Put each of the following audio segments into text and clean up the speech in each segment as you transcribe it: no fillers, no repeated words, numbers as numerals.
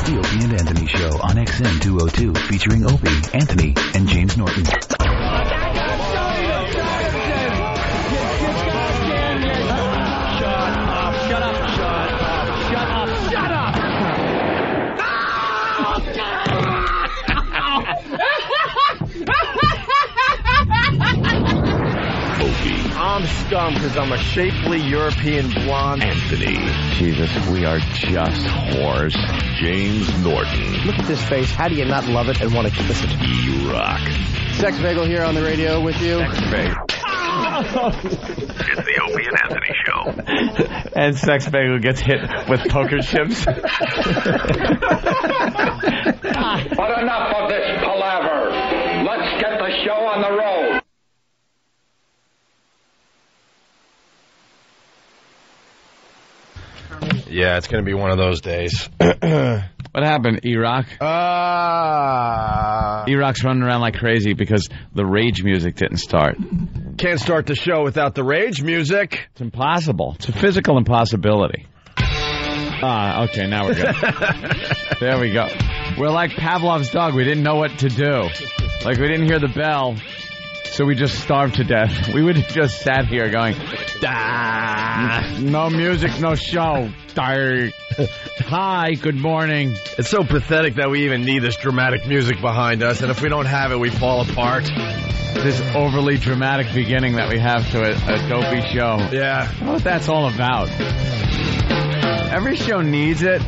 It's the Opie and Anthony Show on XM 202, featuring Opie, Anthony, and James Norton. I'm scum because I'm a shapely European blonde. Anthony. Jesus, we are just whores. James Norton. Look at this face. How do you not love it and want to kiss it? E-Rock. Sex Bagel here on the radio with you. Sex Bagel. It's the Opie and Anthony Show. And Sex Bagel gets hit with poker chips. But enough of this palaver. Let's get the show on the road. Yeah, it's going to be one of those days. What happened, E-Rock? E-Rock's running around like crazy because the rage music didn't start. Can't start the show without the rage music. It's impossible. It's a physical impossibility. Okay, now we're good. There we go. We're like Pavlov's dog. We didn't know what to do. Like, we didn't hear the bell, so we just starved to death. We would have just sat here going, no music, no show. Hi, good morning. It's so pathetic that we even need this dramatic music behind us, and if we don't have it, we fall apart. This overly dramatic beginning that we have to a dopey show. Yeah. I don't know what that's all about. Every show needs it.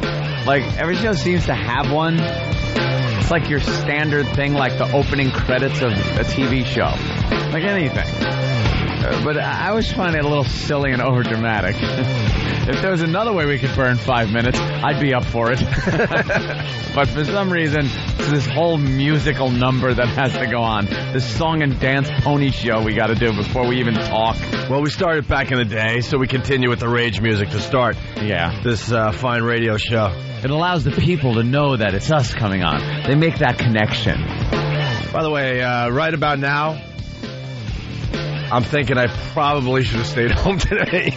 Like, every show seems to have one. It's like your standard thing, like the opening credits of a TV show. Like anything. But I always find it a little silly and overdramatic. If there was another way we could burn 5 minutes, I'd be up for it. But for some reason, it's this whole musical number that has to go on. This song and dance pony show we got to do before we even talk. Well, we started back in the day, so we continue with the rage music to start. Yeah. This fine radio show. It allows the people to know that it's us coming on. They make that connection. By the way, right about now, I'm thinking I probably should have stayed home today.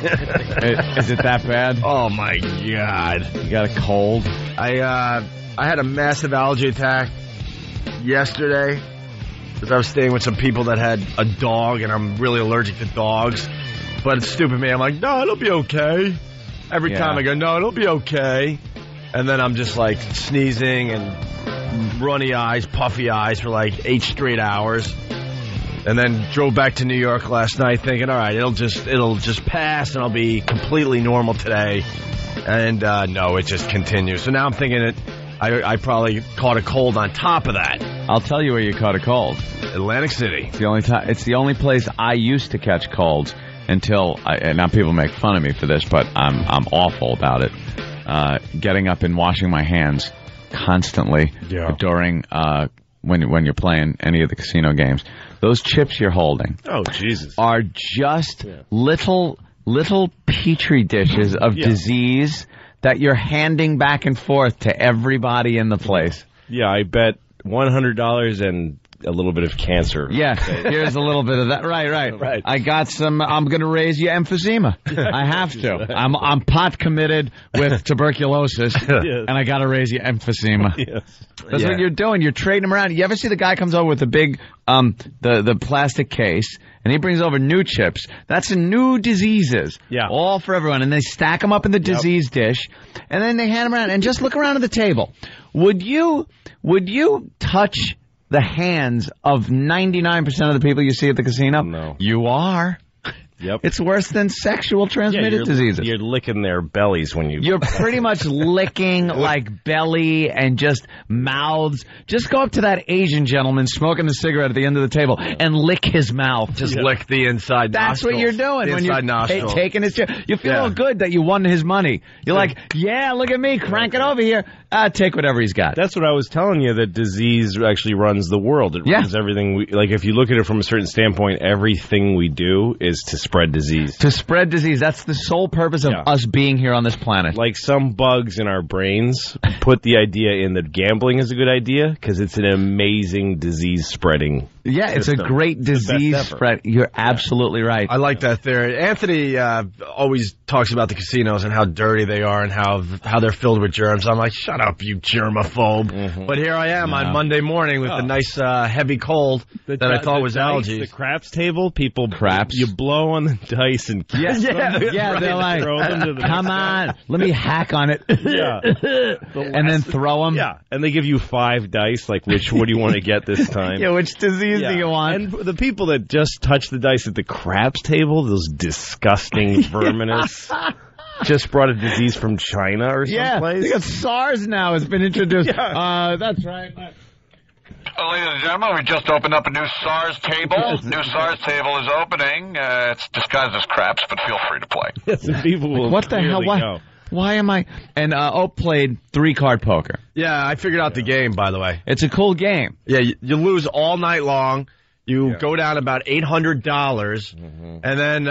Is it that bad? Oh, my God. You got a cold? I had a massive allergy attack yesterday because I was staying with some people that had a dog, and I'm really allergic to dogs. But it's stupid me. I'm like, no, it'll be okay. Every time I go, no, it'll be okay. And then I'm just like sneezing and runny eyes, puffy eyes for like 8 straight hours. And then drove back to New York last night thinking, all right, it'll just pass and I'll be completely normal today. And no, it just continues. So now I'm thinking I probably caught a cold on top of that. I'll tell you where you caught a cold. Atlantic City. It's the only place I used to catch colds until now people make fun of me for this, but I'm awful about it. Getting up and washing my hands constantly during when you're playing any of the casino games. Those chips you're holding are just little petri dishes of disease that you're handing back and forth to everybody in the place. Yeah, I bet $100 and a little bit of cancer. Yeah, here's a little bit of that. Right. I got some. I'm going to raise you emphysema. I have to. I'm pot committed with tuberculosis, and I got to raise you emphysema. Yes. That's what you're doing. You're trading them around. You ever see the guy comes over with the big the plastic case, and he brings over new chips? That's new diseases. Yeah. All for everyone, and they stack them up in the disease dish, and then they hand them around. And just look around at the table. Would you touch the hands of 99% of the people you see at the casino? No. You are. Yep. It's worse than sexual transmitted diseases. You're licking their bellies when you... You're pretty much licking like belly and just mouths. Just go up to that Asian gentleman smoking the cigarette at the end of the table and lick his mouth. Just lick the inside That's nostrils. what you're doing when you're taking his chair. You feel all good that you won his money. You're like, yeah, look at me, crank it over here. Take whatever he's got. That's what I was telling you, that disease actually runs the world. It runs everything. Like, if you look at it from a certain standpoint, everything we do is to spread disease. To spread disease. That's the sole purpose of us being here on this planet. Like some bugs in our brains put the idea in that gambling is a good idea because it's an amazing disease spreading it's a great disease spread. You're absolutely right. I like that theory. Anthony always talks about the casinos and how dirty they are and how they're filled with germs. I'm like, shut up, you germaphobe. Mm-hmm. But here I am on Monday morning with a nice heavy cold that I thought was allergies. The craps table, people craps. You blow on the dice and they're like, come on, let me hack on it. And then throw them. Yeah, and they give you 5 dice, like what do you want to get this time? Which disease do you want? And the people that just touch the dice at the craps table, those disgusting verminous, just brought a disease from China or someplace. They got SARS now has been introduced. That's right. Ladies and gentlemen, we just opened up a new SARS table. New SARS table is opening. It's disguised as craps, but feel free to play. Yes, people will what the hell? Why am I? And Ope played 3-card poker. Yeah, I figured out the game, by the way. It's a cool game. Yeah, you lose all night long. You go down about $800, and then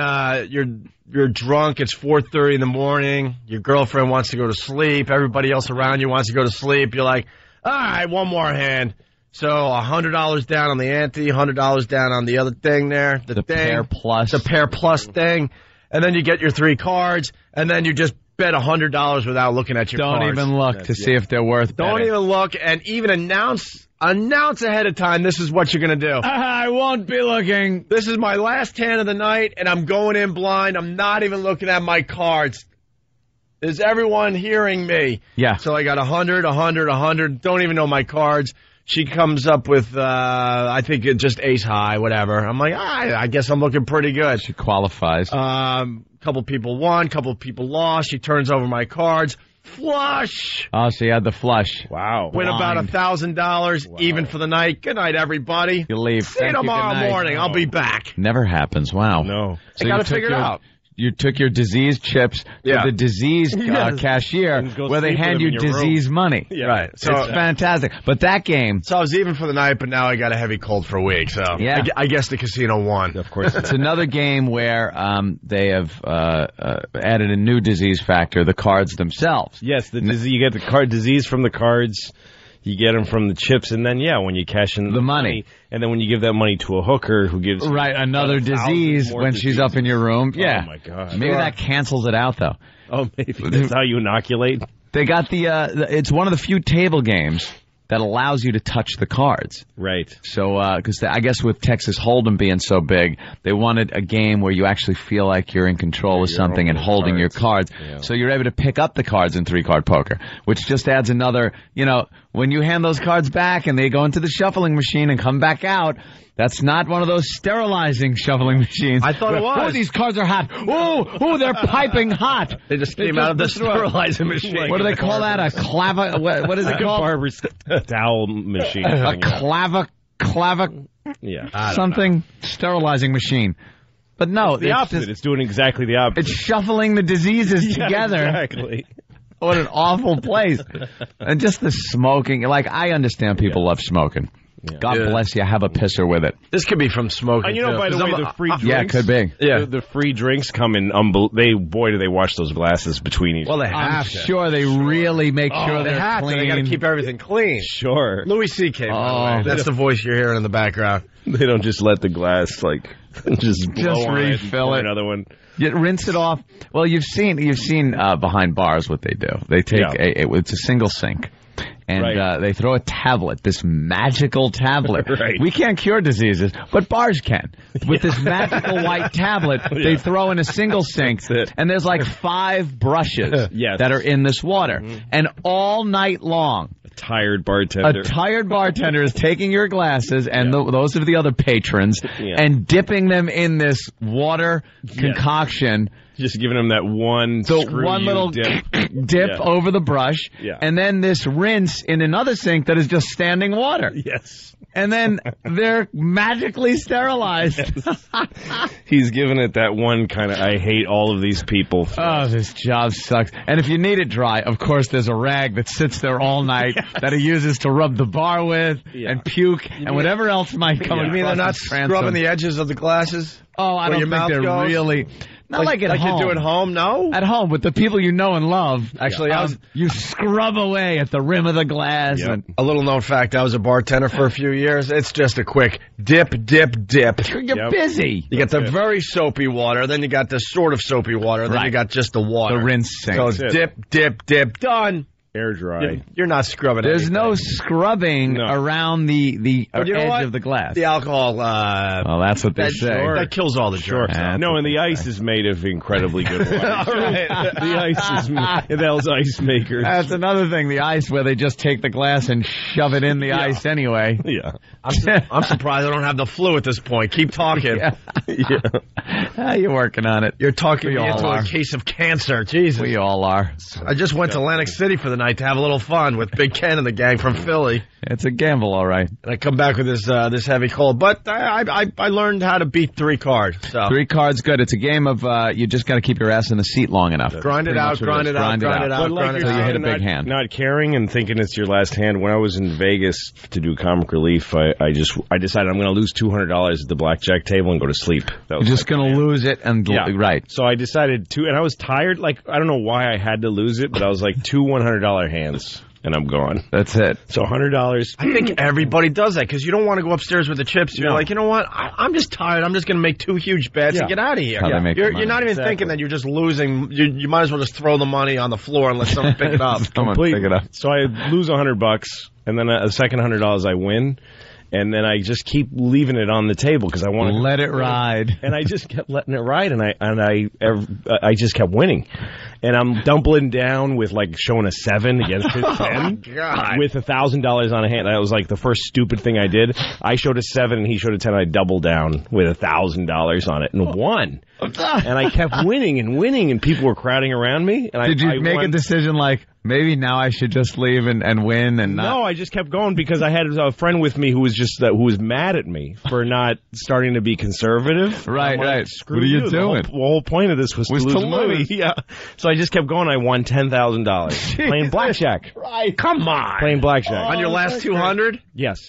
you're drunk. It's 4:30 in the morning. Your girlfriend wants to go to sleep. Everybody else around you wants to go to sleep. You're like, all right, one more hand. So $100 down on the ante, $100 down on the other thing there. The pair plus. The pair plus thing. And then you get your 3 cards, and then you just bet $100 without looking at your cards. Don't even look to see if they're worth betting. Don't even look, and even announce ahead of time, this is what you're going to do. I won't be looking. This is my last hand of the night, and I'm going in blind. I'm not even looking at my cards. Is everyone hearing me? Yeah. So I got 100, 100, 100. Don't even know my cards. She comes up with, I think it's just ace high, whatever. I'm like, I guess I'm looking pretty good. She qualifies. Couple people won, couple people lost. She turns over my cards. Flush. Oh, so you had the flush. Wow. Win about $1,000 even for the night. Good night, everybody. You leave. See you tomorrow morning. I'll be back. Never happens. Wow. No. So I got to figure it out. You took your disease chips to the disease cashier where they hand you disease money. Yeah. Right. So it's fantastic. But that game. So I was even for the night, but now I got a heavy cold for a week. So I guess the casino won. Of course. It's another game where they have added a new disease factor, the cards themselves. Yes, you get the card disease from the cards. You get them from the chips, and then, when you cash in the money, and then when you give that money to a hooker who gives another disease when she's up in your room. Yeah. Oh, my God. Maybe that cancels it out, though. Oh, maybe. That's how you inoculate? They got it's one of the few table games that allows you to touch the cards. Right. So, because I guess with Texas Hold'em being so big, they wanted a game where you actually feel like you're in control of something and holding your cards. Yeah. So you're able to pick up the cards in 3-card poker, which just adds another, when you hand those cards back and they go into the shuffling machine and come back out, that's not one of those sterilizing shuffling machines. I thought it was. Oh, these cards are hot. Oh, they're piping hot. They just came out of the sterilizing machine. What do they call that? A clava? What is it called? A barber's towel machine. A clava, something sterilizing machine. But no, it's the opposite. It's doing exactly the opposite. It's shuffling the diseases together. Exactly. What an awful place. And just the smoking. Like, I understand people love smoking. Yeah. God bless you. Have a pisser with it. This could be from smoking. And by the way, the free drinks. Yeah, it could be. Yeah. The free drinks come in. Do they wash those glasses between each. Well, they have I'm sure they really make sure they're clean. They got to keep everything clean. Sure. Louis C.K. That's the voice you're hearing in the background. They don't just let the glass just refill it. Another one. You rinse it off. Well, you've seen behind bars what they do. They take it's a single sink. And they throw a tablet, this magical tablet. Right. We can't cure diseases, but bars can. With this magical white tablet, they throw in a single sink, and there's like 5 brushes that are in this water. Mm-hmm. And all night long, a tired bartender is taking your glasses and those of the other patrons and dipping them in this water concoction. Just giving them that one little dip over the brush, and then this rinse in another sink that is just standing water. Yes. and then they're magically sterilized. He's giving it that one kind of, I hate all of these people. Oh, this job sucks. And if you need it dry, of course, there's a rag that sits there all night that he uses to rub the bar with and puke and whatever else might come across. You mean they're not his transom. scrubbing the edges of the glasses? Oh, I don't your think mouth they're goes? really... Not like at home. you do at home, no? At home, with the people you know and love. Actually, you scrub away at the rim of the glass. Yep. And a little known fact, I was a bartender for a few years. It's just a quick dip. you're busy. You get the very soapy water, then you got the sort of soapy water, then you got just the water. The rinse sink. So it's dip, done. Air dry. You're not scrubbing There's anything. no scrubbing around the But you know edge what? of the glass. The alcohol, Well, that's what they say. that kills all the germs. That's No, what and the they ice say. is made of incredibly good wine. Right. The ice is those ice makers. That's another thing, the ice, where they just take the glass and shove it in the ice anyway. Yeah. I'm surprised I don't have the flu at this point. Keep talking. You're working on it. You're talking We me all into are. a case of cancer. Jesus. We all are. I just went to Atlantic City for the night to have a little fun with Big Ken and the gang from Philly. It's a gamble, all right. And I come back with this heavy cold. But I learned how to beat 3 cards. So 3 cards, good. It's a game of you just got to keep your ass in the seat long enough. grind it out, grind it out. But like grind it you're out. you hit a saying, big hand. Not caring and thinking it's your last hand. When I was in Vegas to do comic relief, I decided I'm going to lose $200 at the blackjack table and go to sleep. That was You're just going to lose it and right. So I decided to, and I was tired. Like, I don't know why I had to lose it, but I was like 2 $100 hands, and I'm gone. That's it. So $100. I think everybody does that because you don't want to go upstairs with the chips. You're like, you know what? I'm just tired. I'm just going to make 2 huge bets and get out of here. How they make their You're not money. even thinking that you're just losing. You might as well just throw the money on the floor and let someone pick it up. Someone pick it up. So I lose $100, and then a second $100 I win. And then I just keep leaving it on the table because I want to Let it ride. And I just kept letting it ride, and I just kept winning. And I'm doubling down with like showing a 7 against his 10 with $1,000 on a hand. That was like the first stupid thing I did. I showed a 7 and he showed a 10. I doubled down with $1,000 on it and won. And I kept winning, and people were crowding around me. And Did you I make won. a decision like, maybe now I should just leave and win and not? No, I just kept going because I had a friend with me who was mad at me for not starting to be conservative. Right, I'm like, right. Screw What are you The doing? whole point of this was to lose money. Yeah. So I just kept going. I won $10,000 playing blackjack. Right. Come on. Playing blackjack. On your last 200? Yes.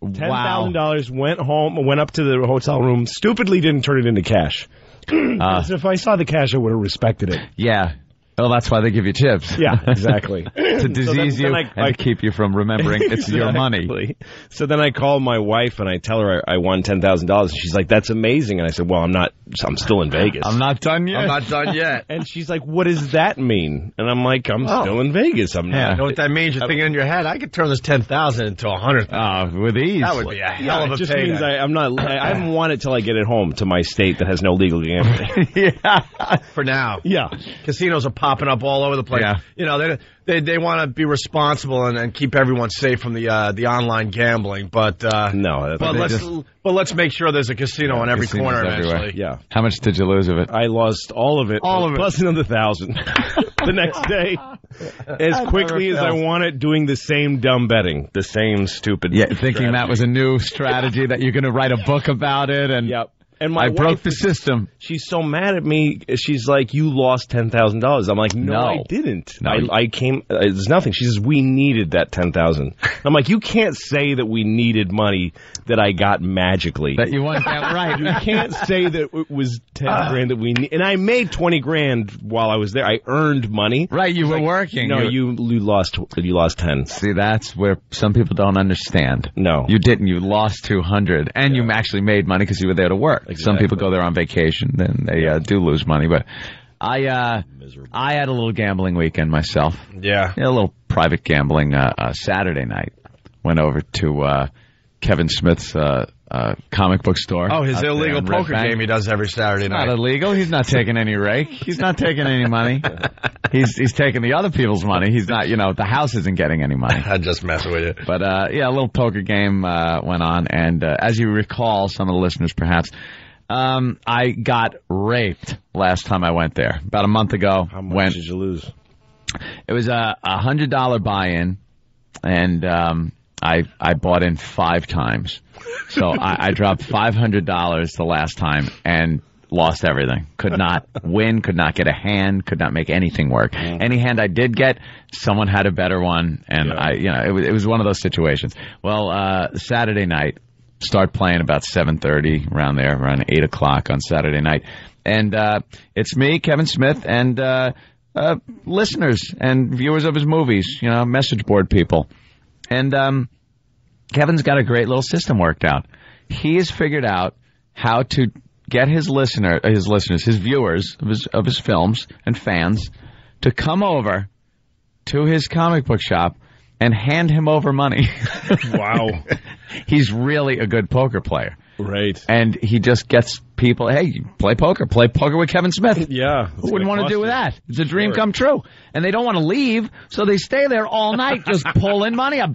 Wow. $10,000. Went home. Went up to the hotel room. Stupidly didn't turn it into cash. So if I saw the cash, I would have respected it. Yeah. Oh, that's why they give you chips. Yeah, exactly. To disease you and to keep you from remembering it's your money. So then I call my wife and I tell her I won $10,000. And she's like, "That's amazing." And I said, "Well, I'm still in Vegas. I'm not done yet. I'm not done yet. And she's like, "What does that mean?" And I'm like, "I'm still in Vegas. I'm not." You know what that means? You're thinking in your head, I could turn this 10,000 into 100,000. With ease. That would be a hell of a it just payday. means I haven't won it till I get it home to my state that has no legal gambling. For now. Yeah. Casinos are popping up all over the place. Yeah. You know, they want to be responsible and keep everyone safe from the online gambling, but No. but let's make sure there's a casino in every casinos corner everywhere. eventually. Yeah. How much did you lose of it? I lost all of it. All of it. Plus another 1,000 the next day. As quickly as I want it, doing the same dumb betting. The same stupid Yeah, thinking strategy. that was a new strategy that you're going to write a book about it. And Yep. And my I broke wife the system. She's so mad at me. She's like, "You lost $10,000." I'm like, "No, I didn't. No. I came. There's nothing." She says, "We needed that $10,000." I'm like, "You can't say that we needed money that I got magically. That you won that right. You can't say that it was 10 grand that we need." And I made 20 grand while I was there. I earned money. Right, you were working. No, you lost 10. See, that's where some people don't understand. No. You didn't. You lost 200, and you actually made money because you were there to work. Exactly. Some people go there on vacation, then they do lose money. But I had a little gambling weekend myself. Yeah. A little private gambling Saturday night. Went over to Kevin Smith's comic book store. Oh, his out there illegal in Red poker Bank. game he does every Saturday night. Not illegal. He's not taking any rake. He's not taking any money. He's taking the other people's money. He's not, the house isn't getting any money. I just mess with you. But, a little poker game went on. And as you recall, some of the listeners perhaps, I got raped last time I went there. About a month ago. How much did you lose? It was a $100 buy-in. And I bought in 5 times. So I dropped $500 the last time and lost everything. Could not win, could not get a hand, could not make anything work. Any hand I did get, someone had a better one, and it was one of those situations. Well, Saturday night, start playing about 7:30, around 8 o'clock on Saturday night. And it's me, Kevin Smith, and listeners and viewers of his movies, message board people. And Kevin's got a great little system worked out. He has figured out how to get his listeners, his viewers of his films and fans to come over to his comic book shop and hand him over money. Wow. He's really a good poker player. Right. And he just gets people, hey, play poker with Kevin Smith. Yeah. Who wouldn't want to do with that? It's a dream come true. And they don't want to leave, so they stay there all night just pulling money up.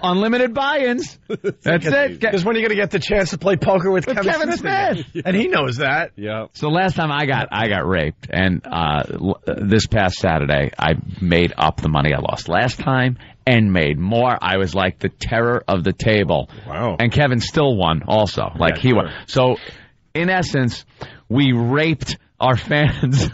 Unlimited buy-ins. That's it. Because when are you going to get the chance to play poker with Kevin Smith? Yeah. And he knows that. Yeah. So last time I got raped, and this past Saturday, I made up the money I lost last time and made more. I was like the terror of the table. Wow. And Kevin still won also. Like he won. So, in essence, we raped our fans.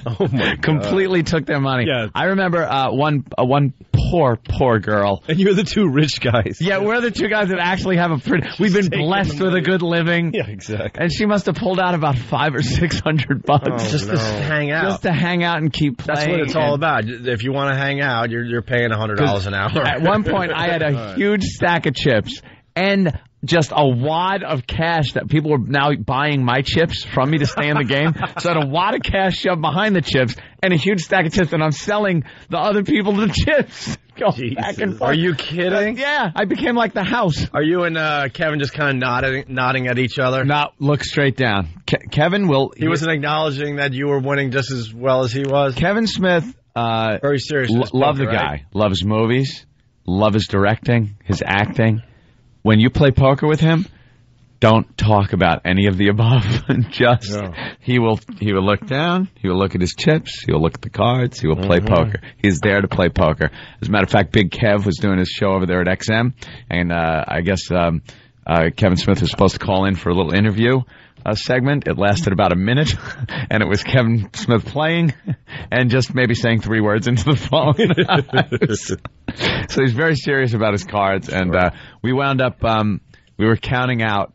Oh my God. Completely took their money. Yeah. I remember one poor girl. And you're the 2 rich guys. Yeah, we're the 2 guys that actually have we've been blessed with a good living. Yeah, exactly. And she must have pulled out about $500 or $600 Just to hang out. Just to hang out and keep playing. That's what it's all about. If you want to hang out, you're paying $100 an hour. At one point, I had a huge stack of chips and just a wad of cash that people were now buying my chips from me to stay in the game. So I had a wad of cash shoved behind the chips and a huge stack of chips, and I'm selling the other people the chips. Go back and forth. Are you kidding? Yeah, I became like the house. Are you and Kevin just kind of nodding at each other? No, look straight down. Kevin will... He wasn't acknowledging that you were winning just as well as he was? Kevin Smith... very serious. Love the guy. Love his movies. Love his directing, his acting. When you play poker with him, don't talk about any of the above. He will look down. He will look at his chips. He will look at the cards. He will play poker. He's there to play poker. As a matter of fact, Big Kev was doing his show over there at XM, and I guess Kevin Smith was supposed to call in for a little interview segment. It lasted about a minute, and it was Kevin Smith playing and just maybe saying 3 words into the phone. So he's very serious about his cards, and we wound up, we were counting out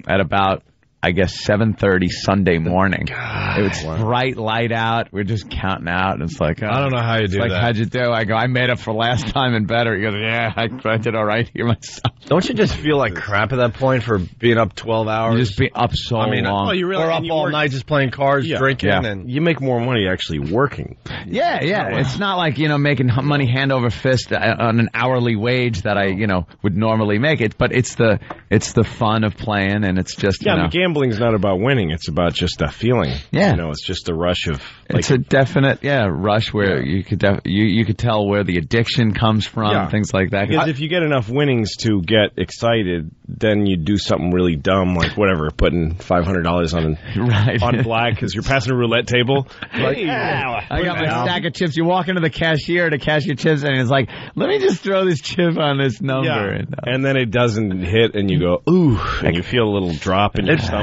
at about, I guess, 7:30 Sunday morning. God, it was bright light out. We're just counting out, and it's like, I don't know how you do that. How'd you do? I go, I made up for last time and better. He goes, yeah, I did all right here myself. Don't you just feel like crap at that point for being up 12 hours? You just be up so long. Oh, you really are up all night just playing cards, drinking, and you make more money actually working. Yeah. It's not like, making money hand over fist on an hourly wage that I, would normally make it, but it's the fun of playing, and it's just, gambling's not about winning. It's about just a feeling. Yeah. It's just a rush of... it's a definite, rush where you could tell where the addiction comes from, things like that. Because if you get enough winnings to get excited, then you do something really dumb, like whatever, putting $500 on black because you're passing a roulette table. Like, I got my stack of chips. You walk into the cashier to cash your chips, and it's like, let me just throw this chip on this number. Yeah. And then it doesn't hit, and you go, ooh, and you feel a little drop in your stomach.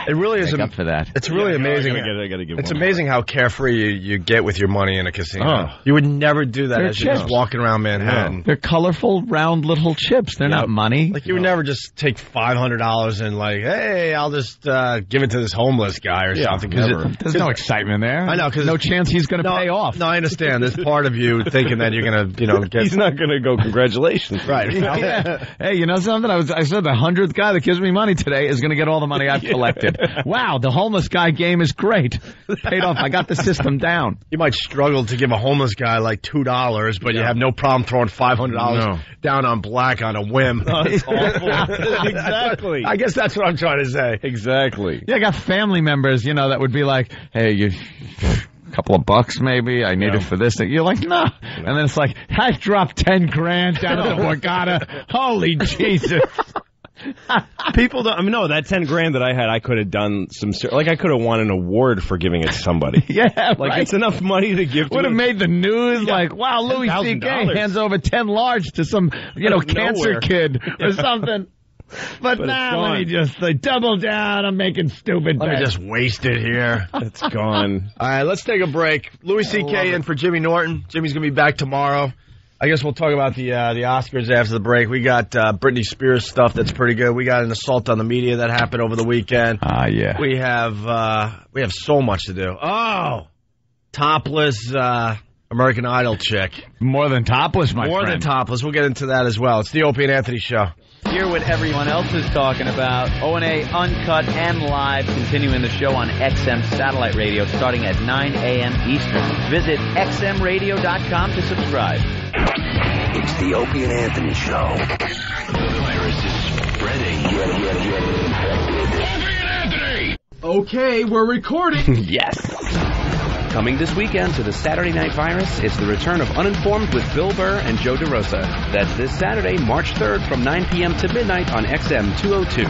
It really is up for that. It's really amazing. I gotta give it's amazing how carefree you get with your money in a casino. Oh. You would never do that as you're just walking around Manhattan. No. They're colorful, round little chips. They're not money. Like you would never just take $500 and like, hey, I'll just give it to this homeless guy or something. There's no excitement there. I know, because no chance he's going to pay off. No, I understand. There's part of you thinking that you're going to, get. He's not going to go, congratulations. Right. Hey, you know something? I said the 100th guy that gives me money today is going to get all the money I've collected. Wow, the homeless guy game is great. Paid off. I got the system down. You might struggle to give a homeless guy like $2, but you have no problem throwing $500 down on black on a whim. That's awful. Exactly. I guess that's what I'm trying to say. Exactly. Yeah, I got family members, that would be like, hey, you... couple of bucks maybe, I need it for this thing. You're like, nah. And then it's like, I dropped 10 grand down at the Borgata. Holy Jesus. People don't. I mean, no, that $10,000 that I had, I could have done some. Like, I could have won an award for giving it to somebody. Yeah, like right. It's enough money to give. Would have made the news. Yeah. Like, wow, Louis C.K. hands over 10 large to some, cancer nowhere. kid or something. But now let me just double down. I'm making stupid. Let me just waste it here. It's gone. All right, let's take a break. Louis C.K. in for Jimmy Norton. Jimmy's going to be back tomorrow. I guess we'll talk about the Oscars after the break. We got Britney Spears stuff that's pretty good. We got an assault on the media that happened over the weekend. Yeah. We have so much to do. Oh, topless American Idol chick. More than topless, my More friend. than topless. We'll get into that as well. It's the Opie and Anthony Show. Hear what everyone else is talking about. O&A Uncut and Live, continuing the show on XM Satellite Radio starting at 9 a.m. Eastern. Visit xmradio.com to subscribe. It's the Opie and Anthony Show. The virus is spreading. Opie and Anthony! Okay, we're recording. Yes. Coming this weekend to the Saturday Night Virus, it's the return of Uninformed with Bill Burr and Joe DeRosa. That's this Saturday, March 3rd from 9 p.m. to midnight on XM 202.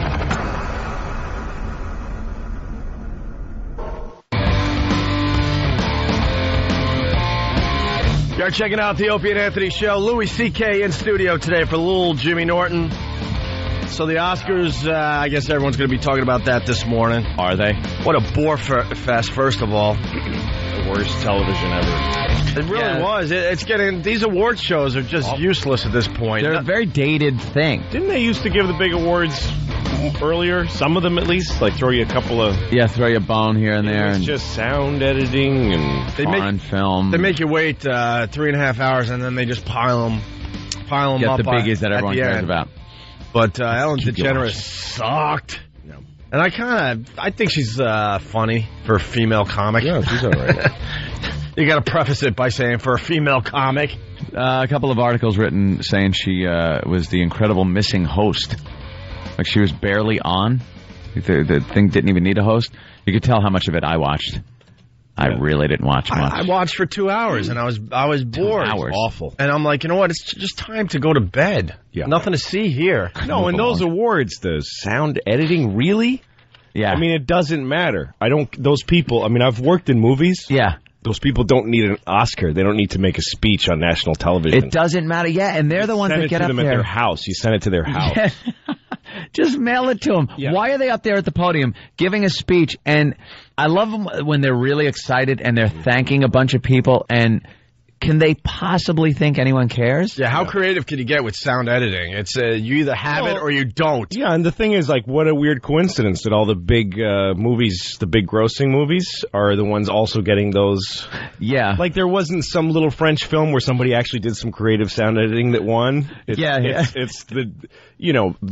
You're checking out the Opie and Anthony Show. Louis C.K. in studio today for little Jimmy Norton. So the Oscars, I guess everyone's going to be talking about that this morning. Are they? What a bore fest, first of all. The worst television ever. It really was. It's getting, these award shows are just useless at this point. They're a very dated thing. Didn't they used to give the big awards earlier? Some of them, at least, like throw you a couple of. Yeah, throw you a bone here and there. It's And just sound editing and foreign film. They make you wait 3.5 hours, and then they just pile them Get up the biggies that at everyone the cares end. about. But Ellen Keep you DeGeneres sucked. And I think she's funny for a female comic. Yeah, she's all right. You got to preface it by saying for a female comic. A couple of articles written saying she was the incredible missing host. Like she was barely on. The thing didn't even need a host. You could tell how much of it I watched. I really didn't watch much. I watched for 2 hours, and I was bored. 2 hours. Awful. And I'm like, you know what? It's just time to go to bed. Yeah. Nothing to see here. No, and those awards, the sound editing, really? Yeah. I mean, it doesn't matter. Those people, I've worked in movies. Yeah. Those people don't need an Oscar. They don't need to make a speech on national television. It doesn't matter. Yeah, and they're the ones that get up there. Send it to them at their house. You send it to their house. Just mail it to them. Yeah. Why are they up there at the podium giving a speech? And I love them when they're really excited and they're thanking a bunch of people. And can they possibly think anyone cares? Yeah, how creative can you get with sound editing? It's you either have it or you don't. Yeah, and the thing is, like, what a weird coincidence that all the big movies, the big grossing movies, are the ones also getting those. Yeah. Like, there wasn't some little French film where somebody actually did some creative sound editing that won. It's the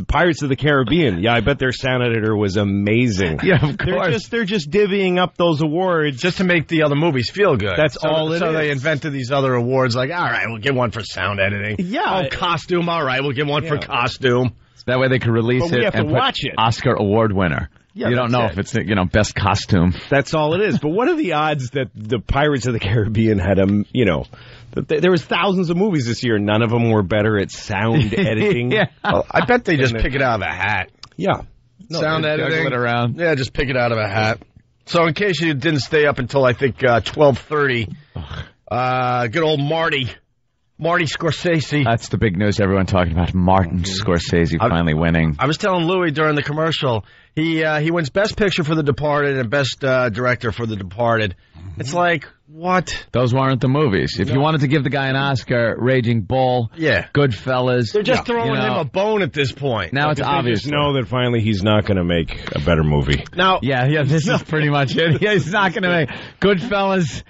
Pirates of the Caribbean. Yeah, I bet their sound editor was amazing. Yeah, of course. They're just divvying up those awards Just to make the other movies feel good. That's all it So is. they invented these other awards like, all right, we'll give one for sound editing. Yeah. Oh, costume, all right, we'll give one for costume. That way they could release But we it have to and put watch it. Oscar award winner. Yeah, you don't know that's if it's best costume. That's all it is. But what are the odds that the Pirates of the Caribbean had there was thousands of movies this year, none of them were better at sound editing. Yeah. Well, I bet they just pick it out of a hat. Yeah. Sound they editing. juggle it around. Yeah, just pick it out of a hat. So in case you didn't stay up until, I think, 12:30, good old Marty Scorsese. That's the big news everyone talking about. Martin Scorsese finally winning. I was telling Louis during the commercial, he wins Best Picture for The Departed and Best Director for The Departed. It's like, what? Those weren't the movies. If you wanted to give the guy an Oscar, Raging Bull, Yeah. Goodfellas. They're just throwing him a bone at this point. Now it's They obvious. just know that finally he's not going to make a better movie. Now, Yeah, this is pretty much it. He's not going to make Goodfellas.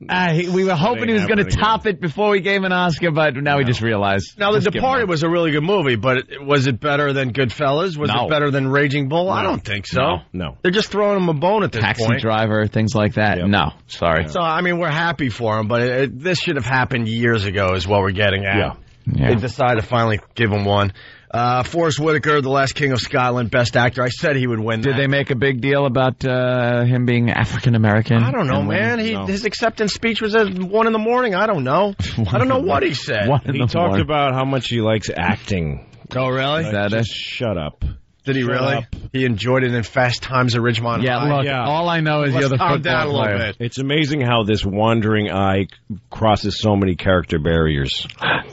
We were hoping he was going to top it before we gave him an Oscar, but now we just realized. Now, The Just give him Departed up. was a really good movie, but was it better than Goodfellas? Was No. it better than Raging Bull? I don't think so. No. They're just throwing him a bone at this Taxi point. Driver, things like that. Yep. No, sorry. So, I mean, we're happy for him, but this should have happened years ago is what we're getting at. Yeah. They decided to finally give him one. Forrest Whitaker, The Last King of Scotland, Best Actor. I said he would win that. Did they make a big deal about him being African American? I don't know, man. His acceptance speech was at 1 in the morning. I don't know. I don't know what he said. What in He the talked morning? about how much he likes acting. Oh, really? Is that it? Shut up. Did he really? up. He enjoyed it in Fast Times at Ridgemont Yeah, High. look, all I know is Let's you're the calm down a football little player. bit. It's amazing how this wandering eye crosses so many character barriers.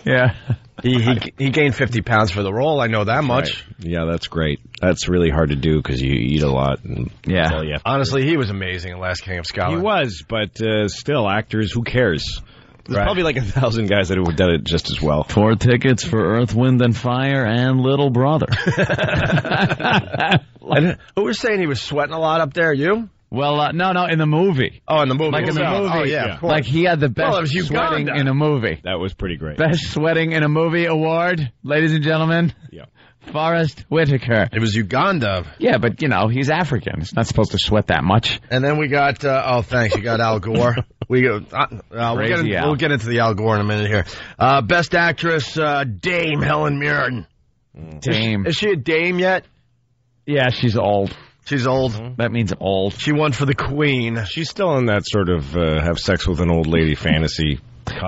Yeah. He gained 50 pounds for the role. I know that much. Right. Yeah, that's great. That's really hard to do because you eat a lot. And Yeah. that's all you have to Honestly, he was amazing in Last King of do. Scotland. He was, but still, actors, who cares? There's Right. probably like 1,000 guys that would have done it just as well. 4 tickets for Earth, Wind, and Fire and Little Brother. And who was saying he was sweating a lot up there? You? Well, no, in the movie. Oh, in the movie. Like in the movie. Oh, yeah, of course. Like he had the Well, it best was sweating Uganda. in a movie. That was pretty great. Best sweating in a movie award, ladies and gentlemen. Yeah. Forrest Whitaker. It was Uganda. Yeah, but, he's African. He's not supposed to sweat that much. And then we got, thanks, you got Al Gore. We'll get into the Al Gore in a minute here. Best actress, Dame Helen Mirren. Dame. Is she a dame yet? Yeah, she's old. She's old. That means old. She won for the Queen. She's still in that sort of have sex with an old lady fantasy.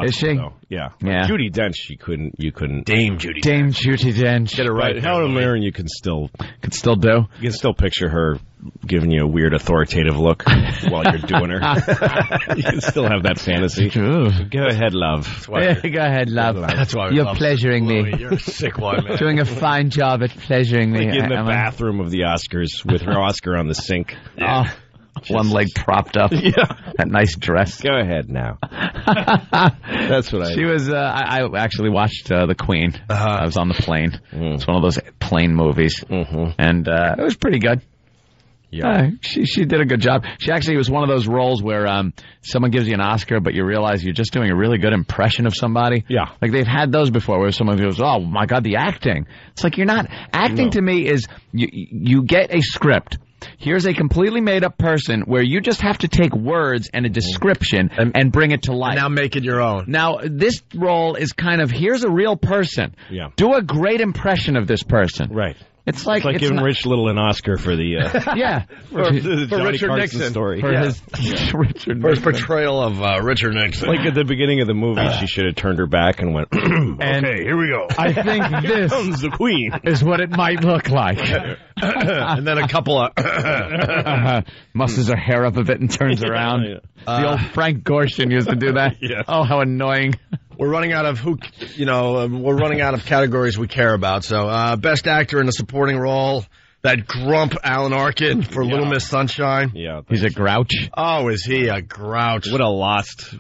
Is she? Though. Yeah. Yeah. Judi Dench, you couldn't. Dame Judi. Dame Judi Dench. Get it right. But Helen Mirren, you can still do. You can still picture her giving you a weird authoritative look while you're doing her. You can still have that fantasy. Ooh. Go ahead, love. Go ahead, love. That's why we You're love pleasuring me. Louis. You're a sick one, man. Doing a fine job at pleasuring me. Like in the Emma. bathroom of the Oscars with her Oscar on the sink. Oh, one leg propped up. Yeah. That nice dress. Go ahead now. That's what I... She was, I actually watched The Queen. I was on the plane. It's one of those plane movies. Mm-hmm. And it was pretty good. Yeah. She did a good job. She actually was one of those roles where someone gives you an Oscar, but you realize you're just doing a really good impression of somebody. Yeah. Like they've had those before where someone goes, oh, my God, the acting. It's like you're not... Acting to me is you get a script. Here's a completely made-up person where you just have to take words and a description and bring it to life. Now make it your own. Now, this role is kind of, here's a real person. Yeah. Do a great impression of this person. Right. It's like giving Rich Little an Oscar for the yeah for Johnny Richard Carson Nixon story. for his Richard For his Nixon. portrayal of Richard Nixon. Like at the beginning of the movie, she should have turned her back and went, And okay, here we go. I think this Comes the Queen. is what it might look like. And then a couple of... Muscles her hair up a bit and turns around. The old Frank Gorshin used to do that. Yeah. Oh, how annoying. We're running out of we're running out of categories we care about. So, best actor in a supporting role, that grump Alan Arkin for Little Miss Sunshine. Yeah. He's a grouch. Oh, is he a grouch? What a lost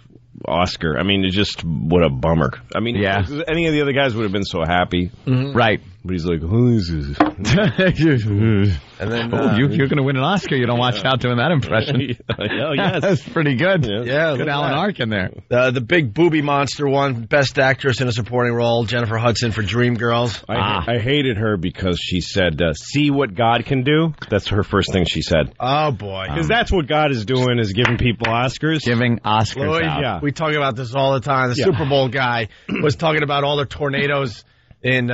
Oscar. I mean, what a bummer. I mean, Yeah. any of the other guys would have been so happy. Right. But he's like, who is this? And then you're going to win an Oscar. You don't watch out doing that impression. Oh, yes. That's pretty good. Yeah, Good look at Alan that. Arkin there. The big booby monster one, best actress in a supporting role, Jennifer Hudson for Dreamgirls. I hated her because she said, see what God can do. That's her first thing she said. Oh boy, Because that's what God is doing, is giving people Oscars. Giving Oscars Lloyd, out. we talk about this all the time. The Super Bowl guy was talking about all the tornadoes in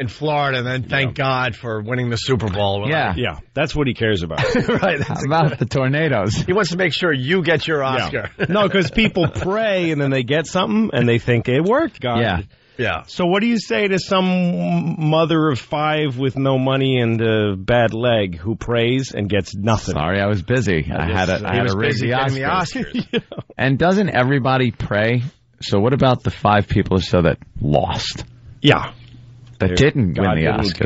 Florida, and then thank God for winning the Super Bowl. Yeah. Yeah, that's what he cares about. Right. How about the tornadoes? He wants to make sure you get your Oscar. Yeah. No, because people pray and then they get something and they think it worked, God. Yeah. Yeah. So what do you say to some mother of 5 with no money and a bad leg who prays and gets nothing? Sorry, I was busy. I had to raise busy the getting Oscars. the Oscars. And doesn't everybody pray? So what about the 5 people or so that lost? Yeah. That didn't win the Oscar?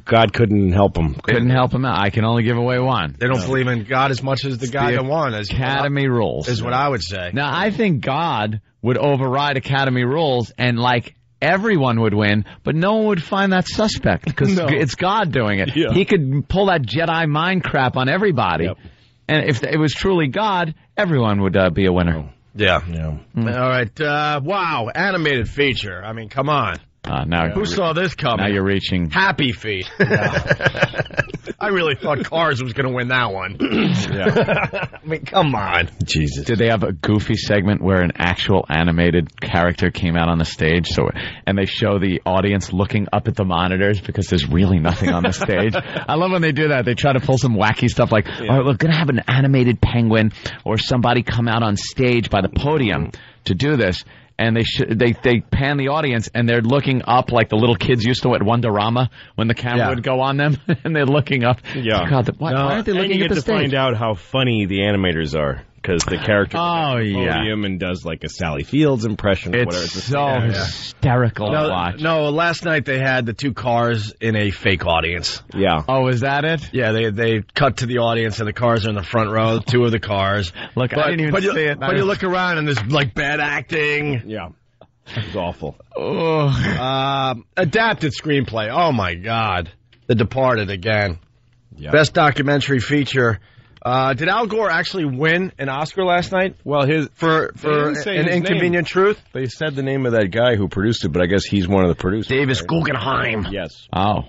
God couldn't help them. Couldn't help him out. I can only give away one. They don't believe in God as much as the guy that won. Academy rules. Is what I would say. Now, I think God would override Academy rules and, everyone would win, but no one would find that suspect because it's God doing it. Yeah. He could pull that Jedi mind crap on everybody. Yep. And if it was truly God, everyone would be a winner. Yeah. Yeah. All right. Wow. Animated feature. I mean, come on. Who saw this coming? Now you're reaching. Happy Feet. I really thought Cars was going to win that one. Yeah. I mean, come on. Jesus. Did they have a goofy segment where an actual animated character came out on the stage? And they show the audience looking up at the monitors because there's really nothing on the stage. I love when they do that. They try to pull some wacky stuff like, all right, we're going to have an animated penguin or somebody come out on stage by the podium to do this. and they pan the audience, and they're looking up like the little kids used to at Wonderama when the camera would go on them, and they're looking up. Yeah. God, why aren't they looking at the stage? You get to find out how funny the animators are. Because the character podium and does like a Sally Fields impression. Or whatever. It's so hysterical to watch. No, last night they had the two cars in a fake audience. Yeah. Oh, is that it? Yeah, they cut to the audience and the cars are in the front row, two of the cars. Look, I didn't even see it. But you look around and there's like bad acting. Yeah. It's awful. Adapted screenplay. Oh my God. The Departed again. Yeah. Best documentary feature. Did Al Gore actually win an Oscar last night? Well, for an Inconvenient Truth? They said the name of that guy who produced it, but I guess he's one of the producers. Davis Guggenheim. Yes. Oh.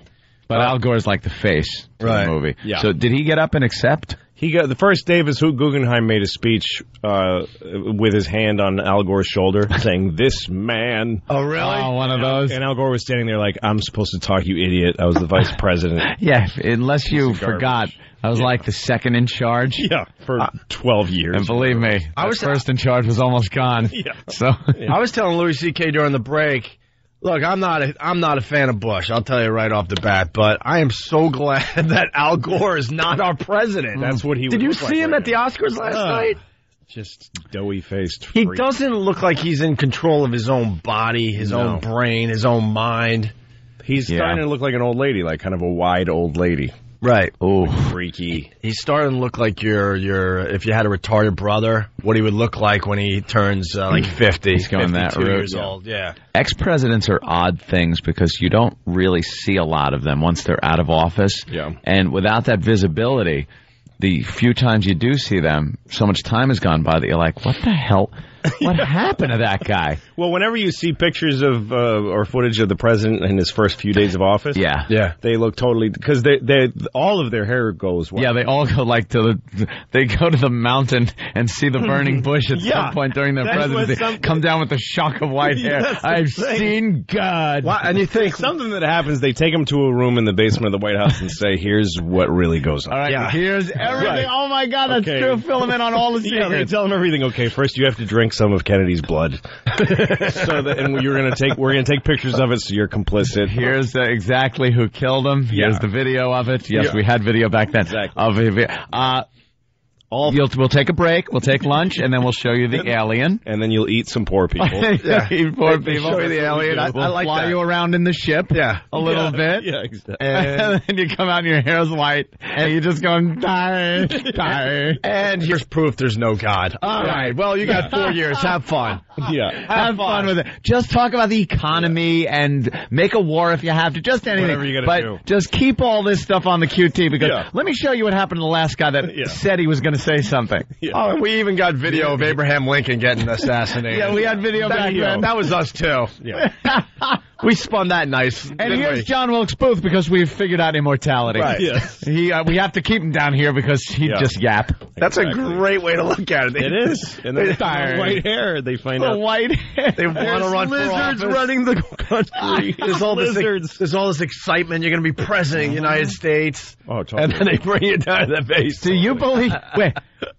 But Al Gore's like the face to the movie. Yeah. So did he get up and accept? He got the first. Davis Guggenheim made a speech with his hand on Al Gore's shoulder, saying, "This man." Oh, really? Oh, one of those. And Al Gore was standing there like, "I'm supposed to talk, you idiot. I was the vice president." Yeah, unless you forgot. I was like the second in charge. Yeah, for 12 years. And believe me, first in charge was almost gone. Yeah. So I was telling Louis C.K. during the break, look, I'm not a fan of Bush. I'll tell you right off the bat, but I am so glad that Al Gore is not our president. That's what he. Did you see him at the Oscars last night? Just doughy-faced. He doesn't look like he's in control of his own body, his own brain, his own mind. He's starting to look like an old lady, like kind of a wide old lady. Right. Oh, freaky. He's starting to look like your if you had a retarded brother, what he would look like when he turns like 50. He's going that route. Years old. Yeah. Ex-presidents are odd things because you don't really see a lot of them once they're out of office. Yeah. And without that visibility, the few times you do see them, so much time has gone by that you're like, what the hell? What happened to that guy? Well, whenever you see pictures of or footage of the president in his first few days of office, they look totally because they all of their hair goes white. Yeah, they all go like they go to the mountain and see the burning bush at some point during their presidency. Come down with a shock of white hair. I've seen God. And you think something that happens? They take him to a room in the basement of the White House and say, "Here's what really goes on." All right, here's everything. Right. Oh my God, that's true. Fill him in on all the secrets. Yeah, they tell him everything. Okay, first you have to drink some of Kennedy's blood. And we're gonna take pictures of it, so you're complicit. Here's exactly who killed him. Here's the video of it. Yes, we had video back then. Exactly. We'll take a break. We'll take lunch, and then we'll show you the alien. And then you'll eat some poor people. Eat poor people. Show you the alien. We'll I like fly that. you around in the ship. A little bit. Yeah, exactly. And then you come out and your hair's white, and you're just going, tired. And here's proof there's no God. All right. Well, you got 4 years. Have fun. Have fun with it. Just talk about the economy and make a war if you have to. Just anything. Whatever you gotta do. Just keep all this stuff on the QT because let me show you what happened to the last guy that said he was going to say something. Oh, and we even got video of Abraham Lincoln getting assassinated. Yeah, we had video back then. That was us, too. Yeah. We spun that nice. And here's John Wilkes Booth because we've figured out immortality. Right. Yes. We have to keep him down here because he'd just yap. That's a great way to look at it. It is. And they find white hair. They find out. White hair. They want to run for office. Lizards running the country. There's all this excitement. You're going to be president of the United States. Oh, totally. And then they bring you down to the base. Do you believe...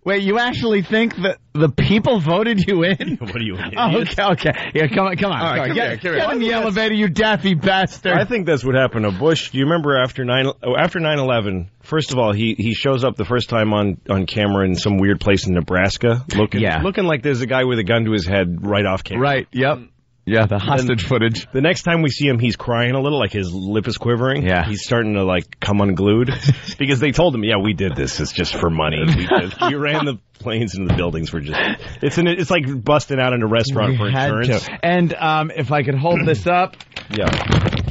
Wait, you actually think that the people voted you in? What are you, an idiot? Okay. Yeah, come on. Right, get in the elevator, you daffy bastard. I think that's what happened to Bush. Do you remember after 9/11? First of all, he shows up the first time on camera in some weird place in Nebraska, looking like there's a guy with a gun to his head right off camera. Right. Yep. Yeah, the hostage footage. The next time we see him, he's crying a little, like his lip is quivering. Yeah. He's starting to, like, come unglued. Because they told him, we did this. It's just for money. We ran the planes into the buildings for just... It's like busting out in a restaurant for insurance. And if I could hold this up... Yeah.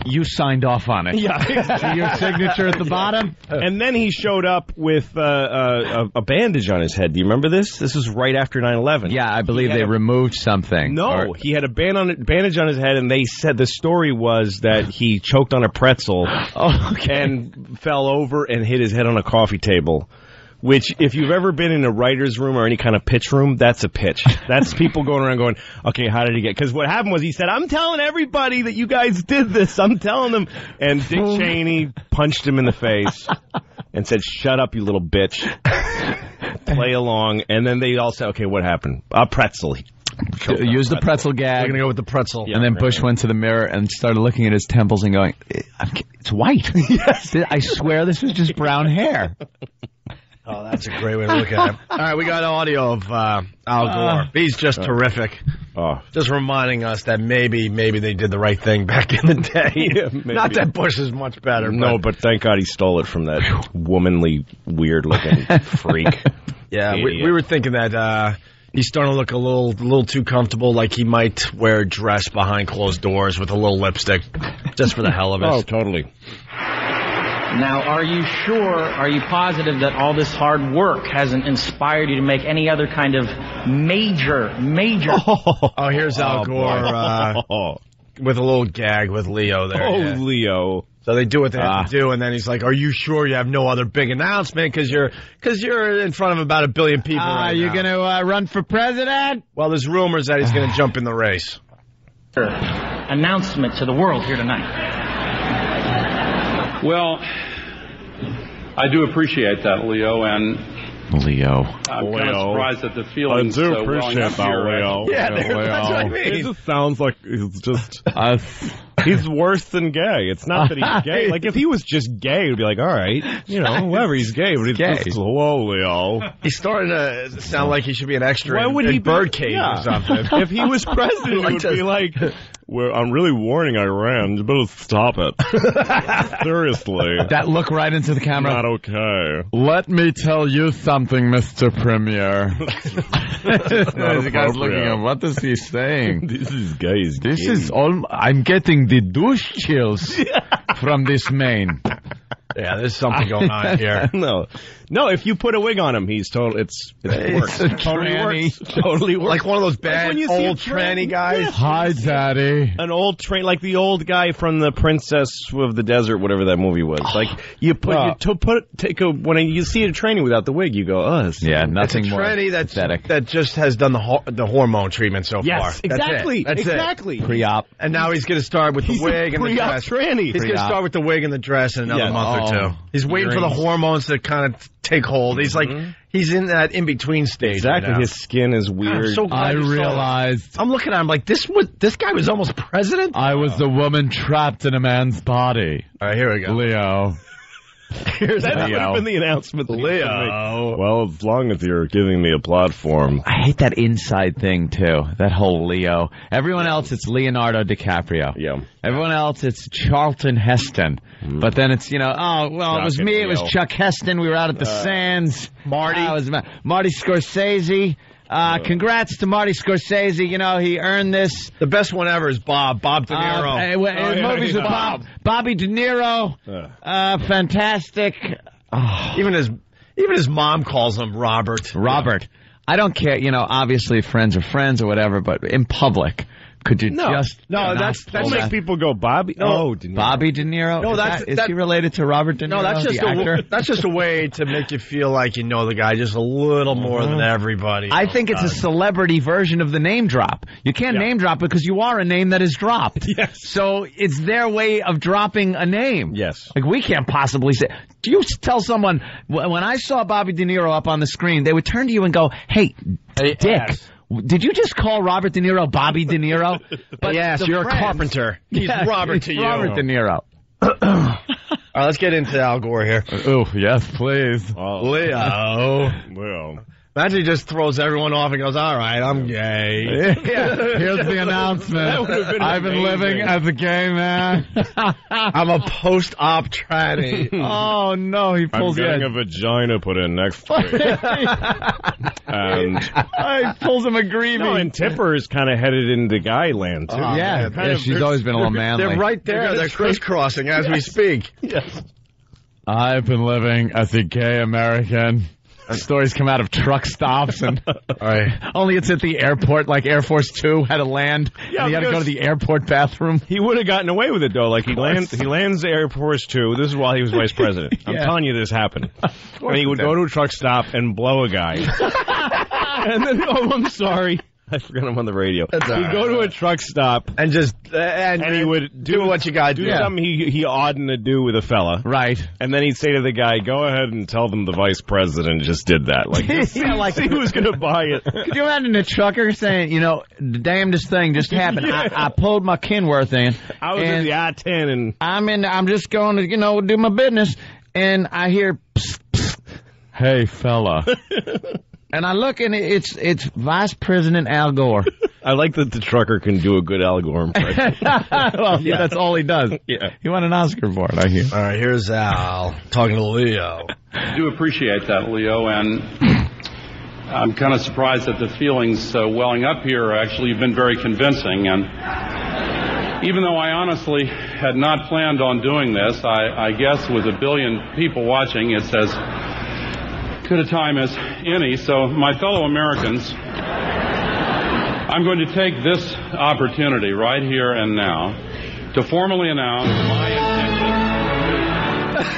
You signed off on it. Yeah. See your signature at the bottom? And then he showed up with a bandage on his head. Do you remember this? This was right after 9/11. Yeah, I believe they removed something. No, he had a bandage on his head, and they said the story was that he choked on a pretzel and fell over and hit his head on a coffee table. Which, if you've ever been in a writer's room or any kind of pitch room, that's a pitch. That's people going around going, okay, how did he get... Because what happened was he said, I'm telling everybody that you guys did this. I'm telling them. And Dick Cheney punched him in the face and said, shut up, you little bitch. Play along. And then they all said, okay, what happened? A pretzel. Use the pretzel gag. We're going to go with the pretzel. And then Bush went to the mirror and started looking at his temples and going, it's white. Yes. I swear this was just brown hair. Oh, that's a great way to look at it. All right, we got audio of Al Gore. He's just terrific. Just reminding us that maybe they did the right thing back in the day. Yeah, not that Bush is much better. No, but thank God he stole it from that womanly, weird-looking freak. Yeah, we were thinking that he's starting to look a little too comfortable, like he might wear a dress behind closed doors with a little lipstick, just for the hell of it. Oh, totally. Now, are you positive that all this hard work hasn't inspired you to make any other kind of major... Oh, here's Al Gore with a little gag with Leo there. Oh, yeah. Leo. So they do what they have to do, and then he's like, are you sure you have no other big announcement? Because you're in front of about 1 billion people right now. Are you going to run for president? Well, there's rumors that he's going to jump in the race. Announcement to the world here tonight. Well, I do appreciate that, Leo, and Leo. I'm kind of surprised at the feelings. I do appreciate that, Leo. Yeah, that's what I mean. It just sounds like he's just... he's worse than gay. It's not that he's gay. Like, if he was just gay, it'd be like, all right, whoever, he's gay. But he's gay. Just, hello, Leo. He's starting to sound like he should be an extra Why would he in Birdcage or something. If he was president, it would be like... Well, I'm really warning Iran. You better stop it. Seriously. That look right into the camera. Not okay. Let me tell you something, Mr. Premier. The guy's looking at what is he saying? This is gay. This is all. I'm getting the douche chills from this mane. Yeah, there's something going on here. No, if you put a wig on him, he's total. It works. Totally works. Like one of those bad old tranny guys. Yeah. Hi, Daddy. An old like the old guy from the Princess of the Desert, whatever that movie was. Like when you see a tranny without the wig, you go, nothing it's a more tranny pathetic. that just has done the hormone treatment so far. Yes, exactly. That's exactly. It. Pre-op. And now he's going to start with the wig and the dress. Tranny. He's going to start with the wig and the dress in another month or two. He's waiting for the hormones to kind of take hold. He's like, he's in that in-between stage. Exactly. Right now. His skin is weird. I'm so glad I realized. I'm looking at him like, this guy was almost president? I was the woman trapped in a man's body. All right, here we go. Leo. That would have been the announcement. Leo. Well, as long as you're giving me a platform. I hate that inside thing, too. That whole Leo. Everyone else, it's Leonardo DiCaprio. Yeah. Everyone else, it's Charlton Heston. But then it's, it was me. It was Chuck Heston. We were out at the Sands. Marty. It was Marty Scorsese. Congrats to Marty Scorsese. He earned this. The best one ever is Bob De Niro. Movies with Bobby De Niro. Fantastic. Even his mom calls him Robert. Robert. I don't care. Obviously friends are friends or whatever, but in public. Could you just... No, that makes people go, Bobby... De Niro. Bobby De Niro? No, is he related to Robert De Niro, that's just a way to make you feel like you know the guy just a little more than everybody. I think it's a celebrity version of the name drop. You can't name drop because you are a name that is dropped. Yes. So it's their way of dropping a name. Yes. Like, we can't possibly say... Do you tell someone... When I saw Bobby De Niro up on the screen, they would turn to you and go, hey Dick... Yes. Did you just call Robert De Niro Bobby De Niro? But yes, you're a carpenter. He's Robert to you. Robert De Niro. All right, let's get into Al Gore here. Oh, yes, please. Leo. Well... Imagine he just throws everyone off and goes, all right, I'm gay. Here's the announcement. I've been living as a gay man. I'm a post-op tranny. Oh, no, he pulls I'm getting a vagina put in next week. And he pulls him a greavy. No, and Tipper is kind of headed into guy land, too. She's always been a little manly. They're right there. They're crisscrossing as we speak. Yes. I've been living as a gay American. Stories come out of truck stops, and only it's at the airport, like Air Force 2 had to land, and he had to go to the airport bathroom. He would have gotten away with it, though. Like, he lands Air Force 2. This is while he was vice president. I'm telling you this happened. And he would go to a truck stop and blow a guy. And then, I'm sorry. I forgot him on the radio. That's He'd go to a truck stop and just and he would do what you got to do. Something he oughtn't to do with a fella. Right. And then he'd say to the guy, go ahead and tell them the vice president just did that. Like, see who's going to buy it. Could you imagine a trucker saying, the damnedest thing just happened. I pulled my Kenworth in. I was in the I-10 and... I'm just going to, do my business. And I hear, psst, psst, hey, fella. And I look, and it's Vice President Al Gore. I like that the trucker can do a good Al Gore impression. Well, yeah, that's all he does. Yeah. He won an Oscar for it, I hear. All right, here's Al talking to Leo. I do appreciate that, Leo, and I'm kind of surprised that the feelings welling up here actually have been very convincing. And even though I honestly had not planned on doing this, I guess with 1 billion people watching, it's as good a time as any. So, my fellow Americans, I'm going to take this opportunity right here and now to formally announce my intention.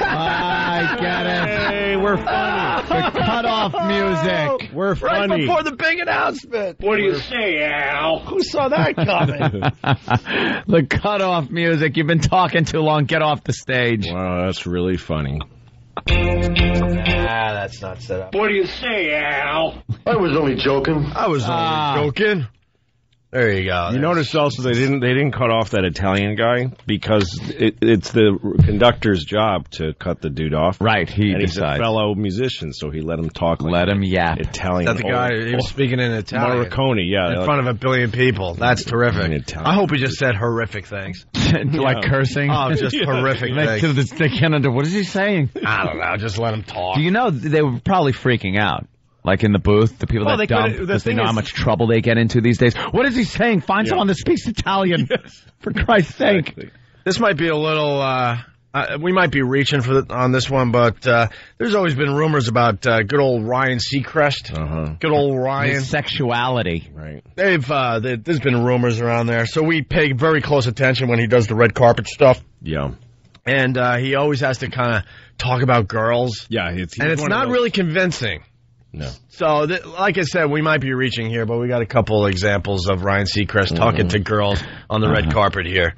I get it. Hey, we're funny. The cutoff music. We're funny. Right before the big announcement. What do you say, Al? Who saw that coming? The cutoff music. You've been talking too long. Get off the stage. Wow, that's really funny. That's not set up. What do you say, Al? I was only joking. I was only joking. There you go. You notice also they didn't cut off that Italian guy because it's the conductor's job to cut the dude off. Right, he's a fellow musician, so he let him talk. Let him yap. Italian. That's the guy he was speaking in Italian. Morricone, yeah, in front of 1 billion people. That's terrific. I hope he just said horrific things, like cursing. Oh, just horrific things. What is he saying? I don't know. Just let him talk. Do you know they were probably freaking out? Like in the booth, the people that dump, because they know how much trouble they get into these days. What is he saying? Find someone that speaks Italian, for Christ's sake. This might be a little, we might be reaching on this one, but there's always been rumors about good old Ryan Seacrest. Good old Ryan. His sexuality. Right. There's been rumors around there, so we pay very close attention when he does the red carpet stuff. Yeah. And he always has to kind of talk about girls. Yeah. And it's not really convincing. No. So, like I said, we might be reaching here, but we got a couple examples of Ryan Seacrest talking to girls on the red carpet here.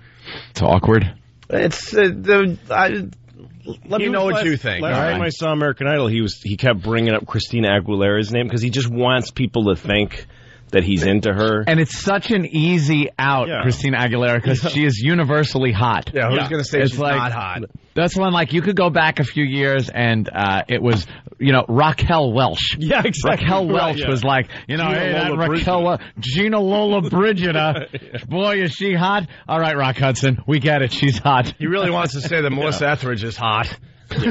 It's awkward. It's let me know what you think. Last time I saw American Idol, he kept bringing up Christina Aguilera's name because he just wants people to think that he's into her. And it's such an easy out, Christina Aguilera, because she is universally hot. Yeah, who's going to say she's not hot? That's when, you could go back a few years and it was, Raquel Welch. Yeah, exactly. Raquel Welch was like, hey, that Raquel Welch, Gina Lola Brigida. Boy, is she hot. All right, Rock Hudson, we get it. She's hot. He really wants to say that Melissa Etheridge is hot. All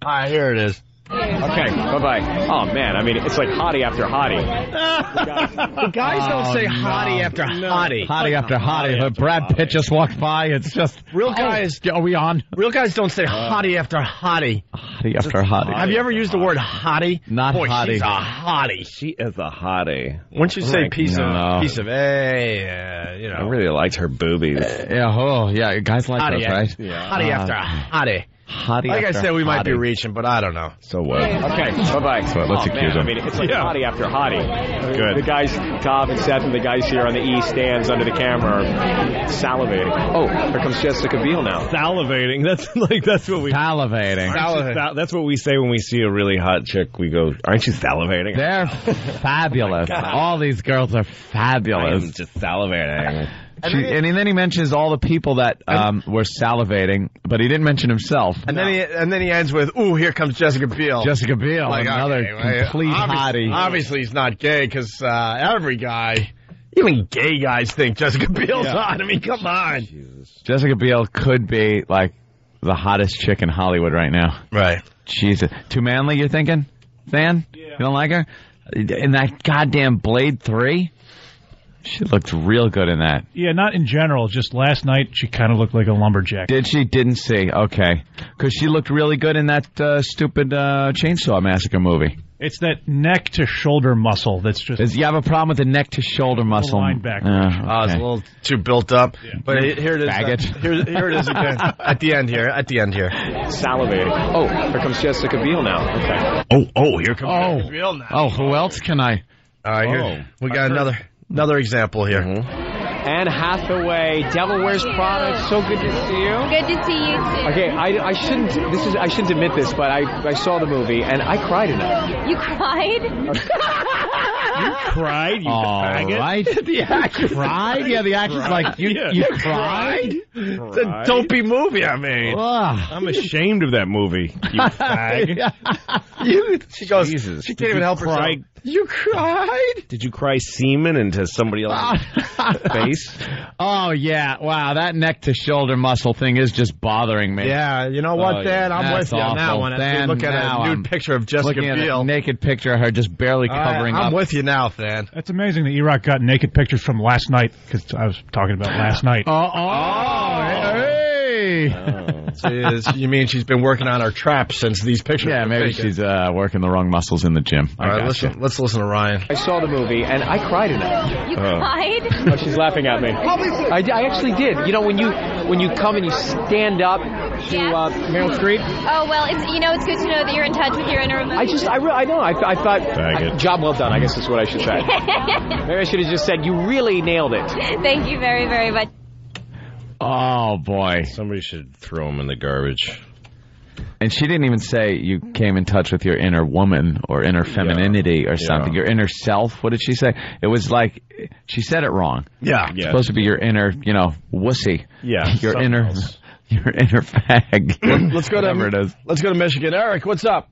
right, here it is. Okay, bye-bye. Oh, man, I mean, it's like hottie after hottie. The guys don't say hottie after hottie. Hottie after hottie. But Brad Pitt just walked by. It's just... Real guys... Are we on? Real guys don't say hottie after hottie. Hottie after hottie. Have you ever used the word hottie? Not Boy, hottie. She's a hottie. She is a hottie. Once you say piece of I really liked her boobies. Guys like hottie, those, right? Yeah. Hottie after hottie. Hottie like I said, we might be hottie. reaching, but I don't know. So what? Okay, bye-bye. So let's accuse him. I mean, it's like hottie after hottie. Good. The guys, Cobb and Seth, and the guys here on the E stands under the camera are salivating. Oh, here comes Jessica Biel now. Salivating. That's what we... Salivating. That's what we say when we see a really hot chick. We go, aren't you salivating? They're fabulous. All these girls are fabulous. I'm just salivating. And then he mentions all the people that were salivating, but he didn't mention himself. And then he ends with, "Ooh, here comes Jessica Biel." Jessica Biel, another complete hottie. Obviously, he's not gay because every guy, even gay guys, think Jessica Biel's hot. I mean, come on. Jesus. Jessica Biel could be like the hottest chick in Hollywood right now. Right. Jesus, too manly. You're thinking, Van? Yeah. You don't like her? In that goddamn Blade 3. She looked real good in that. Yeah, not in general. Just last night, she kind of looked like a lumberjack. Did she? Didn't see. Okay. Because she looked really good in that stupid Chainsaw Massacre movie. It's that neck to shoulder muscle that's just... You have a problem with the neck to shoulder muscle? Linebacker. Okay. It's a little too built up. Yeah. But here it is. Faggot. Here it is again. At the end here. Salivating. Oh, here comes Jessica Biel now. Okay. Oh, here comes Jessica Biel now. Oh, who else can I... All right, here we got another example here. Anne Hathaway, Devil Wears Prada. So good to see you. Good to see you too. Okay, I shouldn't admit this, but I saw the movie and I cried in it. You cried? You cried? You faggot? Right? The actor cried? Yeah, the actor's like, you cried? It's a dopey movie, I mean. I'm ashamed of that movie, you fag. She goes, Jesus. she can't even help herself. You cried? Did you cry semen into somebody else's face? Oh, yeah. Wow, that neck to shoulder muscle thing is just bothering me. Yeah, you know what, Dan? I'm with you on that one. Dan, Look at a nude picture of Jessica Biel. Biel. A naked picture of her just barely covering up. I'm with you now, Dan. That's amazing that E-Rock got naked pictures from last night, because I was talking about last night. Hey! You mean she's been working on her traps since these pictures? Yeah, maybe she's working the wrong muscles in the gym. All right, let's listen to Ryan. I saw the movie and I cried in it. You cried? Oh, she's laughing at me. I actually did. You know, when you come and you stand up to Meryl Streep. Oh well, it's good to know that you're in touch with your inner emotions. I know. I thought job well done. I guess that's what I should say. Maybe I should have just said you really nailed it. Thank you very, very much. Oh, boy. Somebody should throw him in the garbage. And she didn't even say you came in touch with your inner woman or inner femininity or something. Your inner self. What did she say? It was like, she said it wrong. Yeah. It's supposed to be your inner, wussy. Yeah. Your inner fag. Let's go to Michigan. Eric, what's up?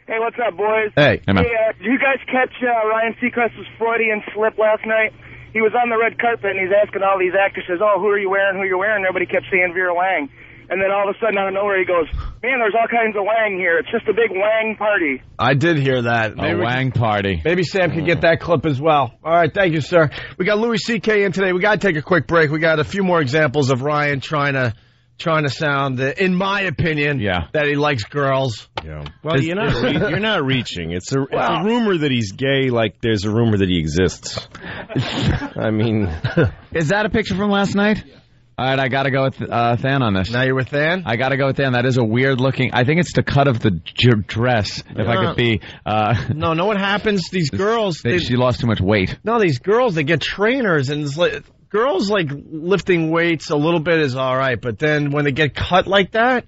Hey, what's up, boys? Hey. Did you guys catch Ryan Seacrest's Freudian slip last night? He was on the red carpet, and he's asking all these actresses, who are you wearing, who you wearing? Nobody kept saying Vera Wang. And then all of a sudden, out of nowhere, he goes, man, there's all kinds of Wang here. It's just a big Wang party. I did hear that. A Wang party. Maybe Sam can get that clip as well. All right, thank you, sir. We got Louis C.K. in today. We got to take a quick break. We got a few more examples of Ryan trying to sound, in my opinion, that he likes girls. Yeah. Well, you're not reaching. It's a rumor that he's gay, like there's a rumor that he exists. I mean, is that a picture from last night? All right, I got to go with Than on this. Now you're with Than? I got to go with Than. That is a weird looking. I think it's the cut of the dress. If I could be. No, know what happens? These girls. She lost too much weight. No, these girls, they get trainers, and it's like. Girls like lifting weights a little bit is all right, but then when they get cut like that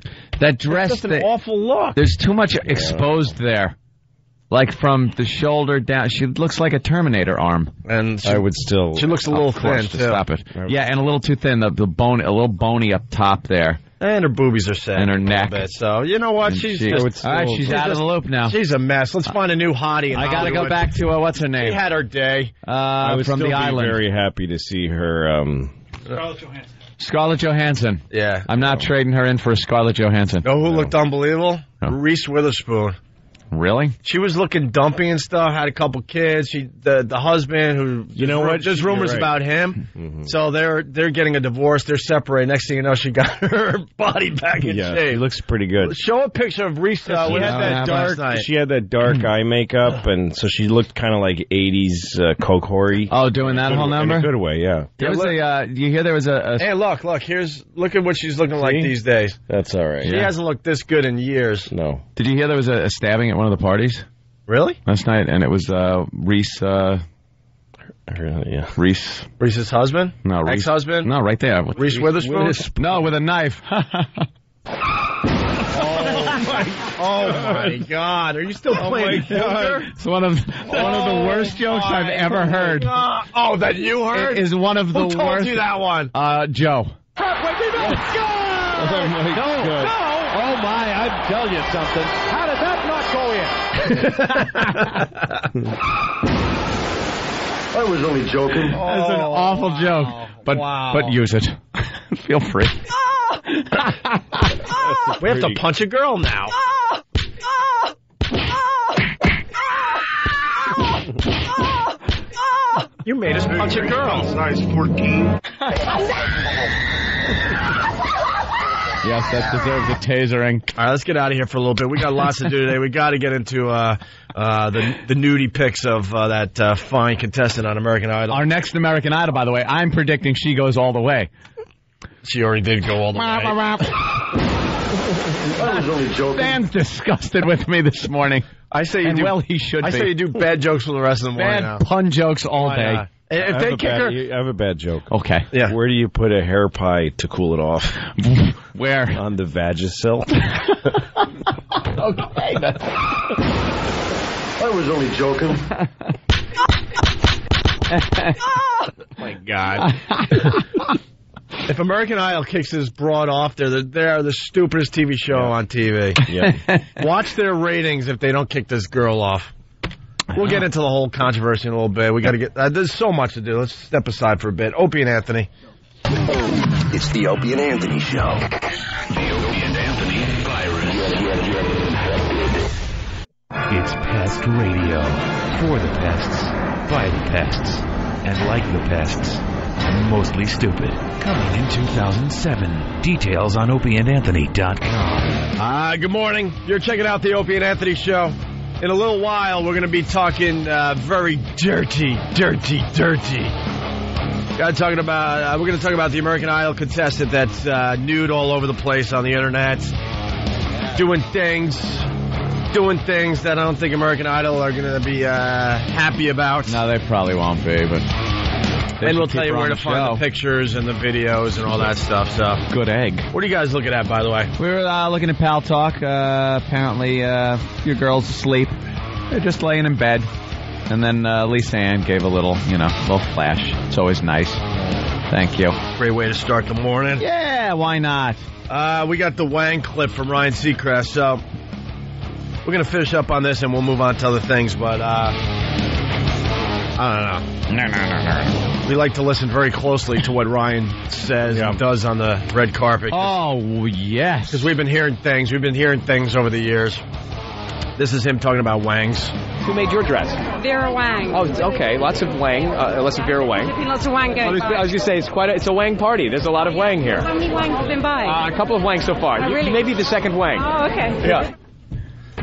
dress, it's just an awful look. There's too much exposed there. Like from the shoulder down, she looks like a Terminator arm. And I would still. She looks a little thin, too. Stop it. Yeah, and a little too thin. The bone, a little bony up top there. And her boobies are set. And her neck. So, you know what? She's out of the loop now. She's a mess. Let's find a new hottie in I got to go back to, what's her name? She had her day. I would from still the island. Very happy to see her. Scarlett Johansson. Yeah. I'm not trading her in for a Scarlett Johansson. Know who looked unbelievable? Reese Witherspoon. Really? She was looking dumpy and stuff, had a couple kids. The husband who, you know what? There's rumors about him. Mm-hmm. So they're getting a divorce. They're separated. Next thing you know, she got her body back in shape. She looks pretty good. Show a picture of Reese. She had that dark eye makeup, and so she looked kind of like 80s Coke Horry. Oh, doing that whole number? In a good way, yeah. There was you hear there was a... Hey, look, look at what she's looking like these days. That's all right. She hasn't looked this good in years. No. Did you hear there was a stabbing at one of the parties? Really? Last night, and it was Reese. Reese's husband? No, ex-husband? No, right there. Reese Witherspoon? No, with a knife. Oh my God! Are you still playing poker? It's one of the worst jokes I've ever heard. Oh, that you heard? It is one of the worst. Who told you that one? Joe. Oh my! I'll tell you something. How did that not go in? I was only joking. That's an awful joke, but use it. Feel free. We have to punch a girl now. You made us punch a girl. Size 14. Yes, that deserves a tasering. All right, let's get out of here for a little bit. We got lots to do today. We got to get into the nudie pics of that fine contestant on American Idol. Our next American Idol, by the way, I'm predicting she goes all the way. She already did go all the way. I was only joking. Dan's disgusted with me this morning. I say you do. Well, he should be. I say you do bad jokes for the rest of the morning. Bad pun jokes all day. If they kick her, I have a bad joke. Okay. Yeah. Where do you put a hair pie to cool it off? Where? On the vagisil. Okay. I was only joking. oh my God. If American Idol kicks this broad off, they are the stupidest TV show on TV. Yeah. Watch their ratings if they don't kick this girl off. We'll get into the whole controversy in a little bit. We got to get. There's so much to do. Let's step aside for a bit. Opie and Anthony. It's the Opie and Anthony Show. The Opie and Anthony virus. It's Pest Radio. For the pests, by the pests, and like the pests. Mostly stupid. Coming in 2007. Details on opieandanthony.com. Good morning. You're checking out the Opie and Anthony Show. In a little while, we're going to be talking very dirty. We're going to talk about the American Idol contestant that's nude all over the place on the internet, doing things that I don't think American Idol are going to be happy about. No, they probably won't be, but... And we'll tell you where to find the pictures and the videos and all that stuff. So good egg. What are you guys looking at, by the way? We were looking at Pal Talk. Apparently, your girl's asleep. They're just laying in bed. And then Lisa Ann gave a little flash. It's always nice. Thank you. Great way to start the morning. Yeah, why not? We got the Wang clip from Ryan Seacrest. So we're going to finish up on this and we'll move on to other things. But I don't know. No. We like to listen very closely to what Ryan says and does on the red carpet. Oh, yes. Because we've been hearing things. We've been hearing things over the years. This is him talking about Wangs. Who made your dress? Vera Wang. Oh, okay. Lots of Wang. Lots of Vera Wang. Lots of Wang going by. I was going to say, it's a Wang party. There's a lot of Wang here. How many Wangs have been by? A couple of Wangs so far. Oh, really? You may be the second Wang. Oh, okay. Yeah.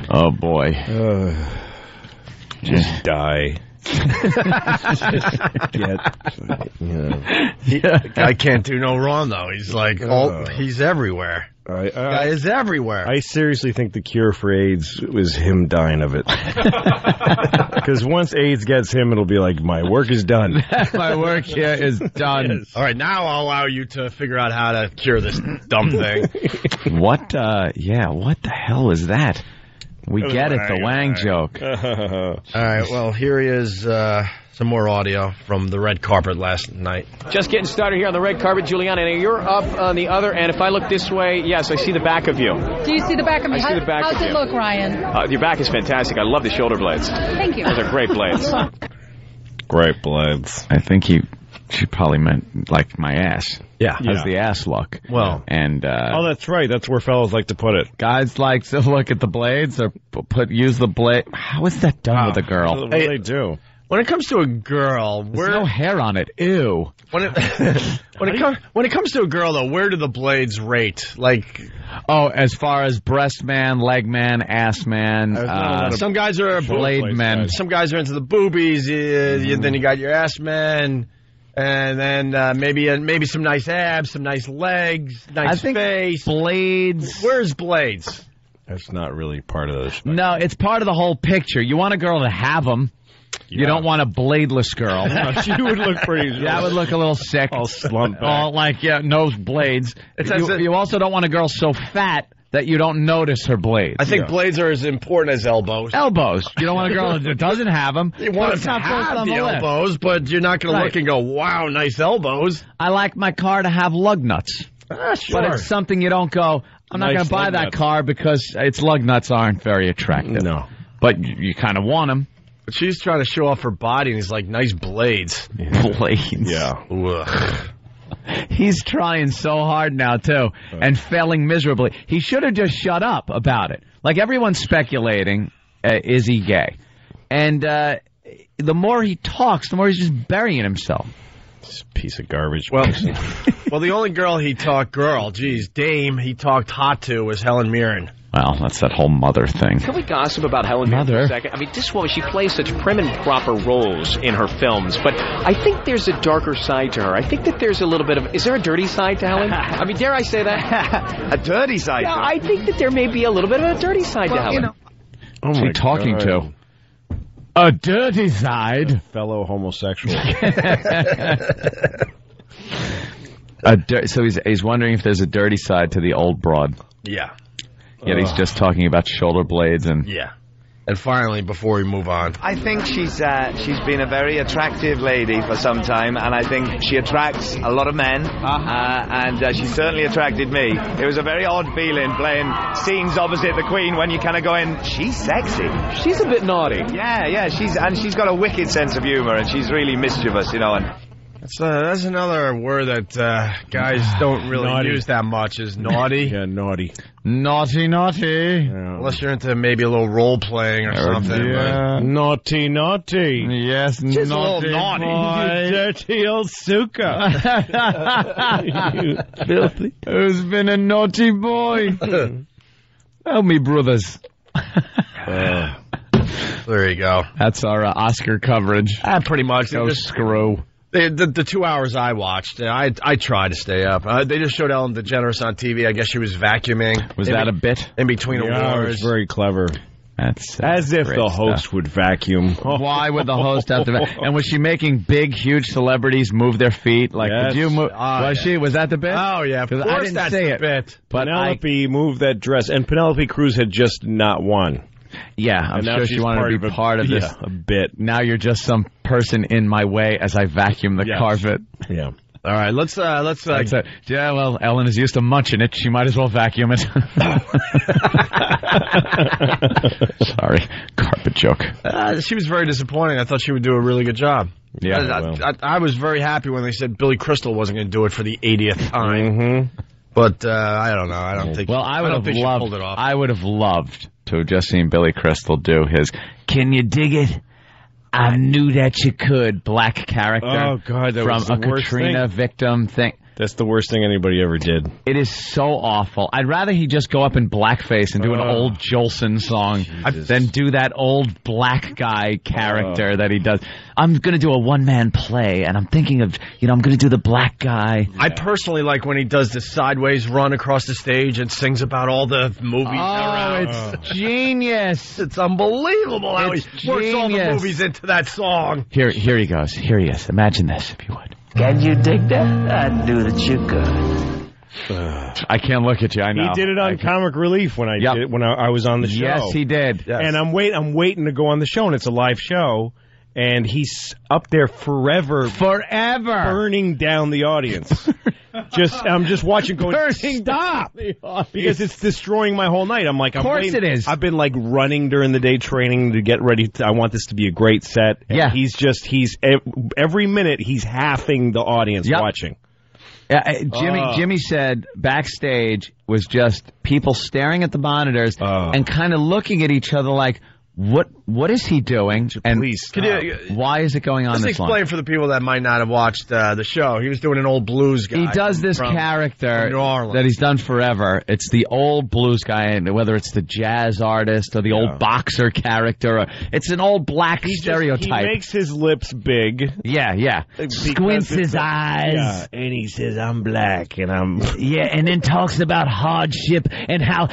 Oh, boy. Just die. Guy can't do no wrong, though. He's like, he's everywhere. Guy is everywhere. I seriously think the cure for AIDS was him dying of it. Because once AIDS gets him, it'll be like, my work is done. My work here is done. All right, now I'll allow you to figure out how to cure this dumb thing. What the hell is that? We get it, the Wang joke. All right, well, here he is, some more audio from the red carpet last night. Just getting started here on the red carpet, Juliana. And you're up on the other end. If I look this way, yes, I see the back of you. Do you see the back of me? I see the back How's of it you. look, Ryan? Your back is fantastic. I love the shoulder blades. Thank you. Those are great blades. Great blades. I think she probably meant, like, my ass. Yeah. How's the ass look? Well. And, that's right. That's where fellas like to put it. Guys like to look at the blades or use the blade. How is that done with a girl? What do they do? When it comes to a girl, there's no hair on it. Ew. When it comes to a girl, though, where do the blades rate? Like, as far as breast man, leg man, ass man. Some guys are blade men. Some guys are into the boobies. Then you got your ass men. And then maybe some nice abs, some nice legs, nice face. Blades. Where's blades? That's not really part of this. No, it's part of the whole picture. You want a girl to have them. Yeah. You don't want a bladeless girl. No, she would look pretty. That would look a little sick. All slumped back. All no blades. You also don't want a girl so fat that you don't notice her blades. I think blades are as important as elbows. Elbows. You don't want a girl that doesn't have them. You want to have the elbows, but you're not going to look and go, wow, nice elbows. I like my car to have lug nuts. Sure. But it's something you don't go, I'm not going to buy that car because its lug nuts aren't very attractive. No. But you kind of want them. But she's trying to show off her body, and he's like, nice blades. Blades. Yeah. Ugh. He's trying so hard now, too, and failing miserably. He should have just shut up about it. Like, everyone's speculating, is he gay? And the more he talks, the more he's just burying himself. This piece of garbage. Well, the only girl he talked, dame he talked hot to was Helen Mirren. Well, that's that whole mother thing. Can we gossip about Helen Mirren for a second? I mean, this woman, she plays such prim and proper roles in her films, but I think there's a darker side to her. I think that there's a little bit of... Is there a dirty side to Helen? I mean, dare I say that? A dirty side? Yeah, I think that there may be a little bit of a dirty side to Helen. You know. What's he talking to? A dirty side? A fellow homosexual. So he's wondering if there's a dirty side to the old broad. Yeah. Yet he's just talking about shoulder blades and... Yeah. And finally, before we move on... I think she's been a very attractive lady for some time, and I think she attracts a lot of men, and she certainly attracted me. It was a very odd feeling playing scenes opposite the Queen when you kind of go in, she's sexy. She's a bit naughty. Yeah, she's got a wicked sense of humor, and she's really mischievous, you know, and... That's another word that guys don't really use that much, is naughty. Yeah, naughty. Naughty. Yeah. Unless you're into maybe a little role-playing or something. Yeah. Naughty. Yes, just naughty. A little naughty. You dirty old suka. You filthy. Who's been a naughty boy? Help me, brothers. There you go. That's our Oscar coverage. Pretty much. Go screw. The 2 hours I watched, I tried to stay up. They just showed Ellen DeGeneres on TV. I guess she was vacuuming. Was that a bit? In between awards. It was very clever. That's as if the host would vacuum. Why would the host have to? And was she making big, huge celebrities move their feet? Like, yes. Did you move? Was that the bit? Oh yeah, of course I didn't that's say the it. Bit. But Penelope moved that dress, and Penelope Cruz had just not won. Yeah, I'm sure she wanted to be part of this a bit. Now you're just some person in my way as I vacuum the carpet. Yeah. All right, let's yeah, well, Ellen is used to munching it. She might as well vacuum it. Sorry, carpet joke. She was very disappointing. I thought she would do a really good job. Yeah, I was very happy when they said Billy Crystal wasn't going to do it for the 80th time. Mm-hmm. But I don't know. I don't think. Well, I would have loved. Pulled it off. I would have loved to have just seen Billy Crystal do his "Can you dig it? I knew that you could" black character. Oh God, that from was the a worst Katrina thing. victim thing. That's the worst thing anybody ever did. It is so awful. I'd rather he just go up in blackface and do an old Jolson song than do that old black guy character that he does. I'm going to do a one-man play, and I'm thinking of, I'm going to do the black guy. I personally like when he does the sideways run across the stage and sings about all the movies around. It's genius. It's unbelievable how he works all the movies into that song. Here he goes. Here he is. Imagine this, if you would. Can you dig that? I knew that you could. I can't look at you. I know. He did it on Comic Relief when I did when I was on the show. Yes, he did. Yes. And I'm waiting to go on the show, and it's a live show, and he's up there forever, burning down the audience. I'm just watching, going, stop, because it's destroying my whole night. I'm like, of course it is. I've been like running during the day, training to get ready. I want this to be a great set. And he's every minute he's halving the audience watching. Yeah, Jimmy said backstage was just people staring at the monitors and kind of looking at each other like, what is he doing? And please, why is it going on this long? Just explain for the people that might not have watched the show. He was doing an old blues guy. He does this character that he's done forever. It's the old blues guy, and whether it's the jazz artist or the old boxer character, it's an old black stereotype. He makes his lips big. Yeah. Squints his eyes. Yeah, and he says, I'm black, and I'm... Yeah, and then talks about hardship and how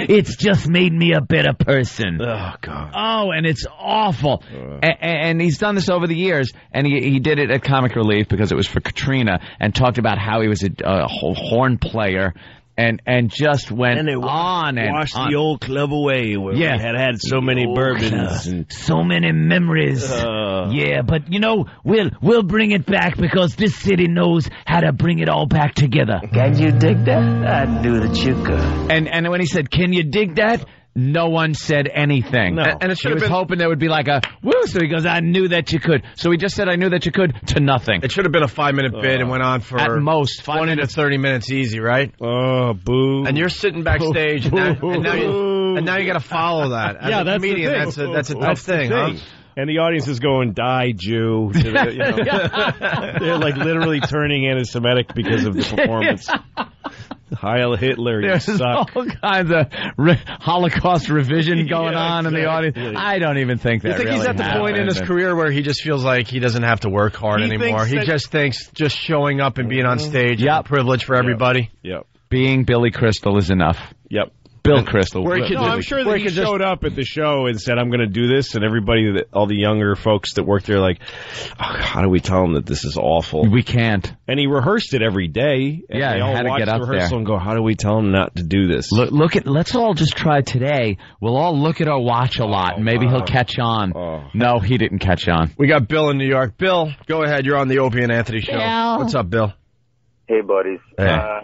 it's just made me a better person. Oh, God. Oh, and it's awful. And he's done this over the years, and he did it at Comic Relief because it was for Katrina, and talked about how he was a horn player, and just went on and washed on. The old club away where we had so many bourbons and so many memories. Yeah, but we'll bring it back because this city knows how to bring it all back together. Can you dig that? I knew that you could. And when he said, "Can you dig that?" no one said anything. No. And it should he have was hoping there would be like a woo. So he goes, "I knew that you could." So he just said, "I knew that you could," to nothing. It should have been a 5-minute bit and went on for at most 20 to 30 minutes easy, right? Oh, boo! And you're sitting backstage, and now you got to follow that. As a comedian, that's a tough thing, huh? And the audience is going, "Die, Jew!" They're like literally turning anti-Semitic because of the performance. Heil Hitler, you There's suck. all kinds of Holocaust revision going on in the audience. I don't even think that You think really he's at the point in his career where he just feels like he doesn't have to work hard anymore? He just thinks just showing up and being on stage is a privilege for everybody. Yep. Being Billy Crystal is enough. Yep. Bill Crystal. I'm sure that he showed up at the show and said, I'm going to do this, and everybody, all the younger folks that work there, like, oh, how do we tell them that this is awful? We can't. And he rehearsed it every day. And Yeah, they all had to watched get up the rehearsal there and go, how do we tell them not to do this? Let's all just try today. We'll all look at our watch a lot, and maybe he'll catch on. No, he didn't catch on. We got Bill in New York. Bill, go ahead. You're on the Opie and Anthony show. Bill. What's up, Bill? Hey, buddies. Hey.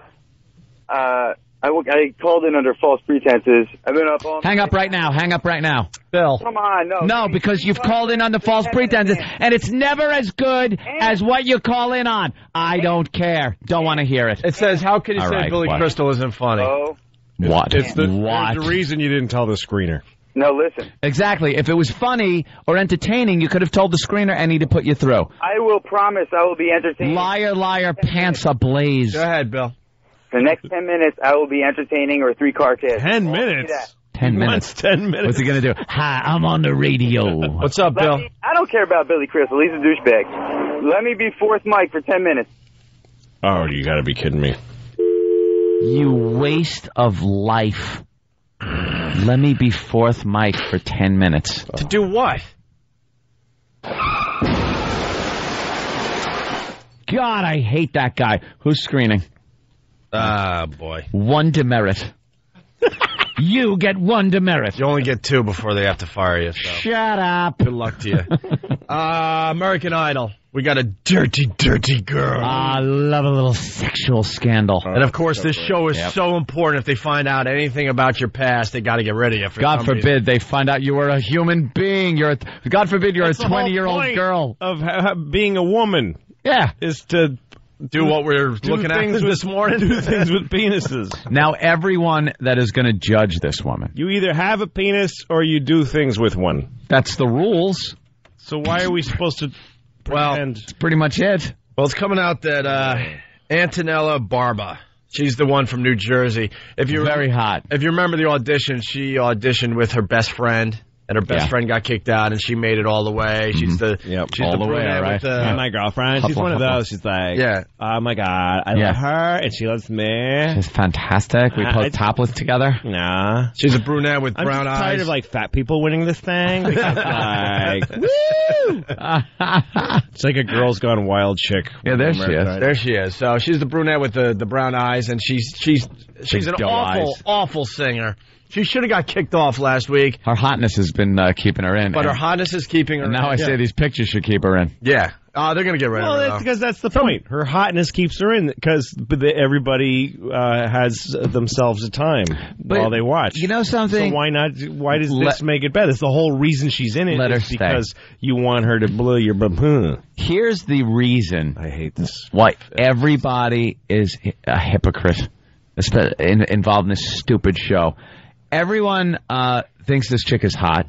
I called in under false pretenses. I've been up all Hang up right now. Hang up right now. Bill. Come on, no. No, because you've called in under false pretenses, and it's never as good as what you call in on. I don't care. Don't want to hear it. It says, how can you say Billy Crystal isn't funny? What? It's the reason you didn't tell the screener. No, listen. Exactly. If it was funny or entertaining, you could have told the screener and he'd have put you through. I will promise I will be entertaining. Liar, liar, pants ablaze. Go ahead, Bill. For the next 10 minutes, I will be entertaining or 3-car kiss. 10 minutes? 10 minutes. 10 minutes. What's he going to do? Hi, I'm on the radio. What's up, Bill? I don't care about Billy Crystal. He's a douchebag. Let me be fourth mic for 10 minutes. Oh, you got to be kidding me. You waste of life. Let me be fourth mic for 10 minutes. To do what? God, I hate that guy. Who's screening? Ah, boy. One demerit. You get one demerit. You only get 2 before they have to fire you. So. Shut up. Good luck to you. American Idol. We got a dirty, dirty girl. I love a little sexual scandal. And, of course, this show is so important. If they find out anything about your past, they got to get rid of you. God forbid they find out you were a human being. God forbid you're a 20-year-old girl. Of being a woman. Yeah. Is to do what we're looking at this morning. Do things with penises. Now, everyone that is going to judge this woman. You either have a penis or you do things with one. That's the rules. So why are we supposed to pretend? That's pretty much it. Well, it's coming out that Antonella Barba, she's the one from New Jersey. Very hot. If you remember the audition, she auditioned with her best friend. And her best friend got kicked out, and she made it all the way. She's the she's all the way, right? And my girlfriend, she's one of those. She's like, oh my God, I love her, and she loves me. She's fantastic. We pose topless together. Nah, she's a brunette with brown eyes. I'm tired of like fat people winning this thing. Because, like, woo! It's like a Girls Gone Wild chick. Yeah, there she is. There she is. So she's the brunette with the brown eyes, and she's an awful singer. She should have got kicked off last week. Her hotness has been keeping her in. But her hotness is keeping her in. And now I say these pictures should keep her in. Yeah. Oh, they're going to get rid of her. Well, that's because that's the point. Her hotness keeps her in because everybody has themselves a time while they watch. You know something? So why not? Why does this make it better? It's the whole reason she's in it. Is because you want her to blow your bum. Here's the reason. I hate this. Why everybody is a hypocrite involved in this stupid show. Everyone thinks this chick is hot.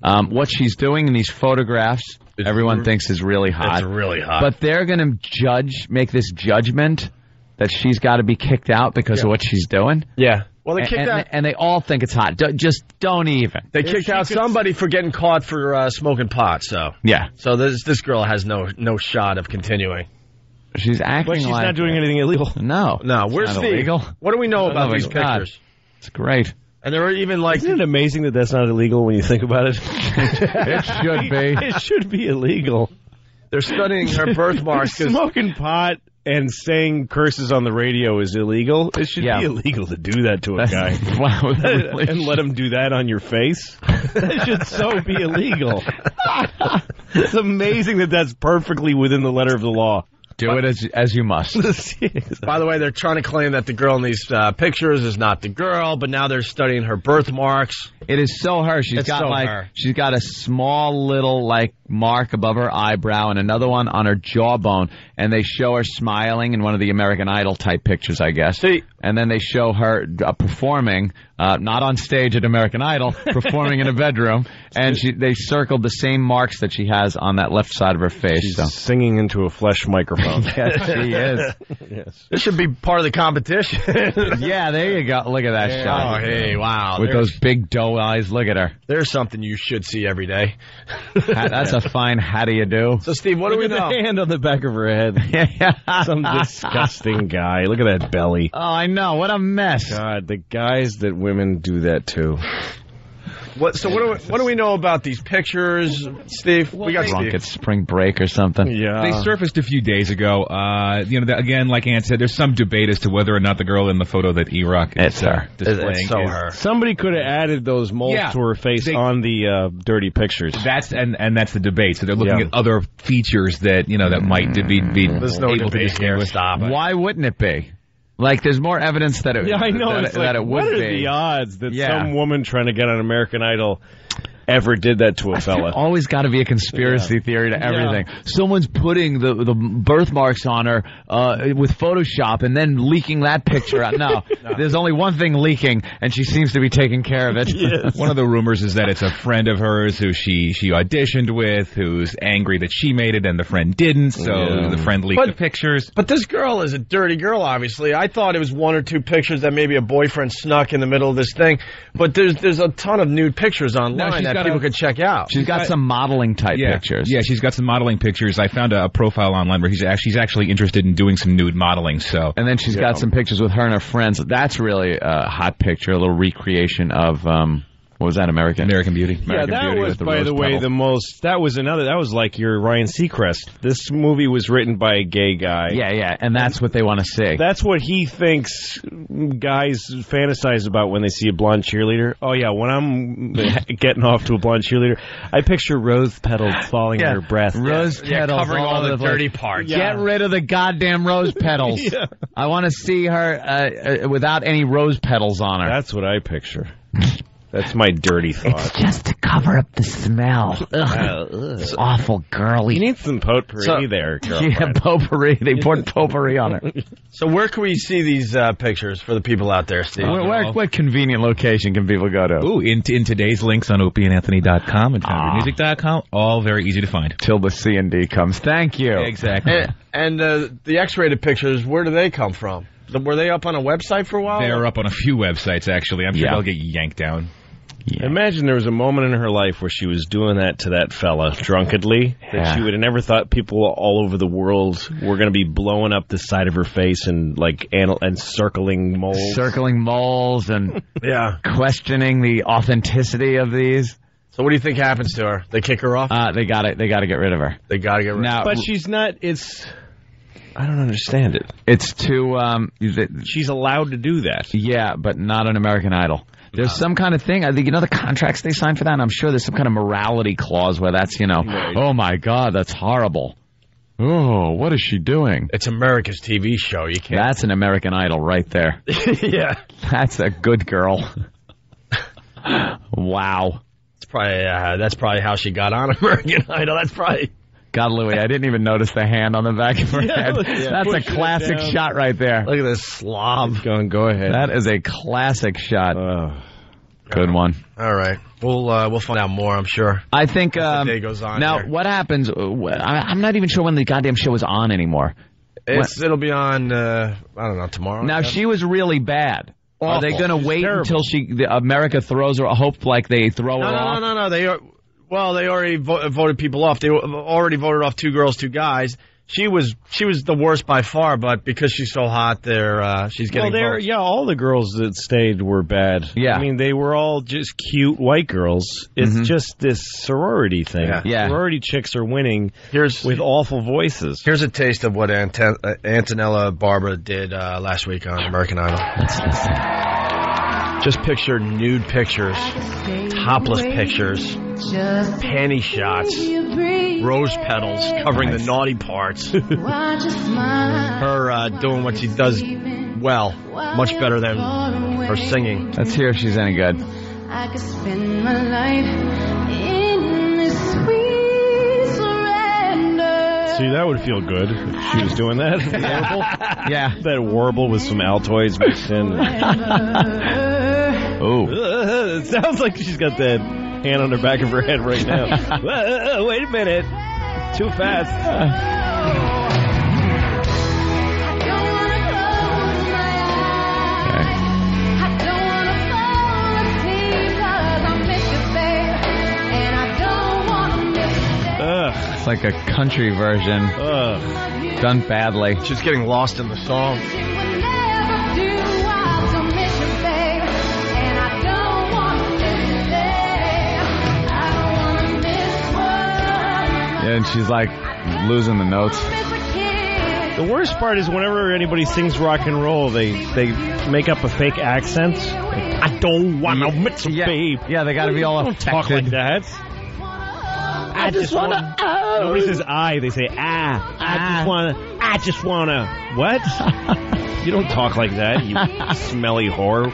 What she's doing in these photographs, everyone thinks is really hot. It's really hot. But they're going to make this judgment that she's got to be kicked out because of what she's doing. Yeah. Well, they kicked out, and they all think it's hot. Just don't even. They kicked out somebody for getting caught for smoking pot. So yeah. So this girl has no shot of continuing. She's acting but she's not doing anything illegal. No. Where's Steve? Illegal. What do we know about these pictures? It's great. And there were even like... Isn't it amazing that that's not illegal when you think about it? It should be. It should be illegal. They're studying her birthmarks. Smoking pot and saying curses on the radio is illegal. It should be illegal to do that to a guy. And let him do that on your face. That should so be illegal. It's amazing that that's perfectly within the letter of the law. Do it as you must. By the way, they're trying to claim that the girl in these pictures is not the girl, but now they're studying her birthmarks. It is so her. She's got a small little mark above her eyebrow and another one on her jawbone, and they show her smiling in one of the American Idol type pictures, I guess. And then they show her performing, not on stage at American Idol, performing in a bedroom, and they circled the same marks that she has on that left side of her face. She's singing into a flesh microphone. microphone. Yes, she is. Yes. This should be part of the competition. Yeah, there you go. Look at that shot. Oh, hey, wow. With those big doe eyes. Look at her. There's something you should see every day. That's a fine how do you do. So, Steve, what do we know? The hand on the back of her head. Some disgusting guy. Look at that belly. Oh, I know. What a mess. God, the guys that women do that to. What do we know about these pictures, Steve? We got drunk at spring break or something. Yeah. They surfaced a few days ago. Again, like Ann said, there's some debate as to whether or not the girl in the photo that E-Rock is displaying It's so her. Somebody could have added those moles to her face on the dirty pictures. That's the debate. So they're looking at other features that that might be There's no able to debate here. distinguish. Stop it. Why wouldn't it be? Like, there's more evidence that it, I know, that it would what are be. the odds that some woman trying to get on American Idol ever did that to a fella? Always got to be a conspiracy theory to everything. Someone's putting the birthmarks on her with Photoshop and then leaking that picture out. No, there's only one thing leaking, and she seems to be taking care of it. Yes. One of the rumors is that it's a friend of hers who she auditioned with, who's angry that she made it and the friend didn't, so the friend leaked the pictures. But this girl is a dirty girl, obviously. I thought it was one or two pictures that maybe a boyfriend snuck in the middle of this thing, but there's a ton of nude pictures online that people could check out. She's got some modeling type pictures. Yeah, she's got some modeling pictures. I found a profile online where she's actually interested in doing some nude modeling. So, and then she's got some pictures with her and her friends. That's really a hot picture, a little recreation of what was that? American Beauty. Yeah, that was, by the way, the most. That was like your Ryan Seacrest. This movie was written by a gay guy. Yeah, and that's what they want to see. That's what he thinks guys fantasize about when they see a blonde cheerleader. Oh yeah, when I'm getting off to a blonde cheerleader, I picture rose petals falling in her breath. Rose petals covering all the dirty parts. Get rid of the goddamn rose petals. I want to see her without any rose petals on her. That's what I picture. That's my dirty thought. It's just to cover up the smell. It's awful, girly. You need some potpourri there, girlfriend. Yeah, potpourri. They poured potpourri on her. So where can we see these pictures for the people out there, Steve? What convenient location can people go to? Ooh, in today's links on opieandanthony.com and foundermusic.com, all very easy to find. Till the C&D comes. Thank you. Exactly. And the X-rated pictures, where do they come from? Were they up on a website for a while? They're up on a few websites, actually. I'm sure they'll get yanked down. Yeah. Imagine there was a moment in her life where she was doing that to that fella drunkenly, that she would have never thought people all over the world were going to be blowing up the side of her face and circling moles. Circling moles and questioning the authenticity of these. So what do you think happens to her? They kick her off? They got to get rid of her. They got to get rid of her. But she's not, I don't understand it. It's too... she's allowed to do that. Yeah, but not an American Idol. There's some kind of thing. I think, the contracts they sign for that, and I'm sure there's some kind of morality clause where that's, oh, my God, that's horrible. Oh, what is she doing? It's America's TV show. You can't. That's an American Idol right there. Yeah. That's a good girl. Wow. That's probably how she got on American Idol. That's probably... God, Louie, I didn't even notice the hand on the back of her head. That's a classic shot right there. Look at this slob. Go ahead. That is a classic shot. Good one. All right. We'll find out more, I'm sure. I think as the day goes on now, here. What happens? I'm not even sure when the goddamn show is on anymore. It'll be on, I don't know, tomorrow. Now, she was really bad. Awful. Are they going to wait until America throws her? Hope like they throw her off? No. They already voted people off. They already voted off 2 girls, 2 guys. She was the worst by far, but because she's so hot, she's getting votes. Yeah, all the girls that stayed were bad. Yeah. I mean, they were all just cute white girls. It's just this sorority thing. Yeah. Sorority chicks are winning with awful voices. Here's a taste of what Antonella Barber did last week on American Idol. Let's listen. Just picture nude pictures, topless pictures, panty shots, rose petals covering the naughty parts. Her doing what she does well, much better than her singing. Let's hear if she's any good. I could spend my life in this sweet surrender. See, that would feel good if she was doing that. Warble. Yeah. That warble with some altoids mixed in. Oh. It sounds like she's got that hand on the back of her head right now. Wait a minute. Too fast. It's like a country version. Done badly. She's getting lost in the song. And she's like losing the notes. The worst part is whenever anybody sings rock and roll, they make up a fake accent. Like, I don't want to miss a babe. Yeah, they got to be all don't talk like that. I just want to. Nobody says I. They say I just want to. What? You don't talk like that, you smelly whore.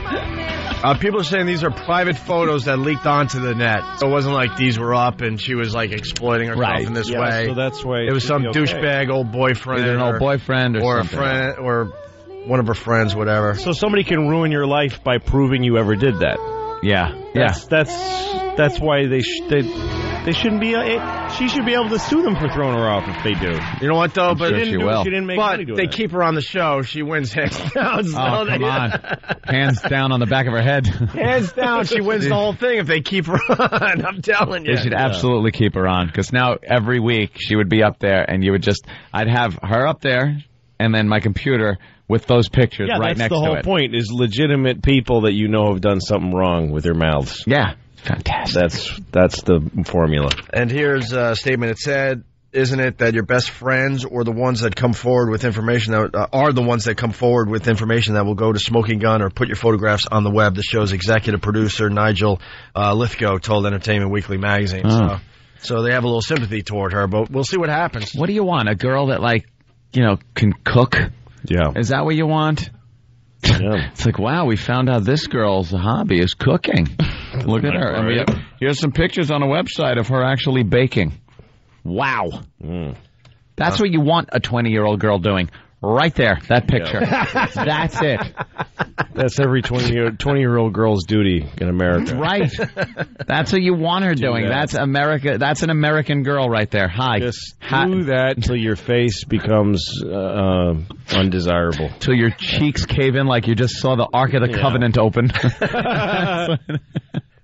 People are saying these are private photos that leaked onto the net. So it wasn't like these were up and she was like exploiting herself in this way. So that's why it was some douchebag old boyfriend, either an old boyfriend or a friend or one of her friends, whatever. So somebody can ruin your life by proving you ever did that. Yeah, that's why they shouldn't be. She should be able to sue them for throwing her off if they do. You know what though? But she didn't make money doing they that. keep her on the show. She wins hands down. Oh, come on. Hands down on the back of her head. Hands down, she wins the whole thing if they keep her on. I'm telling you. They should absolutely keep her on, because now every week she would be up there and you would I'd have her up there and then my computer with those pictures right next to it. Yeah, that's the whole point, is legitimate people that you know have done something wrong with their mouths. Yeah. Fantastic. That's the formula. And here's a statement. It said, isn't it that your best friends or the ones that come forward with information that are the ones that come forward with information that will go to Smoking Gun or put your photographs on the web? The show's executive producer, Nigel Lithgow, told Entertainment Weekly magazine. So they have a little sympathy toward her, but we'll see what happens. What do you want? A girl that, can cook? Yeah. Is that what you want? Yeah. It's like, wow, we found out this girl's hobby is cooking. Look at her. And here's some pictures on a website of her actually baking. Wow. That's what you want a 20-year-old girl doing. Right there, that picture. That's it. That's every 20-year-old girl's duty in America. Right. That's what you want her doing. That's America. That's an American girl right there. Hi. Just do that until your face becomes undesirable. Till your cheeks cave in like you just saw the Ark of the Covenant open.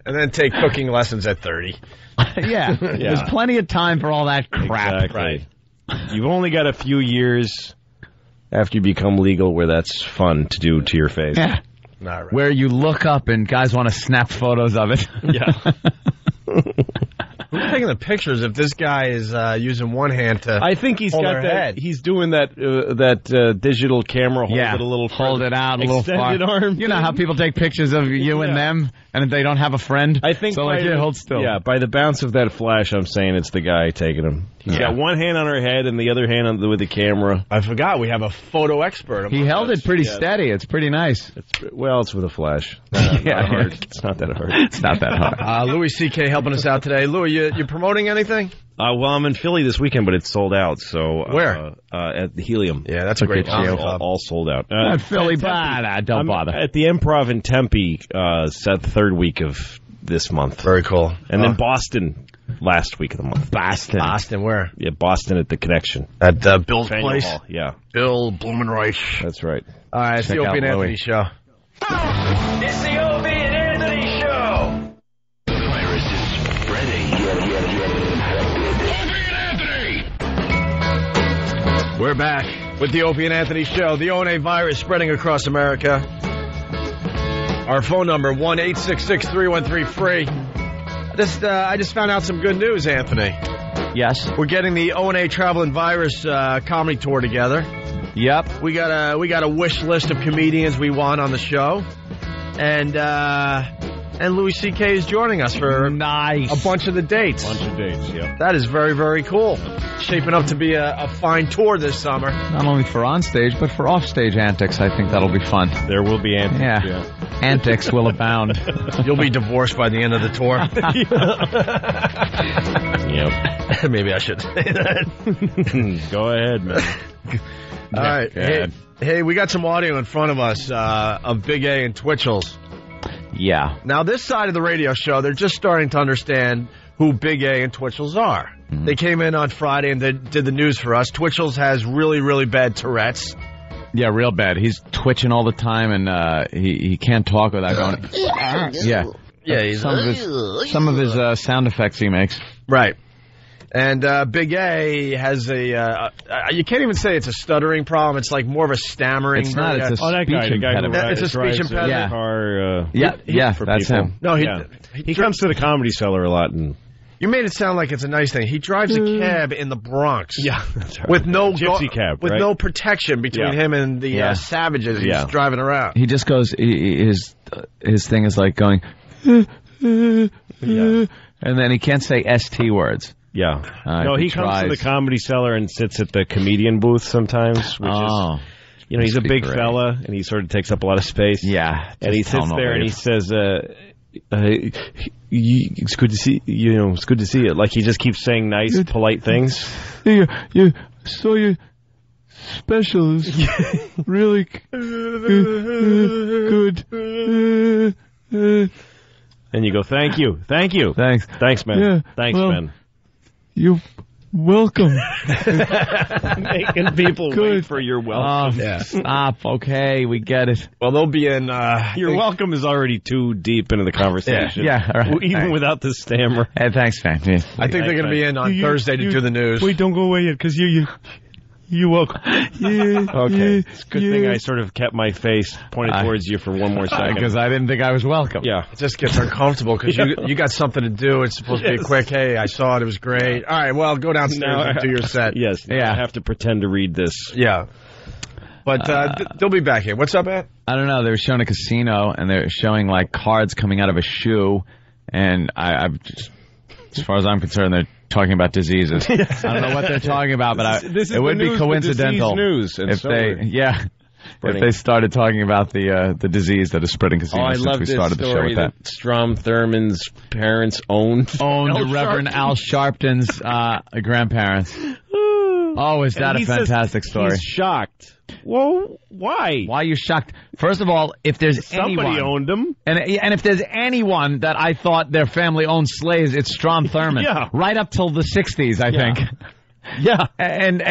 And then take cooking lessons at 30. Yeah. There's plenty of time for all that crap. Exactly. Right. You've only got a few years after you become legal where that's fun to do to your face. Yeah. Not right. Where you look up and guys want to snap photos of it. Yeah. Who's taking the pictures if this guy is using one hand to I think he's hold got her that. head? He's doing that digital camera. Hold it a little. Hold it out a little far. Arm. You know how people take pictures of you and them, and they don't have a friend. I think so. Hold still. Yeah, by the bounce of that flash, I'm saying it's the guy taking them. He's got one hand on her head and the other hand with the camera. I forgot we have a photo expert. He held it pretty steady. It's pretty nice. It's with a flash. Not hard. It's not that hard. It's not that hard. Louis C.K. helping us out today. Louis, you promoting anything? Well, I'm in Philly this weekend, but it's sold out. So where? At the Helium. Yeah, that's a great show. All sold out. Philly, don't bother. At the Improv in Tempe, set the third week of this month. Very cool. And then Boston last week of the month. Boston, where? Yeah, Boston at the Connection. At Bill's place? Hall. Yeah. Bill Blumenreich. That's right. All right, it's the Opie and Anthony Show. It's the Opie and Anthony Show. The virus is spreading. We're back with the Opie and Anthony Show. The O&A virus spreading across America. Our phone number, 1-866-313-FREE. I just found out some good news, Anthony. Yes. We're getting the O&A Travel and Virus comedy tour together. Yep. We got a wish list of comedians we want on the show. And Louis C.K. is joining us for a bunch of the dates. Yeah. That is very, very cool. Shaping up to be a fine tour this summer. Not only for on-stage, but for off-stage antics. I think that'll be fun. There will be antics. Yeah. Antics will abound. You'll be divorced by the end of the tour. Yep. Maybe I should say that. Go ahead, man. All right. Hey, we got some audio in front of us of Big A and Twitchels. Yeah. Now, this side of the radio show, they're just starting to understand who Big A and Twitchels are. Mm-hmm. They came in on Friday and did the news for us. Twitchels has really, really bad Tourette's. Yeah, real bad. He's twitching all the time, and he can't talk without going. Yeah. Yeah. Some of his sound effects he makes. Right. And Big A has a, you can't even say it's a stuttering problem. It's like more of a stammering. It's not. It's a speech impediment. It's a speech impediment. Yeah. Car, for that's people. him. No, he comes to the Comedy Cellar a lot. And you made it sound like it's a nice thing. He drives a cab in the Bronx. Yeah, that's right. With no gypsy cab, with right? no protection between him and the savages he's driving around. He just goes. His thing is like going, and then he can't say ST words. Yeah. No, he comes to the Comedy Cellar and sits at the comedian booth sometimes, which is, he's a big fella and he sort of takes up a lot of space. Yeah. And he sits there and he says, it's good to see it's good to see you. Like he just keeps saying nice, polite things. So your special is really good. And you go, thank you. Thanks, man. Yeah, Thanks, man. You're welcome. Making people wait for your welcome. Stop. Okay, we get it. Well, they'll be in. Your welcome is already too deep into the conversation. Yeah. All right. Even without the stammer. Hey, thanks, man. Yeah. I think they're going to be in on Thursday to do the news. Wait, don't go away yet, because you're welcome. Okay. It's a good thing I sort of kept my face pointed towards you for one more second. Because I didn't think I was welcome. Yeah. It just gets uncomfortable because you got something to do. It's supposed to be a quick, hey, I saw it. It was great. All right, well, go downstairs and do your set. Yes. Yeah. I have to pretend to read this. Yeah. But they'll be back here. What's up, Ed? I don't know. They were showing a casino, and they were showing, like, cards coming out of a shoe. And I've just, as far as I'm concerned, they're talking about diseases. I don't know what they're talking about, but it would be coincidental if they started talking about the disease that is spreading casinos since we started the show with that. Strom Thurmond's parents owned the Reverend Al Sharpton's grandparents. Oh, is that a fantastic story? He's shocked. Well, why? Why are you shocked? First of all, if there's somebody owned them, and if there's anyone that I thought their family owned slaves, it's Strom Thurmond. Yeah. Right up till the 60s, I think. Yeah, and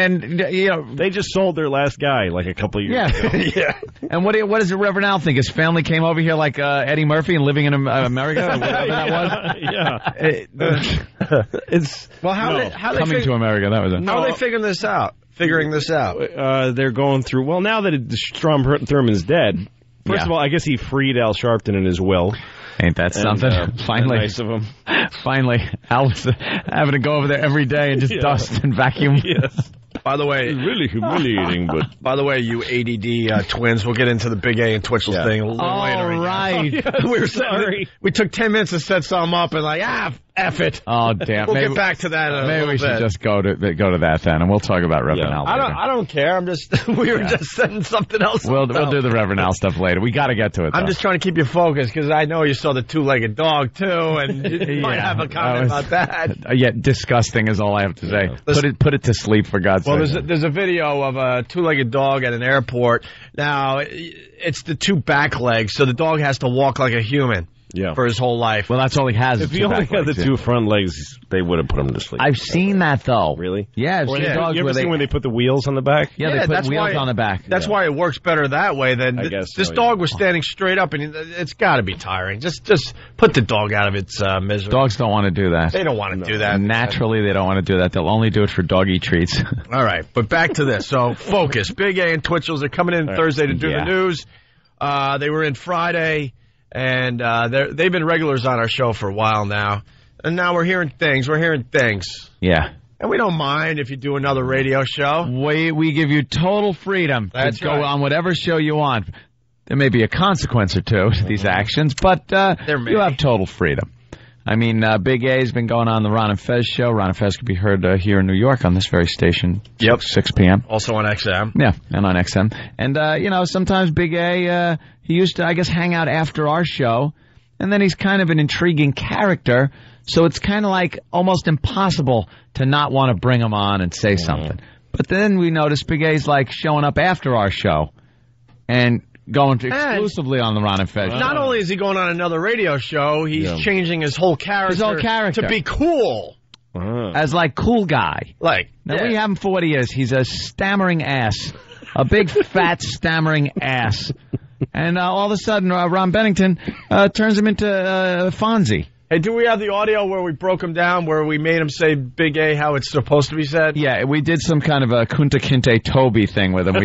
they just sold their last guy like a couple of years ago. Yeah. And what does the Reverend Al think? His family came over here like Eddie Murphy and living in America, or whatever that was. It's coming to America. That was it. How are they figuring this out? They're going through. Well, now that Strom Thurmond's dead, first of all, I guess he freed Al Sharpton in his will. Ain't that something? Finally. Nice of him. Finally. Al was having to go over there every day and just dust and vacuum. Yes. By the way, it's really humiliating, but by the way, you ADD twins, we'll get into the Big A and Twitchels thing a little later. All right. We were sorry. We took 10 minutes to set some up and F it. Oh, damn. We'll get back to that in a maybe we should bit. just go to that then, and we'll talk about Reverend Al later. I don't care. I'm just we were just setting something else. We'll do the Reverend Al stuff later. We got to get to it, though. I'm just trying to keep you focused because I know you saw the two-legged dog too, and you might have a comment about that. Disgusting is all I have to say. Put it to sleep, for God's sake. Well, there's a video of a two-legged dog at an airport. Now, it's the two back legs, so the dog has to walk like a human for his whole life. Well, that's all he has. If he only had the two front legs, they would have put him to sleep. I've seen that, though. Really? Yeah. You ever seen when they put the wheels on the back? Yeah, they put wheels on the back. That's why it works better that way than this dog was standing straight up, and it's got to be tiring. Just put the dog out of its misery. Dogs don't want to do that. They don't want to do that. Naturally, they don't want to do that. They'll only do it for doggy treats. All right, but back to this. So, focus. Big A and Twitchels are coming in Thursday to do the news. They were in Friday. And they've been regulars on our show for a while now. And now we're hearing things. Yeah. And we don't mind if you do another radio show. We give you total freedom to go on whatever show you want. There may be a consequence or two to these actions, but you have total freedom. I mean, Big A's been going on the Ron and Fez show. Ron and Fez can be heard here in New York on this very station. 6 p.m. Also on XM. Yeah, and on XM. And, sometimes Big A, he used to, I guess, hang out after our show. And then he's kind of an intriguing character. So it's kind of like almost impossible to not want to bring him on and say something. But then we noticed Big A's like showing up after our show and going to exclusively on the Ron and Fez show. Not only is he going on another radio show, he's changing his whole character to be cool. As like cool guy. Now we have him for what he is. He's a stammering ass. A big fat stammering ass. And all of a sudden Ron Bennington turns him into Fonzie. Hey, do we have the audio where we broke him down, where we made him say Big A how it's supposed to be said? Yeah, we did some kind of a Kunta Kinte Toby thing with him.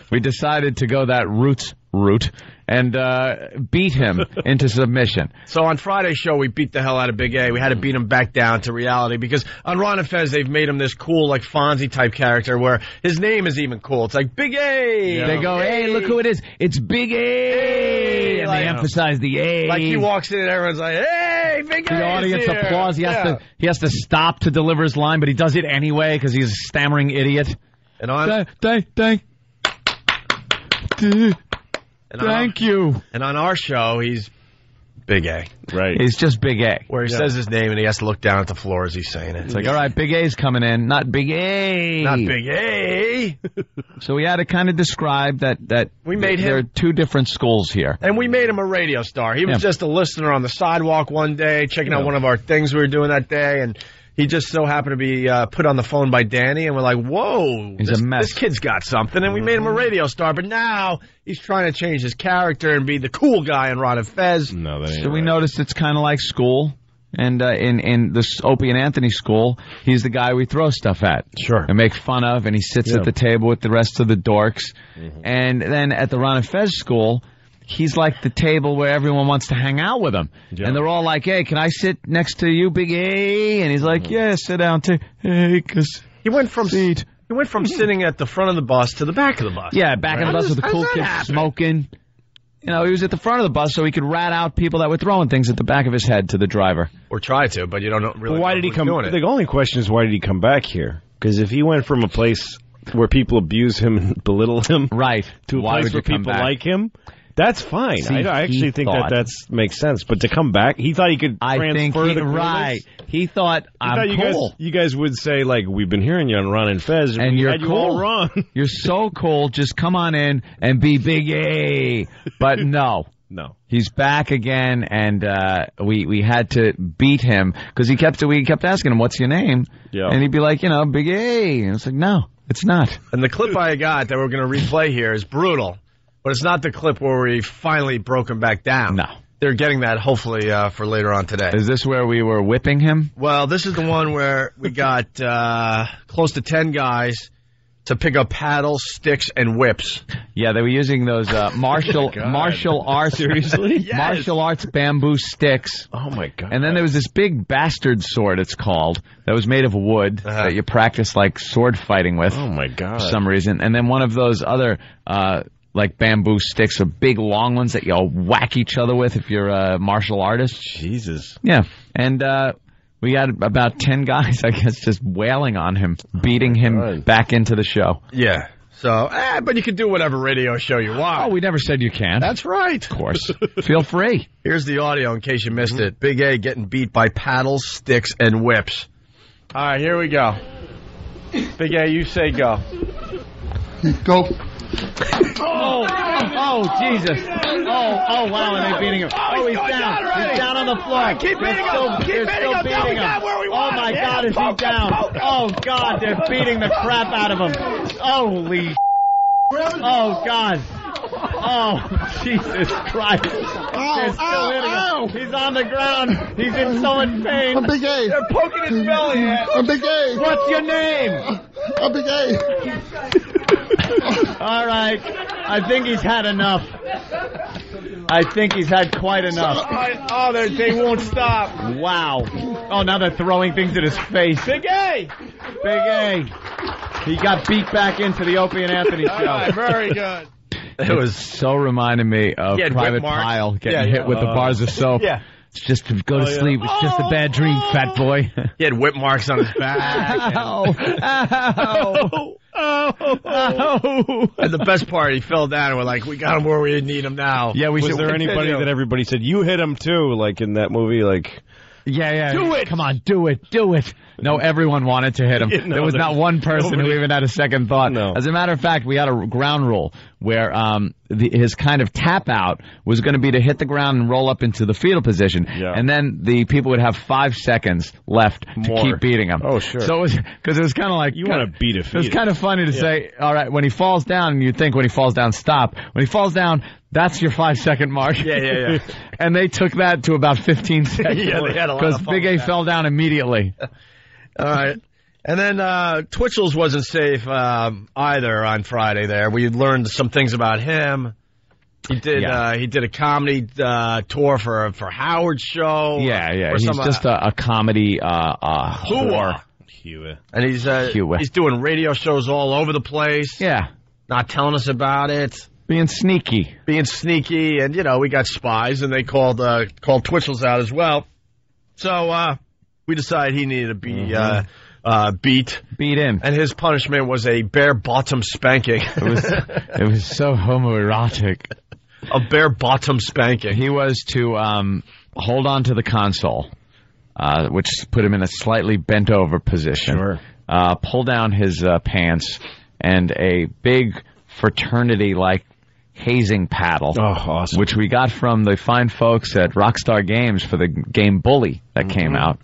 We decided to go that route and beat him into submission. So on Friday's show, we beat the hell out of Big A. We had to beat him back down to reality because on Ron and Fez, they've made him this cool, like Fonzie-type character where his name is even cool. It's like Big A. Yeah. They go, hey, look who it is. It's Big A. And they emphasize the A. Like he walks in and everyone's like, hey, Big A. The audience here. applause. He has to stop to deliver his line, but he does it anyway because he's a stammering idiot. And on... Thank you. And on our show, he's Big A. Right. He's just Big A. Where he says his name and he has to look down at the floor as he's saying it. It's like, all right, Big A's coming in, not Big A. Not Big A. So we had to kind of describe that we made him. There are two different schools here. And we made him a radio star. He was just a listener on the sidewalk one day, checking out one of our things we were doing that day, and he just so happened to be put on the phone by Danny, and we're like, whoa, he's a mess. This kid's got something, and we made him a radio star, but now he's trying to change his character and be the cool guy in Ron and Fez. No, that ain't So we noticed it's kind of like school, and in this Opie and Anthony school, he's the guy we throw stuff at. Sure. And make fun of, and he sits at the table with the rest of the dorks. And then at the Ron and Fez school, he's like the table where everyone wants to hang out with him. Yeah. And they're all like, hey, can I sit next to you, Big A? And he's like, yeah, sit down. Hey, cause he went from sitting at the front of the bus to the back of the bus. Yeah, back of the bus with the cool kids smoking. You know, he was at the front of the bus so he could rat out people that were throwing things at the back of his head to the driver. Or try to, but you don't know really. Well, why did he come? The only question is, why did he come back here? Because if he went from a place where people abuse him and belittle him, right, to a place where people like him, that's fine. See, I actually think that makes sense. But to come back, he thought he could transfer the right. He thought, I'm cool. You guys would say, like, we've been hearing you on Ron and Fez, and you're cool. You all wrong. You're so cool. Just come on in and be Big A. But no. No. He's back again, and we had to beat him because we kept asking him, what's your name? Yeah. And he'd be like, Big A. And it's like, no, it's not. And the clip I got that we're going to replay here is brutal. But it's not the clip where we finally broke him back down. No. They're getting that, hopefully, for later on today. Is this where we were whipping him? Well, this is the one where we got close to 10 guys to pick up paddles, sticks, and whips. Yeah, they were using those martial arts. Seriously? Yes. Martial arts bamboo sticks. Oh, my God. And then there was this big bastard sword, it's called, that was made of wood that you practice, like, sword fighting with. Oh, my God. For some reason. And then one of those other... like bamboo sticks, or big long ones that you'll whack each other with if you're a martial artist. Jesus. Yeah. And we had about 10 guys, I guess, just wailing on him, beating him back into the show. Yeah. So, but you can do whatever radio show you want. Oh, we never said you can't. That's right. Of course. Feel free. Here's the audio in case you missed it. Big A getting beat by paddles, sticks, and whips. All right, here we go. Big A, you say go. Go. Oh, Jesus. Oh, wow, and they're beating him. Oh, he's down. He's down on the floor. Keep beating him. They're still beating him. Oh, my God, is he down? Oh, God, they're beating the crap out of him. Holy Oh, God. Oh, Jesus Christ. They're still hitting him. He's on the ground. He's in so much pain. I'm Big A. They're poking his belly. I'm Big A. What's your name? I'm Big A. All right. I think he's had enough. I think he's had quite enough. Oh, they won't stop. Wow. Oh, now they're throwing things at his face. Big A. Big A. He got beat back into the Opie and Anthony show. All right, very good. It was so reminding me of Private Pile getting hit with the bars of soap. Yeah. It's just to go to sleep. It's just a bad dream, fat boy. He had whip marks on his back. Ow. Ow. Oh. And the best part, he fell down and we're like, we got him where we need him now. Yeah, was there anybody that everybody said, you hit him too, like in that movie, like... Yeah. Do it! Come on, do it. No, everyone wanted to hit him. There was not one person who even had a second thought. No. As a matter of fact, we had a ground rule. where his kind of tap out was going to be to hit the ground and roll up into the fetal position, and then the people would have 5 seconds left to keep beating him. Oh, sure. So because it was kind of like you want to beat a fetus. It was kind of funny to say, all right, when he falls down, and you think when he falls down, stop. When he falls down, that's your 5-second mark. Yeah. And they took that to about 15 seconds. They had a lot because of fun Big A fell down immediately. All right. And then Twitchels wasn't safe either on Friday there. We learned some things about him. He did a comedy tour for Howard's show. Yeah. He's just a comedy whore. And he's doing radio shows all over the place. Yeah. Not telling us about it. Being sneaky. And, we got spies, and they called Twitchels out as well. So we decided he needed to be beat him, and his punishment was a bare bottom spanking. It was so homoerotic. A bare bottom spanking. He was to hold on to the console, which put him in a slightly bent over position. Sure. Pull down his pants, and a big fraternity-like hazing paddle. Oh, awesome. Which we got from the fine folks at Rockstar Games for the game Bully that came out.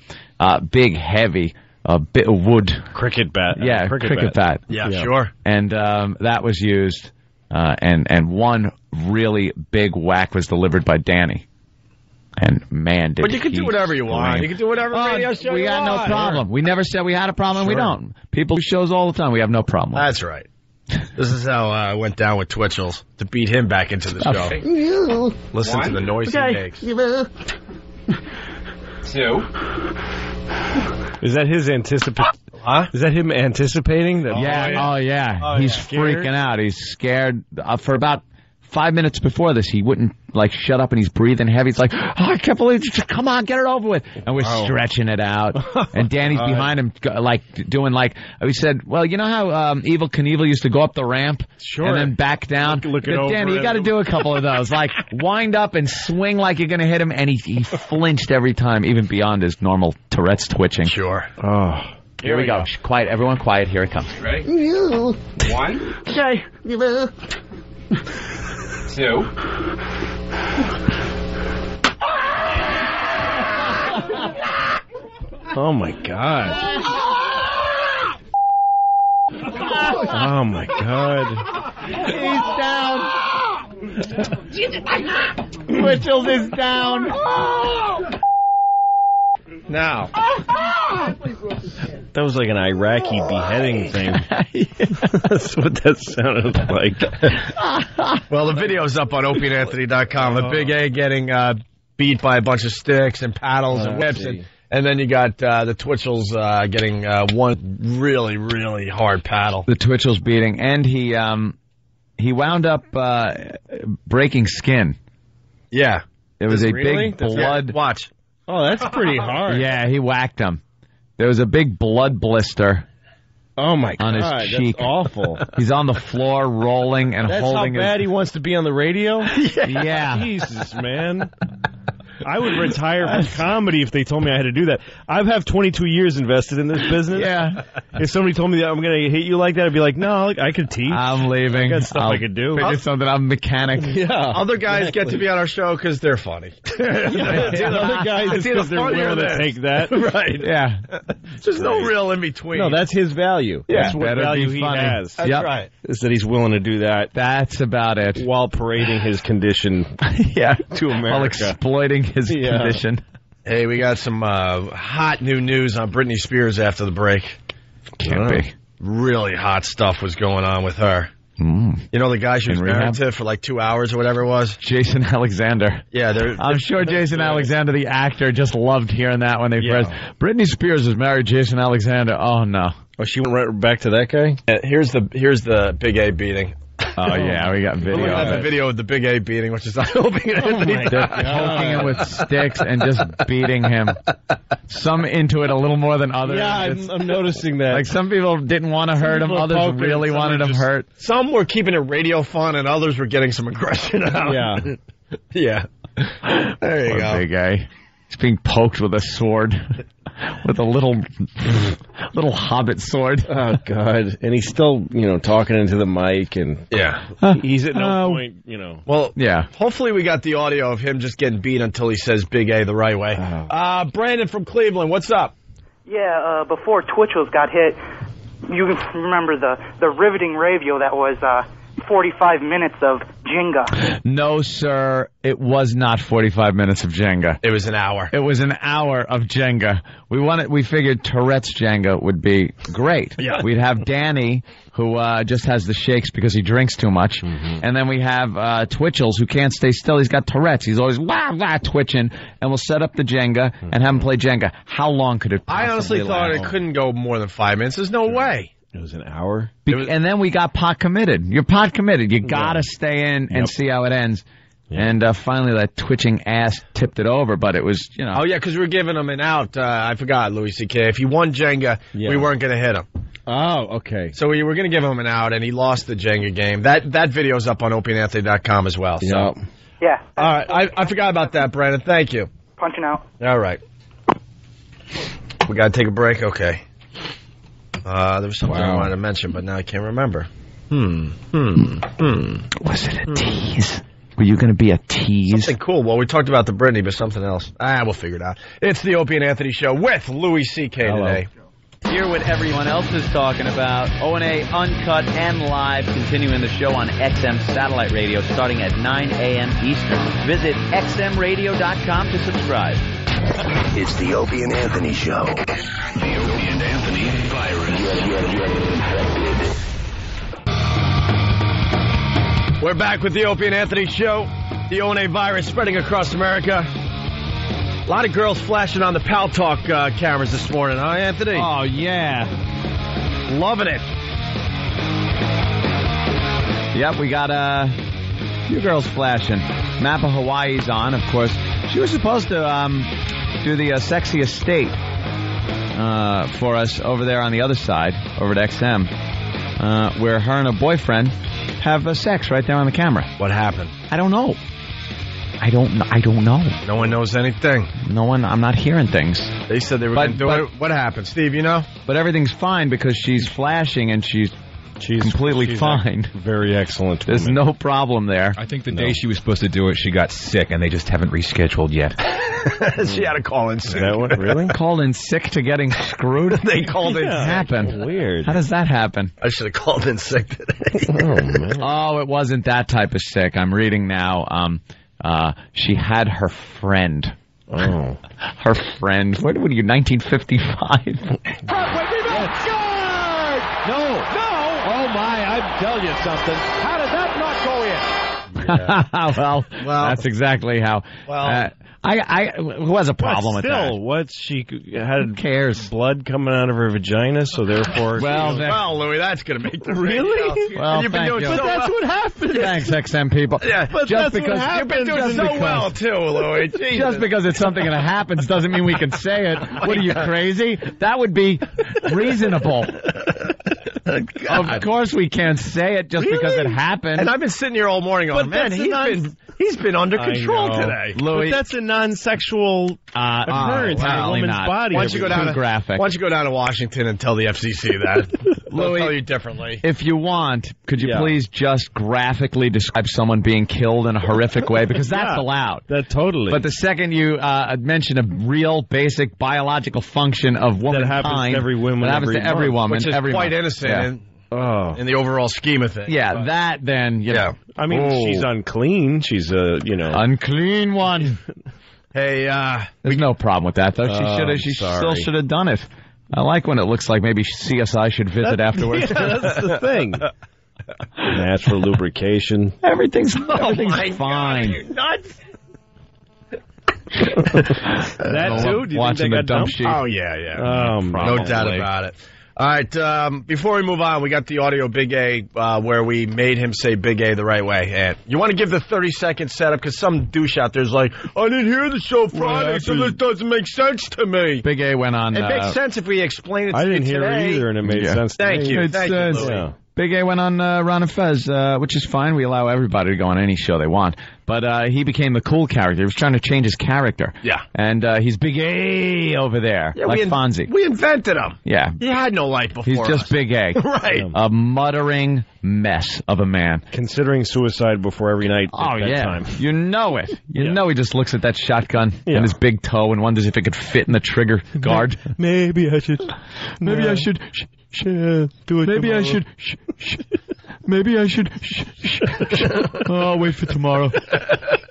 Big, heavy. A bit of wood. Cricket bat. Yeah, cricket bat. Yeah, sure. And that was used, and one really big whack was delivered by Danny. And, man, did But you can do whatever you want. scream. You can do whatever radio show we you got want. no problem. We never said we had a problem, and we don't. People do shows all the time. We have no problem. That's right. This is how I went down with Twitchels, to beat him back into the show. Listen to the noise he makes. 2. Is that his Is that him anticipating that? Yeah. He's freaking out. He's scared. For about 5 minutes before this, he wouldn't shut up, and he's breathing heavy. It's like, I can't believe it. Come on, get it over with. And we're stretching it out. And Danny's behind him, doing we said, well, you know how Evel Knievel used to go up the ramp and then back down? Look it over. Danny, you got to do a couple of those. Wind up and swing like you're going to hit him. And he flinched every time, even beyond his normal Tourette's twitching. Sure. Oh. Here we go. Quiet. Everyone quiet. Here it comes. Ready? 1. Okay. 2. Oh my God. Oh my God. He's down. Twitchels is down. Now. That was like an Iraqi beheading thing. That's what that sounded like. Well, the video's up on opieandanthony.com. The Big A getting beat by a bunch of sticks and paddles and whips. And then you got the Twitchels getting one really, really hard paddle. The Twitchels beating. And he wound up breaking skin. Yeah. It was big blood. Watch. Oh, that's pretty hard. Yeah, he whacked him. There was a big blood blister. Oh my God, on his cheek. That's awful. He's on the floor rolling and holding That's how bad he wants to be on the radio? Yeah. Jesus, man. I would retire from comedy if they told me I had to do that. I have 22 years invested in this business. Yeah. If somebody told me that I'm going to hit you like that, I'd be like, no, I could teach. I'm leaving. I got stuff I could do. Figure something. I'm a mechanic. Yeah. Other guys get to be on our show because they're funny. Other guys because they're willing to take that. Right. Yeah. There's no real in between. No, that's his value. Yeah. That's what value he has. That's right. Is that he's willing to do that. That's about it. While parading his condition to America. While exploiting his condition. Hey, we got some hot new news on Britney Spears after the break. Can't be. Really hot stuff was going on with her. Mm. You know the guy she was married to for like 2 hours or whatever it was? Jason Alexander. Yeah, I'm sure Jason Alexander, the actor, just loved hearing that when they first... Britney Spears was married to Jason Alexander. Oh, no. Oh, she went right back to that guy? Here's the Big A beating. Oh, yeah, we got video of the video of the Big A beating, which is on Opie and Anthony. They're poking him with sticks and just beating him. Some into it a little more than others. Yeah, I'm noticing that. Like, some people didn't want to hurt him, others really wanted him hurt. Some were keeping it radio fun, and others were getting some aggression out. Yeah. Yeah. There you go. Big A. He's being poked with a sword. with a little hobbit sword. Oh God! And he's still, talking into the mic, and he's at no point, Well, hopefully we got the audio of him just getting beat until he says "Big A" the right way. Brandon from Cleveland, what's up? Yeah, before Twitchels got hit, you remember the riveting radio that was 45 minutes of Jenga. No, sir, it was not 45 minutes of Jenga. It was an hour. It was an hour of Jenga. We figured Tourette's Jenga would be great. Yeah. We'd have Danny, who just has the shakes because he drinks too much. Mm-hmm. And then we have Twitchels, who can't stay still. He's got Tourette's. He's always twitching. And we'll set up the Jenga and have him play Jenga. How long could it possibly I honestly thought it couldn't go more than 5 minutes. There's no way. It was an hour. And then we got pot committed. You're pot committed. You got to stay in and see how it ends. Yeah. And finally that twitching ass tipped it over, but it was, Oh, yeah, because we were giving him an out. I forgot, Louis C.K. If he won Jenga, we weren't going to hit him. Oh, okay. So we were going to give him an out, and he lost the Jenga game. That video's up on opieandanthony.com as well. So. Yeah. All right. I forgot about that, Brandon. Thank you. Punching out. All right. We got to take a break? Okay. There was something I wanted to mention, but now I can't remember. Was it a tease? Were you going to be a tease? Something cool. Well, we talked about the Britney, but something else. We'll figure it out. It's the Opie and Anthony Show with Louis C.K. today. Hear what everyone else is talking about. O&A Uncut and Live, continuing the show on XM Satellite Radio starting at 9 a.m. Eastern. Visit xmradio.com to subscribe. It's the Opie and Anthony Show. The Opie and Anthony virus. We're back with the Opie and Anthony Show. The O&A virus spreading across America. A lot of girls flashing on the Pal Talk cameras this morning, huh, Anthony? Oh, yeah. Loving it. Yep, we got a few girls flashing. Map of Hawaii's on, of course. She was supposed to do the Sexy Estate for us over there on the other side, over at XM, where her and her boyfriend have sex right there on the camera. What happened? I don't know. I don't know. No one knows anything. I'm not hearing things. They said they were going to do it. What happened, Steve, you know? But everything's fine because she's flashing and she's completely fine. Very excellent. There's no problem there. I think the day she was supposed to do it, she got sick, and they just haven't rescheduled yet. She had to call in sick. That one? Really? Called in sick to getting screwed? They called in sick. Happen. Weird. How does that happen? I should have called in sick today. Oh, man. Oh, it wasn't that type of sick. I'm reading now. She had her friend. Oh. Her friend. What are you, 1955? No. Oh, my, I'm telling you something. How did that not go in? Well, that's exactly how. Well, who has a problem with that? Still, what she had? Who cares? Blood coming out of her vagina, so therefore. Well, Louis, that's going to make the really. Well, you've been doing but that's what happens. Thanks, XM people. Yeah, but just that's because what happens. You've been doing so well too, Louis. Just because it's something that happens doesn't mean we can say it. What are you, crazy? That would be reasonable. Of course we can't say it just because it happened. And I've been sitting here all morning going, man, he's been under control today. Louis, but that's a non-sexual occurrence in a woman's body. Why don't you go down to Washington and tell the FCC that? Louis, tell you differently. If you want, could you please just graphically describe someone being killed in a horrific way? Because that's allowed. That totally. But the second you mention a real basic biological function of womankind, that happens to every woman, that happens to every woman, which is quite innocent. Yeah. In the overall scheme of things. Yeah, that then, you know. I mean, she's unclean. She's a, unclean one. Hey, there's no problem with that, though. She still should have done it. I like when it looks like maybe CSI should visit afterwards. Yeah, that's the thing. Natural lubrication. Everything's fine. God, you're nuts. That too? Do you watching think a dump sheet? Oh, yeah. No doubt about it. All right, before we move on, we got the audio Big A where we made him say Big A the right way. And you want to give the 30-second setup because some douche out there's like, I didn't hear the show Friday, so this doesn't make sense to me. Big A went on. It makes sense if we explain it to you I didn't hear it either, and it made sense to me. Thank you. It Thank says, you, Louis. Big A went on Ron and Fez, which is fine. We allow everybody to go on any show they want. But he became the cool character. He was trying to change his character. Yeah. And he's Big A over there, like Fonzie. We invented him. Yeah. He had no life before He's just Big A. Right. A muttering mess of a man. Considering suicide before every night at that time. You know it. You know he just looks at that shotgun and his big toe and wonders if it could fit in the trigger guard. Maybe I should. Maybe I should. Do it. Maybe I should. Maybe I should. Oh, I'll wait for tomorrow.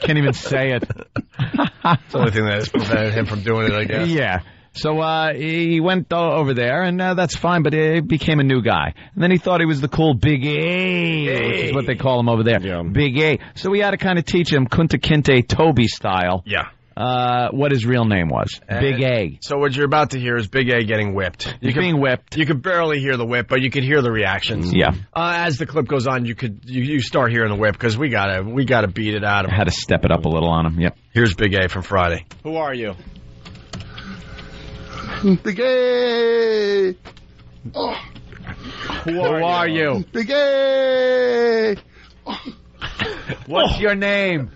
Can't even say it. It's the only thing that has prevented him from doing it, I guess. Yeah. So he went over there, and that's fine, but he became a new guy. And then he thought he was the cool Big A, which is what they call him over there. Yeah. Big A. So we had to kind of teach him Kunta Kinte Toby style. Yeah. What his real name was. Big A. So what you're about to hear is Big A getting whipped. He's being whipped. You could barely hear the whip, but you could hear the reactions. Yeah. As the clip goes on, you start hearing the whip because we gotta beat it out of him. I had to step it up a little on him. Yep. Here's Big A from Friday. Who are you? Big A. Oh. Who are you? Big A. What's your name?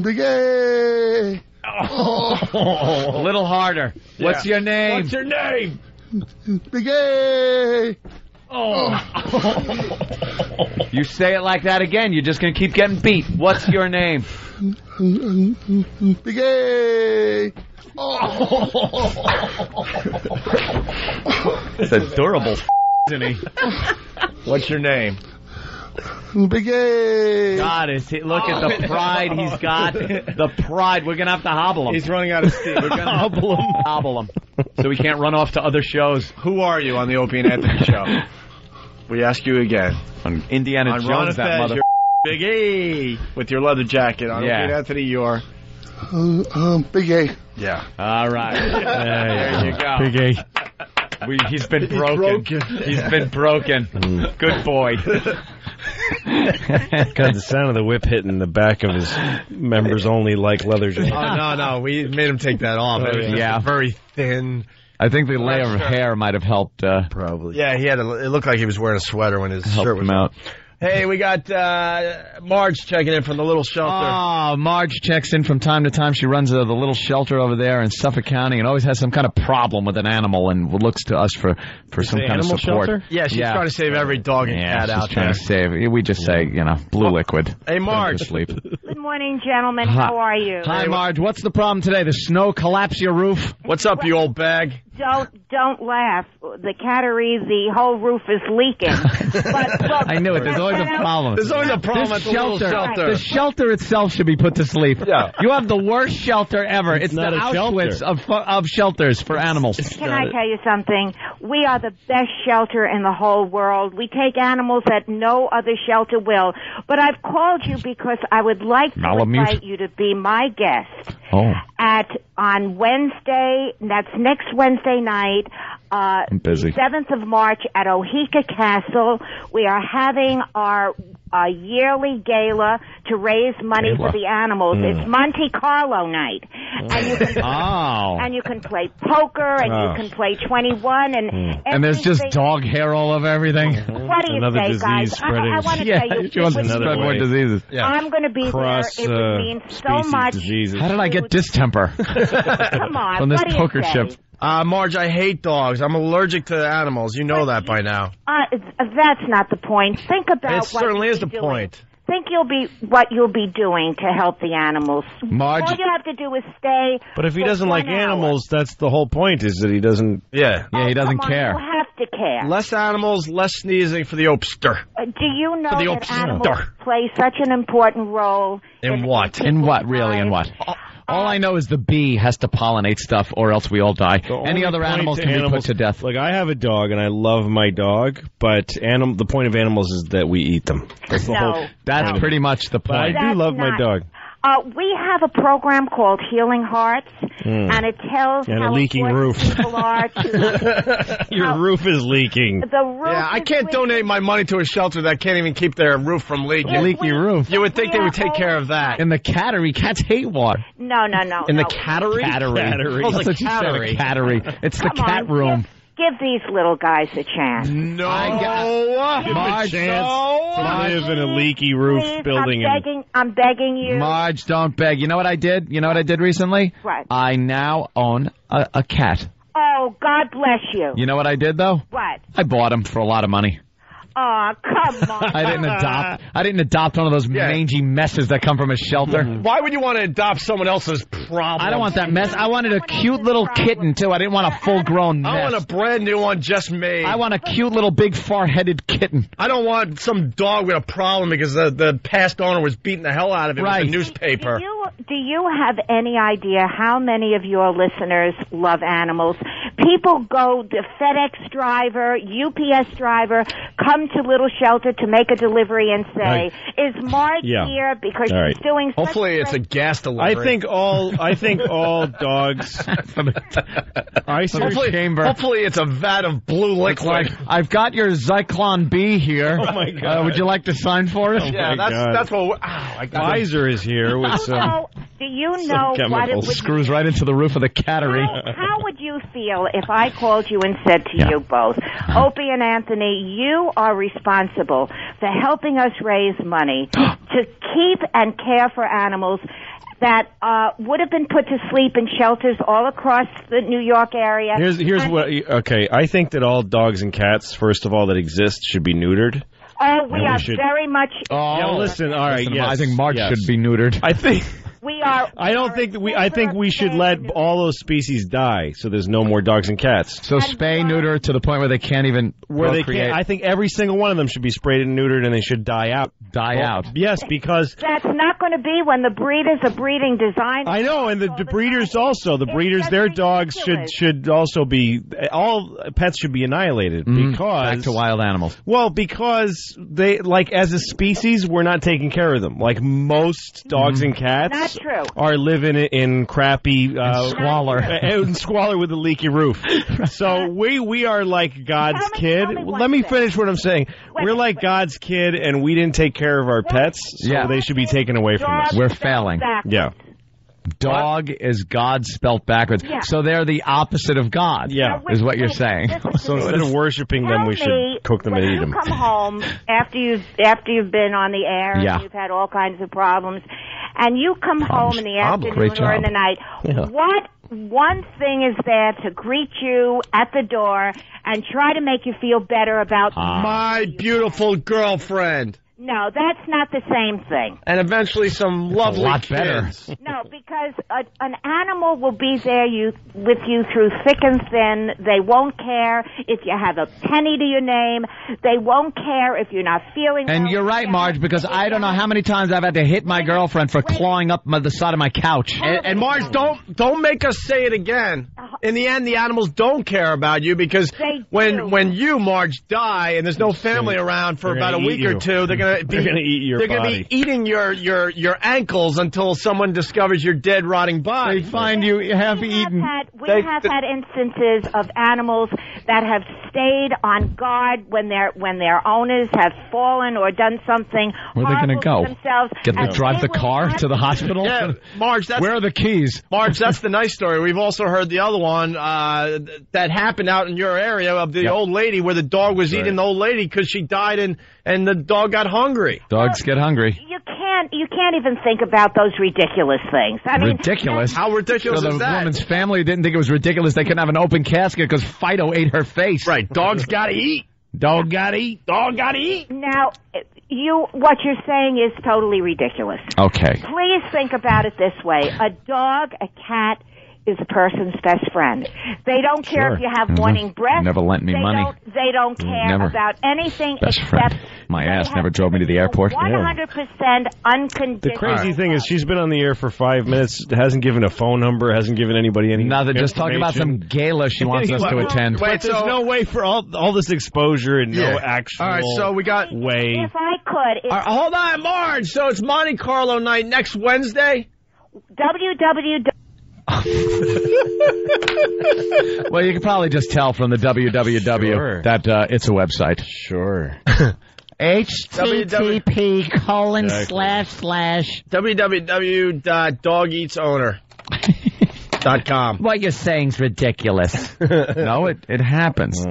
Big A. A little harder. Yeah. What's your name? What's your name? Big A. You say it like that again, you're just going to keep getting beat. What's your name? Big A. It's adorable, isn't he? What's your name? Big A. God, look at the pride he's got. The pride. We're going to have to hobble him. He's running out of steam. We're going to hobble him. So he can't run off to other shows. Who are you on the Opie and Anthony show? We ask you again. On Indiana on Jones, that mother... Big A. With your leather jacket. On Opie and Anthony, you're... Big A. Yeah. All right. There you go. Big A. He's been broken. He's been broken. Good boy. God, the sound of the whip hitting the back of his members only like leather jacket. Oh, no. We made him take that off. It was just very thin. I think the layer of hair might have helped. Probably. Yeah, it looked like he was wearing a sweater when his shirt was out. Hey, we got Marge checking in from the little shelter. Oh, Marge checks in from time to time. She runs the little shelter over there in Suffolk County and always has some kind of problem with an animal and looks to us for some kind of support. Shelter? Yeah, she's trying to save every dog and cat out there. She's trying to save. We just say, blue liquid. Hey, Marge. Sleep. Good morning, gentlemen. How are you? Hi, Marge. What's the problem today? The snow collapse your roof? What's up, you old bag? Don't laugh. The cattery, the whole roof is leaking. But look, I knew it. There's always a problem. There's always a problem at the little shelter. The shelter itself should be put to sleep. Yeah. You have the worst shelter ever. It's the Auschwitz of shelters for animals. Can I tell you something? We are the best shelter in the whole world. We take animals that no other shelter will. But I've called you because I would like to invite you to be my guest on Wednesday. That's next Wednesday night. I'm busy. 7th of March at Oheka Castle. We are having our yearly gala to raise money for the animals. It's Monte Carlo night. And you can and you can play poker and you can play 21 and there's just dog hair all over everything. What do you say, guys? I want to tell you, she wants to spread more diseases. I'm going to be there. It would mean so much. How did I get distemper? Come on. From this poker chip. Marge, I hate dogs. I'm allergic to animals. You know that by now. That's not the point. Think about it certainly is the point. Think what you'll be doing to help the animals. Marge, all you have to do is stay. But if he doesn't like animals, that's the whole point, is that he doesn't... Yeah, he doesn't care. You have to care. Less animals, less sneezing for the Opster. Do you know that animals play such an important role? In what? In what, really, in what? All I know is the bee has to pollinate stuff, or else we all die. Any other animals can be put to death. Like, I have a dog, and I love my dog, but the point of animals is that we eat them. That's the whole. That's pretty much the point. But I do love my dog. We have a program called Healing Hearts, and it tells and how a leaking roof. People are to Your roof is leaking. The roof. Yeah, I can't donate my money to a shelter that can't even keep their roof from leaking. Leaky roof. You would think they would take care of that. In the cattery, cats hate water. No. In the cattery? Cattery. That's what you said, cattery. It's the cat room. give these little guys a chance. No. Give them a chance to live in a leaky roof Please, building. I'm begging you. Marge, don't beg. You know what I did? You know what I did recently? What? I now own a cat. Oh, God bless you. You know what I did, though? What? I bought him for a lot of money. Oh, come on. I didn't adopt one of those mangy messes that come from a shelter. Why would you want to adopt someone else's problem? I don't want that mess. I wanted a cute little kitten, too. I didn't want a full-grown mess. I want a brand new one just made. I want a cute little big far-headed kitten. I don't want some dog with a problem because the past owner was beating the hell out of it with the newspaper. Do you have any idea how many of your listeners love animals? People go, the FedEx driver, UPS driver, come to Little Shelter to make a delivery and say, "Is Marge here because she's doing?" Hopefully, it's a gas delivery. I think all dogs. Hopefully, it's a vat of blue liquid. I've got your Zyklon B here. Oh my God! Would you like to sign for it? Yeah, that's what. Pfizer is here with some. Do you know what it would screws right into the roof of the cattery? How would you feel if I called you and said to you both, Opie and Anthony, you are responsible for helping us raise money to keep and care for animals that would have been put to sleep in shelters all across the New York area. Here's what. Okay, I think that all dogs and cats, first of all, that exist should be neutered. Oh, we are very much. Oh, yeah, listen. All right. Yes, I think Marge should be neutered. I think. We are. I think we should let all those species die, so there's no more dogs and cats. So spay, neuter to the point where they can't even procreate. I think every single one of them should be sprayed and neutered, and they should die out. Out. Yes, because that's not going to be when the breeders are breeding design. I know, and the breeders also. The breeders, their dogs should also be. All pets should be annihilated because back to wild animals. Well, because they as a species, we're not taking care of them. Like most dogs and cats. True. Are living in crappy squalor with a leaky roof. So we are like God's kid. Let me finish what I'm saying. We're like God's kid, and we didn't take care of our pets, so they should be taken away from us. We're failing. Yeah. Dog is God spelt backwards. Yeah. So they're the opposite of God. Yeah. Is what you're saying. So instead of worshiping them, we should cook them and eat them. When you come home after you've been on the air and you've had all kinds of problems, and you come home in the afternoon or in the night, what one thing is there to greet you at the door and try to make you feel better about my beautiful girlfriend? No, that's not the same thing. And eventually some lovely kids. No, because an animal will be there with you through thick and thin. They won't care if you have a penny to your name. They won't care if you're not feeling well. And you're right, Marge, because I don't know how many times I've had to hit my girlfriend for clawing up the side of my couch. And Marge, don't make us say it again. In the end, the animals don't care about you because when you, Marge, die and there's no family around for about a week or two, they're going to eat your body. They're going to be eating your ankles until someone discovers your dead, rotting body. They find you half-eaten. We have had instances of animals that have stayed on guard when their owners have fallen or done something. Where are they going to go? Themselves, drive the car to the hospital? Yeah, Marge, where are the keys? Marge, that's the nice story. We've also heard the other one that happened out in your area of the old lady where the dog was eating the old lady because she died and the dog got hungry. Dogs get hungry. You can't even think about those ridiculous things. I mean, ridiculous? How ridiculous is that? The woman's family didn't think it was ridiculous. They couldn't have an open casket because Fido ate her face. Right. Dogs gotta eat. Dog gotta eat. Dog gotta eat. Now, what you're saying is totally ridiculous. Okay. Please think about it this way. A dog, a cat, is a person's best friend. They don't care if you have morning breath. Never lent me money. They don't care about anything except my ass never drove me to the airport. 100% unconditional. The crazy thing is she's been on the air for 5 minutes, hasn't given a phone number, hasn't given anybody any nothing. Just talking about some gala she wants us to attend. But there's no way for all this exposure and no actual all right, so we got way. If I could. Hold on, Marge. So it's Monte Carlo night next Wednesday? Well, you can probably just tell from the www that it's a website. Sure. http:// www.dogeatsowner. .com. What you're saying's ridiculous. No, it happens.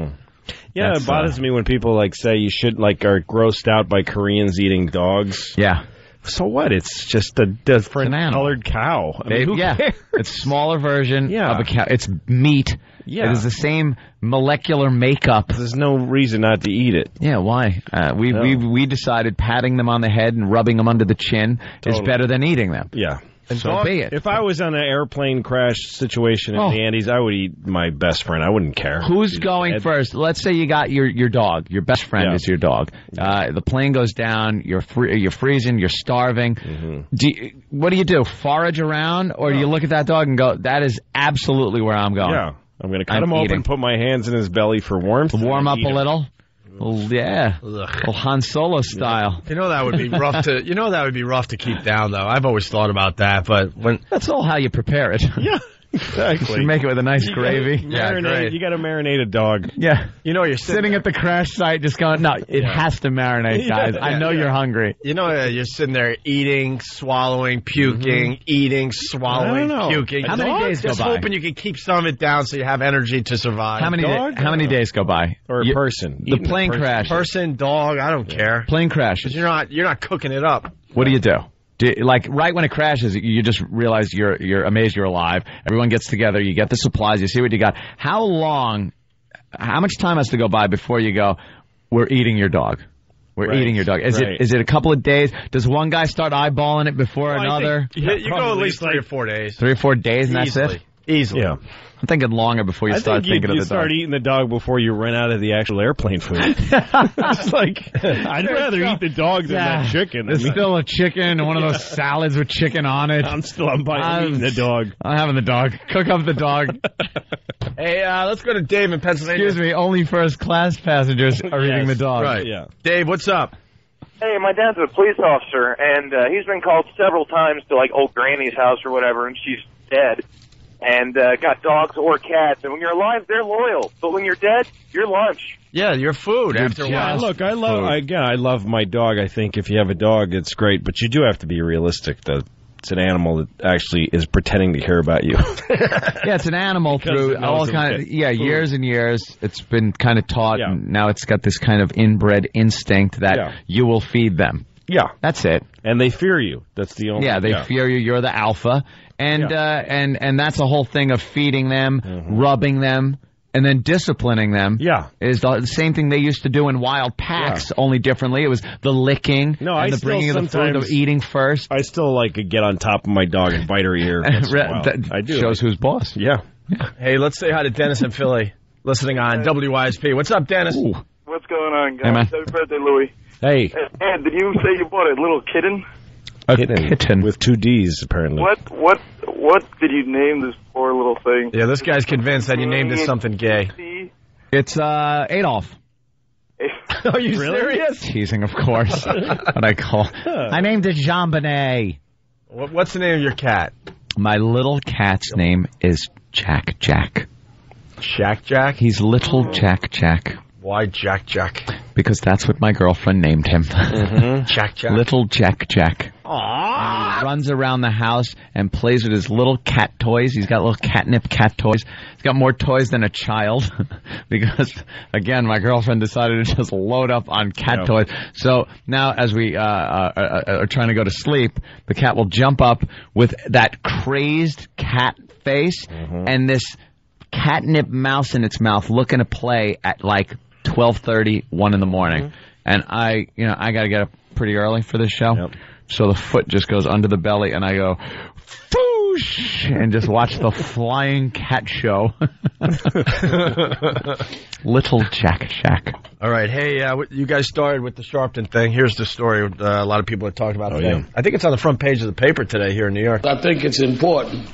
Yeah, it bothers me when people like say you should are grossed out by Koreans eating dogs. Yeah. So what? It's just a different colored cow. I mean, who cares? It's a smaller version of a cow. It's meat. Yeah. It is the same molecular makeup. There's no reason not to eat it. Yeah, why? We decided patting them on the head and rubbing them under the chin is better than eating them. Yeah. And so be it. If I was on an airplane crash situation in the Andes, I would eat my best friend. I wouldn't care. Who's going first? Let's say you got your dog. Your best friend is your dog. The plane goes down. You're freezing. You're starving. Mm-hmm. What do you do? Forage around, or do you look at that dog and go, "That is absolutely where I'm going"? Yeah, I'm going to cut him open, put my hands in his belly for warmth, warm up a little. Yeah, Han Solo style. You know that would be rough to. You know that would be rough to keep down, though. I've always thought about that, but that's all how you prepare it. Yeah, exactly. You make it with a nice gravy. You got to marinate a dog. Yeah, you know you're sitting at the crash site, just going, no, it has to marinate, guys. I know you're hungry. You know you're sitting there eating, swallowing, puking, eating, swallowing, puking. How many days go by? Just hoping you can keep some of it down so you have energy to survive. How many days go by? Or a person? The plane crash. Person, dog, I don't care. Plane crash. You're not cooking it up. What do you do? Right when it crashes, you just realize you're amazed you're alive. Everyone gets together. You get the supplies. You see what you got. How much time has to go by before you go, we're eating your dog? We're eating your dog. Is it a couple of days? Does one guy start eyeballing it before another? You go at least 3 or 4 days. 3 or 4 days, and that's it? Easily. Yeah. I'm thinking longer before you start thinking of the dog. You start eating the dog before you run out of the actual airplane food. It's like, I'd rather eat the dog than that chicken. There's still a chicken and one of those salads with chicken on it. I'm eating the dog. I'm having the dog. Cook up the dog. Hey, let's go to Dave in Pennsylvania. Excuse me, only first class passengers are eating the dog. Right. Yeah. Dave, what's up? Hey, my dad's a police officer, and he's been called several times to, old Granny's house or whatever, and she's dead. And got dogs or cats. And when you're alive, they're loyal. But when you're dead, you're lunch. Yeah, you're food after a while. Look, I love my dog. I think if you have a dog, it's great. But you do have to be realistic. It's an animal that actually is pretending to care about you. Yeah, it's an animal through all kind of years and years. It's been kind of taught, and now it's got this kind of inbred instinct that you will feed them. Yeah, that's it. And they fear you. That's the only. Yeah, they fear you. You're the alpha, and that's the whole thing of feeding them, rubbing them, and then disciplining them. Yeah, is the same thing they used to do in wild packs, only differently. It was the licking and the bringing of the food, of eating first. I still get on top of my dog and bite her ear. I do. Shows who's boss. Yeah. Hey, let's say hi to Dennis in Philly, listening on WYSP. What's up, Dennis? Ooh. What's going on, guys? Hey, man. Happy birthday, Louie. Hey. Ed, did you say you bought a little kitten? A kitten with 2 D's, apparently. What did you name this poor little thing? Yeah, this guy's convinced that you named this something gay. It's Adolf. Are you serious? Teasing, of course. What I call. I named it Jean Benet. What's the name of your cat? My little cat's name is Jack Jack. Jack Jack? He's little Jack Jack. Why Jack Jack? Because that's what my girlfriend named him. Jack Jack. Little Jack Jack. Aww. He runs around the house and plays with his little cat toys. He's got little catnip cat toys. He's got more toys than a child because, again, my girlfriend decided to just load up on cat toys. So now as we are trying to go to sleep, the cat will jump up with that crazed cat face and this catnip mouse in its mouth looking to play at 12:30, 1 in the morning. And I got to get up pretty early for this show. Yep. So the foot just goes under the belly and I go, foosh, and just watch the flying cat show. Little Jack Jack. All right. Hey, you guys started with the Sharpton thing. Here's the story a lot of people are talking about today. Yeah. I think it's on the front page of the paper today here in New York. I think it's important,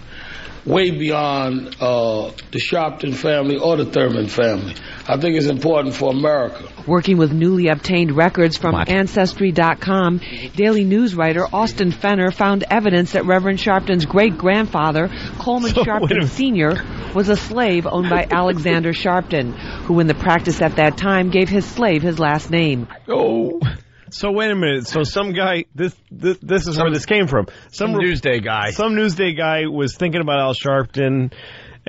way beyond the Sharpton family or the Thurman family. I think it's important for America. Working with newly obtained records from Ancestry.com, Daily News writer Austin Fenner found evidence that Reverend Sharpton's great-grandfather, Coleman Sharpton Sr., was a slave owned by Alexander Sharpton, who in the practice at that time gave his slave his last name. Oh. So wait a minute. So some guy, this is where this came from. Some Newsday guy. Some Newsday guy was thinking about Al Sharpton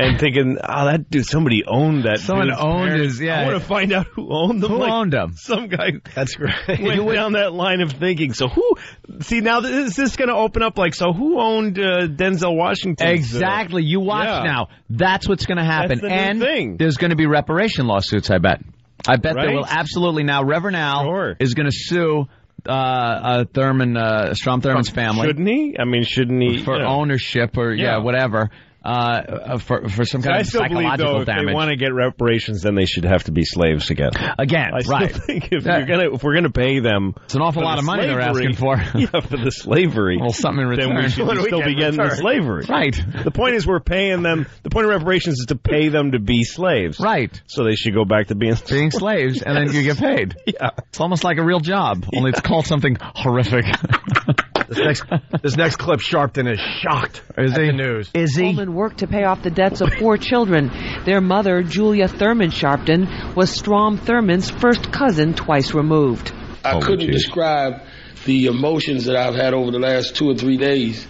and thinking, that dude, somebody owned that. Someone owned his, I want to find out who owned them. Who owned them? Some guy. That's great. Went down that line of thinking. So who? See, now is this going to open up like, so who owned Denzel Washington? Exactly. You watch now. That's what's going to happen. That's the new thing. There's going to be reparation lawsuits, I bet. There will absolutely. Now, Reverend Al is going to sue Strom Thurmond's family. Shouldn't he? I mean, shouldn't he? For ownership or, whatever. For some kind of psychological believe, though, damage. If they want to get reparations, then they should have to be slaves again. I still think if we're gonna pay them, it's an awful lot of money they're asking for. For the slavery. Well, something in return. Then we should still be getting the slavery. Right. The point is we're paying them. The point of reparations is to pay them to be slaves. Right. So they should go back to being slaves, and then you get paid. Yeah. It's almost like a real job, only it's called something horrific. This next clip, Sharpton is shocked at the news. Is he? Coleman worked to pay off the debts of 4 children. Their mother, Julia Thurman Sharpton, was Strom Thurmond's first cousin twice removed. I couldn't describe the emotions that I've had over the last 2 or 3 days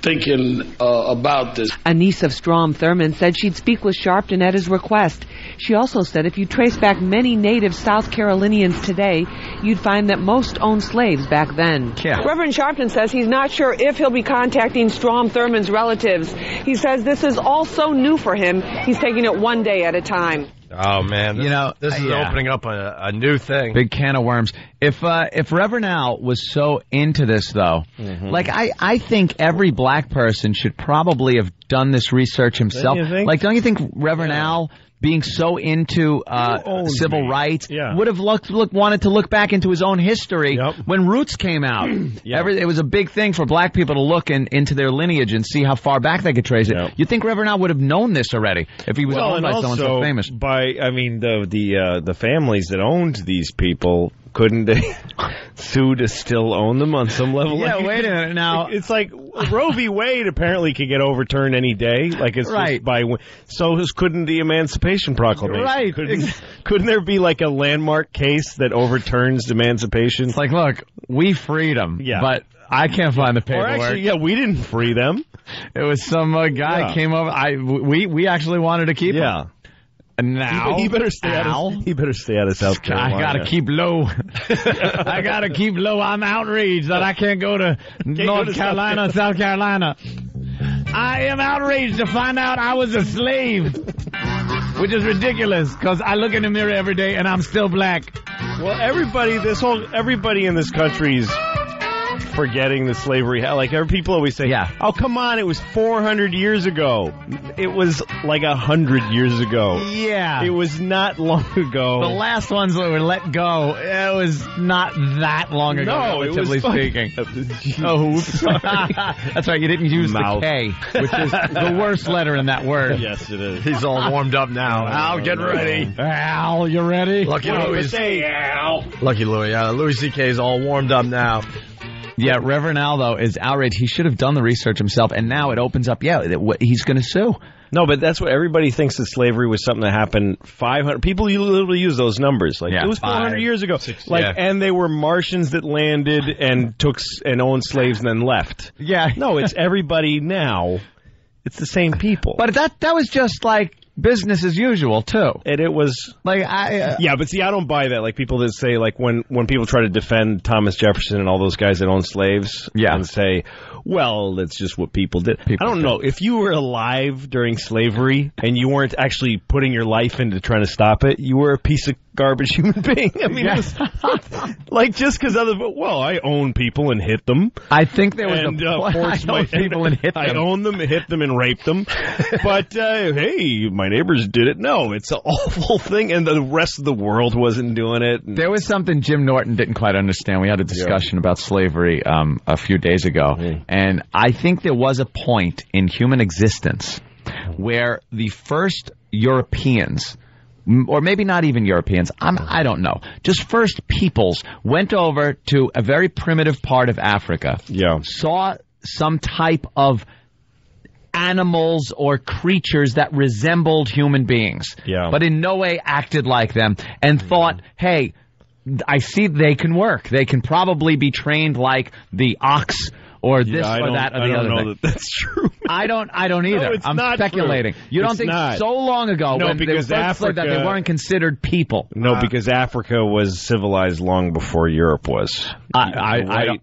thinking about this. A niece of Strom Thurmond said she'd speak with Sharpton at his request. She also said if you trace back many native South Carolinians today, you'd find that most owned slaves back then. Yeah. Reverend Sharpton says he's not sure if he'll be contacting Strom Thurmond's relatives. He says this is all so new for him, he's taking it one day at a time. Oh, man. This is opening up a new thing. Big can of worms. If Reverend Al was so into this, though, like, I think every black person should probably have done this research himself. Like, don't you think Reverend Al, being so into civil rights, would have wanted to look back into his own history when Roots came out? It was a big thing for black people to look into their lineage and see how far back they could trace it. You'd think Reverend Al would have known this already if he was owned by someone so famous. The families that owned these people, couldn't they sue to still own them on some level? Yeah, wait a minute now. It's like Roe v. Wade apparently could get overturned any day. Like it's just by couldn't the Emancipation Proclamation? Right. Couldn't there be like a landmark case that overturns emancipation? It's like, look, we freed them, but I can't find the paperwork. Or actually, we didn't free them. It was some guy came over. We actually wanted to keep them. Now, he better stay out of South Carolina. I gotta keep low. I gotta keep low. I'm outraged that I can't go to North Carolina, South Carolina. I am outraged to find out I was a slave, which is ridiculous because I look in the mirror every day and I'm still black. Well, everybody in this country's forgetting the slavery. Like, people always say, oh, come on, it was 400 years ago. It was like 100 years ago. Yeah. It was not long ago. The last ones that were let go, it was not that long ago, relatively speaking. Oh, oops. That's right, you didn't use the K, which is the worst letter in that word. Yes, it is. He's all warmed up now. Al, get ready. Al, you ready? Lucky Louis. Lucky Louis. Louis C.K. is all warmed up now. Yeah, Reverend Al, though, is outraged. He should have done the research himself, and now it opens up, he's going to sue. No, but that's what everybody thinks that slavery was something that happened 500. People literally use those numbers. Like, it was 400 years ago. And they were Martians that landed and owned slaves and then left. Yeah. No, it's everybody now. It's the same people. But that was just like business as usual, too. And it was like but see, I don't buy that. Like people that say, like when people try to defend Thomas Jefferson and all those guys that owned slaves, and say, well, that's just what people did. I don't know. If you were alive during slavery and you weren't actually putting your life into trying to stop it, you were a piece of garbage human being. I mean, it was, like, just because I own people and hit them. I think there was people and hit them. I own them, hit them, and raped them. But hey, my neighbors did it. No, it's an awful thing, and the rest of the world wasn't doing it. There was something Jim Norton didn't quite understand. We had a discussion about slavery a few days ago, and I think there was a point in human existence where the first Europeans, or maybe not even Europeans, I don't know, just first peoples went over to a very primitive part of Africa, saw some type of animals or creatures that resembled human beings, but in no way acted like them, and thought, hey, I see they can work. They can probably be trained like the ox or this or that or the other thing. I don't know that that's true. I don't either. No, I'm speculating. True. You don't think so long ago when because Africa, that they weren't considered people? No, because Africa was civilized long before Europe was. The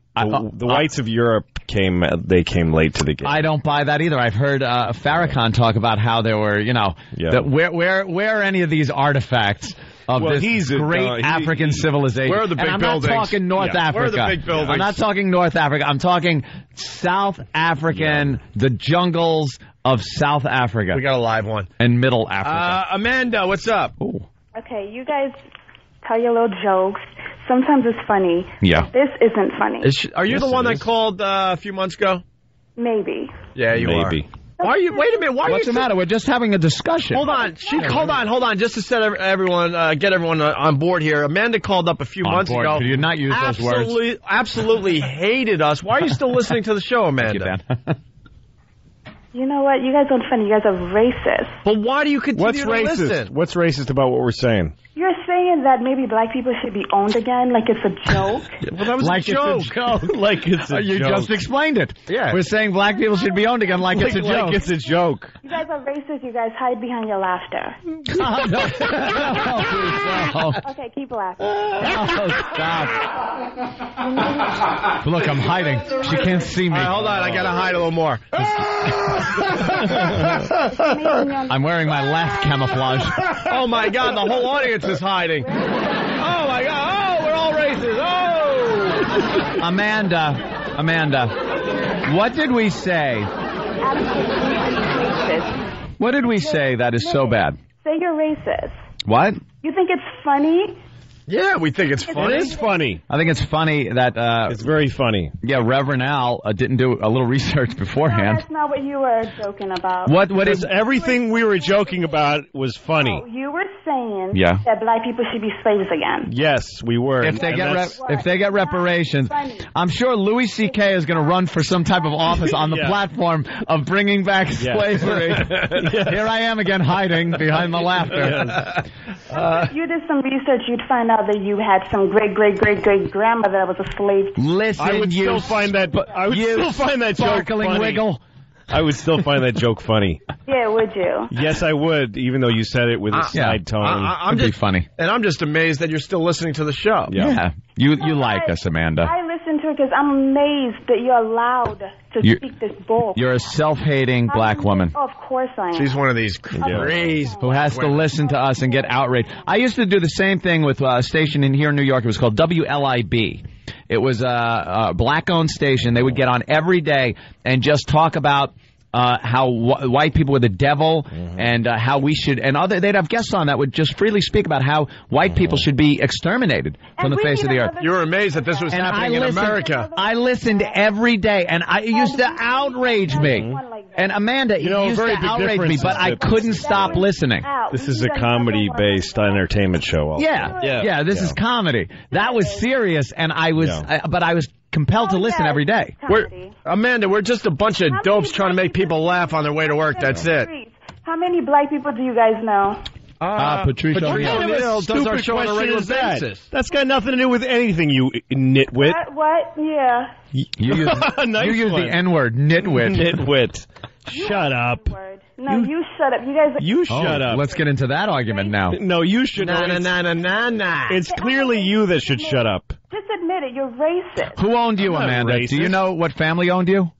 whites of Europe came late to the game. I don't buy that either. I've heard Farrakhan talk about how there were, that where are any of these artifacts of this great African civilization? Where are the big buildings? I'm not talking North Africa. Where are the big buildings? I'm not talking North Africa. I'm talking South African, the jungles of South Africa. We got a live one. And Middle Africa. Amanda, what's up? Ooh. Okay, you guys tell your little jokes. Sometimes it's funny. Yeah. This isn't funny. Are you the one that called a few months ago? Maybe. Yeah, you are. Why are you? Wait a minute. What's the matter? We're just having a discussion. Hold on. Hold on. Just to set everyone, get everyone on board here. Amanda called up a few months ago. Could you not use those words? Absolutely hated us. Why are you still listening to the show, Amanda? You know what? You guys aren't funny. You guys are racist. But why do you continue to listen? What's racist about what we're saying? You're saying that maybe black people should be owned again, like it's a joke. Well, that was a joke. Like it's a joke. You just explained it. Yeah. We're saying black people should be owned again like it's a joke. Like it's a joke. You guys are racist. You guys hide behind your laughter. No. Okay, keep laughing. Oh, stop. Look, I'm hiding. She can't see me. All right, hold on. I got to hide a little more. I'm wearing my laugh camouflage. Oh, my God. The whole audience is hiding. Oh, my God. Oh, we're all racist. Oh. Amanda, what did we say? What did we say that is so bad? Say you're racist. What? You think it's funny? Yeah, we think it's funny. It is funny. I think it's funny that... it's very funny. Yeah, Reverend Al didn't do a little research beforehand. No, that's not what you were joking about. What is everything we were joking about was funny. No, you were saying that black people should be slaves again. Yes, we were. If they get reparations, I'm sure Louis C.K. is going to run for some type of office on the platform of bringing back slavery. Here I am again hiding behind the laughter. If you did some research, you'd find out that you had some great-great-great-great-grandmother that was a slave. Listen, I would still find that joke funny. Wiggle. I would still find that joke funny. Yeah, would you? Yes, I would, even though you said it with a side tone. I'm just funny. And I'm just amazed that you're still listening to the show. Yeah. You like us, Amanda. I listen to it because I'm amazed that you're allowed to speak this bull. You're a self-hating black woman. Oh, of course I am. She's one of these crazy who has to listen to us and get outraged. I used to do the same thing with a station here in New York. It was called WLIB. It was a black-owned station. They would get on every day and just talk about how white people were the devil, and how we should, and they'd have guests on that would just freely speak about how white people should be exterminated from the face of the earth. You were amazed that this was happening in America. I listened every day, and it used to outrage me. And Amanda, you used to outrage me, but I couldn't stop listening. This is a comedy-based entertainment show. Yeah, this is comedy. That was serious, and I was compelled to listen every day. Amanda, we're just a bunch of dopes trying to make people laugh on their way to work. That's it. How many black people do you guys know? Patricia O'Neill does our show on a regular basis. That's got nothing to do with anything, you nitwit. What? Yeah. You use the N-word, nitwit. Nitwit. Shut up. No, you shut up. You guys. Shut up. Let's get into that argument now. No, you should. Nah. It's clearly you that should shut up. Just admit it. You're racist. Who owned you, Amanda? Racist. Do you know what family owned you?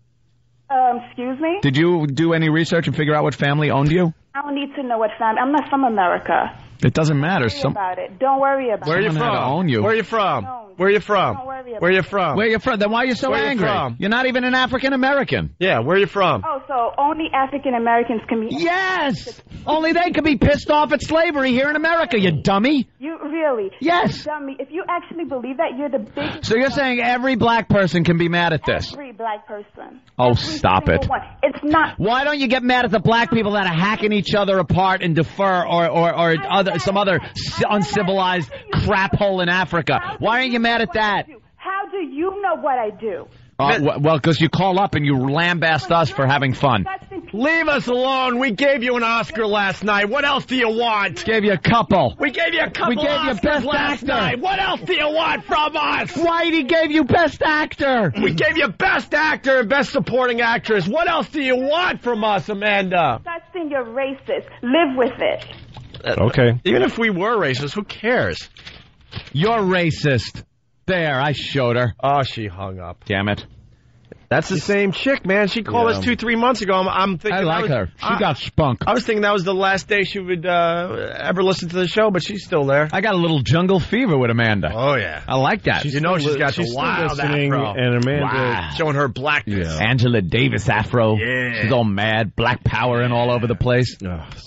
Excuse me? Did you do any research and figure out what family owned you? I don't need to know what family. I'm not from America. It doesn't matter. Don't worry about it. Don't worry about it. Where are you from? Own you. Where are you from? Where are you from? Don't worry about Where are you from? Where are you from? Then why are you so angry? You're not even an African American. Yeah, where are you from? Oh, so only African Americans can be. Yes! Only they can be pissed off at slavery here in America, you dummy. You really? Yes. You dummy. If you actually believe that, you're the biggest. So you're saying every black person can be mad at this? Every black person. Oh, stop it. It's not. Why don't you get mad at the black people that are hacking each other apart and defer or some other uncivilized crap hole in Africa? Why aren't you mad at that? How do you know what I do? Well, because you call up and you lambast us for having fun. Leave us alone. We gave you an Oscar last night. What else do you want? Gave you a couple. We gave you a couple. We gave you Oscars Best last Actor. night. What else do you want from us? Whitey gave you Best Actor. We gave you Best Actor and Best Supporting Actress. What else do you want from us, Amanda? That's thing, you're racist. Live with it. Okay. Even if we were racist, who cares? You're racist. There, I showed her. Oh, she hung up. Damn it. That's the same chick, man. She called us 2-3 months ago. I'm thinking I like her. She got spunk. I was thinking that was the last day she would ever listen to the show, but she's still there. I got a little jungle fever with Amanda. Oh, yeah. I like that. She's got the wild listening, afro. and Amanda showing her blackness. Yeah. Angela Davis afro. Yeah. She's all mad, black power and all over the place.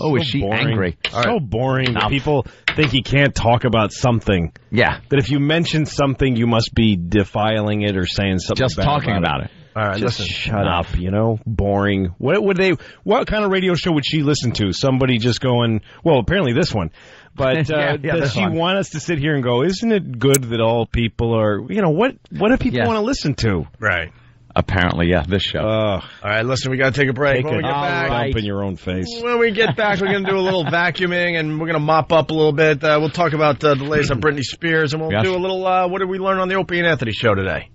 Oh, is she boring. angry? So boring that people think you can't talk about something. Yeah. That if you mention something, you must be defiling it or saying something Just talking about it. All right, just shut up, boring. What kind of radio show would she listen to? Somebody just going, well, apparently this one. But does she want us to sit here and go, isn't it good that all people are, what do people want to listen to? Right. Apparently, this show. All right, listen, we got to take a break. When we get back, dump in your own face. When we get back, we're going to do a little vacuuming, and we're going to mop up a little bit. We'll talk about the latest on Britney Spears, and we'll do a little, what did we learn on the Opie and Anthony show today?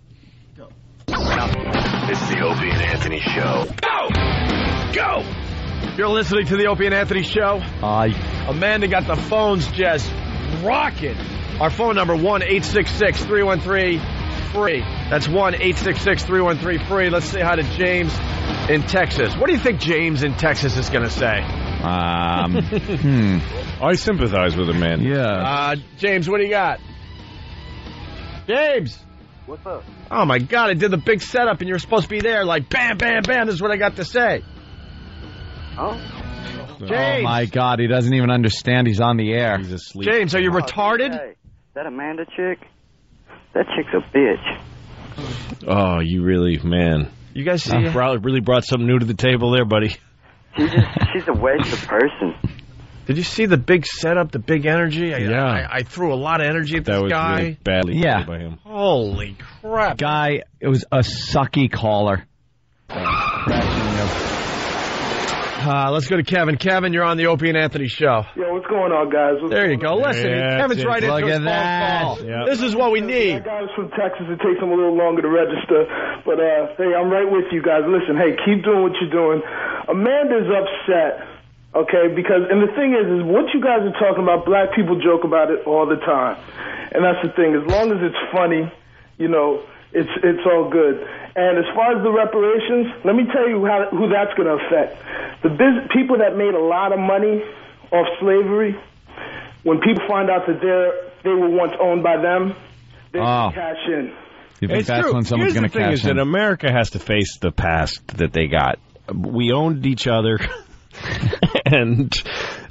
It's the Opie and Anthony Show. Go! You're listening to the Opie and Anthony Show. Amanda got the phones just rocking. Our phone number, 1-866-313-FREE. That's 1-866-313-FREE. Let's say hi to James in Texas. What do you think James in Texas is going to say? I sympathize with him, man. Yeah. James, what do you got? James! What's up? Oh, my God, I did the big setup, and you were supposed to be there, like, bam, bam, bam, this is what I got to say. Oh? James! Oh, my God, he doesn't even understand he's on the air. He's asleep. James, are you retarded? Hey, that Amanda chick? That chick's a bitch. Oh, you really, man. You guys see really brought something new to the table there, buddy. She's a waste of person. Did you see the big setup, the big energy? I threw a lot of energy at this was guy. really badly played by him. Holy crap. Guy, it was a sucky caller. Let's go to Kevin. Kevin, you're on the Opie and Anthony Show. Yo, what's going on, guys? There you go. Listen, Kevin's right into his phone call. Yep. This is what we need. That guy's from Texas. It takes him a little longer to register. But, hey, I'm right with you guys. Listen, hey, keep doing what you're doing. Amanda's upset, okay? Because, and the thing is what you guys are talking about, black people joke about it all the time. And that's the thing. As long as it's funny, it's all good. And as far as the reparations, let me tell you who that's going to affect. The people that made a lot of money off slavery, when people find out that they were once owned by them, they can cash in. You think that's when someone's going to cash in? The thing is that America has to face the past that they got. We owned each other, and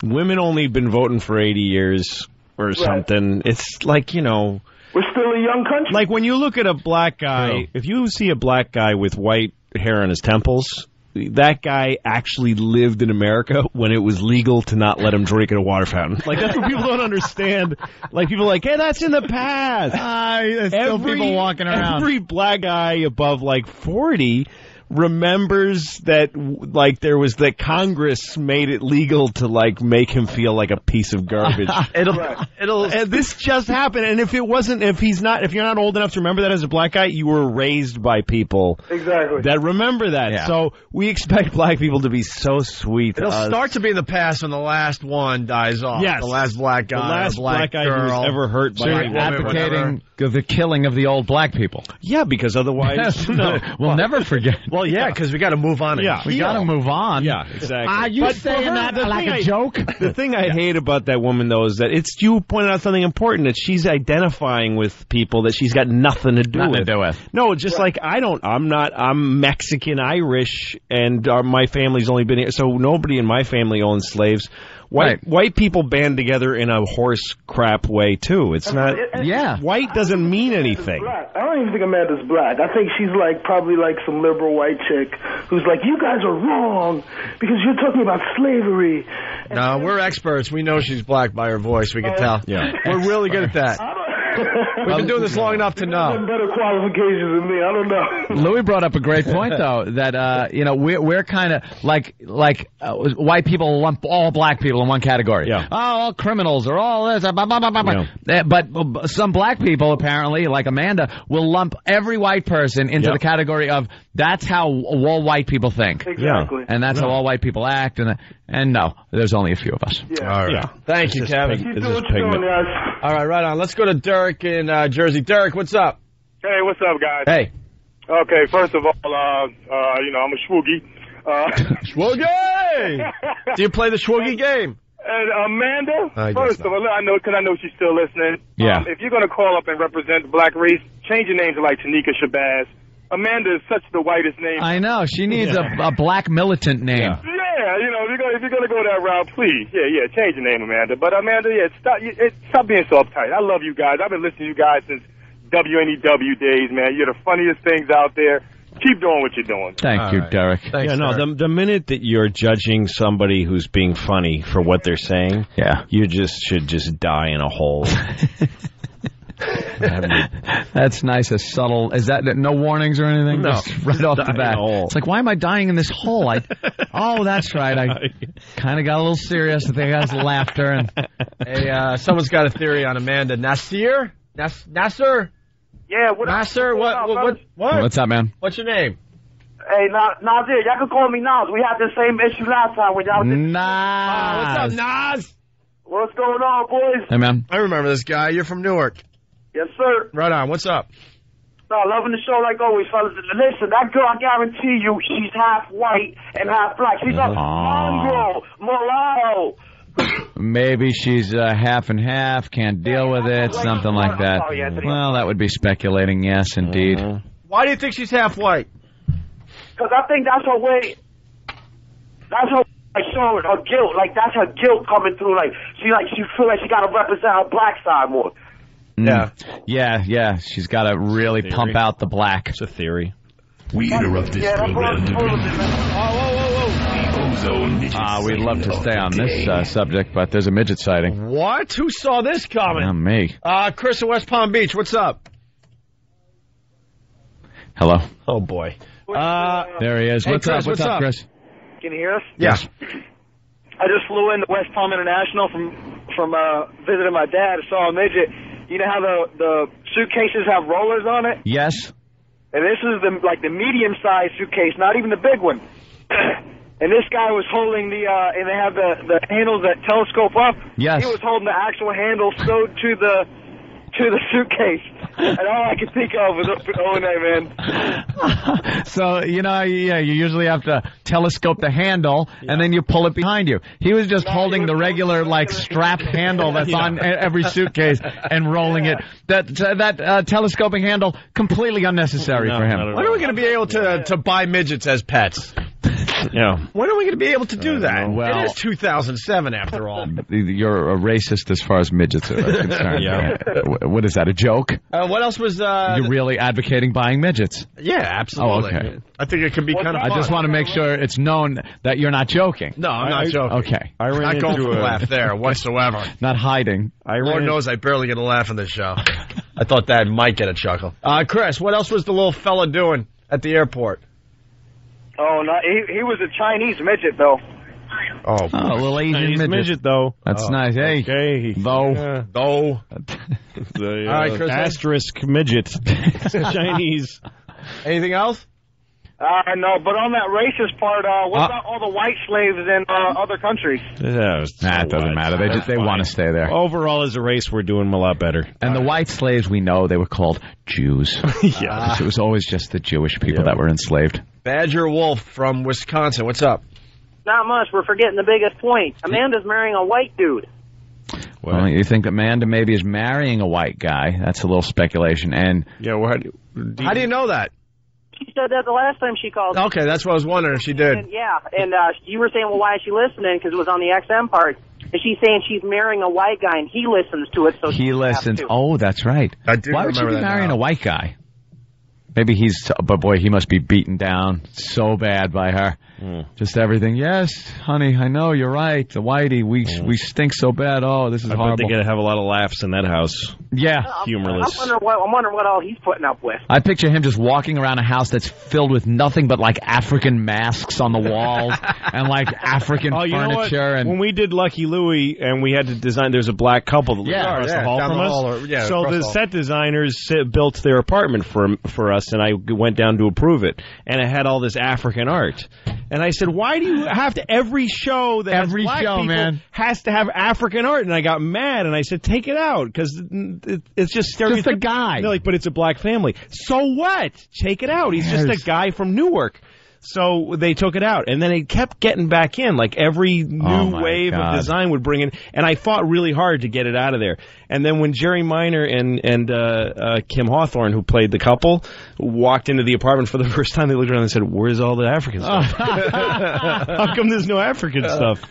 women only been voting for 80 years or something. It's like, we're still a young country. Like when you look at a black guy, if you see a black guy with white hair on his temples, that guy actually lived in America when it was legal to not let him drink at a water fountain. Like, that's what people don't understand. Like, people are like, hey, that's in the past. There's still people walking around. Every black guy above, 40 remembers that, there was that Congress made it legal to, make him feel like a piece of garbage. And this just happened. And if you're not old enough to remember that as a black guy, you were raised by people that remember that. Yeah. So we expect black people to be so sweet. It'll start to be in the past when the last one dies off. Yes. The last black guy. The last black guy who was ever hurt by you're advocating the killing of the old black people. Yeah, because otherwise... we'll never forget. Well, yeah, because we got to move on. We got to move on. Yeah, exactly. Are you saying that like a joke? The thing I hate about that woman, though, is that you pointed out something important, that she's identifying with people that she's got nothing to do with. No, just I'm Mexican, Irish, and my family's only been here, so nobody in my family owns slaves. White people band together in a horse crap way, too. It's not... White doesn't mean anything. Black. I don't even think Amanda's black. I think she's probably some liberal white chick who's like, you guys are wrong because you're talking about slavery. No, we're experts. We know she's black by her voice. We can tell. Yeah. We're really good at that. We've been doing this long enough to know. Better qualifications than me. I don't know. Louis brought up a great point, though, that we're kind of like white people lump all black people in one category. Yeah. Oh, all criminals or all this. Blah, blah, blah, blah. Yeah. But some black people, apparently, like Amanda, will lump every white person into the category of that's how all white people think. Exactly. And that's how all white people act. And no, there's only a few of us. Yeah. All right. Yeah. Thank you, Kevin. Doing, All right, on. Let's go to Derek in Jersey. Derek, what's up? Hey, what's up, guys? Hey. Okay, first of all, I'm a schwoogie. Schwoogie! Do you play the schwoogie game? And Amanda, First of all, because I know she's still listening. Yeah. If you're going to call up and represent the black race, change your name to like Tanika Shabazz. Amanda is such the whitest name. I know. She needs a black militant name. Yeah, if you're gonna go that route, please, change your name, Amanda. But Amanda, stop being so uptight. I love you guys. I've been listening to you guys since WNEW days, man. You're the funniest things out there. Keep doing what you're doing. Thank you, Derek. Thanks, Derek. The minute that you're judging somebody who's being funny for what they're saying, you should just die in a hole. That's nice. A subtle. Is that no warnings or anything? No, just right off the bat. It's like, why am I dying in this hole? Oh, that's right. I kind of got a little serious. I think I got laughter. And hey, someone's got a theory on Amanda. Nasir? Nasser? Yeah. What Nasser? What? What's up, man? What's your name? Hey, Nazir, y'all can call me Nas. We had the same issue last time when y'all. Nas. What's up, Nas? What's going on, boys? Hey, man. I remember this guy. You're from Newark. Yes, sir. Right on. What's up? No, loving the show like always, fellas. Listen, that girl, I guarantee you, she's half white and half black. She's a mongrel, mulatto. Maybe she's half and half, can't deal with it, something like that. Well, that would be speculating, yes, indeed. Why do you think she's half white? Because I think that's her way. That's her showing her guilt. Like, that's her guilt coming through. Like, she feel like she got to represent her black side more. Yeah. She's got to really pump out the black. It's a theory. We interrupt this program to bring you we'd love to stay on this subject, but there's a midget sighting. What? Who saw this coming? Not me. Chris in West Palm Beach, what's up? Hello. Oh, boy. There he is. Hey, What's Chris, up? What's up, Chris? Can you hear us? Yes. I just flew into West Palm International from visiting my dad. I saw a midget. You know how the suitcases have rollers on it? Yes. And this is the medium-sized suitcase, not even the big one. And this guy was holding and they have the handles that telescope up. Yes. He was holding the actual handle sewed to the suitcase. And all I could think of was, man. So, you usually have to telescope the handle, and then you pull it behind you. He was just holding the regular, strap handle that's on every suitcase and rolling it. That telescoping handle, completely unnecessary for him. When are we going to be able to buy midgets as pets? Yeah. When are we going to be able to do that? Well, it is 2007, after all. You're a racist as far as midgets are concerned. Yeah. What is that, a joke? What else was... You're really advocating buying midgets? Yeah, absolutely. Oh, okay. I think it could be kind of fun. I just want to make sure it's known that you're not joking. No, I'm not joking. Okay. I'm not going for a laugh there whatsoever. Not hiding. Lord knows I barely get a laugh on this show. I thought Dad might get a chuckle. Chris, what else was the little fella doing at the airport? Oh, no, he was a Chinese midget, though. Oh, a little Asian midget, though. That's nice. Hey, okay. Though. Though. The all right, Chris, asterisk midget. Chinese. Anything else? No, but on that racist part, what about all the white slaves in other countries? It doesn't matter. They want to stay there. Overall, as a race, we're doing a lot better. And the white slaves, we know they were called Jews. Yeah. It was always just the Jewish people that were enslaved. Badger Wolf from Wisconsin. What's up? Not much. We're forgetting the biggest point. Amanda's marrying a white dude. Well, you think Amanda maybe is marrying a white guy? That's a little speculation. And how do you know that? She said that the last time she called. Okay, that's what I was wondering if she did. And you were saying, well, why is she listening? Because it was on the XM part. And she's saying she's marrying a white guy, and he listens to it. So he listens. Oh, that's right. I do. Why would she be marrying a white guy? Maybe but boy, he must be beaten down so bad by her. Just everything. Yes, honey, I know, you're right. The Whitey, we stink so bad. Oh, this is I horrible. bet they're going to have a lot of laughs in that house. Yeah. Humorless. I'm wondering what all he's putting up with. I picture him just walking around a house that's filled with nothing but like African masks on the walls and like African you know what? furniture. And when we did Lucky Louie and we had to design, there's a black couple that lived across the hall down from the us. hall So the set designers built their apartment for us, and I went down to approve it, and it had all this African art. And I said, why do you have to, every show that has black people has to have African art? And I got mad, and I said, take it out, because it's just stereotypical. Just a guy. They're like, but it's a black family. So what? Take it out. He's just a guy from Newark. So they took it out, and then it kept getting back in. Like every new wave of design would bring in, and I fought really hard to get it out of there. And then when Jerry Minor and Kim Hawthorne, who played the couple, walked into the apartment for the first time, they looked around and said, "Where's all the African stuff? How come there's no African stuff?"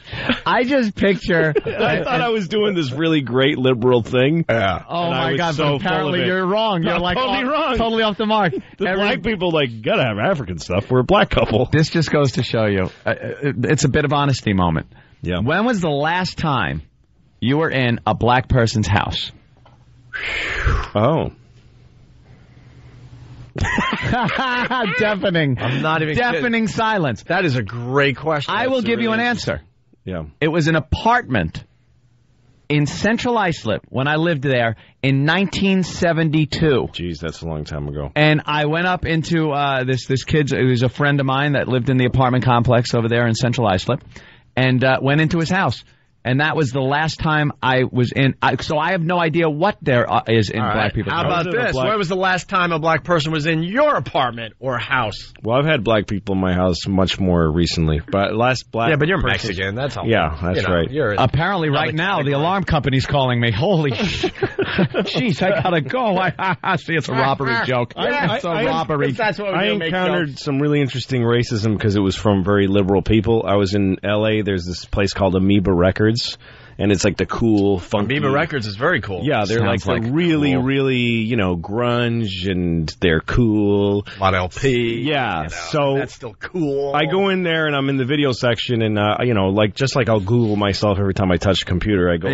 I just picture. I thought I was doing this really great liberal thing. Yeah. Oh my God! So but apparently you're wrong. You're like totally wrong. Totally off the mark. Black people gotta have African stuff. We're a black couple. This just goes to show you, it's a bit of honesty moment. Yeah. When was the last time you were in a black person's house? Oh. Deafening. I'm not even deafening kidding. silence. That is a great question. I will give you an answer. Yeah. It was an apartment in Central Islip when I lived there in 1972. Jeez, that's a long time ago. And I went up into this kid's, it was a friend of mine that lived in the apartment complex over there in Central Islip, and went into his house. And that was the last time I was in. So I have no idea what there is in black people's How houses. about this? When was the last time a black person was in your apartment or house? Well, I've had black people in my house much more recently. But last black Yeah, but you're person- Mexican. That's all. Yeah, that's right. Apparently right now the alarm company's calling me. Holy jeez, I gotta go. See, it's a robbery joke. It's a robbery. That's what I encountered some really interesting racism because it was from very liberal people. I was in L.A. There's this place called Amoeba Records, and it's like the cool, funky... Amoeba Records is very cool. Yeah, they're Sounds like really, cool. really, grunge, and they're cool. A lot of LP. Yeah, so... That's still cool. I go in there, and I'm in the video section, and, just like I'll Google myself every time I touch a computer, I go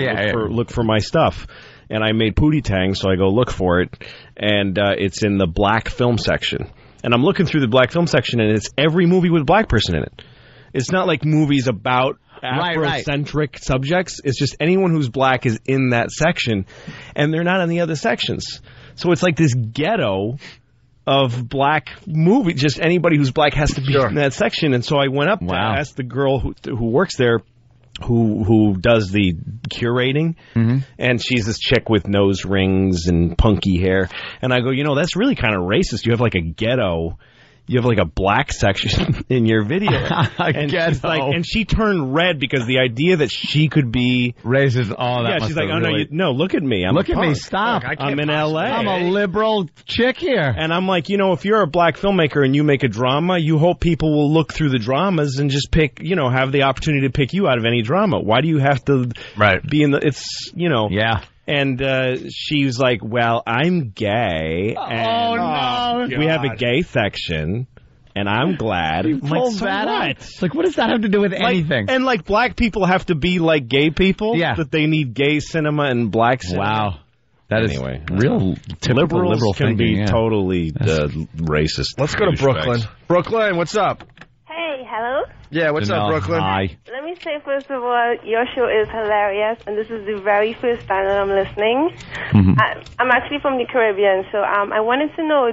look for my stuff. And I made Pootie Tang, so I go look for it, and it's in the black film section. And I'm looking through the black film section, and it's every movie with a black person in it. It's not like movies about Afrocentric subjects. It's just anyone who's black is in that section, and they're not in the other sections. So it's like this ghetto of black movie. Just anybody who's black has to be in that section. And so I went up to ask the girl who works there, who does the curating, and she's this chick with nose rings and punky hair. And I go, that's really kind of racist. You have like a ghetto. You have like a black section in your video. And she's like, and she turned red because the idea that she could be racist. Oh, that she's like, no, look at me. Look at me. Stop. Look, I'm in L.A. I'm a liberal chick here. And I'm like, if you're a black filmmaker and you make a drama, you hope people will look through the dramas and just pick, have the opportunity to pick you out of any drama. Why do you have to be in the? It's Yeah. And she was like, well, I'm gay. And we have a gay section, and I'm glad. You pulled that out. It's like, what does that have to do with anything? And black people have to be like gay people? Yeah. That they need gay cinema and black cinema? Wow. That is real typical liberals liberal can thinking, be totally racist. Let's go to Brooklyn. Brooklyn, what's up? Hey, hello? Yeah, what's up, Brooklyn? Hi. Let me say, first of all, your show is hilarious, and this is the very first time that I'm listening. I'm actually from the Caribbean, so I wanted to know,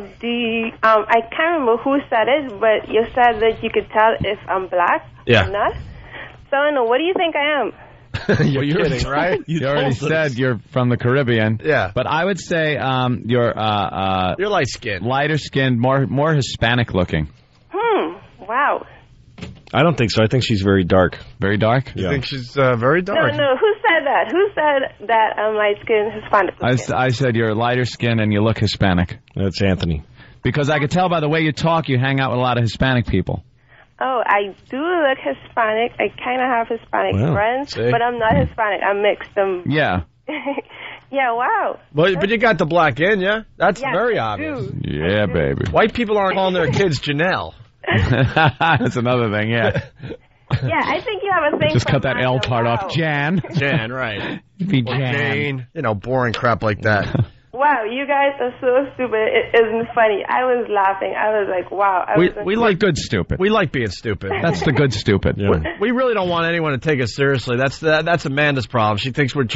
I can't remember who said it, but you said that you could tell if I'm black or not. So I don't know, what do you think I am? You're kidding, right? You already said you're from the Caribbean. Yeah. But I would say you're light-skinned. Lighter-skinned, more Hispanic-looking. Wow. I don't think so. I think she's very dark. Very dark? You think she's very dark? No. Who said that? Who said that I'm light-skinned, Hispanic? I said you're lighter-skinned and you look Hispanic. That's Anthony. Because I could tell by the way you talk, you hang out with a lot of Hispanic people. Oh, I do look Hispanic. I kind of have Hispanic friends, but I'm not Hispanic. I'm mixed. Yeah. Yeah, wow. But you got the black in, yeah? That's very obvious. Yeah, baby. White people aren't calling their kids Janelle. That's another thing, yeah. Yeah, I think you have a thing. Just for cut that L Mondo part Wow. off. Jan. Jan, right. Be Or Jan. Jane. You know, boring crap like that. Wow, you guys are so stupid. It isn't funny. I was laughing. I was like, wow. We like good stupid. We like being stupid. That's the good stupid. We really don't want anyone to take us seriously. That's Amanda's problem. She thinks we're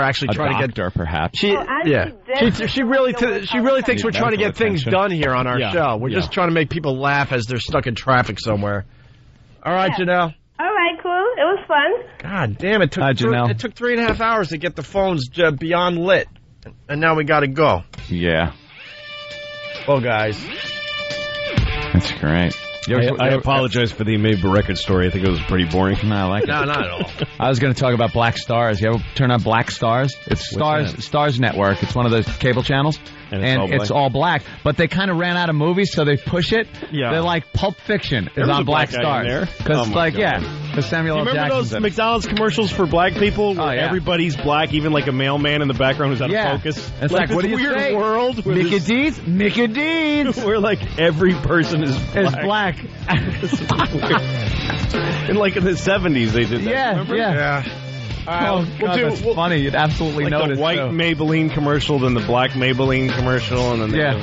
actually trying to get her, perhaps. She really thinks we're trying to get things done here on our show. We're just trying to make people laugh as they're stuck in traffic somewhere. All right, Janelle. All right, cool. It was fun. God damn, it took 3.5 hours to get the phones beyond lit, and now we got to go. Yeah. Well, guys, that's great. I apologize for the Amoeba record story. I think it was pretty boring. No, I like it. No, not at all. I was going to talk about Black Stars. You ever turn on Black Stars? It's Stars Network. It's one of those cable channels. And it's all black. But they kind of ran out of movies, so they push it. Yeah. They're like Pulp Fiction is on Black Stars. Because Samuel L. Remember Jackson's those in it. McDonald's commercials for black people where everybody's black, even like a mailman in the background who's out of focus? It's like what do you weird say? World where Mickey D's? Mickey D's! where like every person is black. And like in the 70s they did that. Yeah, remember? yeah. Oh, God, that's funny. You'd absolutely like notice. the white Maybelline commercial, then the black Maybelline commercial, and then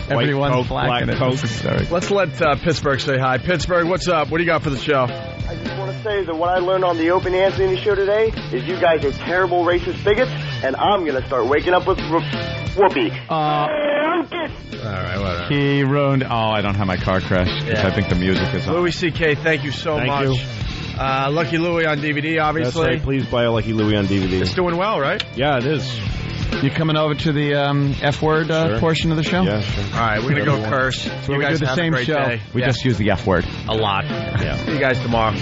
everyone's Coke, black in it. Coke. Let's let Pittsburgh say hi. Pittsburgh, what's up? What do you got for the show? I just want to say that what I learned on the Opie and Anthony show today is you guys are terrible racist bigots, and I'm going to start waking up with whoopee. All right, whatever. He ruined. Oh, I don't have my car crash because I think the music is on. Louis C.K., thank you so much. You. Lucky Louie on DVD, obviously. That's right. Please buy a Lucky Louie on DVD. It's doing well, right? Yeah, it is. You coming over to the F-word portion of the show? Yeah, sure. All right, we're going to go curse. So we do the same show. Day. We just use the F-word. A lot. Yeah. See you guys tomorrow.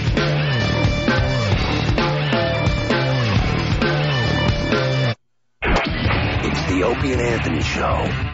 It's the Opie and Anthony Show.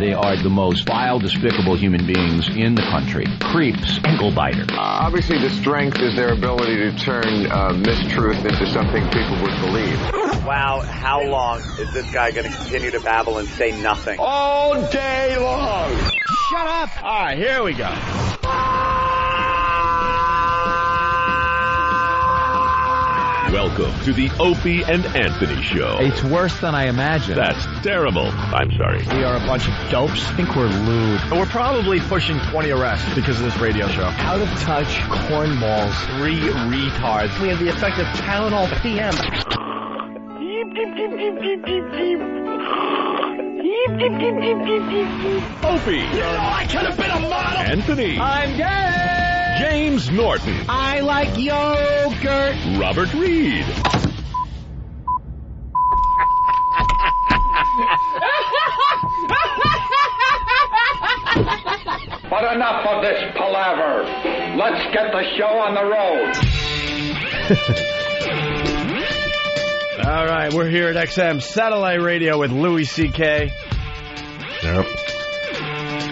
They are the most vile, despicable human beings in the country. Creeps, ankle-biters. Obviously, the strength is their ability to turn mistruth into something people would believe. Wow, how long is this guy going to continue to babble and say nothing? All day long. Shut up! All right, here we go. Welcome to the Opie and Anthony Show. It's worse than I imagined. That's terrible. I'm sorry. We are a bunch of dopes. I think we're lewd. We're probably pushing 20 arrests because of this radio show. Out of touch, cornballs, 3 retards. We have the effect of Tylenol PM. Opie. You know I could have been a model. Anthony. I'm gay. James Norton. I like yogurt. Robert Reed. But enough of this palaver. Let's get the show on the road. All right, we're here at XM Satellite Radio with Louis C.K. Yep.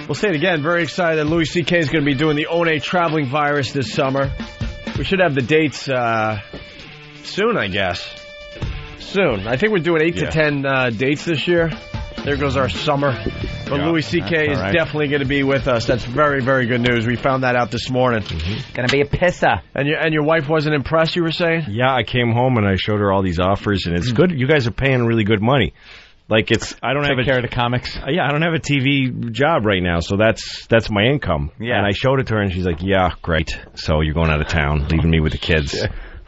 We'll say it again. Very excited that Louis C.K. is going to be doing the One Traveling Virus this summer. We should have the dates soon, I guess. Soon. I think we're doing 8 to 10 dates this year. There goes our summer. But Louis C.K. is definitely going to be with us. That's very, very good news. We found that out this morning. Gonna be a pisser. And your wife wasn't impressed, you were saying? Yeah, I came home and I showed her all these offers, and it's good. You guys are paying really good money. Like I don't Take care of the comics. Yeah, I don't have a TV job right now, so that's my income. Yeah. And I showed it to her, and she's like, "Yeah, great. So you're going out of town, leaving me with the kids."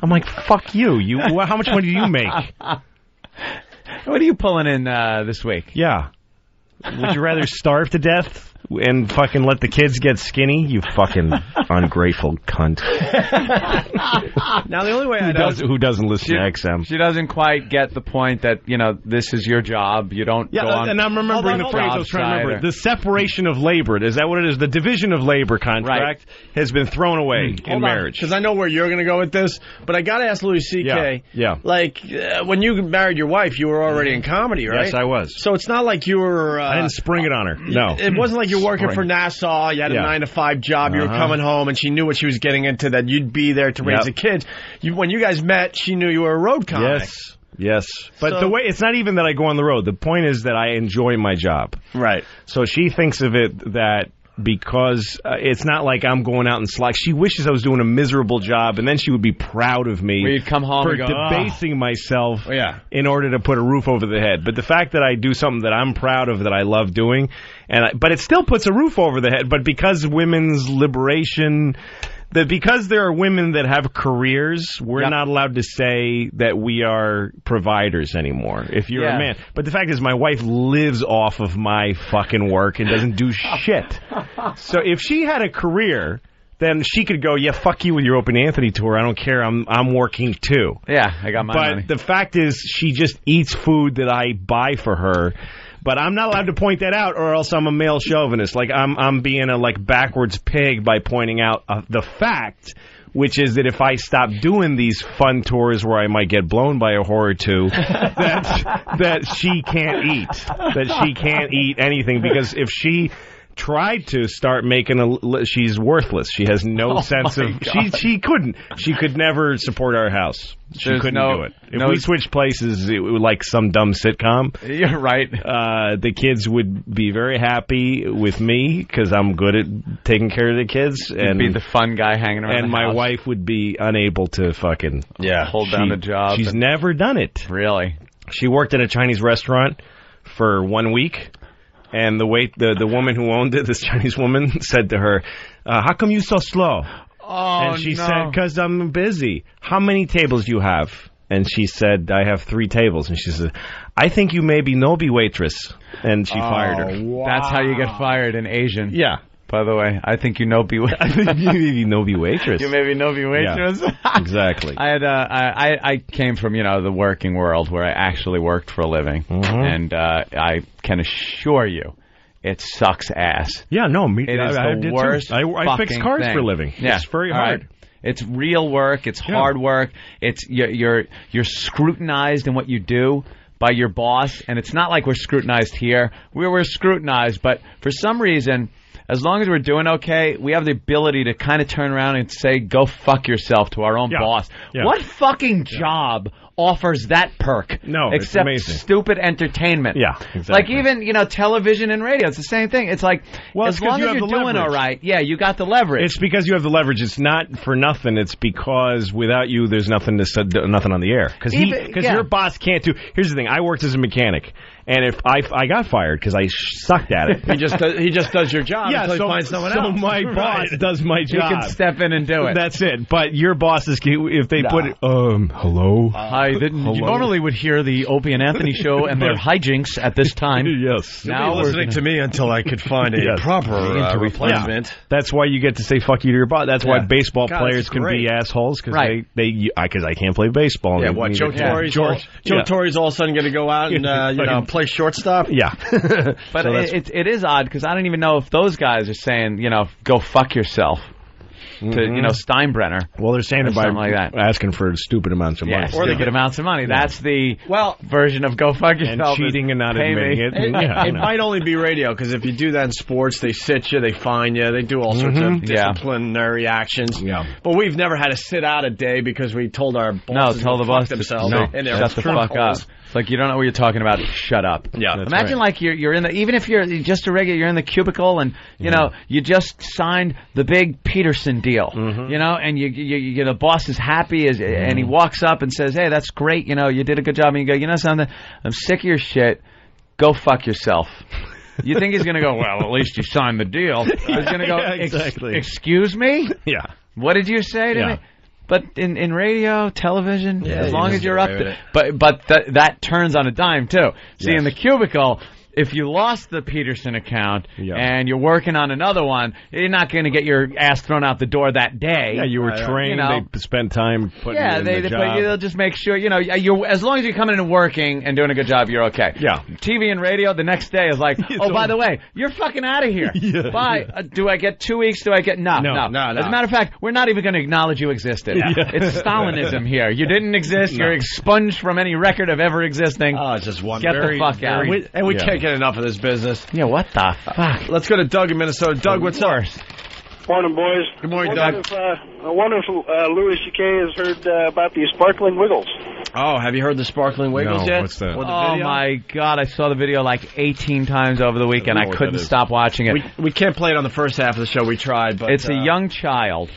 I'm like, "Fuck you! How much money do you make?" What are you pulling in this week? Yeah. Would you rather starve to death and fucking let the kids get skinny? You fucking ungrateful cunt. Now, the only way who doesn't listen to XM? She doesn't quite get the point that, this is your job. You don't go on. And I'm remembering the phrase I was trying to remember. The separation of labor. Is that what it is? The division of labor contract has been thrown away in marriage. Because I know where you're going to go with this, but I got to ask Louis C.K. Yeah. Like, when you married your wife, you were already in comedy, right? Yes, I was. So it's not like you were... I didn't spring it on her. No. It wasn't like you're working for Nassau, you had a 9-to-5 job, you were coming home, and she knew what she was getting into, that you'd be there to raise the kids. When you guys met, she knew you were a road comic. Yes. But the way, it's not even that I go on the road. The point is that I enjoy my job. Right. So she thinks of it that because it's not like I'm going out and slack. She wishes I was doing a miserable job, and then she would be proud of me you'd come home for and go, debasing myself in order to put a roof over the head. But the fact that I do something that I'm proud of, that I love doing, but it still puts a roof over the head. But because women's liberation... because there are women that have careers, we're not allowed to say that we are providers anymore. If you're a man. But the fact is, my wife lives off of my fucking work and doesn't do shit. So if she had a career, then she could go, fuck you with your Open Anthony tour. I don't care. I'm working too. Yeah, I got my money. But the fact is, she just eats food that I buy for her. But I'm not allowed to point that out, or else I'm a male chauvinist. Like I'm being a backwards pig by pointing out the fact, which is that if I stop doing these fun tours where I might get blown by a whore or two, that she can't eat, anything, because if she tried to start making she's worthless. She has no sense of she could never support our house. She couldn't do it. If we switched places, it would like some dumb sitcom. You're right. The kids would be very happy with me because I'm good at taking care of the kids. You'd be the fun guy hanging around. And my wife would be unable to fucking hold down a job. She's never done it. Really? She worked at a Chinese restaurant for 1 week. And the woman who owned it, this Chinese woman, said to her, how come you so slow? And she said, because I'm busy. How many tables do you have? And she said, I have 3 tables. And she said, I think you may be Nobi waitress. And she fired her. Wow. That's how you get fired in Asian. Yeah. By the way, I think you Nobi waitress. I think you may be Nobi waitress. You may be Nobi waitress. Yeah, exactly. I came from, the working world where I actually worked for a living. Mm-hmm. And I can assure you, it sucks ass. Yeah, no, it is the worst. I fix cars for a living. Yeah. It's very hard. Right. It's real work. It's hard work. It's you're scrutinized in what you do by your boss, and it's not like we're scrutinized here. We're scrutinized, but for some reason, as long as we're doing okay, we have the ability to kind of turn around and say, go fuck yourself to our own boss. Yeah. What fucking job offers that perk? No, except it's amazing. Stupid entertainment. Yeah, exactly. Like even, television and radio, it's the same thing. It's like, as long as you're doing all right, you got the leverage. It's because you have the leverage. It's not for nothing. It's because without you, there's nothing on the air. Because your boss can't do. Here's the thing. I worked as a mechanic. And if I got fired because I sucked at it. He just does your job until he finds someone else. So my boss does my job. He can step in and do it. That's it. But your bosses, if they put it, hello? Hi. You normally would hear the Opie and Anthony show and their hijinks at this time. Yes. Now listening to me until I could find a proper replacement. Yeah. That's why you get to say fuck you to your boss. That's why baseball players can be assholes because I can't play baseball. Yeah, what? Joe Torre's all of a sudden going to go out and play shortstop? Yeah. But it is odd because I don't even know if those guys are saying, go fuck yourself to, Steinbrenner. Well, they're saying it by like that. asking for stupid amounts of money. Or stupid amounts of money. That's the version of go fuck yourself. And cheating and not admitting it. It might only be radio because if you do that in sports, they sit you, they fine you, they do all sorts of disciplinary actions. Yeah. But we've never had to sit out a day because we told our bosses tell the boss themselves. Shut the fuck up. It's like you don't know what you're talking about. Shut up. Yeah. Imagine like you're in even if you're just a regular, you're in the cubicle and you just signed the big Peterson deal. And you the boss is happy and he walks up and says, "Hey, that's great. You did a good job." And you go, "You know something? I'm sick of your shit. Go fuck yourself." You think he's going to go, "Well, at least you signed the deal." He's going to go, exactly. "Excuse me? Yeah. What did you say to me?" But in radio, television, as long as you're up to but that turns on a dime too. See, in the cubicle, if you lost the Peterson account and you're working on another one, you're not going to get your ass thrown out the door that day. Yeah, you were trained. They spent time putting you in the job. They'll just make sure, you're as long as you're coming in and working and doing a good job, you're okay. Yeah. TV and radio, the next day is like, by the way, you're fucking out of here. Bye. Do I get 2 weeks? Do I get... No. As a matter of fact, we're not even going to acknowledge you existed. It's Stalinism here. You didn't exist. You're expunged from any record of ever existing. Oh, it's just one. Get the fuck out. And we can't get enough of this business. Yeah, what the fuck? Let's go to Doug in Minnesota. Doug, what's up? Morning, boys. Good morning, Doug. I wonder if Louis C.K. has heard about the sparkling wiggles. Oh, have you heard the sparkling wiggles yet? What's that? Oh, my God. I saw the video like 18 times over the weekend. I couldn't stop watching it. We can't play it on the first half of the show. We tried, but... It's a young child.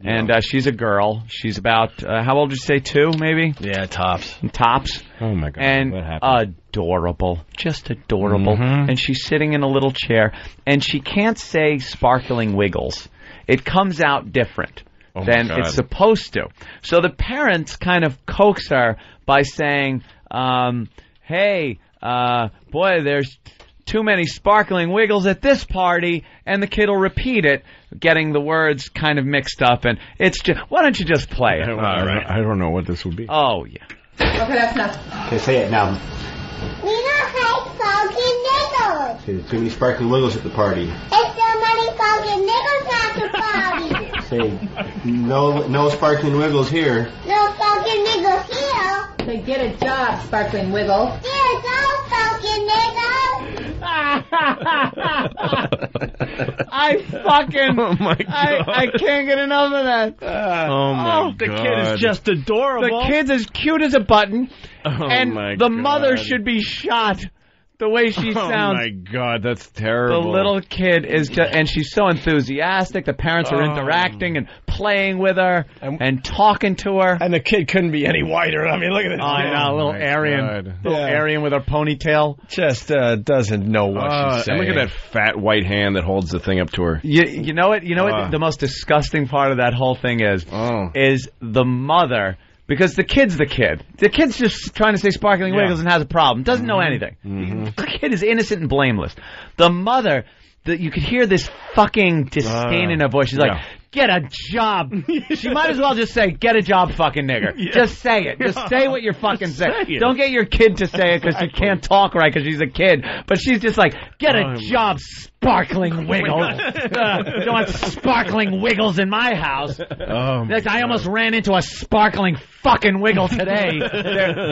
And she's a girl. She's about, how old did you say, 2, maybe? Yeah, tops. Tops. Oh, my God. And what happened? adorable. Just adorable. And she's sitting in a little chair. And she can't say sparkling wiggles. It comes out different than it's supposed to. So the parents kind of coax her by saying, hey, boy, there's too many sparkling wiggles at this party, and the kid will repeat it, getting the words kind of mixed up, and it's just, why don't you just play it? I don't know what this will be. Oh, yeah. Okay, that's enough. Okay, say it now. We don't like sparkling wiggles. There's too many sparkling wiggles at the party. It's too many sparkling wiggles at the party. Say, no sparkling wiggles here. No sparkling wiggles here. Say, get a job, sparkling wiggle. Get a job, sparkling wiggle. I fucking... Oh, my God. I can't get enough of that. Oh, my God. The kid is just adorable. The kid's as cute as a button. And the mother should be shot the way she sounds. Oh, my God, that's terrible. The little kid is just... And she's so enthusiastic. The parents are interacting and playing with her and talking to her. And the kid couldn't be any whiter. I mean, look at this. I know, little Aryan. Little Aryan with her ponytail. Just doesn't know what she's saying. And look at that fat white hand that holds the thing up to her. You know what? You know what the most disgusting part of that whole thing is? Is the mother... Because the kid's the kid. The kid's just trying to say sparkling wiggles and has a problem. Doesn't know anything. The kid is innocent and blameless. The mother, you could hear this fucking disdain in her voice. She's like, get a job. She might as well just say, get a job, fucking nigger. Yeah. Just say it. Just say what you're fucking saying. Don't get your kid to say it because she can't talk right because she's a kid. But she's just like, get a job, sparkling wiggles. Don't want sparkling wiggles in my house. I almost ran into a sparkling fucking wiggle today.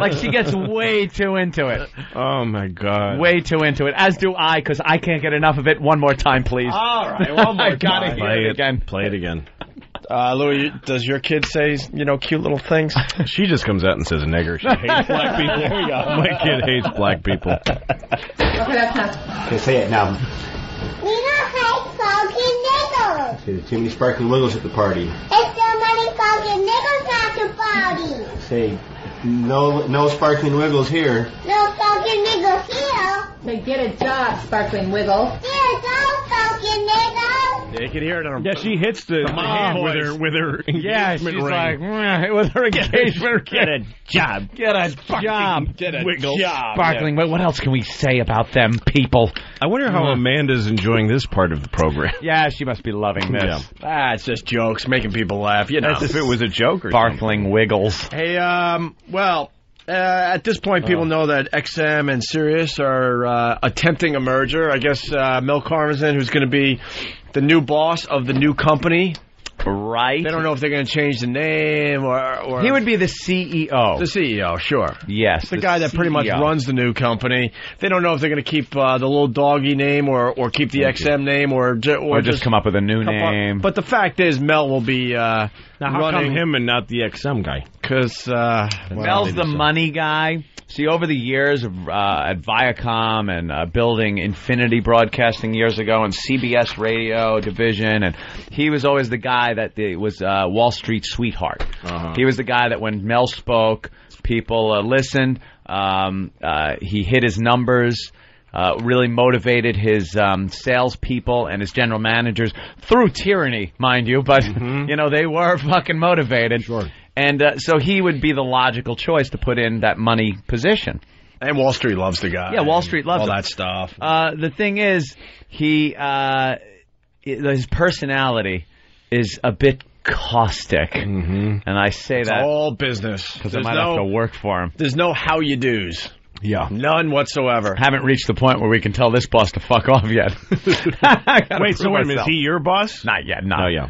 Like, she gets way too into it. Oh, my God. Way too into it, as do I, because I can't get enough of it. One more time, please. All right, one more time. Play it again. Play it again. Louis, does your kid say, cute little things? She just comes out and says nigger. She hates black people. There we go. My kid hates black people. Okay, that's not. Okay, say it now. We don't hate fucking niggles. There's too many sparkling wiggles at the party. It's so many fucking niggles at the party. Say, no sparkling wiggles here. No fucking niggles here. Say, get a job, sparkling wiggle. Get a job, fucking niggles. Yeah, you can hear it on her. Yeah, she hits the hand with her engagement yeah, she's ring. Like, with her engagement Get a job. Get a job. Get a Wiggle. job. Sparkling. What else can we say about them people? I wonder how Amanda's enjoying this part of the program. Yeah, she must be loving this. Yeah. It's just jokes, making people laugh. As if it was a joke or sparkling wiggles. Hey, at this point, people know that XM and Sirius are attempting a merger. I guess Mel Karmazin, who's going to be the new boss of the new company. Right. They don't know if they're going to change the name or... He would be the CEO. The CEO, sure. Yes. The guy that pretty much runs the new company. They don't know if they're going to keep the little doggy name or keep the XM name or just come up with a new name. But the fact is, Mel will be now, how come him and not the XM guy? Because... Mel's the money guy. See, over the years at Viacom and building Infinity Broadcasting years ago and CBS Radio Division, and he was always the guy that was Wall Street sweetheart. He was the guy that when Mel spoke, people listened. He hit his numbers. Really motivated his salespeople and his general managers through tyranny, mind you, but they were fucking motivated. Sure. And so he would be the logical choice to put in that money position. And Wall Street loves the guy. Yeah, Wall Street loves all him. that stuff. The thing is, his personality is a bit caustic, and I say it's that all business because I might have to work for him. There's no how you do's. Yeah. None whatsoever. Haven't reached the point where we can tell this boss to fuck off yet. Wait, so wait a minute, is he your boss? Not yet, no. Oh, yeah.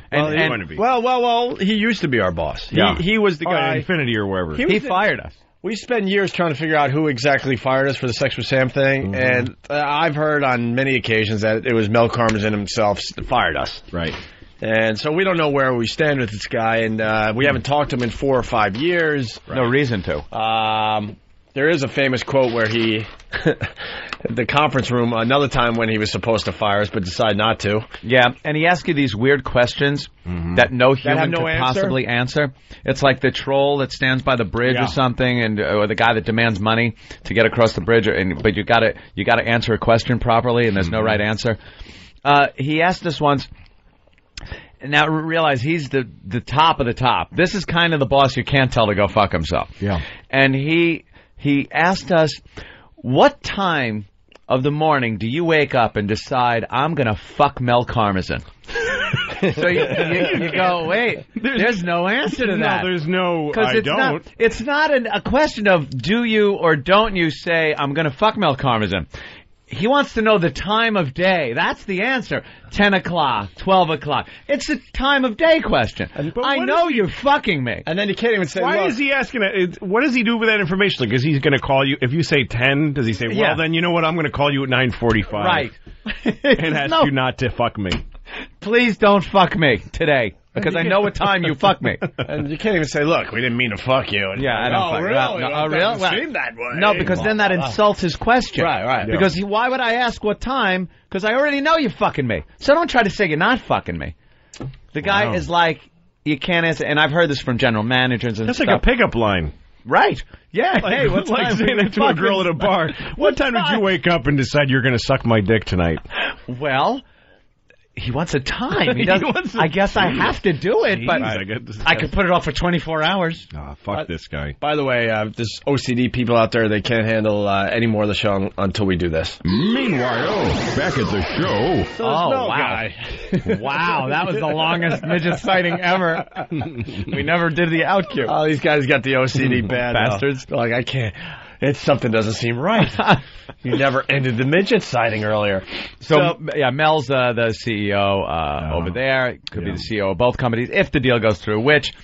Well, he used to be our boss. Yeah. He was the guy. Infinity or wherever. He fired us. We spent years trying to figure out who exactly fired us for the Sex with Sam thing, and I've heard on many occasions that it was Mel Karmazin himself that fired us. Right. And so we don't know where we stand with this guy, and we haven't talked to him in 4 or 5 years. Right. No reason to. There is a famous quote where he, the conference room, another time when he was supposed to fire us but decided not to. Yeah, and he asks you these weird questions that no human could possibly answer. It's like the troll that stands by the bridge or something, or the guy that demands money to get across the bridge, but you got to answer a question properly, and there's no right answer. He asked us once. Now realize he's the top of the top. This is kind of the boss you can't tell to go fuck himself. Yeah, and he asked us, what time of the morning do you wake up and decide, I'm going to fuck Mel Karmazin? So you go, wait, there's no answer to that. No, there's no, I don't. It's not a question of do you or don't you say, I'm going to fuck Mel Karmazin. He wants to know the time of day. That's the answer. 10 o'clock, 12 o'clock. It's a time of day question. I know you're fucking me. And then you can't even say, why is he asking it? What does he do with that information? Like, is he going to call you? If you say 10, does he say, well, then you know what? I'm going to call you at 9:45. Right. And ask you not to fuck me. Please don't fuck me today. Because I know what time you fuck me. And you can't even say, look, we didn't mean to fuck you. And I don't fuck really? you. No, really? Well, seem that way. No, because then that insults his question. Right. Because why would I ask what time? Because I already know you're fucking me. So don't try to say you're not fucking me. The guy is like, you can't answer. And I've heard this from general managers and That's stuff. Like a pickup line. Right. Yeah. Like, hey, what like time saying that to a girl at a bar. What time did you wake up and decide you're going to suck my dick tonight? Well... He wants a time. I guess I have to do it, but I could put it off for 24 hours. Fuck this guy. By the way, there's OCD people out there. They can't handle any more of the show until we do this. Meanwhile, back at the show. Wow. Wow, that was the longest midget sighting ever. We never did the out cue. Oh, these guys got the OCD bad. Bastards. Like, I can't. Something doesn't seem right. You never ended the midget sighting earlier. So yeah, Mel's the CEO over there. Could be the CEO of both companies if the deal goes through, which,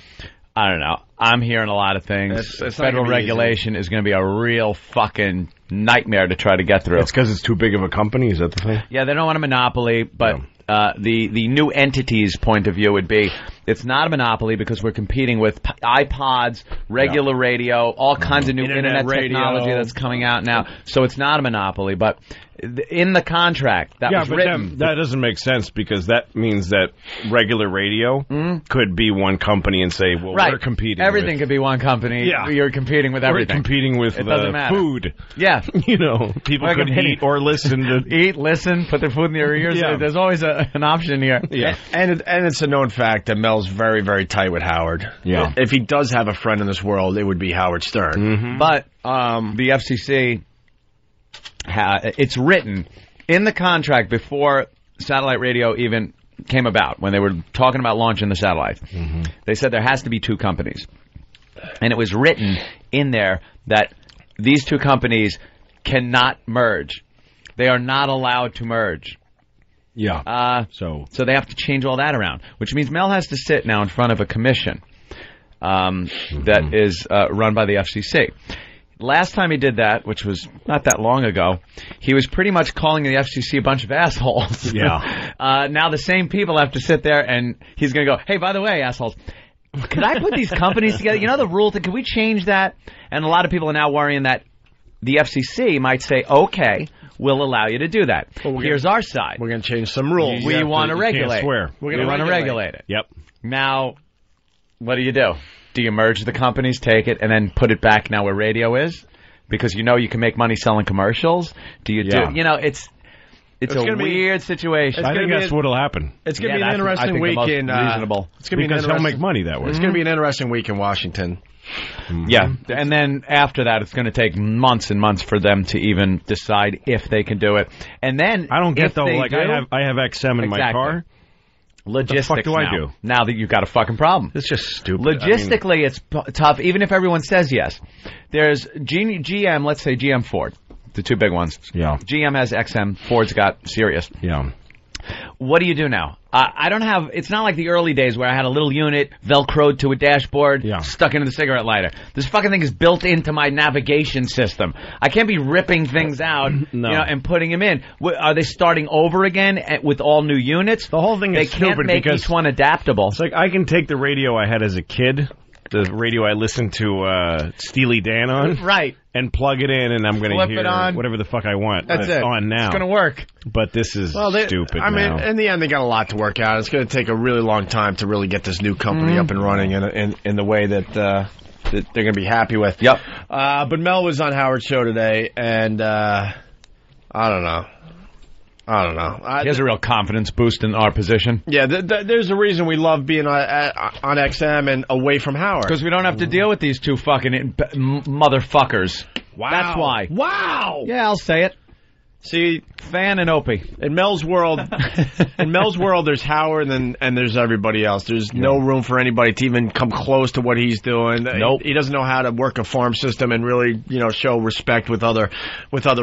I don't know. I'm hearing a lot of things. Federal regulation is going to be a real fucking nightmare to try to get through. It's because it's too big of a company? Is that the thing? Yeah, they don't want a monopoly, but the new entity's point of view would be it's not a monopoly because we're competing with iPods, regular radio, all kinds of new internet technology that's coming out now. So it's not a monopoly, but in the contract that was written... That doesn't make sense because that means that regular radio could be one company and say, well, we're competing Everything could be one company. Yeah. You're competing with everything. We're competing with food. Yeah. People could eat or listen to... Eat, listen, put their food in their ears. Yeah. There's always an option here. Yeah. And it's a known fact that Mel's very, very tight with Howard. Yeah. If he does have a friend in this world, it would be Howard Stern. Mm-hmm. But the FCC... it's written in the contract before satellite radio even came about, when they were talking about launching the satellite. Mm-hmm. They said there has to be two companies. And it was written in there that these two companies cannot merge. They are not allowed to merge. Yeah. So they have to change all that around, which means Mel has to sit now in front of a commission that is run by the FCC. Last time he did that, which was not that long ago, he was pretty much calling the FCC a bunch of assholes. Yeah. Now the same people have to sit there, and he's going to go, hey, by the way, assholes, could I put these companies together? You know the rule thing? Can we change that? And a lot of people are now worrying that the FCC might say, okay, we'll allow you to do that. Well, here's our side. We're going to change some rules. We want to regulate. Can't swear. We want to regulate it. Yep. Now, what do? Do you merge the companies, take it, and then put it back now where radio is? Because you can make money selling commercials. Do? It's a weird situation. I think that's what'll happen. It's going to be an interesting week in reasonable. It's going to be because he'll make money that way. It's going to be an interesting week in Washington. Mm-hmm. Yeah, and then after that, it's going to take months and months for them to even decide if they can do it. And then I don't get though. Like I have XM in my car. Logistics. What the fuck do I do? Now that you've got a fucking problem. It's just stupid. Logistically, it's tough, even if everyone says yes. There's GM, let's say GM Ford, the two big ones. Yeah. GM has XM, Ford's got Sirius. Yeah. What do you do now? I don't have, it's not like the early days where I had a little unit velcroed to a dashboard, stuck into the cigarette lighter. This fucking thing is built into my navigation system. I can't be ripping things out and putting them in. Are they starting over again with all new units? The whole thing is stupid because they can't make each one adaptable. It's like I can take the radio I had as a kid, the radio I listened to Steely Dan on. Right. And plug it in, and I'm going to hear on. whatever the fuck I want. That's it. On now. It's going to work. But this is stupid. I mean, in the end, they got a lot to work out. It's going to take a really long time to really get this new company up and running in the way that they're going to be happy with. Yep. But Mel was on Howard's show today, and I don't know. He has a real confidence boost in our position. Yeah, there's a reason we love being on XM and away from Howard. Because we don't have to deal with these two fucking motherfuckers. Wow. That's why. Wow. Yeah, I'll say it. See, Fan and Opie. In Mel's world, there's Howard and there's everybody else. There's no room for anybody to even come close to what he's doing. Nope. He doesn't know how to work a farm system and really, show respect with other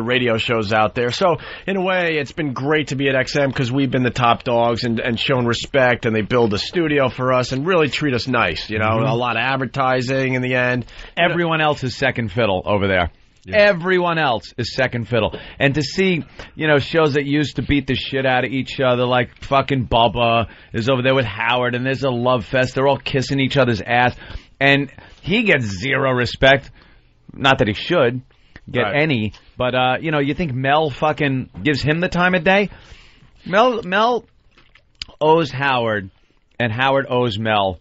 radio shows out there. So, in a way, it's been great to be at XM because we've been the top dogs and shown respect, and they build a studio for us and really treat us nice. A lot of advertising in the end. Everyone else is second fiddle over there. Yeah. Everyone else is second fiddle. And to see, shows that used to beat the shit out of each other, like fucking Bubba is over there with Howard, and there's a love fest. They're all kissing each other's ass. And he gets zero respect. Not that he should get any, but, you think Mel fucking gives him the time of day? Mel owes Howard, and Howard owes Mel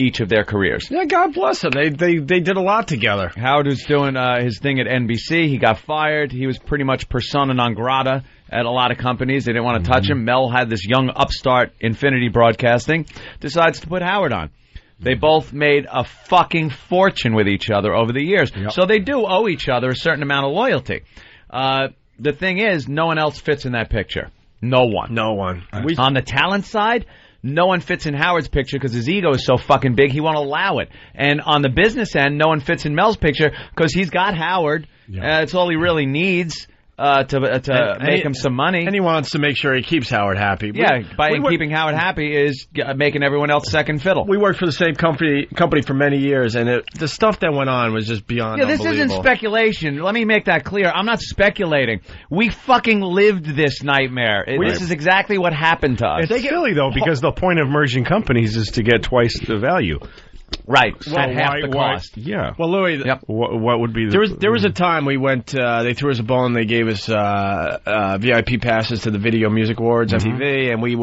each of their careers. Yeah, God bless them. They did a lot together. Howard was doing his thing at NBC. He got fired. He was pretty much persona non grata at a lot of companies. They didn't want to touch him. Mel had this young upstart, Infinity Broadcasting, decides to put Howard on. They both made a fucking fortune with each other over the years. Yep. So they do owe each other a certain amount of loyalty. The thing is, no one else fits in that picture. No one. No one. On the talent side, no one fits in Howard's picture because his ego is so fucking big, he won't allow it. And on the business end, no one fits in Mel's picture because he's got Howard. Yeah. It's all he really needs. To make him some money. And he wants to make sure he keeps Howard happy. Yeah, keeping Howard happy is making everyone else second fiddle. We worked for the same company for many years, and the stuff that went on was just beyond unbelievable. This isn't speculation. Let me make that clear. I'm not speculating. We fucking lived this nightmare. This is exactly what happened to us. It's silly, though, because the point of merging companies is to get twice the value. Right, at half the cost. Yeah. Well, Louis, what would be there was a time we went, they threw us a bone, they gave us VIP passes to the Video Music Awards, MTV, and we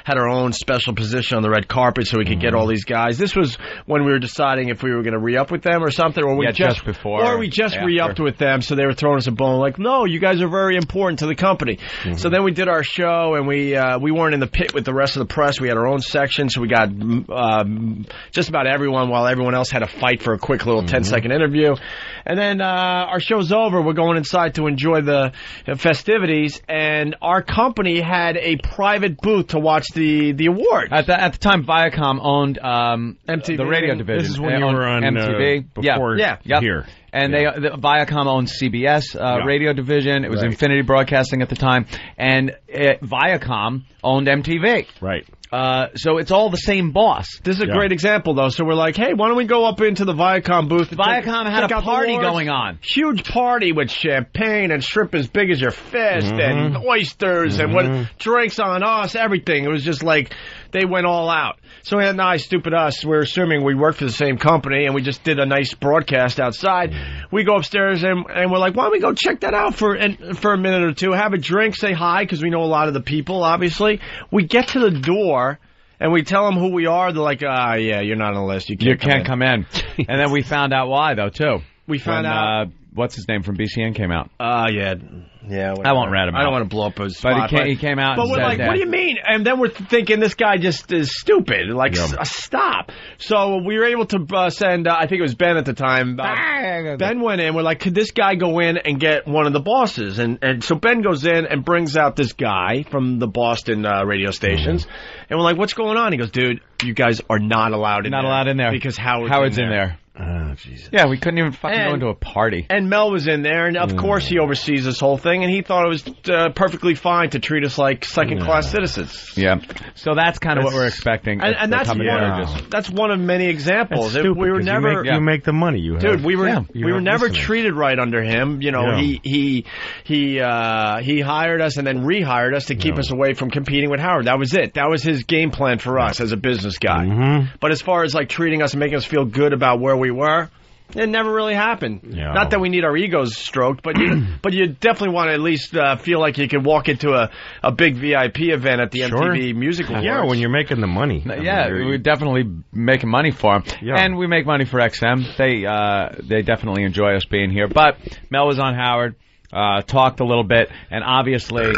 had our own special position on the red carpet so we could get all these guys. This was when we were deciding if we were going to re-up with them or something, or we just re-upped with them, so they were throwing us a bone like, no, you guys are very important to the company. So then we did our show, and we weren't in the pit with the rest of the press. We had our own section, so we got just about everyone while everyone else had to fight for a quick little 10-second interview. And then our show's over. We're going inside to enjoy the festivities, and our company had a private booth to watch the award. At the time, Viacom owned MTV, the radio division. This is when you were on MTV. Before here. And Viacom owned CBS radio division. It was Infinity Broadcasting at the time. And Viacom owned MTV. Right. So it's all the same boss. This is a great example, though. So we're like, hey, why don't we go up into the Viacom booth? Viacom had a party going on. Huge party with champagne and shrimp as big as your fist and oysters and what drinks on us, everything. It was just like they went all out. So we had stupid us. We're assuming we worked for the same company, and we just did a nice broadcast outside. We go upstairs, and we're like, why don't we go check that out for a minute or two, have a drink, say hi, because we know a lot of the people, obviously. We get to the door, and we tell them who we are. They're like, yeah, you're not on the list. You can't come in. And then we found out why, though, too. We found out. What's his name from BCN came out. Yeah, I won't rat him out. I don't want to blow up his spot. But he came out and we're like, what do you mean? And then we're thinking this guy just is stupid. Like, stop. So we were able to send, I think it was Ben at the time. Ben went in. We're like, could this guy go in and get one of the bosses? And so Ben goes in and brings out this guy from the Boston radio stations. And we're like, what's going on? He goes, dude, you guys are not allowed in there. Not allowed in there. Because Howard's in there. Oh, Jesus. Yeah, we couldn't even fucking go into a party. And Mel was in there, and of course he oversees this whole thing, and he thought it was perfectly fine to treat us like second-class citizens. Yeah. So that's kind of what we're expecting. And that's one of many examples. We were never you make the money. We were never treated right under him. You know, he hired us and then rehired us to keep us away from competing with Howard. That was it. That was his game plan for us as a business guy. But as far as like treating us and making us feel good about where we were, it never really happened. Not that we need our egos stroked, but you definitely want to at least feel like you can walk into a big VIP event at the MTV Music Awards. Yeah, when you're making the money. We're definitely making money for them. Yeah. And we make money for XM. They definitely enjoy us being here. But Mel was on Howard, talked a little bit, and obviously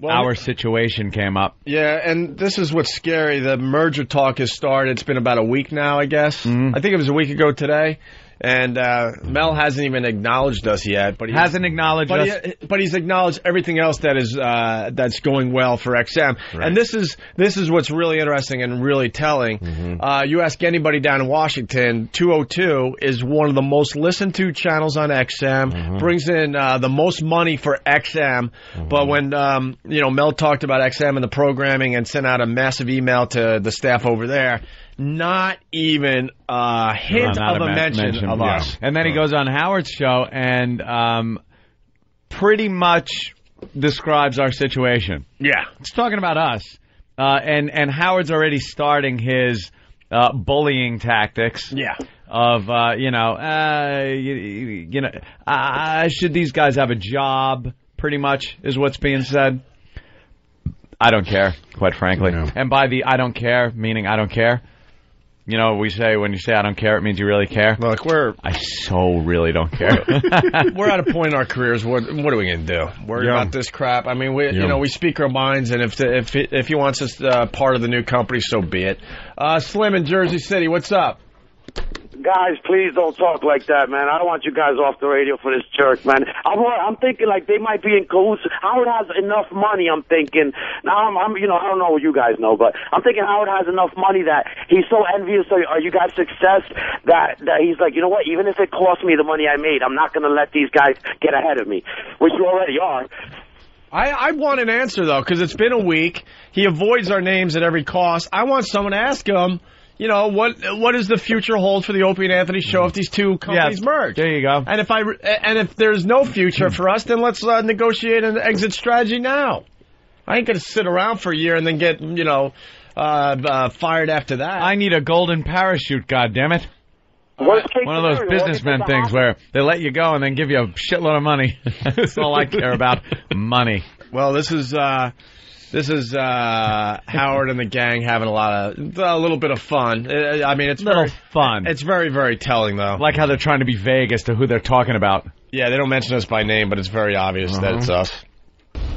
our situation came up. Yeah, and this is what's scary. The merger talk has started. It's been about a week now, I guess. I think it was a week ago today. And Mel hasn't even acknowledged us yet, but he hasn't acknowledged us. But he's acknowledged everything else that is that's going well for XM. Right. And this is what's really interesting and really telling. You ask anybody down in Washington, 202 is one of the most listened to channels on XM. Brings in the most money for XM. But when Mel talked about XM and the programming and sent out a massive email to the staff over there, not even a hint of a mention of us. And then he goes on Howard's show and pretty much describes our situation. Yeah. He's talking about us. And Howard's already starting his bullying tactics. Yeah. Of, should these guys have a job, pretty much, is what's being said. I don't care, quite frankly. No. And by the I don't care, meaning I don't care, You know, we say when you say I don't care, it means you really care. Look, I so really don't care. we're at a point in our careers. What are we going to do? Worry about this crap? I mean, we speak our minds, and if he wants us part of the new company, so be it. Slim in Jersey City, what's up? Guys, please don't talk like that, man. I don't want you guys off the radio for this jerk, man. I'm thinking like they might be in cahoots. Howard has enough money, I'm thinking. Now, I don't know what you guys know, but I'm thinking Howard has enough money that he's so envious of you guys' success that he's like, you know what, even if it costs me the money I made, I'm not going to let these guys get ahead of me, which you already are. I want an answer, though, because it's been a week. He avoids our names at every cost. I want someone to ask him, you know, what does the future hold for the Opie and Anthony show if these two companies merge? There you go. And if there's no future for us, then let's negotiate an exit strategy now. I ain't going to sit around for a year and then get, fired after that. I need a golden parachute, goddammit. One of those businessmen things where they let you go and then give you a shitload of money. That's all I care about, money. Well, this is Howard and the gang having a little bit of fun. I mean, it's fun. It's very, very telling, though. Like how they're trying to be vague as to who they're talking about. Yeah, they don't mention us by name, but it's very obvious that it's us.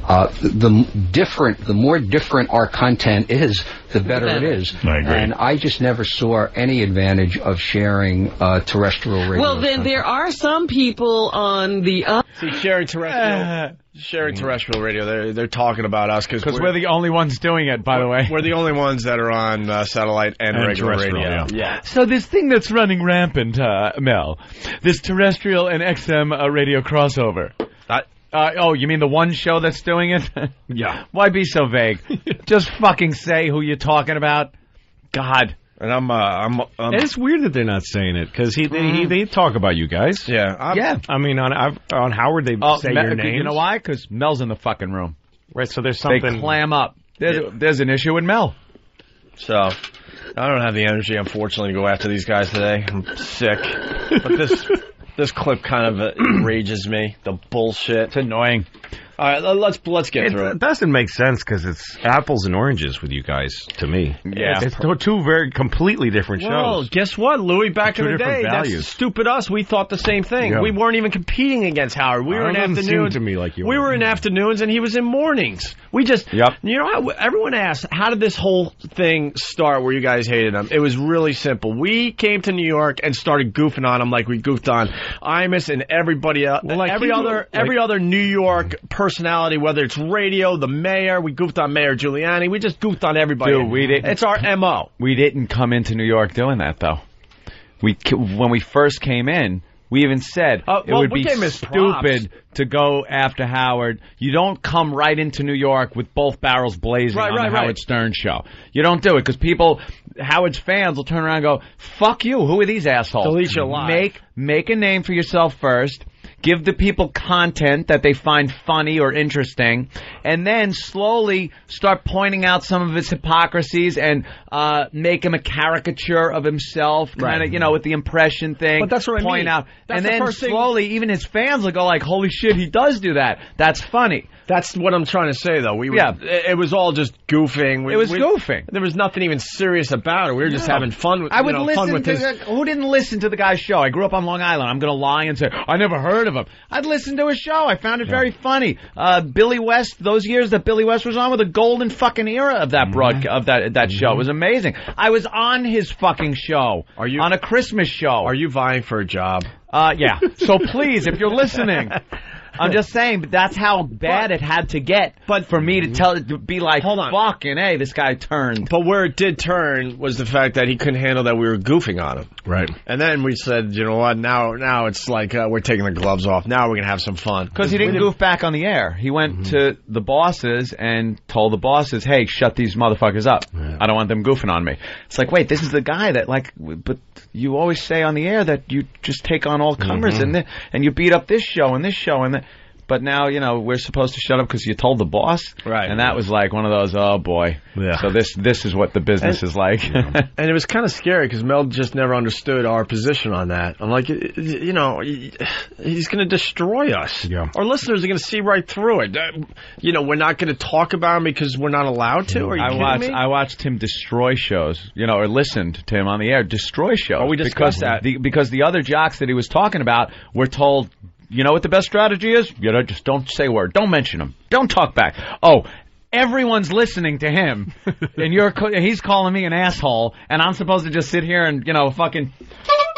The more different our content is, the better it is. I agree. And I just never saw any advantage of sharing terrestrial radio. Well, then content. there are some people on the See, sharing terrestrial radio, they're talking about us because we're the only ones doing it, by the way. We're the only ones that are on satellite and regular radio. Yeah. So this thing that's running rampant, Mel, this terrestrial and XM radio crossover. You mean the one show that's doing it? Yeah. Why be so vague? Just fucking say who you're talking about. God. And I'm it's weird that they're not saying it because they talk about you guys. Yeah. I mean, on Howard they say your names. You know why? Because Mel's in the fucking room. Right. So there's something. They clam up. There's an issue with Mel. So I don't have the energy, unfortunately, to go after these guys today. I'm sick. But this clip kind of enrages me. The bullshit. It's annoying. All right, let's get through it. It doesn't make sense because it's apples and oranges with you guys, to me. Yeah. It's two very completely different shows. Well, guess what, Louis? Back in the day, values. that's stupid us. We thought the same thing. Yeah. We weren't even competing against Howard. We were in afternoons. Seem to me like you we were in afternoons, and he was in mornings. We just, everyone asks, how did this whole thing start where you guys hated him? It was really simple. We came to New York and started goofing on him like we goofed on Imus and everybody else. Well, every other New York personality, whether it's radio, the mayor, we goofed on Mayor Giuliani. We just goofed on everybody. Dude, we didn't. It's our MO. We didn't come into New York doing that, though. When we first came in, we even said it would be stupid to go after Howard. You don't come right into New York with both barrels blazing on the Howard Stern show. You don't do it because Howard's fans will turn around and go, fuck you, who are these assholes? Delete your live. Make a name for yourself first. Give the people content that they find funny or interesting, and then slowly start pointing out some of his hypocrisies and make him a caricature of himself, kind of, with the impression thing. But that's what I mean. Out, and then slowly, even his fans will go like, "Holy shit, he does do that. That's funny." That's what I'm trying to say, though. It was all just goofing. It was goofing. There was nothing even serious about it. We were just having fun with. I would listen to who didn't listen to the guy's show. I grew up on Long Island. I'm going to lie and say I never heard of him. I'd listen to his show. I found it very funny. Billy West. Those years that Billy West was on were the golden fucking era of that broadcast of that show. It was amazing. I was on his fucking show. On a Christmas show? Are you vying for a job? Yeah. So please, if you're listening. I'm just saying, but that's how bad it had to get. But for me to be like, hold on, fucking hey, this guy turned. But where it did turn was the fact that he couldn't handle that we were goofing on him. Right. And then we said, you know what? Now it's like we're taking the gloves off. Now we're gonna have some fun. Because he didn't goof back on the air. He went to the bosses and told the bosses, "Hey, shut these motherfuckers up. Yeah. I don't want them goofing on me." It's like, wait, this is the guy that but you always say on the air that you just take on all comers and you beat up this show and this show and that. but now, we're supposed to shut up because you told the boss. Right. And that was like one of those, oh, boy. Yeah. So this is what the business is like. And it was kind of scary because Mel just never understood our position on that. I'm like, he's going to destroy us. Yeah. Our listeners are going to see right through it. We're not going to talk about him because we're not allowed to. Are you kidding me? I watched him destroy shows, or listened to him on the air destroy shows. Oh, we discussed that. Because the other jocks that he was talking about were told, you know what the best strategy is? Just don't say a word. Don't mention him. Don't talk back. Oh, everyone's listening to him, and he's calling me an asshole, and I'm supposed to just sit here and, fucking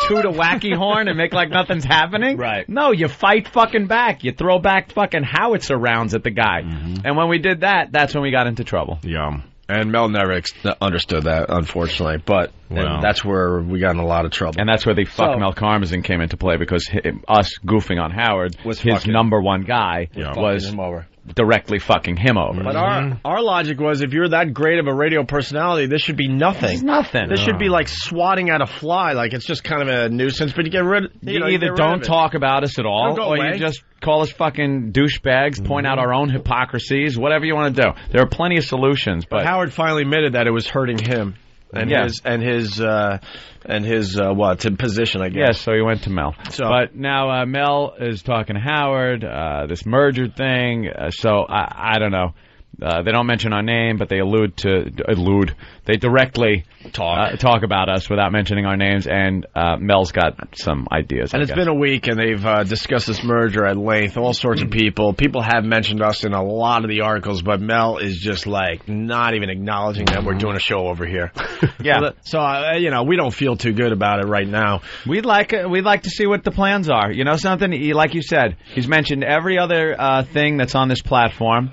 toot a wacky horn and make like nothing's happening? Right. No, you fight fucking back. You throw back fucking howitzer rounds at the guy. Mm-hmm. And when we did that, that's when we got into trouble. Yeah. And Mel never understood that, unfortunately. But that's where we got in a lot of trouble. And that's where the Mel Karmazin came into play, because us goofing on Howard, his number one guy was him over. Directly fucking him over. But our logic was, if you're that great of a radio personality, this should be nothing. It's nothing. This should be like swatting at a fly. Like, it's just kind of a nuisance. But you get rid. You either don't talk about us at all, or you just call us fucking douchebags, point out our own hypocrisies, whatever you want to do. There are plenty of solutions. But Howard finally admitted that it was hurting him. And his position, I guess. Yes, so he went to Mel. But now Mel is talking to Howard, this merger thing. So I don't know. They don't mention our name, but they They directly talk about us without mentioning our names, and Mel's got some ideas. And it's been a week, and they've discussed this merger at length. All sorts of people. People have mentioned us in a lot of the articles, but Mel is just like not even acknowledging that we're doing a show over here. Yeah. So we don't feel too good about it right now. We'd like to see what the plans are. You know something? Like you said, he's mentioned every other thing that's on this platform.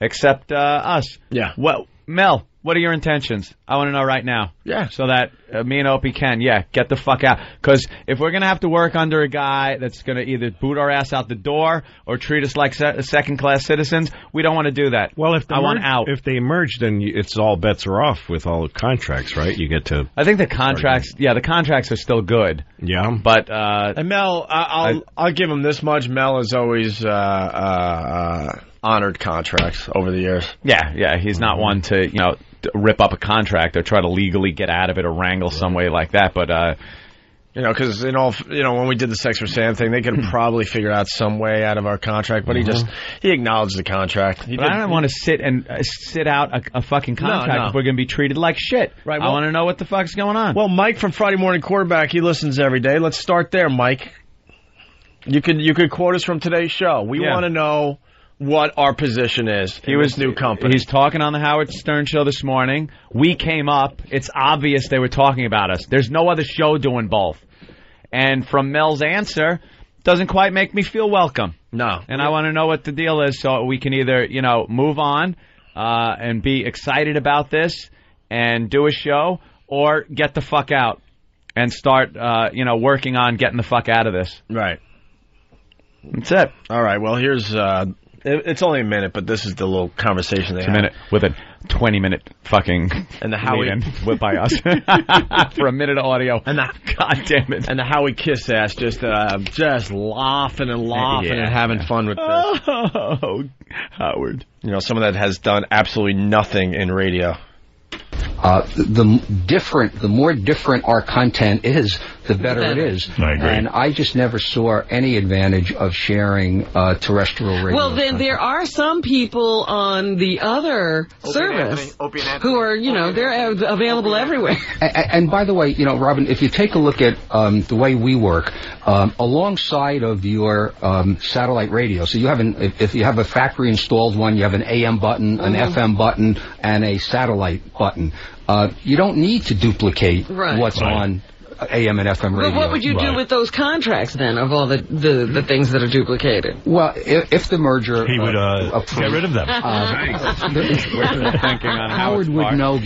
Except us. Yeah. Well, Mel, what are your intentions? I want to know right now. Yeah. So that me and Opie can, get the fuck out. Because if we're going to have to work under a guy that's going to either boot our ass out the door or treat us like second-class citizens, we don't want to do that. Well, I want out. If they merge, then it's all bets are off with all the contracts, right? You get to... I think the contracts, the contracts are still good. Yeah. But... and Mel, I'll give him this much. Mel has always... honored contracts over the years. Yeah, he's not one to, rip up a contract or try to legally get out of it or wrangle some way like that, but, because when we did the Sex for Sam thing, they could have probably figured out some way out of our contract, but he acknowledged the contract. I don't want to sit out a fucking contract if we're going to be treated like shit. Right. I want to know what the fuck's going on. Well, Mike from Friday Morning Quarterback, he listens every day. Let's start there, Mike. You could quote us from today's show. We want to know what our position is in this new company. He's talking on the Howard Stern show this morning. We came up. It's obvious they were talking about us. There's no other show doing both. And from Mel's answer, doesn't quite make me feel welcome. No. And I want to know what the deal is so we can either, move on and be excited about this and do a show, or get the fuck out and start, working on getting the fuck out of this. Right. That's it. All right. Well, here's... It's only a minute, but this is the little conversation they have. A minute with a 20-minute fucking and the Howie by us for a minute of audio. And God damn it! And the Howie kiss ass just laughing and having fun with this. Oh, Howard! Someone that has done absolutely nothing in radio. The more different our content is, the better it is. I agree. And I just never saw any advantage of sharing terrestrial radio. Well, then there are some people on the other service who are, they're available everywhere. And by the way, Robin, if you take a look at the way we work, alongside of your satellite radio, so you have if you have a factory installed one, you have an AM button, an FM button, and a satellite button. You don't need to duplicate what's on AM and FM radio. But what would you do with those contracts then, of all the things that are duplicated? Well, if the merger... He would get rid of them. Wishful thinking on Howard Howard's would part. know...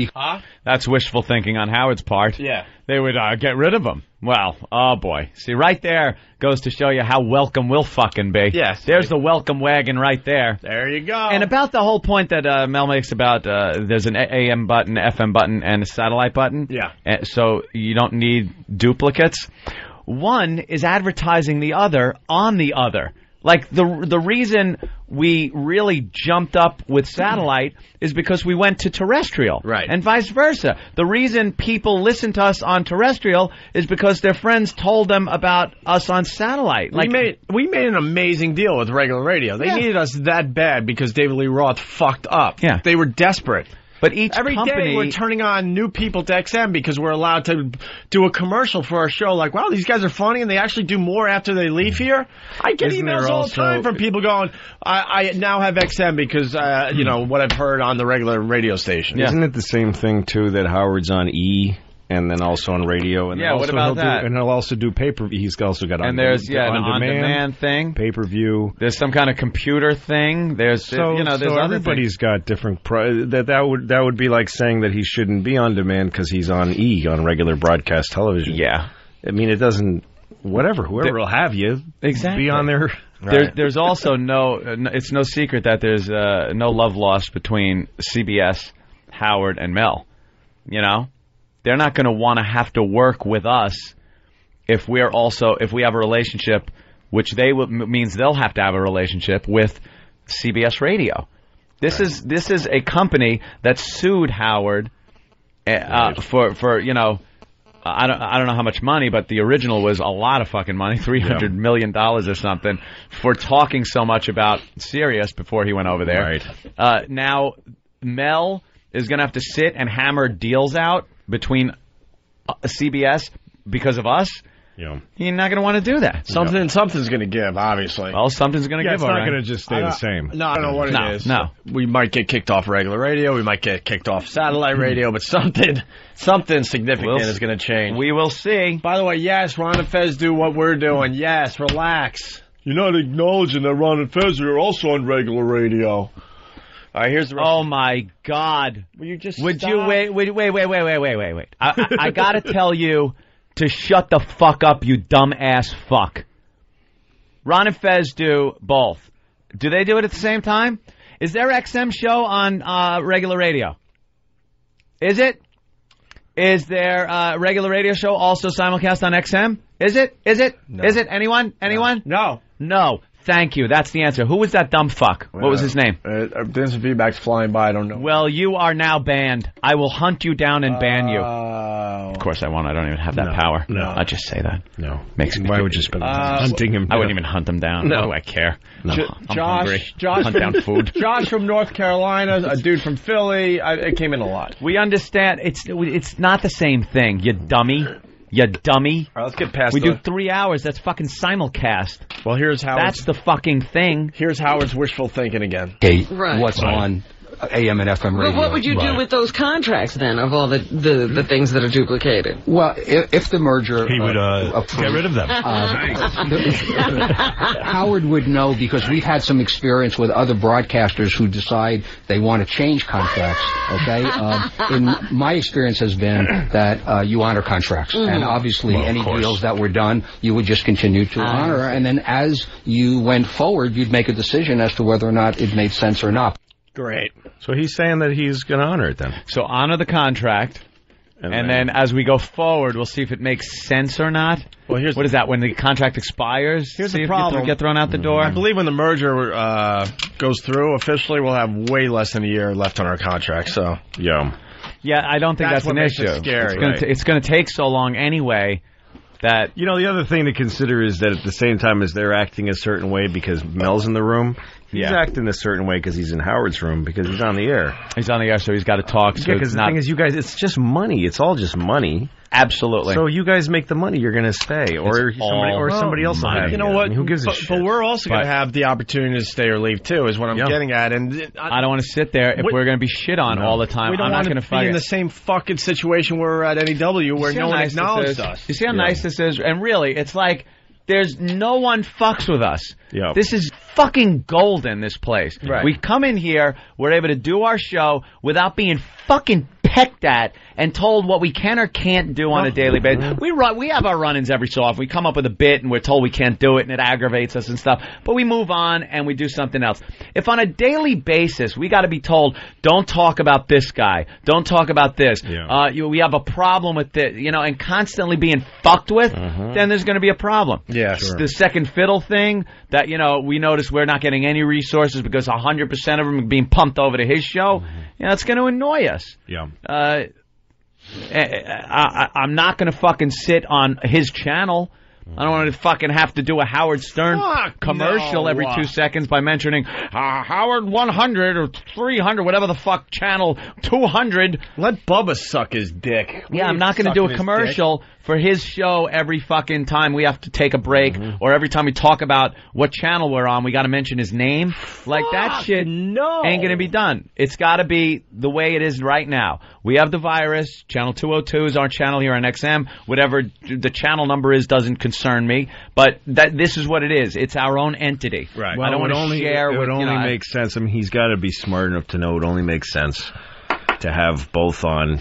That's wishful thinking on Howard's part. Yeah. They would get rid of them. Well, oh boy. See, right there goes to show you how welcome we'll fucking be. Yes. There's the welcome wagon right there. There you go. And about the whole point that Mel makes about there's an AM button, FM button, and a satellite button. Yeah. So you don't need duplicates. One is advertising the other on the other. Like, the reason we really jumped up with satellite is because we went to terrestrial. Right. And vice versa. The reason people listen to us on terrestrial is because their friends told them about us on satellite. Like, we made an amazing deal with regular radio. They needed us that bad because David Lee Roth fucked up. Yeah. They were desperate. But each Every company... day we're turning on new people to XM because we're allowed to do a commercial for our show. Like, wow, these guys are funny, and they actually do more after they leave here. I get emails all the time from people going, I now have XM because, what I've heard on the regular radio station. Isn't it the same thing, too, that Howard's on E... and then also on radio. And what about that? And he'll also do pay-per-view. He's also got an on-demand thing. Pay-per-view. There's some kind of computer thing. There's, there's everybody's got different... that would be like saying that he shouldn't be on demand because he's on E, on regular broadcast television. Yeah. I mean, it doesn't... Whoever will have you. Exactly. Be on there. There's also it's no secret that there's no love lost between CBS, Howard, and Mel. You know? They're not going to want to have to work with us if we have a relationship, which means they'll have to have a relationship with CBS Radio. This is a company that sued Howard for I don't know how much money, but the original was a lot of fucking money, $300 million or something, for talking so much about Sirius before he went over there. Right. Now Mel is going to have to sit and hammer deals out between CBS because of us. Yeah. He's not going to want to do that. Something's going to give, obviously. Well, something's going to give. It's not going to just stay the same. No, I don't know what it is. No. We might get kicked off regular radio. We might get kicked off satellite radio, but something significant is going to change. We will see. By the way, yes, Ron and Fez do what we're doing. Yes, relax. You're not acknowledging that Ron and Fez are also on regular radio. All right, here's the rest. Oh, my God. Will you just Would stop? you wait. I got to tell you to shut the fuck up, you dumb-ass fuck. Ron and Fez do both. Do they do it at the same time? Is their XM show on regular radio? Is it? Is their regular radio show also simulcast on XM? Is it? No. Is it? Anyone? No. Thank you. That's the answer. Who was that dumb fuck? What was his name? There's some feedback's flying by. I don't know. Well, you are now banned. I will hunt you down and ban you. Of course I won't. I don't even have that power. No. I'll just say that. No. Makes me Why would you spend hunting him down? I wouldn't even hunt him down. No. What do I care? No. I'm hungry. Hunt down food. Josh from North Carolina, a dude from Philly. It came in a lot. We understand. It's not the same thing, you dummy. You dummy. All right, let's get past We do 3 hours. That's fucking simulcast. Well, here's Howard's... That's the fucking thing. Here's Howard's wishful thinking again. Okay, what's on AM and FM radio. But what would you do with those contracts, then, of all the things that are duplicated? Well, if the merger... He would get rid of them. Howard would know, because we've had some experience with other broadcasters who decide they want to change contracts, okay? My experience has been that you honor contracts. And obviously, any deals that were done, you would just continue to honor. And then as you went forward, you'd make a decision as to whether or not it made sense or not. Great. So he's saying that he's going to honor it then. So honor the contract, and then as we go forward, we'll see if it makes sense or not. Well, what is that? When the contract expires, here's see the if problem. You get thrown out the door. I believe when the merger goes through officially, we'll have way less than a year left on our contract. So yeah, I don't think that's an issue. Scary. It's going to take so long anyway. That the other thing to consider is that at the same time as they're acting a certain way because Mel's in the room, he's acting a certain way because he's in Howard's room because he's on the air. He's on the air, so he's got to talk. Yeah, because the thing is, you guys, it's just money. It's all just money. Absolutely. So you guys make the money, you're going to stay, or somebody else will have. You know what? I mean, who gives a shit? But we're also going to have the opportunity to stay or leave too. Is what I'm getting at. And I don't want to sit there if we're going to be shit on all the time. We don't want to be in the same fucking situation where we're at NEW where no one acknowledged us. You see how nice this is? And really, it's like there's no one fucks with us. Yep. This is fucking golden, this place. Right. We come in here, we're able to do our show without being fucking pecked at and told what we can or can't do on a daily basis. We have our run-ins every so often. We come up with a bit and we're told we can't do it and it aggravates us and stuff. But we move on and we do something else. If on a daily basis we got to be told, don't talk about this guy, don't talk about this, we have a problem with this, and constantly being fucked with, then there's going to be a problem. Yeah, sure. The second fiddle thing, that, we notice we're not getting any resources because 100% of them are being pumped over to his show, it's going to annoy us. Yeah. I'm not going to fucking sit on his channel. I don't want to fucking have to do a Howard Stern commercial every 2 seconds by mentioning Howard 100 or 300, whatever the fuck, channel 200. Let Bubba suck his dick. Yeah, I'm not going to do a commercial for his show every fucking time we have to take a break, or every time we talk about what channel we're on, we got to mention his name. Like, that shit ain't going to be done. It's got to be the way it is right now. We have the virus. Channel 202 is our channel here on XM. Whatever the channel number is doesn't concern me, but this is what it is. It's our own entity. Right. I don't want to share it with, would only make sense. I mean, he's got to be smart enough to know it would only make sense to have both on.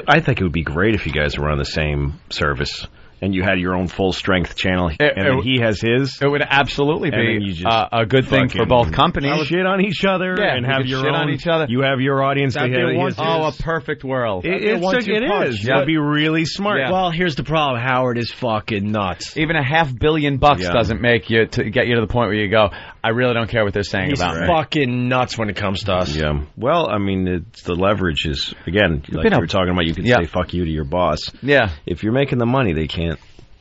I think it would be great if you guys were on the same service and you had your own full-strength channel, and then he has his. It would absolutely be a good thing for both companies. Shit on each other and have your own. On each other. You have your audience. They have his. A perfect world. It is. That'd be really smart. Yeah. Well, here's the problem. Howard is fucking nuts. Even $500 million doesn't make you to get you to the point where you go, I really don't care what they're saying about me. He's fucking nuts when it comes to us. Yeah. Well, I mean, it's the leverage is, again, like you were talking about, you can say fuck you to your boss. Yeah. If you're making the money, they can't.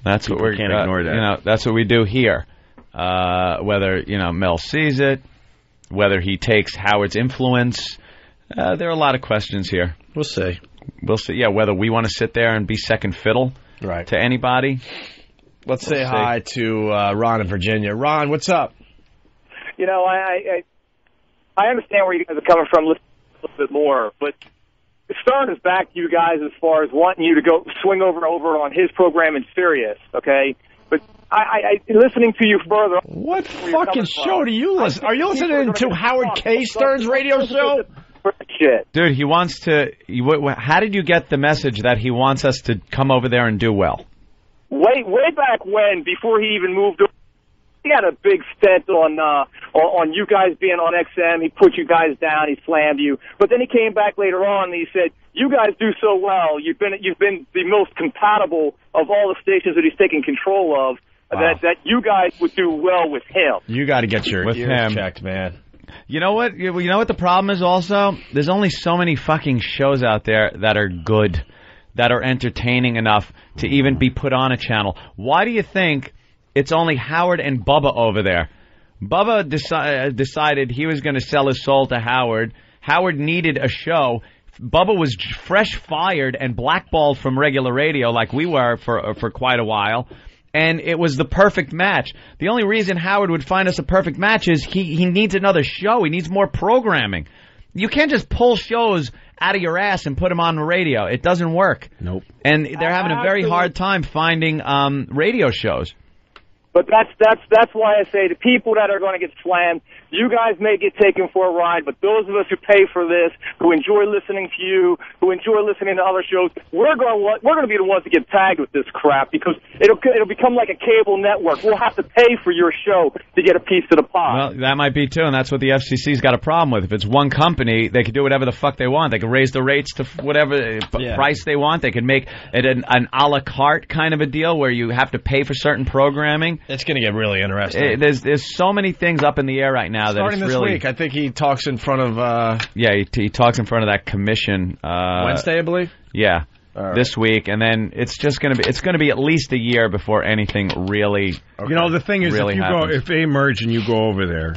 That's what we can't ignore that. That's what we do here. Whether Mel sees it, whether he takes Howard's influence, there are a lot of questions here. We'll see. Yeah, whether we want to sit there and be second fiddle to anybody. Let's say hi to Ron in Virginia. Ron, what's up? I understand where you guys are coming from a little bit more, but Stern is back to you guys as far as wanting you to go swing over on his program in Sirius, okay? But I listening to you further. What fucking show do you listen? Are you listening to Howard K. Stern's radio show? Shit. Dude, he wants to. How did you get the message that he wants us to come over there and do well? Way back when, before he even moved over. He had a big stint on you guys being on XM. He put you guys down. He slammed you. But then he came back later on and he said, "You guys do so well. You've been the most compatible of all the stations that he's taken control of. Wow. That you guys would do well with him." You got to get your ears checked, man. You know what? You know what the problem is also? There's only so many fucking shows out there that are good, that are entertaining enough to even be put on a channel. Why do you think it's only Howard and Bubba over there? Bubba decided he was going to sell his soul to Howard. Howard needed a show. Bubba was fresh fired and blackballed from regular radio like we were for quite a while. And it was the perfect match. The only reason Howard would find us a perfect match is he needs another show. He needs more programming. You can't just pull shows out of your ass and put them on the radio. It doesn't work. Nope. And they're having a very hard time finding radio shows. But that's why I say the people that are going to get slammed, you guys may get taken for a ride, but those of us who pay for this, who enjoy listening to you, who enjoy listening to other shows, we're going to be the ones that get tagged with this crap because it'll become like a cable network. We'll have to pay for your show to get a piece of the pie. Well, that might be too, and that's what the FCC's got a problem with. If it's one company, they can do whatever the fuck they want. They can raise the rates to whatever price they want. They can make it an a la carte kind of a deal where you have to pay for certain programming. It's going to get really interesting. There's so many things up in the air right now. Starting that it's this week, I think he talks in front of... he talks in front of that commission. Wednesday, I believe? Yeah, right. This week. And then it's going to be at least a year before anything really the thing is, really if they merge and you go over there,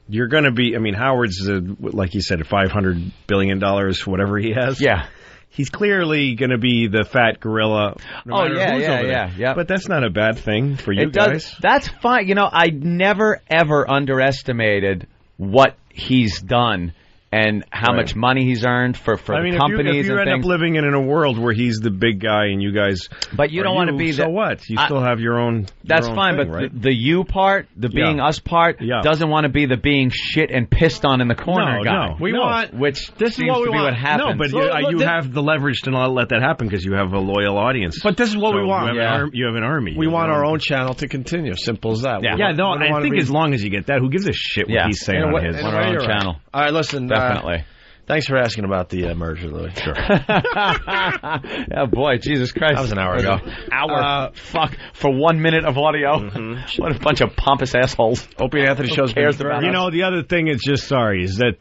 you're going to be... I mean, Howard's, like you said, $500 billion, whatever he has. Yeah. He's clearly going to be the fat gorilla. Yeah. But that's not a bad thing for you guys. That's fine. I never, ever underestimated what he's done and how much money he's earned for the companies. If you end up living in a world where he's the big guy and you guys... But you don't want to be... So what? You still have your own... That's fine, thing, but right? the you part, the being us part, doesn't want to be the being shit and pissed on in the corner guy. Which this seems to be what happens. No, but you have the leverage to not let that happen because you have a loyal audience. But this is what we want. You have an army. We want our own channel to continue. Simple as that. I think as long as you get that, who gives a shit what he's saying on his our own channel? All right, listen. Definitely. Thanks for asking about the merger, Louis. Sure. Oh, boy, Jesus Christ. That was an hour ago. Fuck, for 1 minute of audio. Mm-hmm. What a bunch of pompous assholes. Opie and Anthony shows cares about You us? know, the other thing is just is that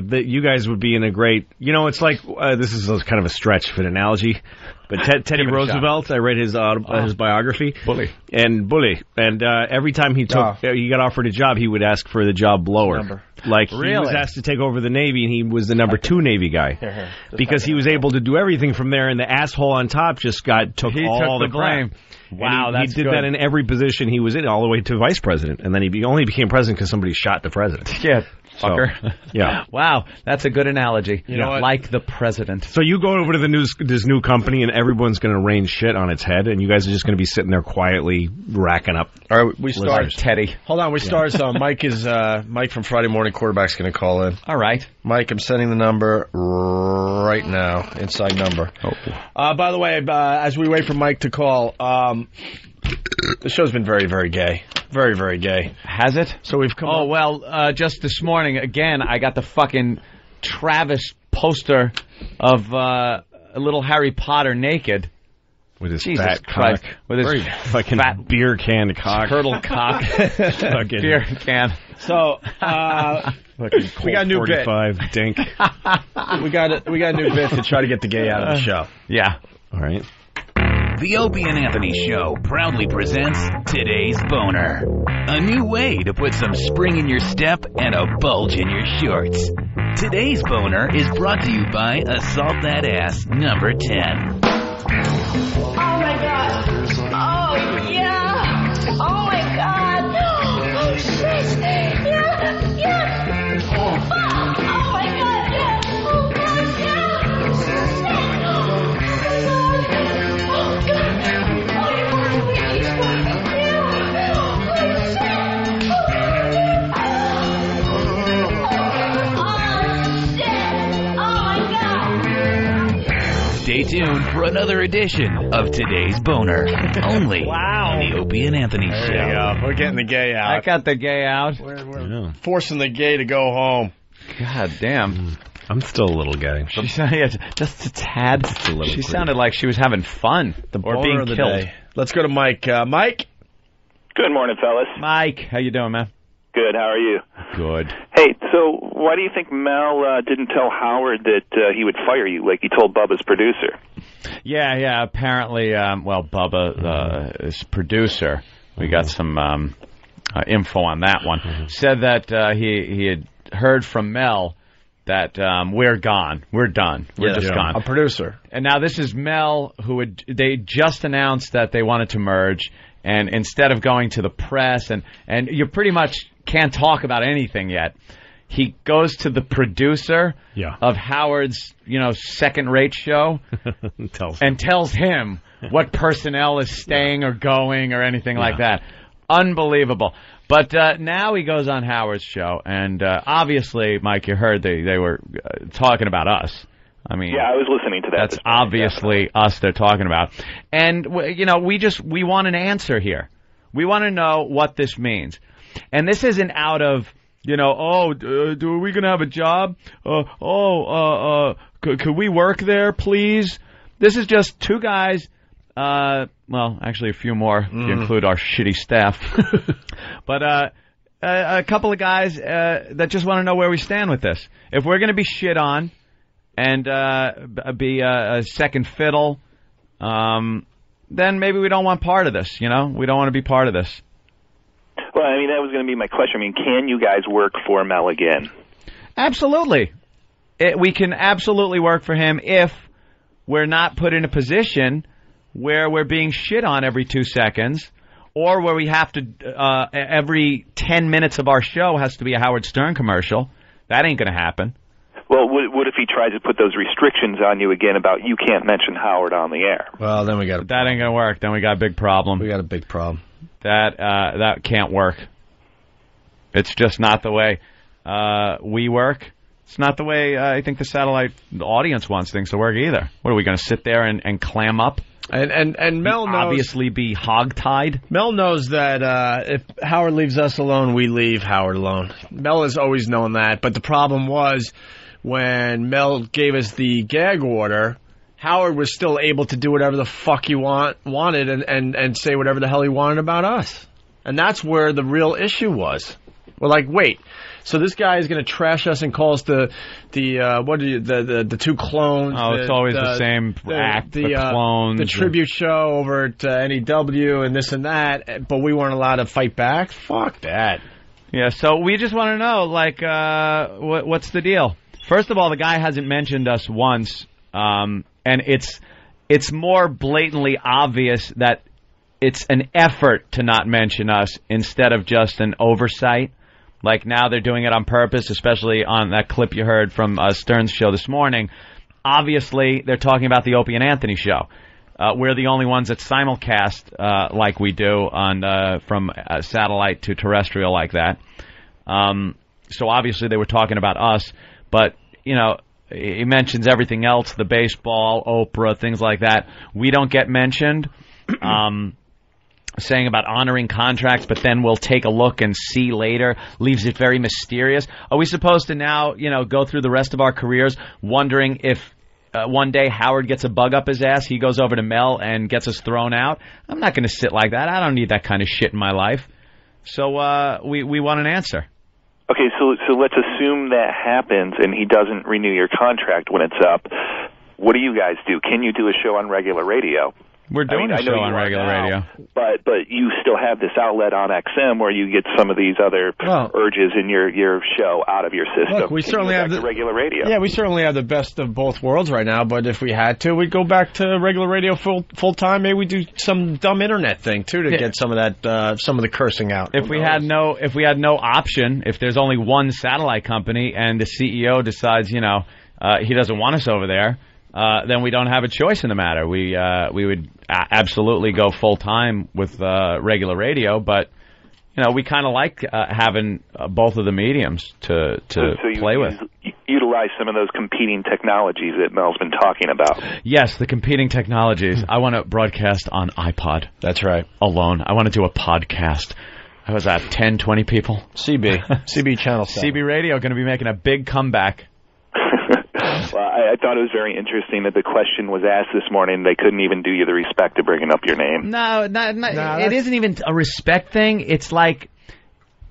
that you guys would be in a great. You know, it's like this is kind of a stretch for an analogy, but Teddy Roosevelt. I read his biography. Bully. And every time he got offered a job, he would ask for the job blower. Like, he was asked to take over the Navy, and he was the number 2 Navy guy. Because he was able to do everything from there, and the asshole on top just took all the blame. Wow, he did that in every position he was in, all the way to vice president. And then he only became president because somebody shot the president. Yeah, fucker. So, yeah. Wow, that's a good analogy. You know what? Like the president. So you go over to this new company, and everyone's going to rain shit on its head, and you guys are just going to be sitting there quietly racking up. All right, we start. Like Teddy. Hold on, we start. So Mike from Friday Morning Quarterback's going to call in. All right. Mike, I'm sending the number right now. Inside number. Oh. By the way, as we wait for Mike to call, the show's been very, very gay. Very, very gay. Has it? So we've come up. Well, just this morning, again, I got the fucking Travis poster of little Harry Potter naked. With his Jesus fat Christ. cock. With his fucking fat beer can cock. turtle cock. Beer can. So, we got a new bit. 45 dink. we got a new bit to try to get the gay out of the show. Yeah. All right. The Opie and Anthony Show proudly presents Today's Boner. A new way to put some spring in your step and a bulge in your shorts. Today's Boner is brought to you by Assault That Ass number 10. Oh my god. Oh yeah. Oh my god. Oh shit. Yeah. Yeah. Fuck. Oh my god. Yeah. Oh god. Yeah. Shit. Oh my god. Oh god. Oh you want to wait. Yeah. Oh shit. Oh shit. Oh my god. Stay tuned for another edition of Today's Boner. Only on the Opie and Anthony Show. There you go. We're getting the gay out. I got the gay out. We're forcing the gay to go home. God damn. I'm still a little gay. She sounded just a tad. Just a little. She sounded like she was having fun or being of the killed. Day. Let's go to Mike. Mike? Good morning, fellas. Mike, how you doing, man? Good. How are you? Good. Hey, so why do you think Mel didn't tell Howard that he would fire you like he told Bubba's producer? Yeah. Apparently, Bubba, his producer, we got some info on that one, said that he had heard from Mel that we're gone. We're done. We're just gone. A producer. And now this is Mel, they just announced that they wanted to merge, and instead of going to the press, and you pretty much can't talk about anything yet, he goes to the producer of Howard's, second-rate show and tells him what personnel is staying or going or anything like that. Unbelievable. But now he goes on Howard's show, and obviously, Mike, you heard they were talking about us. I mean, yeah, I was listening to that. That's obviously us they're talking about. And, we want an answer here. We want to know what this means. And this isn't out of, are we going to have a job? Could we work there, please? This is just two guys, well, actually a few more if you include our shitty staff. But a couple of guys that just want to know where we stand with this. If we're going to be shit on and be a second fiddle, then maybe we don't want part of this, We don't want to be part of this. Well, I mean, that was going to be my question. I mean, can you guys work for Mel again? Absolutely. We can absolutely work for him if we're not put in a position where we're being shit on every 2 seconds, or where we have to, every 10 minutes of our show has to be a Howard Stern commercial. That ain't going to happen. Well, what if he tries to put those restrictions on you again about you can't mention Howard on the air? Well, then that ain't going to work. Then we got a big problem. We got a big problem. That can't work. It's just not the way we work. It's not the way I think the satellite audience wants things to work either. What are we going to sit there and clam up? And Mel knows, obviously be hogtied. Mel knows that if Howard leaves us alone, we leave Howard alone. Mel has always known that. But the problem was when Mel gave us the gag order, Howard was still able to do whatever the fuck he wanted and say whatever the hell he wanted about us. And that's where the real issue was. We're like, wait, so this guy is going to trash us and call us the two clones. Oh, it's always the same act, the clones. The tribute show over at NEW and this and that, but we weren't allowed to fight back? Fuck that. Yeah, so we just want to know, like, what's the deal? First of all, the guy hasn't mentioned us once, and it's more blatantly obvious that it's an effort to not mention us instead of just an oversight. Like now they're doing it on purpose, especially on that clip you heard from Stern's show this morning. Obviously, they're talking about the Opie and Anthony show. We're the only ones that simulcast like we do on from satellite to terrestrial like that. So obviously they were talking about us, but you know, he mentions everything else, the baseball, Oprah, things like that. We don't get mentioned. Saying about honoring contracts, but then we'll take a look and see later, leaves it very mysterious. Are we supposed to now, you know, go through the rest of our careers wondering if one day Howard gets a bug up his ass, he goes over to Mel and gets us thrown out? I'm not going to sit like that. I don't need that kind of shit in my life. So we want an answer. Okay, so let's assume that happens and he doesn't renew your contract when it's up. What do you guys do? Can you do a show on regular radio? We're doing a show on regular radio. But you still have this outlet on XM where you get some of these other urges in your show out of your system. Look, we certainly have the regular radio. Yeah, we certainly have the best of both worlds right now, but if we had to, we'd go back to regular radio full time. Maybe we'd do some dumb internet thing too to get some of that some of the cursing out. If we had no option, if there's only one satellite company and the CEO decides, you know, he doesn't want us over there, then we don't have a choice in the matter. We would absolutely go full time with regular radio, but you know we kind of like having both of the mediums to play with. Utilize some of those competing technologies that Mel's been talking about. Yes, the competing technologies. I want to broadcast on iPod. That's right. Alone. I want to do a podcast. How was that? 10, 20 people? CB channel 7. CB radio going to be making a big comeback. Well, I thought it was very interesting that the question was asked this morning. They couldn't even do you the respect to bringing up your name. No, it isn't even a respect thing. It's like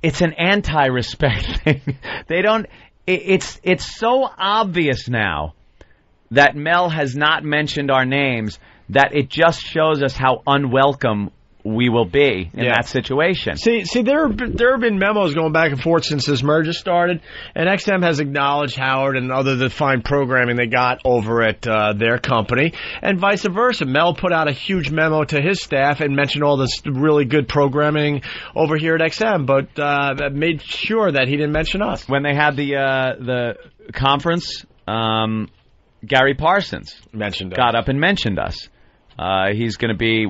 it's an anti-respect thing. They don't. It's so obvious now that Mel has not mentioned our names that it just shows us how unwelcome we will be in that situation. See, there have been memos going back and forth since this merger started, and XM has acknowledged Howard and other the fine programming they got over at their company, and vice versa. Mel put out a huge memo to his staff and mentioned all this really good programming over here at XM, but made sure that he didn't mention us. When they had the conference, Gary Parsons got up and mentioned us. He's going to be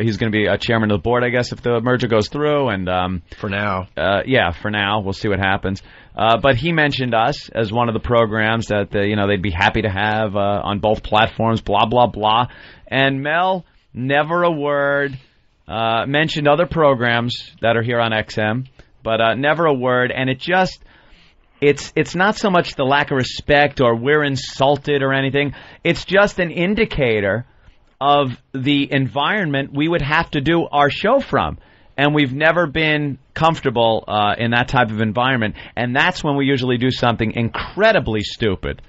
he's going to be a chairman of the board, I guess, if the merger goes through. And for now, for now, we'll see what happens. But he mentioned us as one of the programs that they'd be happy to have on both platforms. Blah blah blah. And Mel never a word mentioned other programs that are here on XM, but never a word. And it just. It's not so much the lack of respect or we're insulted or anything. It's just an indicator of the environment we would have to do our show from. And we've never been comfortable in that type of environment. And that's when we usually do something incredibly stupid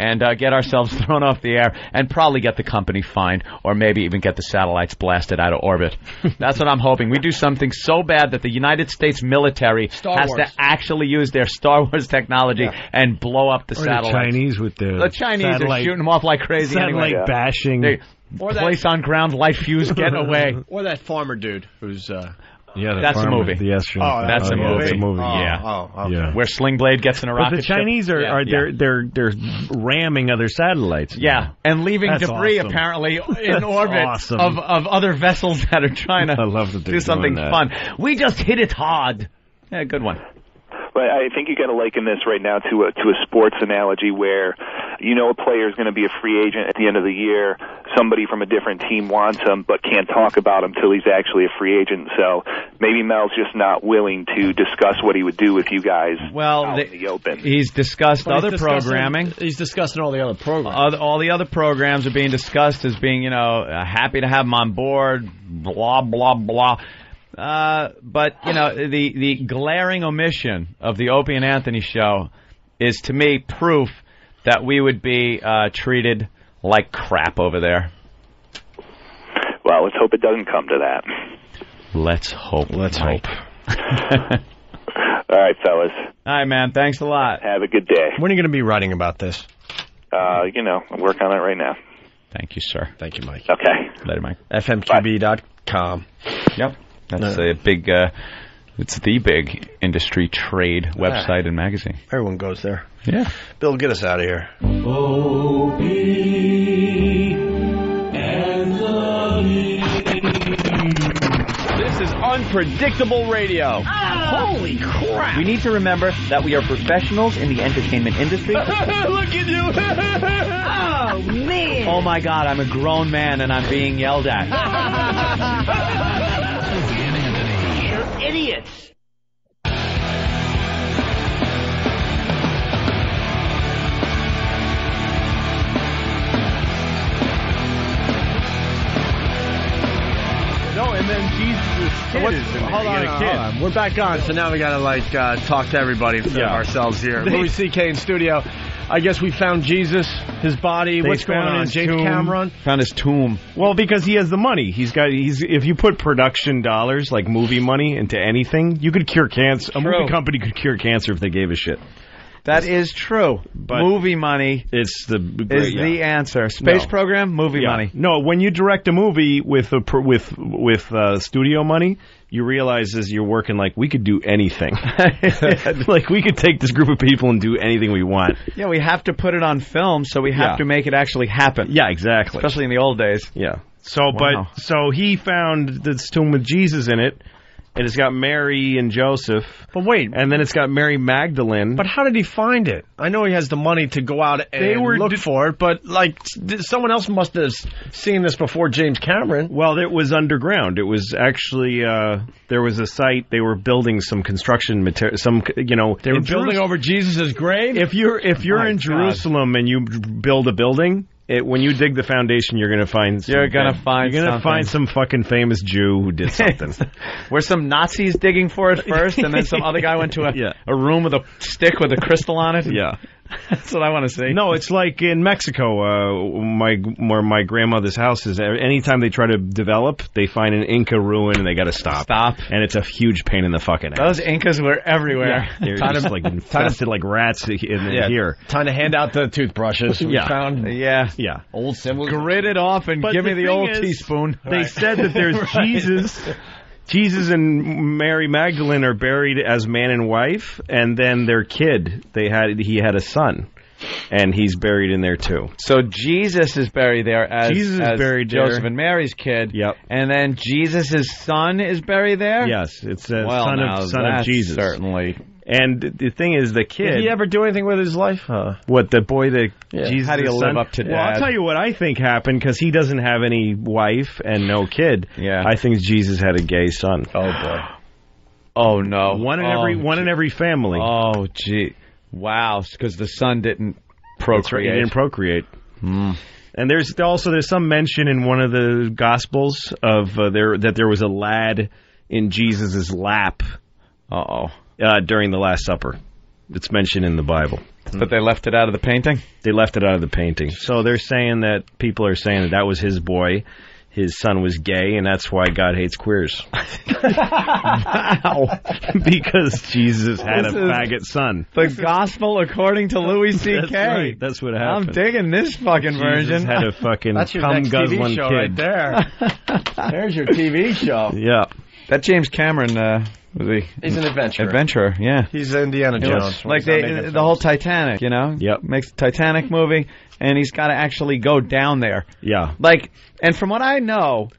and get ourselves thrown off the air and probably get the company fined or maybe even get the satellites blasted out of orbit. That's what I'm hoping. We do something so bad that the United States military has to actually use their Star Wars technology and blow up the satellites. The Chinese with the Chinese are shooting them off like crazy. Satellite bashing. Place on ground, light fuse, get away. Or that farmer dude who's... that's a movie. That's a movie. That's a movie. Yeah. Where Sling Blade gets in a rocket. But the Chinese they're ramming other satellites. Yeah, and leaving debris apparently in orbit of other vessels that are trying to do something fun. We just hit it hard. Yeah, good one. But I think you got to liken this right now to a sports analogy where, you know, a player is going to be a free agent at the end of the year. Somebody from a different team wants him but can't talk about him till he's actually a free agent. So maybe Mel's just not willing to discuss what he would do with you guys out in the open. He's discussed other programming. He's discussing all the other programs. All the other programs are being discussed as being, you know, happy to have him on board, blah, blah, blah. But, you know, the glaring omission of the Opie and Anthony show is, to me, proof that we would be treated like crap over there. Well, let's hope it doesn't come to that. Let's hope. Let's hope. All right, fellas. All right, man. Thanks a lot. Have a good day. When are you going to be writing about this? You know, I'm working on it right now. Thank you, sir. Thank you, Mike. Okay. Later, Mike. FMQB.com. Yep. That's a big, it's the big industry trade website and magazine. Everyone goes there. Yeah. Bill, get us out of here. Opie and This is unpredictable radio. Holy crap! We need to remember that we are professionals in the entertainment industry. Look at you! Oh, man! Oh, my God, I'm a grown man and I'm being yelled at. You're idiots! No, and then Jesus' kid is in there. Hold on. We're back on, so now we got to talk to everybody ourselves here. Louis C.K. in studio. I guess we found Jesus, his body. What's going on? James Cameron found his tomb. Well, because he has the money. If you put production dollars, like movie money, into anything, you could cure cancer. A movie company could cure cancer if they gave a shit. That is true. But movie money is the answer. Space program, movie money. No, when you direct a movie with studio money, you realize as you're working, like, we could do anything. Like, we could take this group of people and do anything we want. Yeah, we have to put it on film, so we have to make it actually happen. Yeah, exactly. Especially in the old days. Yeah. So he found this tomb with Jesus in it. And it's got Mary and Joseph. But wait. And then it's got Mary Magdalene. But how did he find it? I know he has the money to go out and look for it, but, like, someone else must have seen this before James Cameron. Well, it was underground. It was actually, there was a site, they were building some construction material, They were building over Jesus' grave? If you're in Jerusalem and you build a building... when you dig the foundation, you're going to find some fucking famous Jew who did something. Were some Nazis digging for it first, and then some other guy went to a room with a stick with a crystal on it? Yeah. That's what I want to see. No, it's like in Mexico, where my grandmother's house is. Anytime they try to develop, they find an Inca ruin and they got to stop. And it's a huge pain in the fucking ass. Those Incas were everywhere. Yeah. They're just like infested like rats in here. Time to hand out the toothbrushes. We found old symbols. Grit it off and give me the old teaspoon. They said that there's Jesus. Jesus and Mary Magdalene are buried as man and wife, and then their kid, he had a son, and he's buried in there too. So Jesus is buried there as Joseph and Mary's kid. Yep. And then Jesus' son is buried there? Yes, it's son of Jesus. Certainly. And the thing is, the kid... Did he ever do anything with his life? What, the boy that... Jesus' How do you live up to Dad? Well, I'll tell you what I think happened, because he doesn't have any wife and no kid. Yeah. I think Jesus had a gay son. Oh, boy. Oh, no. One in every family. Oh, gee. Wow, because the son didn't procreate. He didn't procreate. And there's some mention in one of the Gospels of that there was a lad in Jesus' lap. During the Last Supper. It's mentioned in the Bible. But they left it out of the painting? They left it out of the painting. So they're saying people are saying that was his boy. His son was gay, and that's why God hates queers. Wow. Because Jesus had a faggot son. The gospel according to Louis C.K. That's right. That's what happened. I'm digging this fucking version. Jesus had a fucking cum-guzzling kid. Right there. There's your TV show. Yeah. That James Cameron... he's an adventurer. Adventurer, yeah. He's Indiana Jones. Like the whole Titanic, Yep. Makes the Titanic movie, and he's got to actually go down there. Yeah. Like, and from what I know,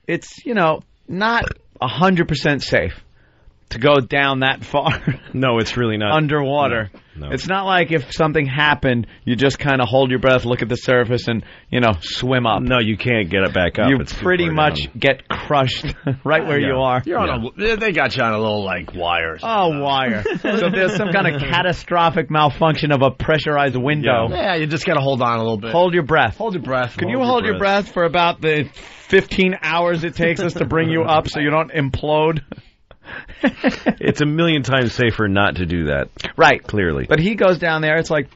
it's, not 100% safe. to go down that far. No, it's really not. Underwater. No. It's not like if something happened, you just kind of hold your breath, look at the surface, and, swim up. No, you can't get it back up. You It's pretty much get crushed right where you are. You're on they got you on a little, wire. Wire. So there's some kind of catastrophic malfunction of a pressurized window. Yeah, you just got to hold on a little bit. Hold your breath. Hold your breath. Can you hold your breath for about the 15 hours it takes us to bring you up so you don't implode? It's a million times safer not to do that. Right. Clearly. But he goes down there, it's like,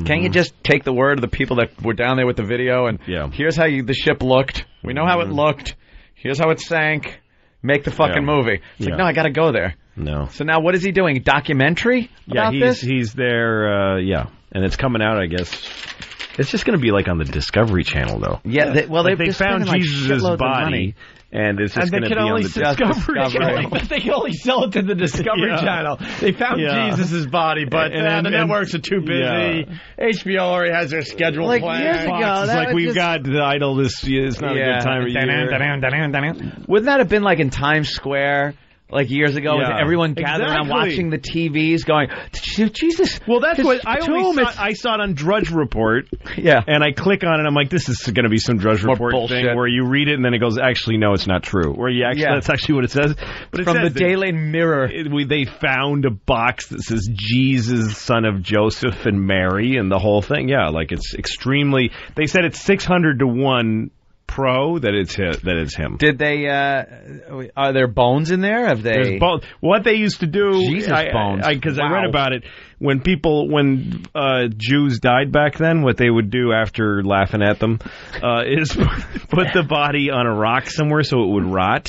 can't you just take the word of the people that were down there with the video and here's how the ship looked. We know how it looked. Here's how it sank. Make the fucking movie. It's like, no, I got to go there. No. So now what is he doing? A documentary about this? He's there, and it's coming out, I guess. It's just going to be like on the Discovery Channel, though. Yeah, they found Jesus' body. And it's just going to be on the Discovery Channel. But they can only sell it to the Discovery Channel. They found Jesus' body, but the networks are too busy. HBO already has their schedule planned. Years ago, it's like, we've got The Idol this year. It's not a good time of year. Wouldn't that have been like in Times Square? Like years ago, with everyone gathered around watching the TVs going, Jesus. Well, that's what I saw it on Drudge Report. Yeah. And I click on it, I'm like, this is going to be some Drudge Report thing where you read it and then it goes, actually, no, it's not true. Where you actually, that's actually what it says. But it from says the Daily Mirror. They found a box that says Jesus, son of Joseph and Mary, and the whole thing. Yeah, like it's extremely, they said it's 600 to 1 pro that it's him. Did they? Are there bones in there? Have they? There's bones. What they used to do, bones. Because I read about it when Jews died back then. What they would do after laughing at them is put the body on a rock somewhere so it would rot.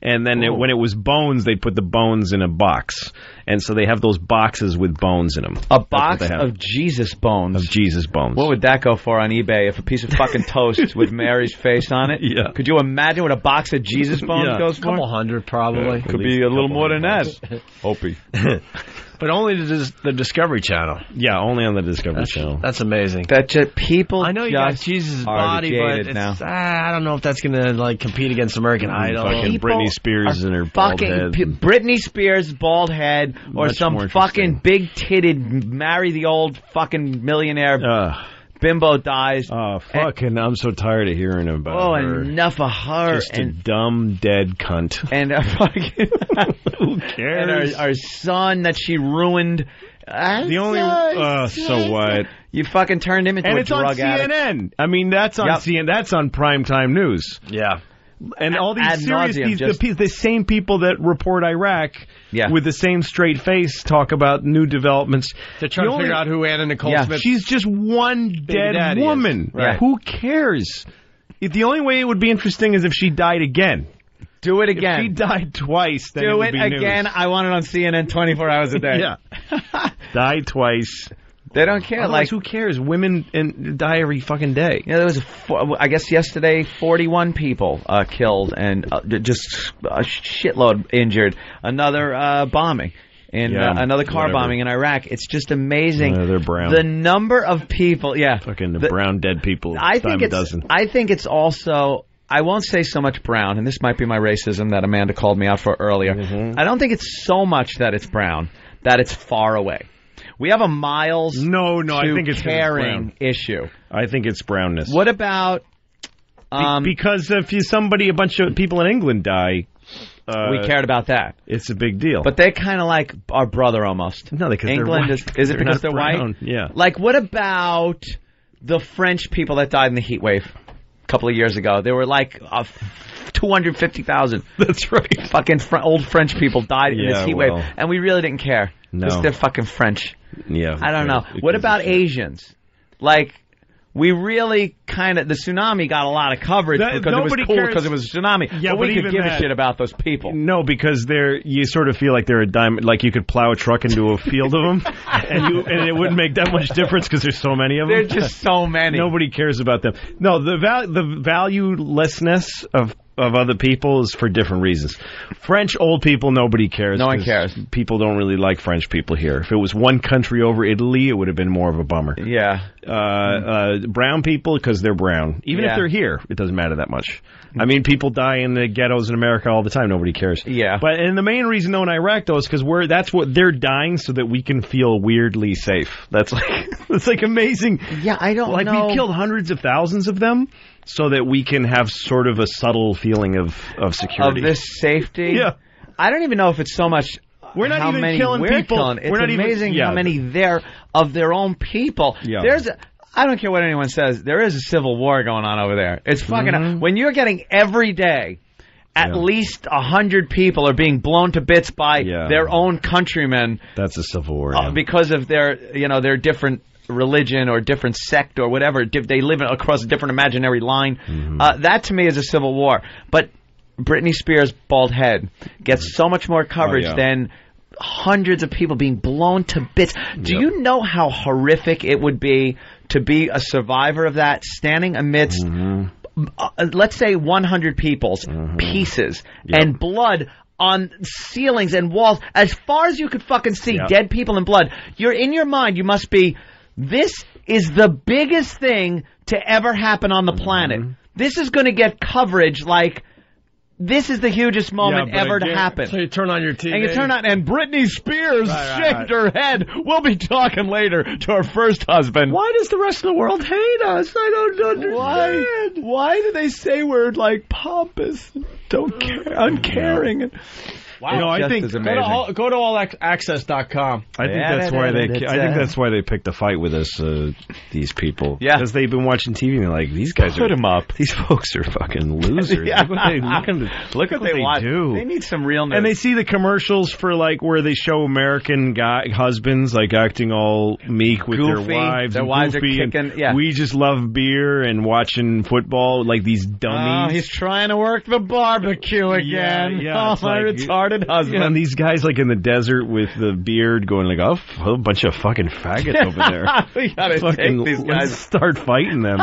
And then when it was bones, they'd put the bones in a box. And so they have those boxes with bones in them. A box of Jesus bones. Of Jesus bones. What would that go for on eBay if a piece of fucking toast with Mary's face on it? Yeah. Could you imagine what a box of Jesus bones goes for? A couple hundred, probably. Could be a little more than that. Opie. But only the Discovery Channel. Yeah, only on the Discovery Channel. That's amazing. People I know you got Jesus' body, but it's, I don't know if that's going to compete against American Idol. Fucking Britney Spears and her bald head. Britney Spears' bald head, or some fucking big-titted, marry the old fucking millionaire bimbo dies. Oh, fucking, I'm so tired of hearing about her. Enough of her. Just a dumb, dead cunt. And fucking... Who cares? And our son that she ruined. The only... so what? You fucking turned him into a drug addict. And it's on CNN. I mean, that's on CNN. That's on primetime news. Yeah. And all these the same people that report Iraq with the same straight face talk about new developments. They're trying to figure out who Anna Nicole Smith. She's just one dead woman. Right. Who cares? The only way it would be interesting is if she died again. Do it again. If she died twice, then it would be again. News. I want it on CNN 24 hours a day. Yeah. Die twice. They don't care. Otherwise, who cares? Women die every fucking day. Yeah, there was, I guess yesterday, 41 people killed and just a shitload injured. Another bombing. Another car bombing in Iraq. It's just amazing. They're brown. The number of people, fucking the brown dead people. I think it's also, I won't say so much brown, and this might be my racism that Amanda called me out for earlier. Mm-hmm. I don't think it's so much that it's brown, that it's far away. We have a miles I think it's caring issue. I think it's brownness. What about... because if a bunch of people in England die... we cared about that. It's a big deal. But they're kind of like our brother almost. No, because England they're white. Is it because they're white? Yeah. Like, what about the French people that died in the heat wave a couple of years ago? There were like 250,000. That's right. Fucking old French people died in this heat wave. And we really didn't care. No. Because they're fucking French. Yeah. I don't know. What about Asians? Like... We really the tsunami got a lot of coverage because it was cool because it was a tsunami. Yeah, but we could give a shit about those people. No, because you sort of feel like they're a diamond, like you could plow a truck into a field of them, and it wouldn't make that much difference because there's so many of them. There's just so many. Nobody cares about them. No, the valuelessness of of other people is for different reasons. French old people, nobody cares. No one cares. People don't really like French people here. If it was one country over Italy, it would have been more of a bummer. Yeah. Brown people, because they're brown. Even if they're here, it doesn't matter that much. I mean, people die in the ghettos in America all the time. Nobody cares. Yeah. And the main reason, though, in Iraq, though, is because that's what they're dying so that we can feel weirdly safe. That's like amazing. Yeah, I don't know. We killed hundreds of thousands of them so that we can have sort of a subtle feeling of security. Of this safety? Yeah. I don't even know if it's so much we're not how even many killing we're people. Killing. It's we're not amazing even, how many there of their own people. Yeah. I don't care what anyone says. There is a civil war going on over there. It's fucking... When you're getting every day at least 100 people are being blown to bits by their own countrymen. That's a civil war. Because of their different religion or different sect or whatever. They live across a different imaginary line. That to me is a civil war. But Britney Spears' bald head gets so much more coverage than hundreds of people being blown to bits. Do you know how horrific it would be to be a survivor of that, standing amidst, let's say, 100 people's pieces and blood on ceilings and walls, as far as you could fucking see, dead people and blood? You're in your mind, you must be, this is the biggest thing to ever happen on the planet. This is going to get coverage like... This is the hugest moment ever to happen. So you turn on your TV. And you turn on, and Britney Spears shaved her head. We'll be talking later to her first husband. Why does the rest of the world hate us? I don't understand. Why do they say we're like pompous, don't care, uncaring? Wow, I think go to allaccess.com. I think that's why they picked a fight with us. These people, because they've been watching TV and they're like, these guys put them up. These folks are fucking losers. Look what they do. They need some realness. And they see the commercials for like where they show American husbands like acting all meek with goofy. Their wives. Their wives are kicking. We just love beer and watching football like these dummies. Oh, he's trying to work the barbecue again. Yeah, my retarded husband. And these guys like in the desert with the beard going like, a bunch of fucking faggots over there. We gotta take these guys. Let's start fighting them.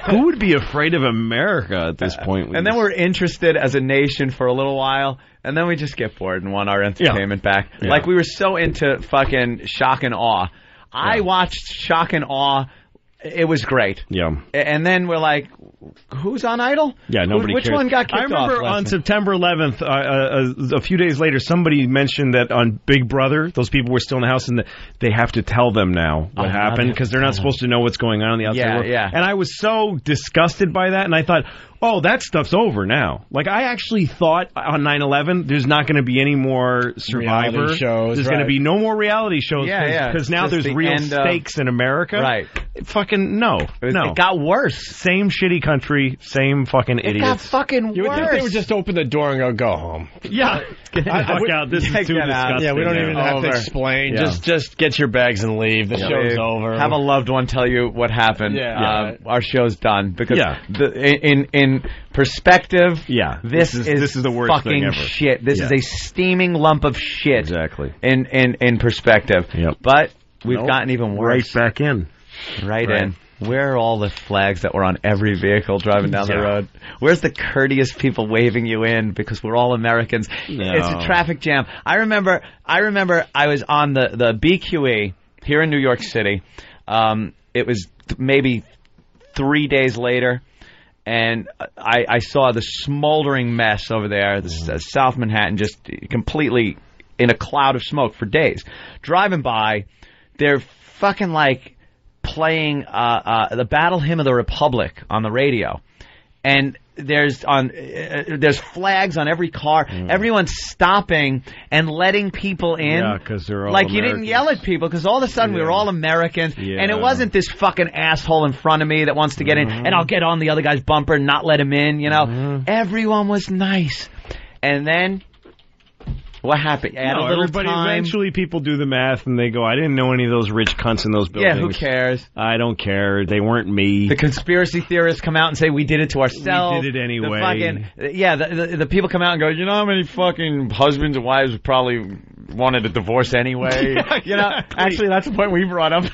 Who would be afraid of America at this point? And then we're interested as a nation for a little while, and then we just get bored and want our entertainment back. Yeah. Like we were so into fucking Shock and Awe. I watched Shock and Awe. It was great. Yeah. And then we're like, who's on Idol? Yeah, nobody Which cares. one got kicked off? I remember on September 11th, a few days later, somebody mentioned that on Big Brother, those people were still in the house, and they have to tell them now what happened, because they're not supposed to know what's going on in the outside world. Yeah. And I was so disgusted by that, and I thought, oh, that stuff's over now. Like, I actually thought on 9/11, there's not going to be any more Survivor reality shows. There's going to be no more reality shows, because now there's real stakes in America. Right. Fucking no. It got worse. Same shitty country, same fucking idiots. It got fucking worse. You would think they would just open the door and go home. Yeah. Get the fuck out. This is too disgusting. Yeah, we don't even have to explain. Yeah. Just get your bags and leave. The show's over. Have a loved one tell you what happened. Our show's done. Because in perspective, this is the worst fucking thing ever. Shit. This is a steaming lump of shit. Exactly. In perspective. Yep. But we've gotten even worse. Right back in. Right in. Where are all the flags that were on every vehicle driving down the road? Where's the courteous people waving you in because we're all Americans? No. It's a traffic jam. I remember I was on the BQE here in New York City. It was maybe 3 days later, and I saw the smoldering mess over there, South Manhattan, just completely in a cloud of smoke for days. Driving by, they're fucking like playing the Battle Hymn of the Republic on the radio, and there's flags on every car. Everyone's stopping and letting people in. Yeah, because they're all like Americans. You didn't yell at people because all of a sudden we were all Americans, and it wasn't this fucking asshole in front of me that wants to get in, and I'll get on the other guy's bumper and not let him in. You know, everyone was nice, and then. What happened? Everybody. Eventually, people do the math and they go, "I didn't know any of those rich cunts in those buildings." Yeah, who cares? I don't care. They weren't me. The conspiracy theorists come out and say we did it to ourselves. We did it anyway. The people come out and go, you know how many fucking husbands and wives probably wanted a divorce anyway? You know, actually, that's the point we brought up.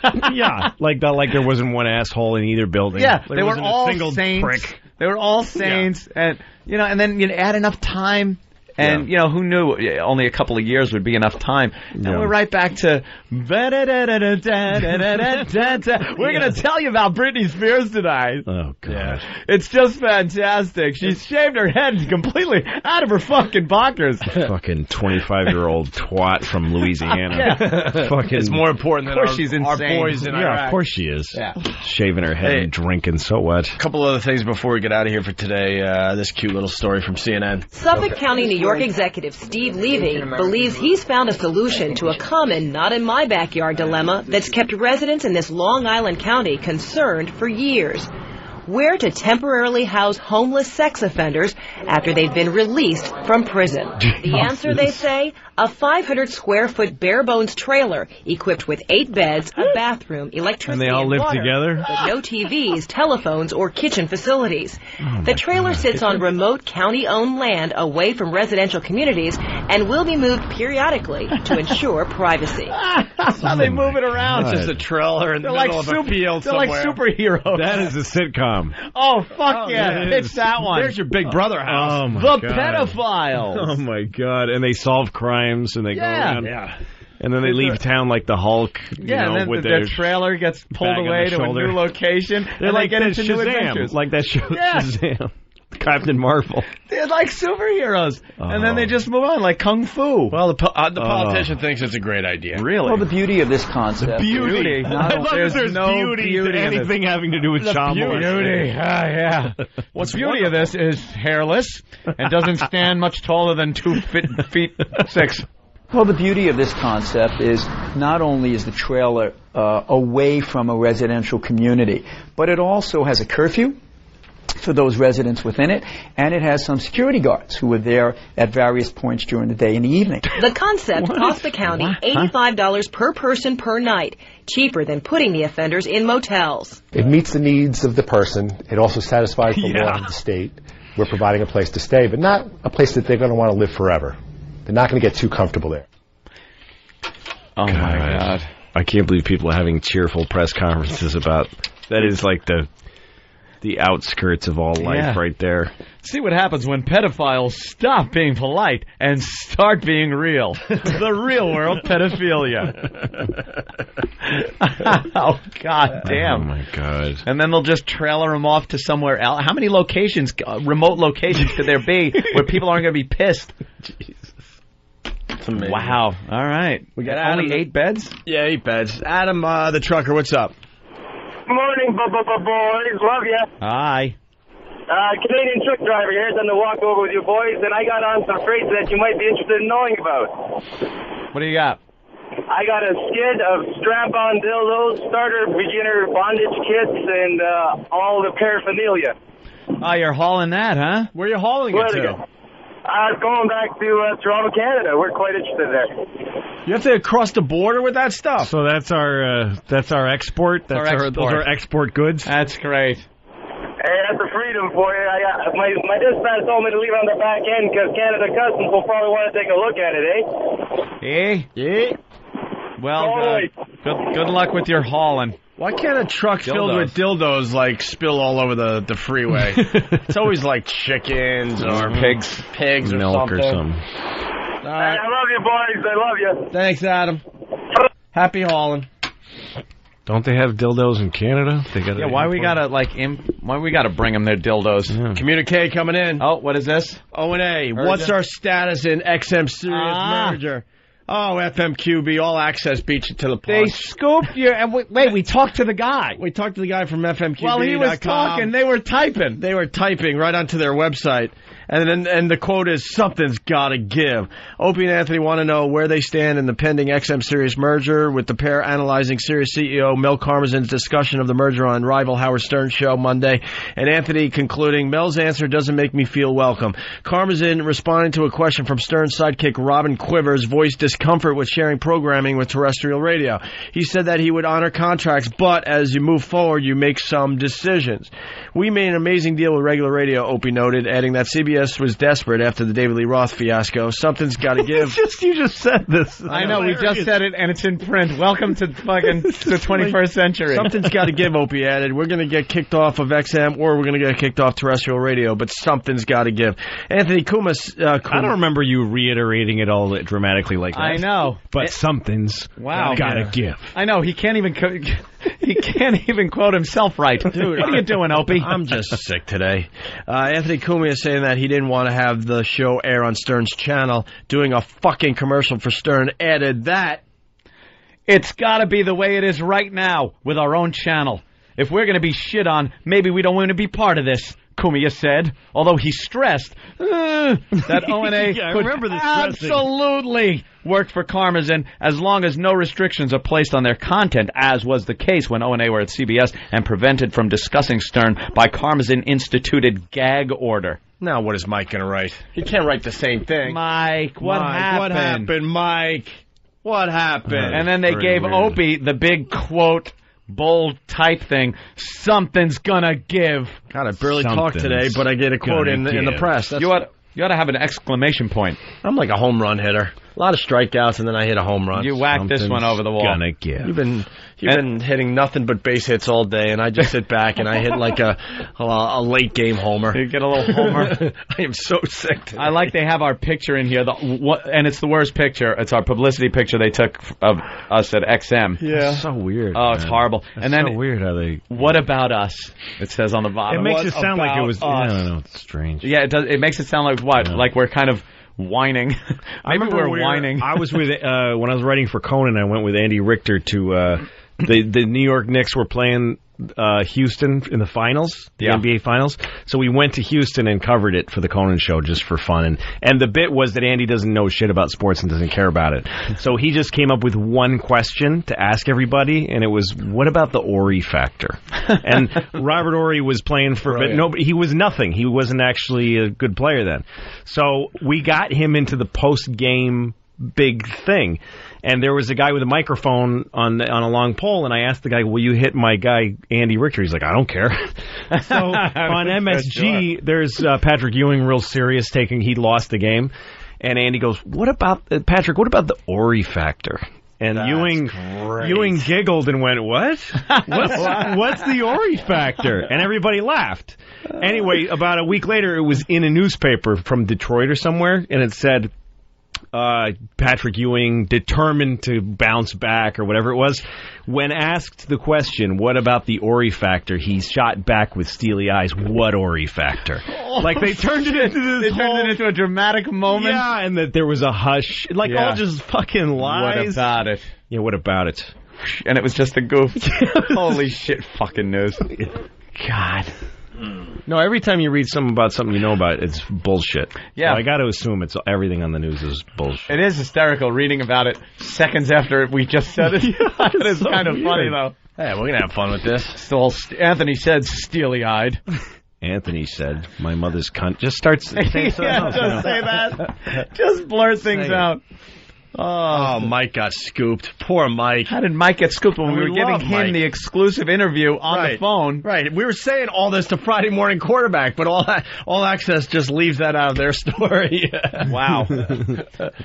Like there wasn't one asshole in either building. Yeah, there they were wasn't all a single saints. prick. They were all saints, and and then add enough time. And, who knew only a couple of years would be enough time. And we're right back to... We're going to tell you about Britney Spears tonight. Oh, God. Yeah. It's just fantastic. She's shaved her head completely out of her fucking bonkers. Fucking 25-year-old twat from Louisiana. Fucking, it's more important than our boys in Iraq. Yeah, of course she is. Yeah. Shaving her head and drinking so what? A couple other things before we get out of here for today. This cute little story from CNN. Suffolk County, New York executive Steve Levy believes he's found a solution to a common not-in-my-backyard dilemma that's kept residents in this Long Island county concerned for years. Where to temporarily house homeless sex offenders after they've been released from prison. The answer, they say, a 500-square-foot bare-bones trailer equipped with 8 beds, a bathroom, electricity, and they all live water, together? But no TVs, telephones, or kitchen facilities. The trailer sits on remote county-owned land away from residential communities and will be moved periodically to ensure privacy. That's how they move it around. It's just a trailer in the middle of a field They're somewhere. like superheroes. That is a sitcom. Oh, fuck yeah. It's that one. There's your Big Brother house. Oh, my The God. Pedophiles. Oh, my God. And they solve crimes, and they go around. Yeah. And then they leave town like the Hulk, and then with their trailer gets pulled bag on away the to shoulder. a new location. They're and like they get into new Shazam, adventures. like that show Shazam. Captain Marvel. They're like superheroes. And then they just move on, like Kung Fu. Well, the politician thinks it's a great idea. Really? Well, the beauty of this concept. Beauty. I love that there's no beauty to anything having to do with child molestation. Beauty. Yeah. What's beauty of this is hairless and doesn't stand much taller than 2 feet 6. Well, the beauty of this concept is not only is the trailer away from a residential community, but it also has a curfew for those residents within it, and it has some security guards who are there at various points during the day and the evening. The concept cost the county $85 per person per night, cheaper than putting the offenders in motels. It meets the needs of the person. It also satisfies the law of the state. We're providing a place to stay, but not a place that they're going to want to live forever. They're not going to get too comfortable there. Oh, my God. I can't believe people are having cheerful press conferences about... That is like the outskirts of all life right there. See what happens when pedophiles stop being polite and start being real. The real world pedophilia. Oh, God damn. Oh, my God. And then they'll just trailer them off to somewhere else. How many locations, remote locations could there be where people aren't going to be pissed? Jesus. Amazing. Wow. All right. We got only 8 beds? Yeah, 8 beds. Adam, the trucker, what's up? Morning, boys. Love ya. Hi. Canadian truck driver here. Done the walk over with you boys, and I got on some phrases that you might be interested in knowing about. What do you got? I got a skid of strap-on dildos, starter, beginner bondage kits, and all the paraphernalia. Oh, you're hauling that, huh? Where are you hauling it to? Going back to Toronto, Canada. We're quite interested there. You have to cross the border with that stuff. So that's our export. Those are export goods. That's great. Hey, that's a freedom for you. My dispatch told me to leave it on the back end because Canada Customs will probably want to take a look at it, eh? Yeah. Well, good luck with your hauling. Why can't a truck filled with dildos spill all over the freeway? It's always like chickens or pigs or milk something. or something. Hey, I love you, boys. I love you. Thanks, Adam. Happy hauling. Don't they have dildos in Canada? They got why we gotta bring them their dildos? Yeah. Communique coming in. Oh, what is this? O&A. What's our status in XM Sirius merger? Oh, FMQB, all access beats you to the punch. They scooped you, and we talked to the guy. We talked to the guy from FMQB.com. While he was talking, they were typing. They were typing right onto their website. And the quote is, something's got to give. Opie and Anthony want to know where they stand in the pending XM Sirius merger, with the pair analyzing Sirius CEO Mel Karmazin's discussion of the merger on rival Howard Stern show Monday, and Anthony concluding, Mel's answer doesn't make me feel welcome. Karmazin, responding to a question from Stern's sidekick Robin Quivers, voiced discomfort with sharing programming with terrestrial radio. He said that he would honor contracts, but as you move forward, you make some decisions. We made an amazing deal with regular radio, Opie noted, adding that CBS CBS was desperate after the David Lee Roth fiasco. Something's got to give. You just said this. I know, we just said it, and it's in print. Welcome to fucking the 21st century. Something's got to give, Opie added. We're going to get kicked off of XM, or we're going to get kicked off terrestrial radio, but something's got to give. Anthony Cumia... I don't remember you reiterating it all dramatically like that. I know. But something's gotta give. I know, he can't even quote himself right. Dude, what are you doing, Opie? I'm just sick today. Anthony Cumia saying that he didn't want to have the show air on Stern's channel, doing a fucking commercial for Stern, added that it's gotta be the way it is right now with our own channel. If we're gonna be shit on, maybe we don't want to be part of this, Cumia said, although he stressed that O&A could absolutely work for Karmazin as long as no restrictions are placed on their content, as was the case when O&A were at CBS and prevented from discussing Stern by Karmazin-instituted gag order. Now what is Mike going to write? He can't write the same thing. Mike, what happened? What happened, Mike? What happened? And then they gave Opie the big quote, bold type thing, something's gonna give. God, I barely talked today, but I get a quote in the press. You ought to have an exclamation point. I'm like a home run hitter. A lot of strikeouts, and then I hit a home run. You whacked this one over the wall. Gonna give. You've been hitting nothing but base hits all day, and I just sit back and I hit like a late game homer. You get a little homer. I am so sick today. I like they have our picture in here, and it's the worst picture. It's our publicity picture they took of us at XM. Yeah, it's so weird. Oh, it's horrible. It's and then so weird how they. What about us? It says on the bottom. It makes it sound like it was. I don't know. It's strange. Yeah, it does. It makes it sound like what? Yeah. Like we're kind of whining. I remember we're whining. I was with when I was writing for Conan. I went with Andy Richter to the New York Knicks were playing Houston in the finals, the NBA finals. So we went to Houston and covered it for the Conan show just for fun. And the bit was that Andy doesn't know shit about sports and doesn't care about it. So he just came up with one question to ask everybody, and it was, what about the Ori factor? And Robert Ori was playing for, but nobody, he was nothing. He wasn't actually a good player then. So we got him into the post-game big thing. And there was a guy with a microphone on a long pole, and I asked the guy, will you hit my guy, Andy Richter? He's like, I don't care. So on MSG, there's Patrick Ewing real serious, he lost the game. And Andy goes, Patrick, what about the Ori factor? And Ewing giggled and went, what? What's the Ori factor? And everybody laughed. Anyway, about a week later, it was in a newspaper from Detroit or somewhere, and it said, Patrick Ewing determined to bounce back or whatever it was. When asked the question, what about the Ori factor, he shot back with steely eyes, what Ori factor? Like they turned it into a dramatic moment. Yeah, and that there was a hush. Like all just fucking lies. What about it? Yeah, what about it? And it was just a goof. Holy shit fucking news. God. No, every time you read something about something you know about, it's bullshit. Yeah. So I got to assume everything on the news is bullshit. It is hysterical reading about it seconds after we just said it. It's kind of funny, though. Hey, we're going to have fun with this. So Anthony said steely-eyed. Anthony said, my mother's cunt. Just start saying just say that. Just blurt things out. Oh, Mike got scooped. Poor Mike. How did Mike get scooped when we were giving him the exclusive interview on the phone? Right. We were saying all this to Friday Morning Quarterback, but All Access just leaves that out of their story. Wow.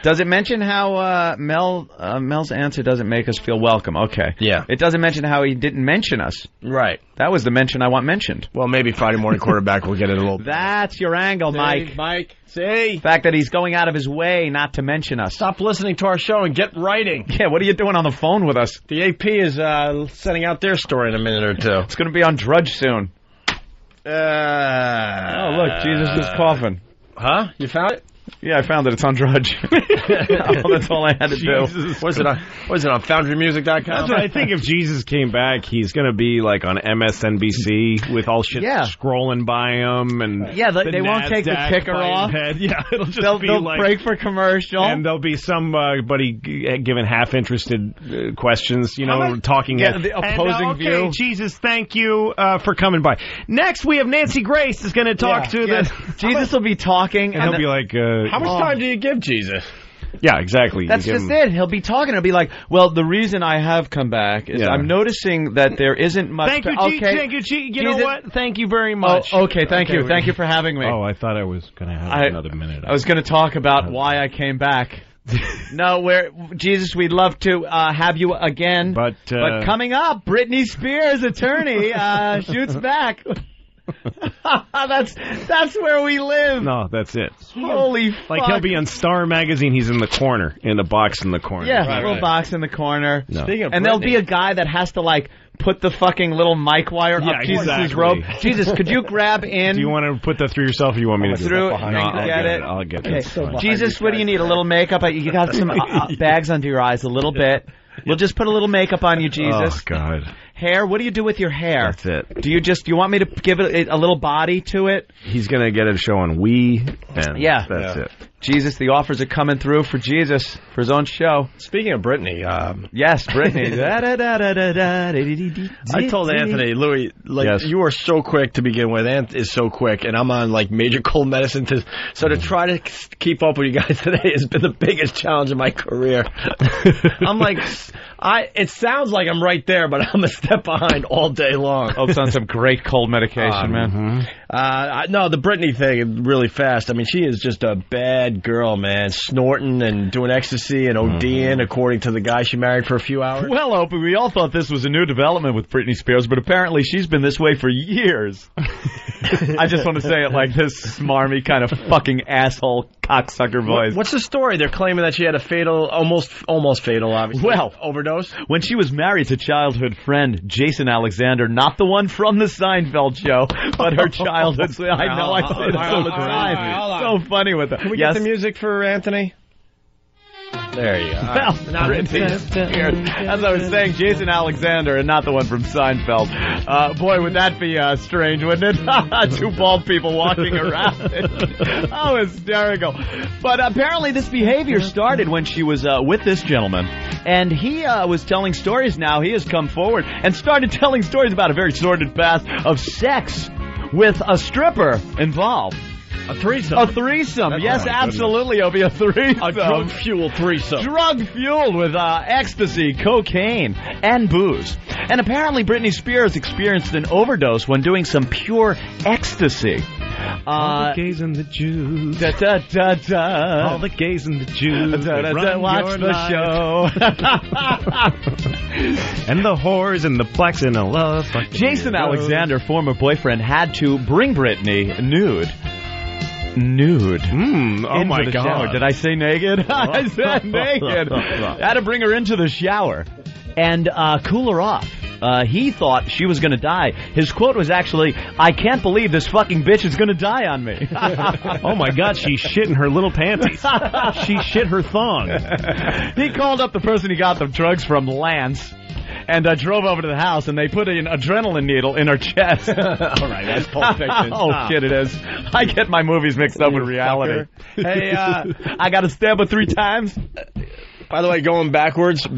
Does it mention how Mel's answer doesn't make us feel welcome? Okay. Yeah. It doesn't mention how he didn't mention us. Right. That was the mention I want mentioned. Well, maybe Friday Morning Quarterback will get it a little bit. That's your angle, Mike. See? The fact that he's going out of his way not to mention us. Stop listening to our show and get writing. Yeah, what are you doing on the phone with us? The AP is sending out their story in a minute or two. It's going to be on Drudge soon. Oh, look, Jesus is coughing. Huh? You found it? Yeah, I found it. It's on Drudge. That's all I had to do. Was it on FoundryMusic.com? That's what I think. If Jesus came back, he's going to be like on MSNBC with all shit scrolling by him. And yeah, they won't take the ticker off. Yeah, it'll just they'll like, break for commercial. And there'll be somebody giving half-interested questions, talking at the opposing view. Okay, Jesus, thank you for coming by. Next, we have Nancy Grace is going to talk to the... Jesus will be talking. And he'll be like... how much time do you give Jesus? Yeah, exactly. That's just it. He'll be talking. He'll be like, well, the reason I have come back is I'm noticing that there isn't much... Thank you, okay. You know what? Thank you very much. Oh, okay, thank you. Thank you for having me. Oh, I thought I was going to have another minute. I was going to talk about why I came back. No, Jesus, we'd love to have you again. But coming up, Britney Spears' attorney shoots back. That's where we live. No, that's it. Holy fuck. Like he'll be on Star Magazine, he's in the corner, in the box in the corner. Yeah, little box in the corner. No. Speaking of and there'll be a guy that has to like put the fucking little mic wire up Jesus' robe. Jesus, could you grab in? Do you want to put that through yourself or you want me to do through? it? No, I'll get it. Okay. Jesus, what do you need? A little makeup? You got some bags under your eyes, a little bit. We'll just put a little makeup on you, Jesus. Oh, God. Hair? What do you do with your hair? That's it. Do you want me to give it a little body to it? He's going to get a show on Wii, and that's it. Jesus, the offers are coming through for Jesus, for his own show. Speaking of Britney, yes, Britney. I told Anthony, Louis, you are so quick to begin with. Ant is so quick, and I'm on major cold medicine. So to try to keep up with you guys today has been the biggest challenge of my career. I'm it sounds like I'm right there, but I'm a step behind all day long. It's on some great cold medication, man. No, the Britney thing, really fast. I mean, she is just a bad girl, man. Snorting and doing ecstasy and ODing, according to the guy she married for a few hours. Well, Opie, we all thought this was a new development with Britney Spears, but apparently she's been this way for years. I just want to say it like this smarmy kind of fucking asshole cocksucker voice. What's the story? They're claiming that she had a fatal, almost fatal, obviously. Well, overdose? When she was married to childhood friend Jason Alexander, not the one from the Seinfeld show, but her childhood. I know, I say this all the time. So funny with that. Can we get the music for Anthony? There you go. Well, as I was saying, Jason Alexander and not the one from Seinfeld. Boy, would that be strange, wouldn't it? Two bald people walking around. Oh, hysterical. But apparently this behavior started when she was with this gentleman. And he was telling stories now. He has come forward and started telling stories about a very sordid past of sex with a stripper involved. A threesome. A threesome. Yes, absolutely, Opie. A threesome. A drug-fueled threesome. Drug-fueled with ecstasy, cocaine, and booze. And apparently Britney Spears experienced an overdose when doing some pure ecstasy. All the gays and the Jews. All the gays and the Jews. Watch the show. And the whores and the blacks in a love. Jason Alexander, former boyfriend, had to bring Britney nude. Oh my God. Shower. Did I say naked? I said naked. Had to bring her into the shower and cool her off. He thought she was going to die. His quote was actually, "I can't believe this fucking bitch is going to die on me." Oh my God, she shit in her little panties. She shit her thong. He called up the person he got the drugs from, Lance, and drove over to the house, and they put an adrenaline needle in her chest. All right, that's Pulp Fiction. Oh, shit, it is. I get my movies mixed up with reality. Hey, I got to stab her 3 times. By the way, going backwards.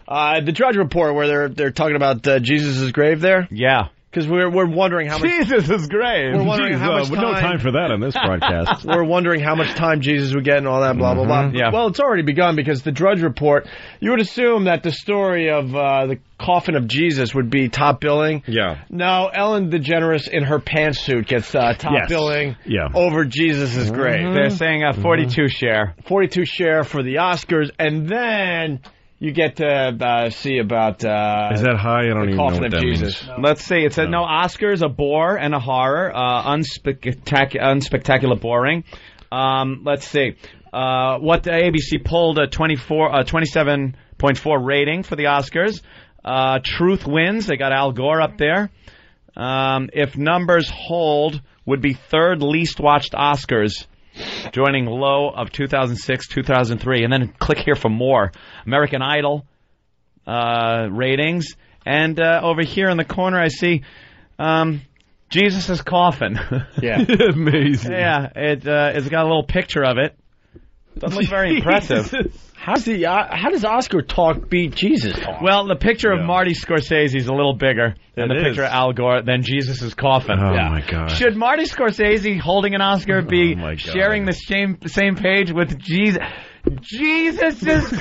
The Drudge Report, where they're talking about Jesus' grave there. Yeah. Because we're wondering how much... Jesus' grave. We're wondering how much time... No time for that on this broadcast. We're wondering how much time Jesus would get and all that, blah, blah, blah. Yeah. Well, it's already begun because the Drudge Report, you would assume that the story of the coffin of Jesus would be top billing. Yeah. No, Ellen DeGeneres in her pantsuit gets top billing over Jesus' grave. They're saying a 42 share. 42 share for the Oscars, and then... You get to see about... Is that high? I don't even know what that Jesus. means. Let's see. It said, no, Oscars, a bore and a horror. Unspectacular boring. Let's see. What the ABC pulled a 27.4 rating for the Oscars. Truth wins. They got Al Gore up there. If numbers hold, would be 3rd least watched Oscars, joining low of 2006, 2003. And then click here for more. American Idol ratings. And over here in the corner, I see Jesus' coffin. Yeah. Amazing. Yeah, it's got a little picture of it. Doesn't look very impressive. How does Oscar talk beat Jesus talk? Well, the picture of Marty Scorsese is a little bigger than the picture of Al Gore than Jesus' coffin. Oh, my God. Should Marty Scorsese holding an Oscar be sharing the same page with Jesus'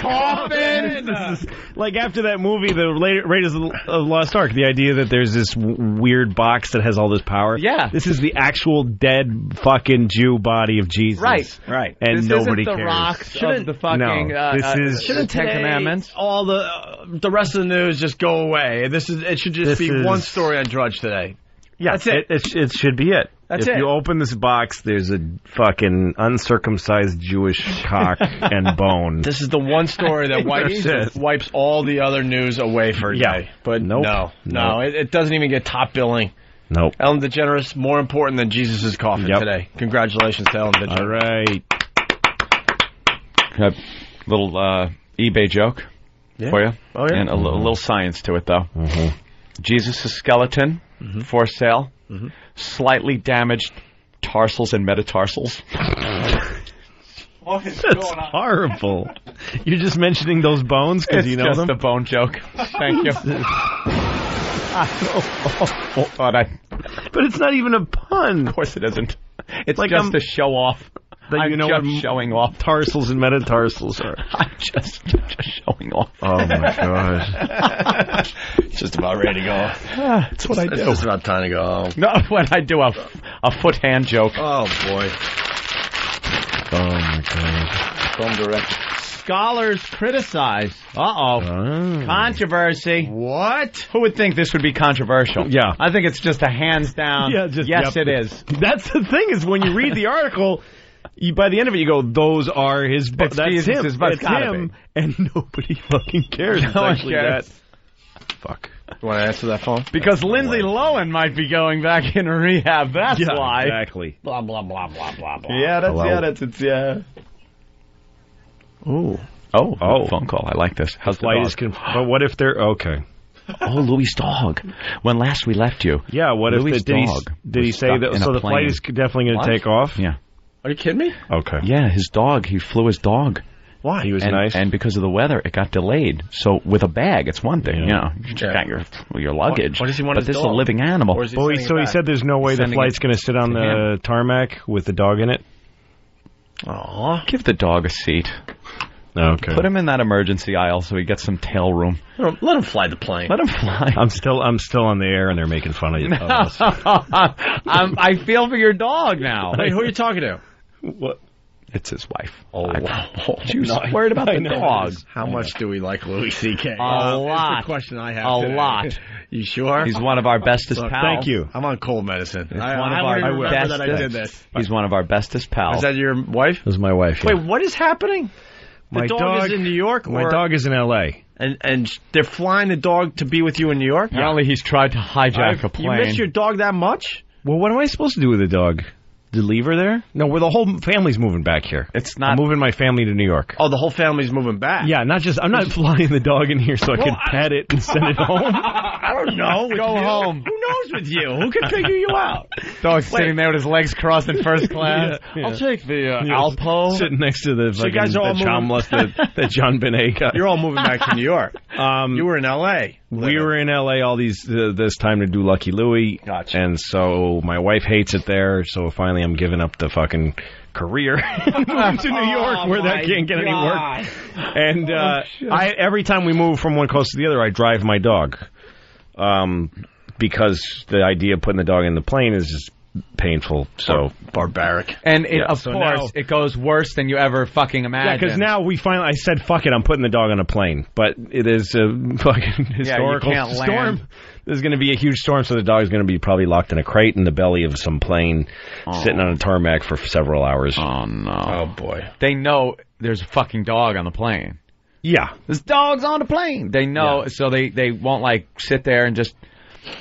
coffin? This is, like after that movie, the Raiders of the Lost Ark, the idea that there's this weird box that has all this power. Yeah. This is the actual dead fucking Jew body of Jesus. Right. And this nobody isn't the cares. rocks of the fucking Shouldn't Ten Commandments. All the rest of the news just go away? It should just be one story on Drudge today. Yeah, that's it. It should be it. That's if it. you open this box, there's a fucking uncircumcised Jewish cock and bone. This is the one story that wipes all the other news away for a day. But no, it doesn't even get top billing. Nope. Ellen DeGeneres, more important than Jesus' coffin today. Congratulations to Ellen DeGeneres. All right. A little eBay joke for you. Oh, yeah. And a little science to it, though. Mm-hmm. Jesus' skeleton for sale. Mm-hmm. Slightly damaged tarsals and metatarsals. That's horrible. You're just mentioning those bones because you know them? It's just a bone joke. Thank you. But it's not even a pun. Of course it isn't. It's like just a show off. I'm just showing off. Tarsals and metatarsals are. I'm just showing off. Oh my gosh. It's just about ready to go. That's what I do. It's just about time to go home. No, when I do a foot hand joke. Oh boy. Oh my god. Film director. Scholars criticize. Controversy. What? Who would think this would be controversial? Yeah. I think it's just a hands down. Yes, it is. That's the thing is when you read the article, by the end of it, you go, "Those are his." That's him. It's him, and nobody fucking cares. No one cares. Fuck. You want to answer that phone? Because Lindsay Lohan might be going back in rehab. That's why. Exactly. Blah blah blah blah blah blah. Yeah, Ooh. Oh, phone call. I like this. How's the dog? But what if they're okay? Oh, Louis' dog. When last we left you. Yeah. What Louis' if did he say that? So the flight is definitely going to take off. Yeah. Are you kidding me? Okay. Yeah, his dog. He flew his dog. Why? He was nice. And because of the weather, it got delayed. So with a bag, it's one thing. You know, you got your luggage. What does he want? But this is a living animal. So he said there's no way the flight's going to sit on the tarmac with the dog in it. Aw. Give the dog a seat. Okay. Put him in that emergency aisle so he gets some tail room. Let him fly the plane. Let him fly. I'm still on the air and they're making fun of you. I feel for your dog now. Wait, who are you talking to? What? It's his wife. She was worried about the dog. How much do we like Louis C.K.? A lot. That's the question I have A today. lot. You sure? He's one of our bestest pals. Thank you. I'm on cold medicine. I remember that I did this. He's one of our bestest pals. Is that your wife? This is my wife. Yeah. Wait, what is happening? The dog is in New York? My dog is in L.A. And they're flying the dog to be with you in New York? Apparently he's tried to hijack a plane. You miss your dog that much? Well, what am I supposed to do with the dog? To leave her there? No, the whole family's moving back here. It's not. I'm moving my family to New York. Oh, the whole family's moving back? Yeah, I'm not flying the dog in here so I can pet it and send it home. I don't know. Go home. Who knows with you? Who can figure you out? Dog's sitting there with his legs crossed in first class. Yeah. I'll take the Alpo. Sitting next to the you guys are all Chamless that John Benet got. You're all moving back to New York. You were in L.A. We were in L.A. all this time to do Lucky Louie. Gotcha. And so my wife hates it there, so finally I'm giving up the fucking career moving to New York where that can't get any work. And every time we move from one coast to the other, I drive my dog. Because the idea of putting the dog in the plane is just painful, so barbaric. And of course, it goes worse than you ever fucking imagined. Yeah, because now I said, fuck it, I'm putting the dog on a plane. But it is a fucking historical storm. There's going to be a huge storm, so the dog's going to be probably locked in a crate in the belly of some plane, sitting on a tarmac for several hours. Oh, no. Oh, boy. They know there's a fucking dog on the plane. Yeah. There's dogs on the plane. They know, so they won't, sit there and just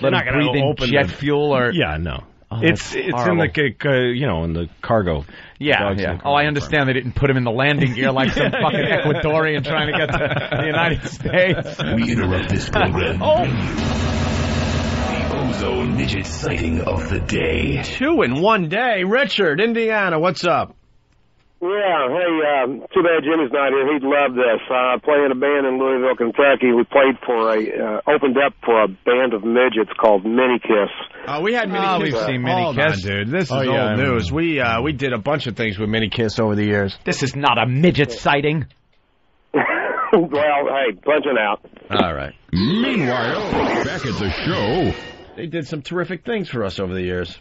let them breathe in jet fuel or... Yeah, no. Oh, it's in the cargo. Yeah. Oh, I understand they didn't put him in the landing gear like some fucking Ecuadorian trying to get to the United States. We interrupt this program. The ozone midget sighting of the day. 2 in one day. Richard, Indiana, what's up? Yeah, hey, too bad Jimmy's not here. He'd love this. Play in a band in Louisville, Kentucky. We played for opened up for a band of midgets called Mini Kiss. We had Mini Kiss. We've seen Mini Kiss. Dude, this is old news. We did a bunch of things with Mini Kiss over the years. This is not a midget sighting. Well, hey, punching out. All right. Meanwhile, back at the show, they did some terrific things for us over the years.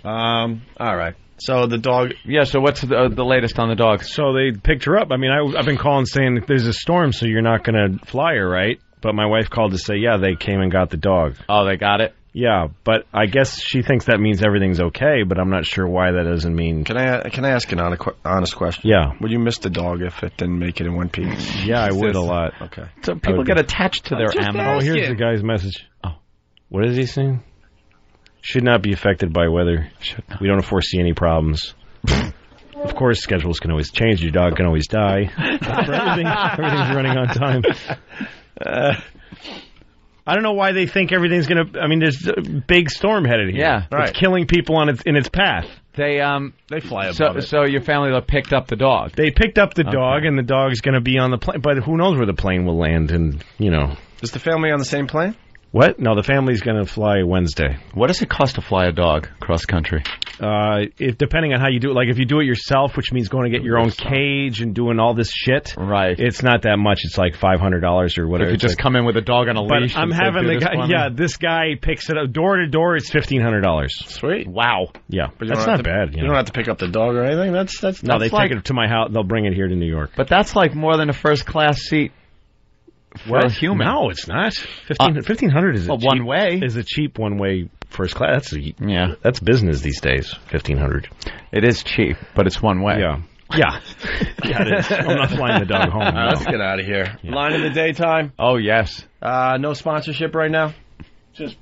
All right. So the dog... Yeah, so what's the latest on the dog? So they picked her up. I mean, I've been calling saying there's a storm, so you're not going to fly her, right? But my wife called to say, yeah, they came and got the dog. Oh, they got it? Yeah, but I guess she thinks that means everything's okay, but I'm not sure why that doesn't mean... Can I ask an honest question? Yeah. Would you miss the dog if it didn't make it in one piece? Yeah, I would a lot. Okay. So people get attached to their animals. Oh, here's the guy's message. Oh, what is he saying? Should not be affected by weather. We don't foresee any problems. Of course, schedules can always change. Your dog can always die. Everything's running on time. I don't know why they think everything's going to... I mean, there's a big storm headed here. Yeah. It's killing people in its path. They fly above it. So your family picked up the dog. They picked up the dog, and the dog's going to be on the plane. But who knows where the plane will land, and, you know... Is the family on the same plane? What? No, the family's going to fly Wednesday. What does it cost to fly a dog cross country? Depending on how you do it. Like, if you do it yourself, which means going to get your own cage and doing all this shit, right? It's not that much. It's like $500 or whatever. If you just come in with a dog on a leash. But I'm having the guy. Yeah, this guy picks it up door to door. It's $1,500. Sweet. Wow. Yeah, but that's not bad. You don't have to pick up the dog or anything. That's no. They take it to my house. They'll bring it here to New York. But that's like more than a first class seat. For a human. No, it's not. $1,500 is one way. Is a cheap one way first class. That's business these days. $1,500. It is cheap, but it's one way. Yeah. Yeah, it is. I'm not flying the dog home. All right, let's get out of here. Yeah. Line of the daytime. Oh yes. No sponsorship right now. Just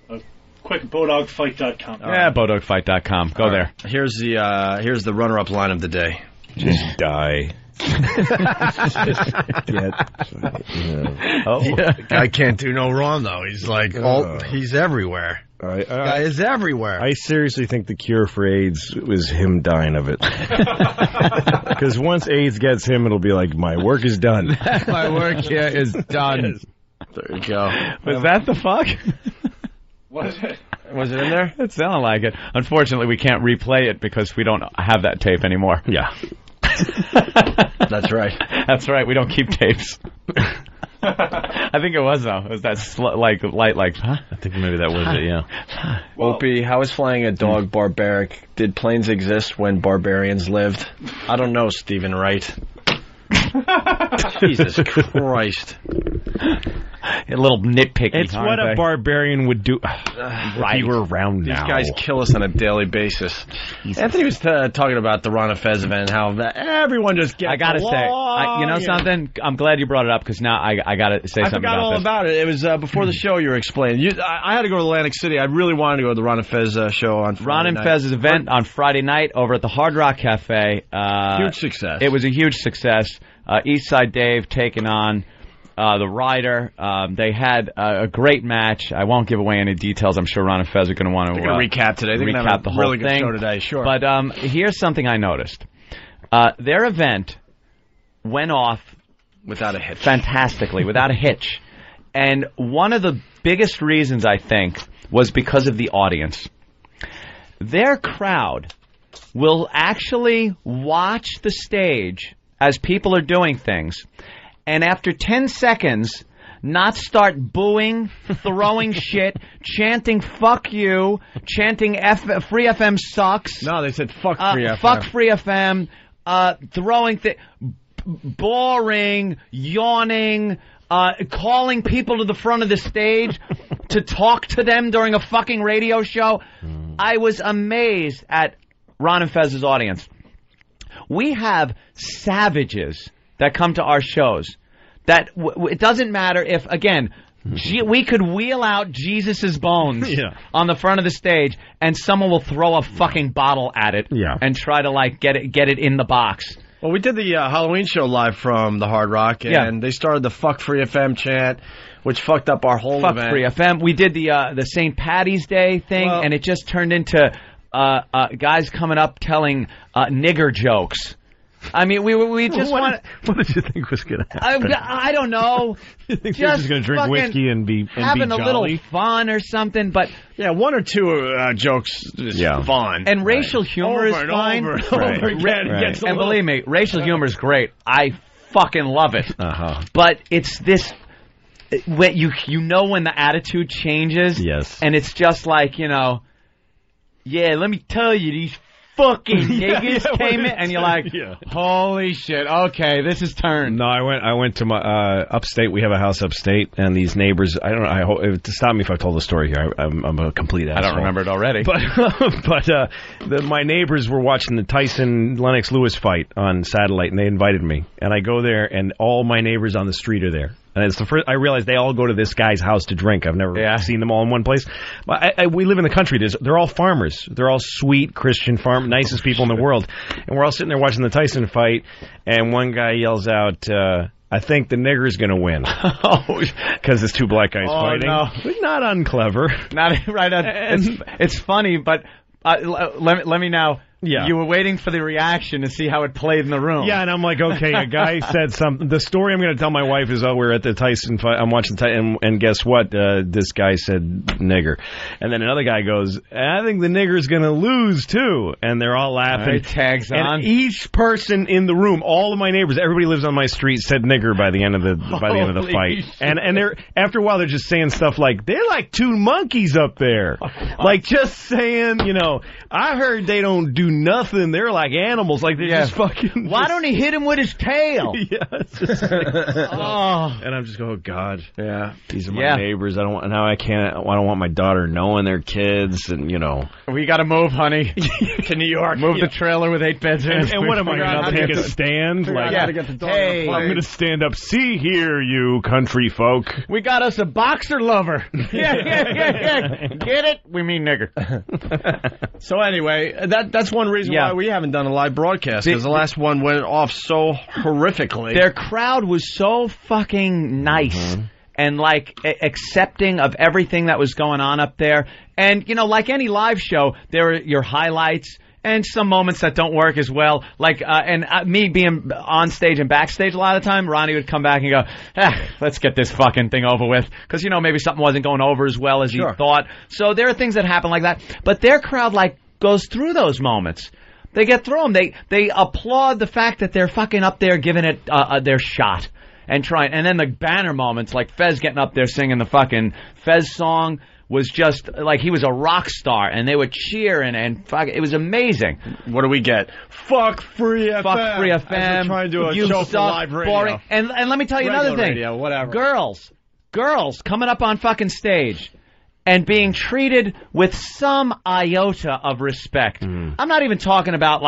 a quick bodogfight.com. Yeah, bodogfight.com. Go there. Here's the runner-up line of the day. Just die. The guy can't do no wrong though. He's like, he's everywhere. Guy is everywhere. I seriously think the cure for AIDS was him dying of it. Because once AIDS gets him, it'll be like, my work is done. My work here is done. There you go. Was that the fuck? Was it? Was it in there? It sounded like it. Unfortunately, we can't replay it because we don't have that tape anymore. Yeah. That's right. That's right. We don't keep tapes. I think it was, though. It was that light, huh? I think maybe that was it, yeah. Opie, how is flying a dog barbaric? Did planes exist when barbarians lived? I don't know, Stephen Wright. Jesus Christ. A little nitpicky. It's what a barbarian would do. If he were around now. These guys kill us on a daily basis. Anthony was talking about the Ron and Fez event, how everyone just gets I gotta say, you know something? I'm glad you brought it up because now I gotta say something about this. I forgot all about it. It was before the show you were explaining. I had to go to Atlantic City. I really wanted to go to the Ron and Fez show on Friday Ron and Fez's event on Friday night over at the Hard Rock Cafe. Huge success. It was a huge success. Eastside Dave taking on the Rider. They had a great match. I won't give away any details. I'm sure Ron and Fez are going to want to recap today. They're going to have the a whole really thing. Good show today, sure. But here's something I noticed. Their event went off without a hitch. Fantastically, without a hitch. And one of the biggest reasons, I think, was because of the audience. Their crowd will actually watch the stage as people are doing things, and after 10 seconds, not start booing, throwing shit, chanting "fuck you," chanting "Free FM sucks." No, they said "fuck Free FM." Fuck Free FM. Throwing boring, yawning, calling people to the front of the stage to talk to them during a fucking radio show. I was amazed at Ron and Fez's audience. We have savages that come to our shows. That it doesn't matter if, again, we could wheel out Jesus's bones on the front of the stage, and someone will throw a fucking bottle at it and try to get it in the box. Well, we did the Halloween show live from the Hard Rock, and they started the "Fuck Free FM" chant, which fucked up our whole event. Fuck Free FM. We did the St. Patty's Day thing, and it just turned into guys coming up telling nigger jokes. I mean, we just want. What did you think was going to happen? I don't know. You think they're just going to drink whiskey and be having be a little fun or something? But yeah, one or two jokes is fun. And racial humor is fine. Over and over again. And believe me, racial humor is great. I fucking love it. But it's this. When you know when the attitude changes. Yes. And it's just like, yeah, let me tell you, these fucking niggas came in, and you're like, holy shit, okay, this is turned. No, I went to my upstate. We have a house upstate, and these neighbors. I don't know. I hope to stop me if I told the story here. I'm a complete asshole. I don't remember it already. But my neighbors were watching the Tyson Lennox Lewis fight on satellite, and they invited me. And I go there, and all my neighbors on the street are there. And it's the first I realized they all go to this guy's house to drink. I've never seen them all in one place. But we live in the country. They're all farmers. They're all sweet Christian nicest people in the world. And we're all sitting there watching the Tyson fight, and one guy yells out, I think the nigger's going to win. Because it's two black guys fighting. No. But not unclever. Not right. It's funny, but let me now. Yeah. You were waiting for the reaction to see how it played in the room. Yeah, and I'm like, okay, a guy said something. The story I'm going to tell my wife is, we're at the Tyson fight. I'm watching Tyson, and guess what? This guy said nigger. And then another guy goes, I think the nigger's going to lose, too. And they're all laughing. Right, tags on. And each person in the room, all of my neighbors, everybody lives on my street, said nigger by the end of the fight. Shit. And they're after a while, they're just saying stuff like, they're like two monkeys up there. Like, just saying, I heard they don't do nothing. They're like animals. Like they're just fucking. Why don't he hit him with his tail? It's just like, and I'm just going, oh God. Yeah, these are my neighbors. I don't want my daughter knowing their kids, and we got to move, honey. To New York. Move the trailer with 8 beds in. And what am I going to take a stand? Like, hey, I'm going to stand up. See here, you country folk. We got us a boxer lover. Yeah. Get it? We mean nigger. So anyway, that's one reason why we haven't done a live broadcast, because the last one went off so horrifically. Their crowd was so fucking nice and accepting of everything that was going on up there. And like any live show, there are your highlights and some moments that don't work as well. Me being on stage and backstage a lot of the time, Ronnie would come back and go, let's get this fucking thing over with. Because, maybe something wasn't going over as well as he thought. So there are things that happen like that. But their crowd, goes through those moments. They get through them. They applaud the fact that they're fucking up there giving it their shot and trying. And then the banner moments, like Fez getting up there singing the fucking Fez song, was just like he was a rock star, and they were cheering and it was amazing. What do we get? Fuck Free FM. Fuck Free FM. Trying to do a show for live radio. Boring. And let me tell you another thing. Radio, whatever. Girls coming up on fucking stage and being treated with some iota of respect. I'm not even talking about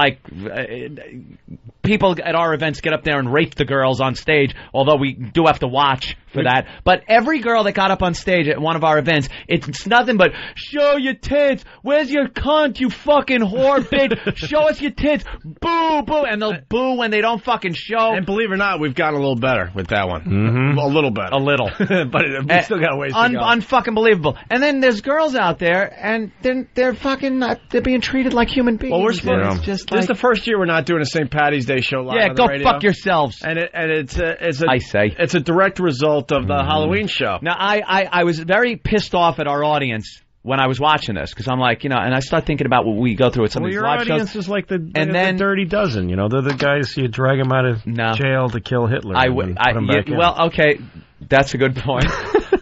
people at our events get up there and rape the girls on stage, although we do have to watch for that. But every girl that got up on stage at one of our events, it's nothing but, show your tits. Where's your cunt, you fucking whore bitch? Show us your tits. Boo, boo. And they'll boo when they don't fucking show. And believe it or not, we've gotten a little better with that one. A little beit. A little. But we still got a ways to go. Unfucking believable. And then there's girls out there, and they're fucking, they're being treated like human beings. Well, we're supposed just this is the first year we're not doing a St. Patty's Day show live on the radio. Go fuck yourselves. And it's a direct result of the Halloween show. Now, I was very pissed off at our audience when I was watching this, because I'm like, and I start thinking about what we go through at some of these live shows. Your audience is like the Dirty Dozen, they're the guys you drag them out of jail to kill Hitler. Okay, that's a good point.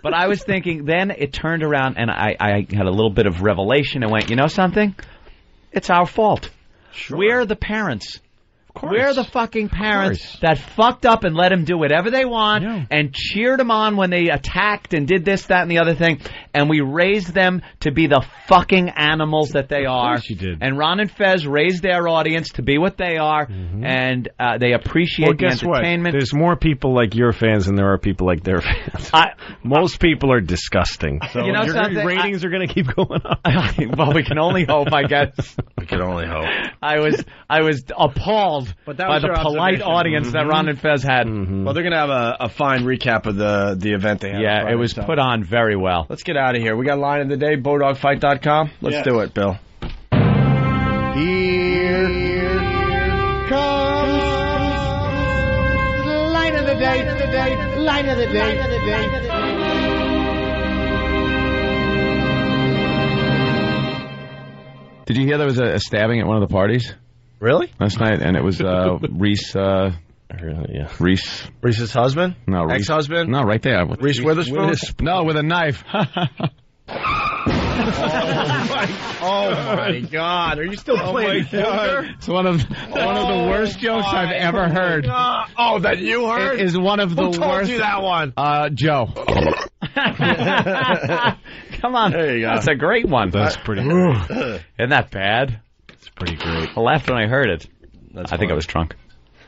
But I was thinking, then it turned around, and I had a little bit of revelation and went, you know something? It's our fault. Sure. We're the parents. We're the fucking parents that fucked up and let them do whatever they want and cheered them on when they attacked and did this, that, and the other thing. And we raised them to be the fucking animals that they are. Of course you did. And Ron and Fez raised their audience to be what they are, and they appreciate the entertainment. There's more people like your fans than there are people like their fans. Most people are disgusting. So your ratings are going to keep going up. Well, we can only hope, I guess. We can only hope. I was appalled by the polite audience that Ron and Fez had. Well, they're going to have a fine recap of the event they had. Yeah, it was put on very well. Let's get out of here. We got a line of the day, bodogfight.com. Let's do it, Bill. Here comes the light of the day, light of the day. Did you hear there was a stabbing at one of the parties? Really? Last night, and it was Reese. Reese's husband? No, Reese. Ex-husband? No, right there. Reese Witherspoon? No, with a knife. Oh my God! Are you still playing poker? It's one of the worst jokes I've ever heard. Oh, that you heard? It is one of the Who told worst. you that one? Joe. Come on. There you go. That's a great one. That's pretty great. Isn't that bad? It's pretty great. I laughed when I heard it. That's I think I was drunk.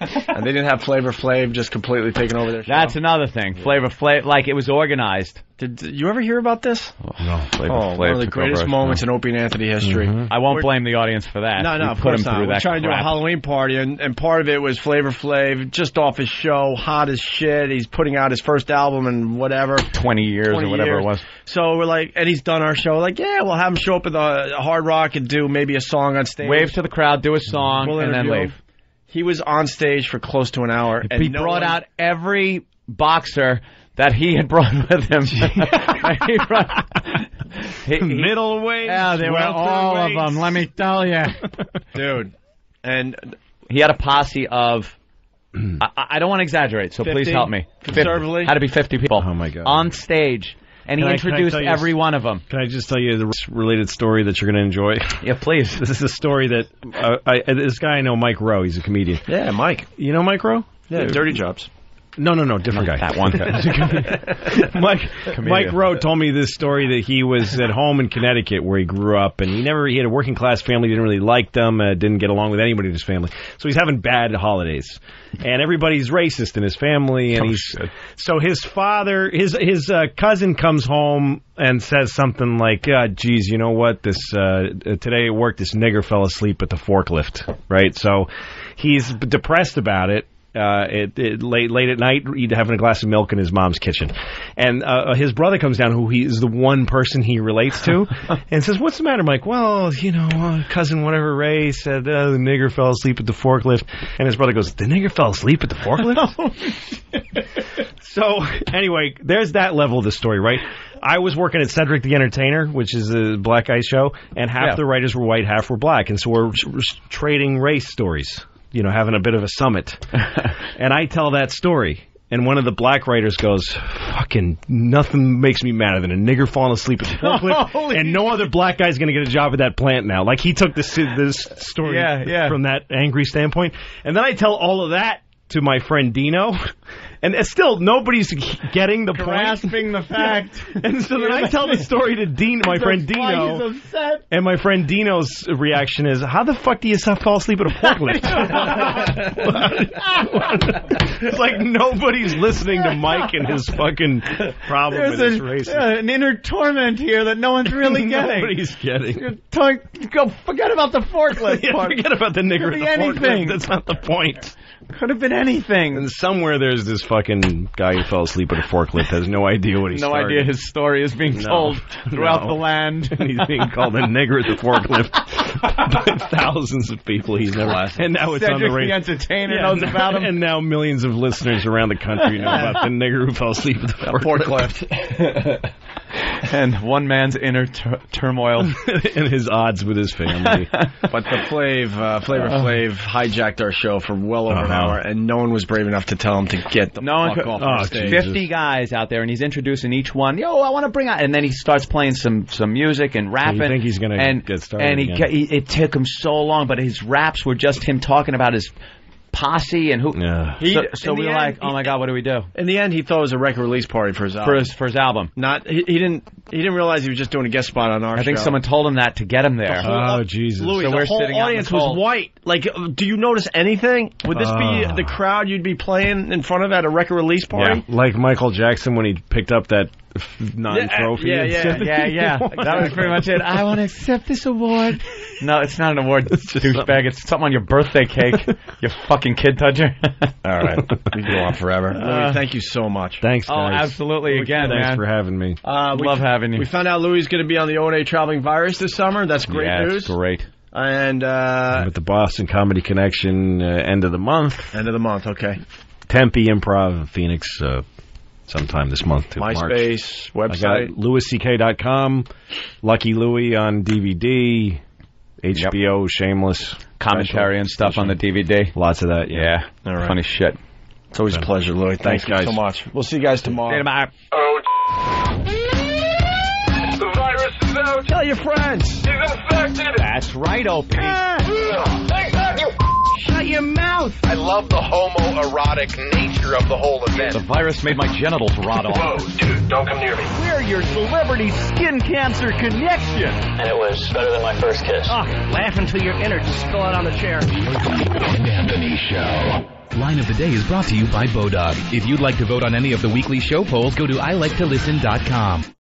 And they didn't have Flavor Flav just completely taking over their show? That's another thing. Flavor Flav, like it was organized. Did you ever hear about this? No. Flavor Flav one of the took greatest over. moments in Opie and Anthony history. I won't blame the audience for that. No, We of put course them not. through We're that trying to do a crap. Halloween party, and part of it was Flavor Flav, just off his show, hot as shit. He's putting out his first album in whatever. 20 years or whatever it was. So we're like, and he's done our show. Like, yeah, we'll have him show up at the Hard Rock and do maybe a song on stage. Wave to the crowd, do a song, We'll and then interview leave. him. He was on stage for close to an hour. And He brought out every boxer that he had brought with him. Middleweight. Yeah, they were all of them, let me tell you. Dude. And he had a posse of, I don't want to exaggerate, so 50? please help me. Conservatively? Had to be 50 people. Oh, my God. On stage. And he introduced can I every one of them. Can I just tell you the related story that you're going to enjoy? Yeah, please. This is a story that this guy I know, Mike Rowe. He's a comedian. Yeah, Mike. You know Mike Rowe? Yeah, Dirty Jobs. No, different guy. That one guy. Mike Rowe told me this story that he was at home in Connecticut where he grew up, and he had a working class family, didn't really like them, didn't get along with anybody in his family. So he's having bad holidays, and everybody's racist in his family. And so his father, his cousin comes home and says something like, "Geez, you know what? This today at work, this nigger fell asleep at the forklift." Right? So he's depressed about it. Late at night, having a glass of milk in his mom's kitchen, and his brother comes down, who he is the one person he relates to, and says, "What's the matter, Mike?" "Well, cousin whatever Ray said the nigger fell asleep at the forklift," and his brother goes, "The nigger fell asleep at the forklift?" So anyway, there's that level of the story, right? I was working at Cedric the Entertainer, which is a black guy show, and half the writers were white, half were black, and so we're trading race stories. Having a bit of a summit. And I tell that story. And one of the black writers goes, "Fucking nothing makes me madder than a nigger falling asleep at the forklift, and no other black guy's going to get a job at that plant now." Like, he took this story from that angry standpoint. And then I tell all of that to my friend Dino, and still nobody's getting the grasping the fact. And so then I tell the story to my friend Dino, He's upset. and my friend Dino's reaction is, "How the fuck do you fall asleep at a forklift?" It's like nobody's listening to Mike and his fucking problem with his racism. An inner torment here that no one's really getting. Nobody's getting. Go forget about the forklift part. Forget about the nigger at the anything. forklift. That's not the point. Could have been anything. And somewhere there's this fucking guy who fell asleep at a forklift, has no idea what he started. No idea his story is being told throughout the land. And he's being called a nigger at the forklift by thousands of people he's never... And now it's Cedric on the radio. the Entertainer knows about him. And now millions of listeners around the country know about the nigger who fell asleep at the forklift. And one man's inner turmoil. And his odds with his family. But the Flavor Flav hijacked our show for well over an hour, and no one was brave enough to tell him to get the fuck off the stage. 50 guys out there, and he's introducing each one. Yo, I want to bring out... And then he starts playing some music and rapping. So you think he's going to get started And it took him so long, but his raps were just him talking about his posse and who... Yeah. So we were like, oh my God, what do we do? In the end, he thought it was a record release party for his album. For his album. He didn't realize he was just doing a guest spot on our show. I think someone told him that to get him there. Oh, Jesus. Louis, So the we're whole sitting out in audience the was cold. white. Like, do you notice anything? Would this be the crowd you'd be playing in front of at a record release party? Yeah. Like Michael Jackson when he picked up that non-trophy. Yeah. That was pretty much it. I want to accept this award. No, it's not an award, douchebag. It's something on your birthday cake, you fucking kid toucher. All right. We can go on forever. Louis, thank you so much. Thanks, guys. Oh, absolutely. Again, Thanks man. for having me. Love having you. We found out Louis is going to be on the O&A Traveling Virus this summer. That's great news. It's great. And with the Boston Comedy Connection, end of the month. End of the month, okay. Tempe Improv, Phoenix, sometime this month. MySpace, March. website. I got LouisCK.com, Lucky Louie on DVD, HBO, Shameless. Commentary and stuff on the DVD. Lots of that, yeah. All right. Funny shit. It's always a pleasure, Louie. Thanks, guys. so much. We'll see you guys tomorrow. The virus is out. Tell your friends. He's infected. That's right, Opie. Shut your mouth. I love the homoerotic nature of the whole event. The virus made my genitals rot off. Whoa, dude, don't come near me. We're your celebrity skin cancer connection. And it was better than my first kiss. Laugh until your innards spill out on the chair. Anthony Show. Line of the Day is brought to you by Bodog. If you'd like to vote on any of the weekly show polls, go to iliketolisten.com.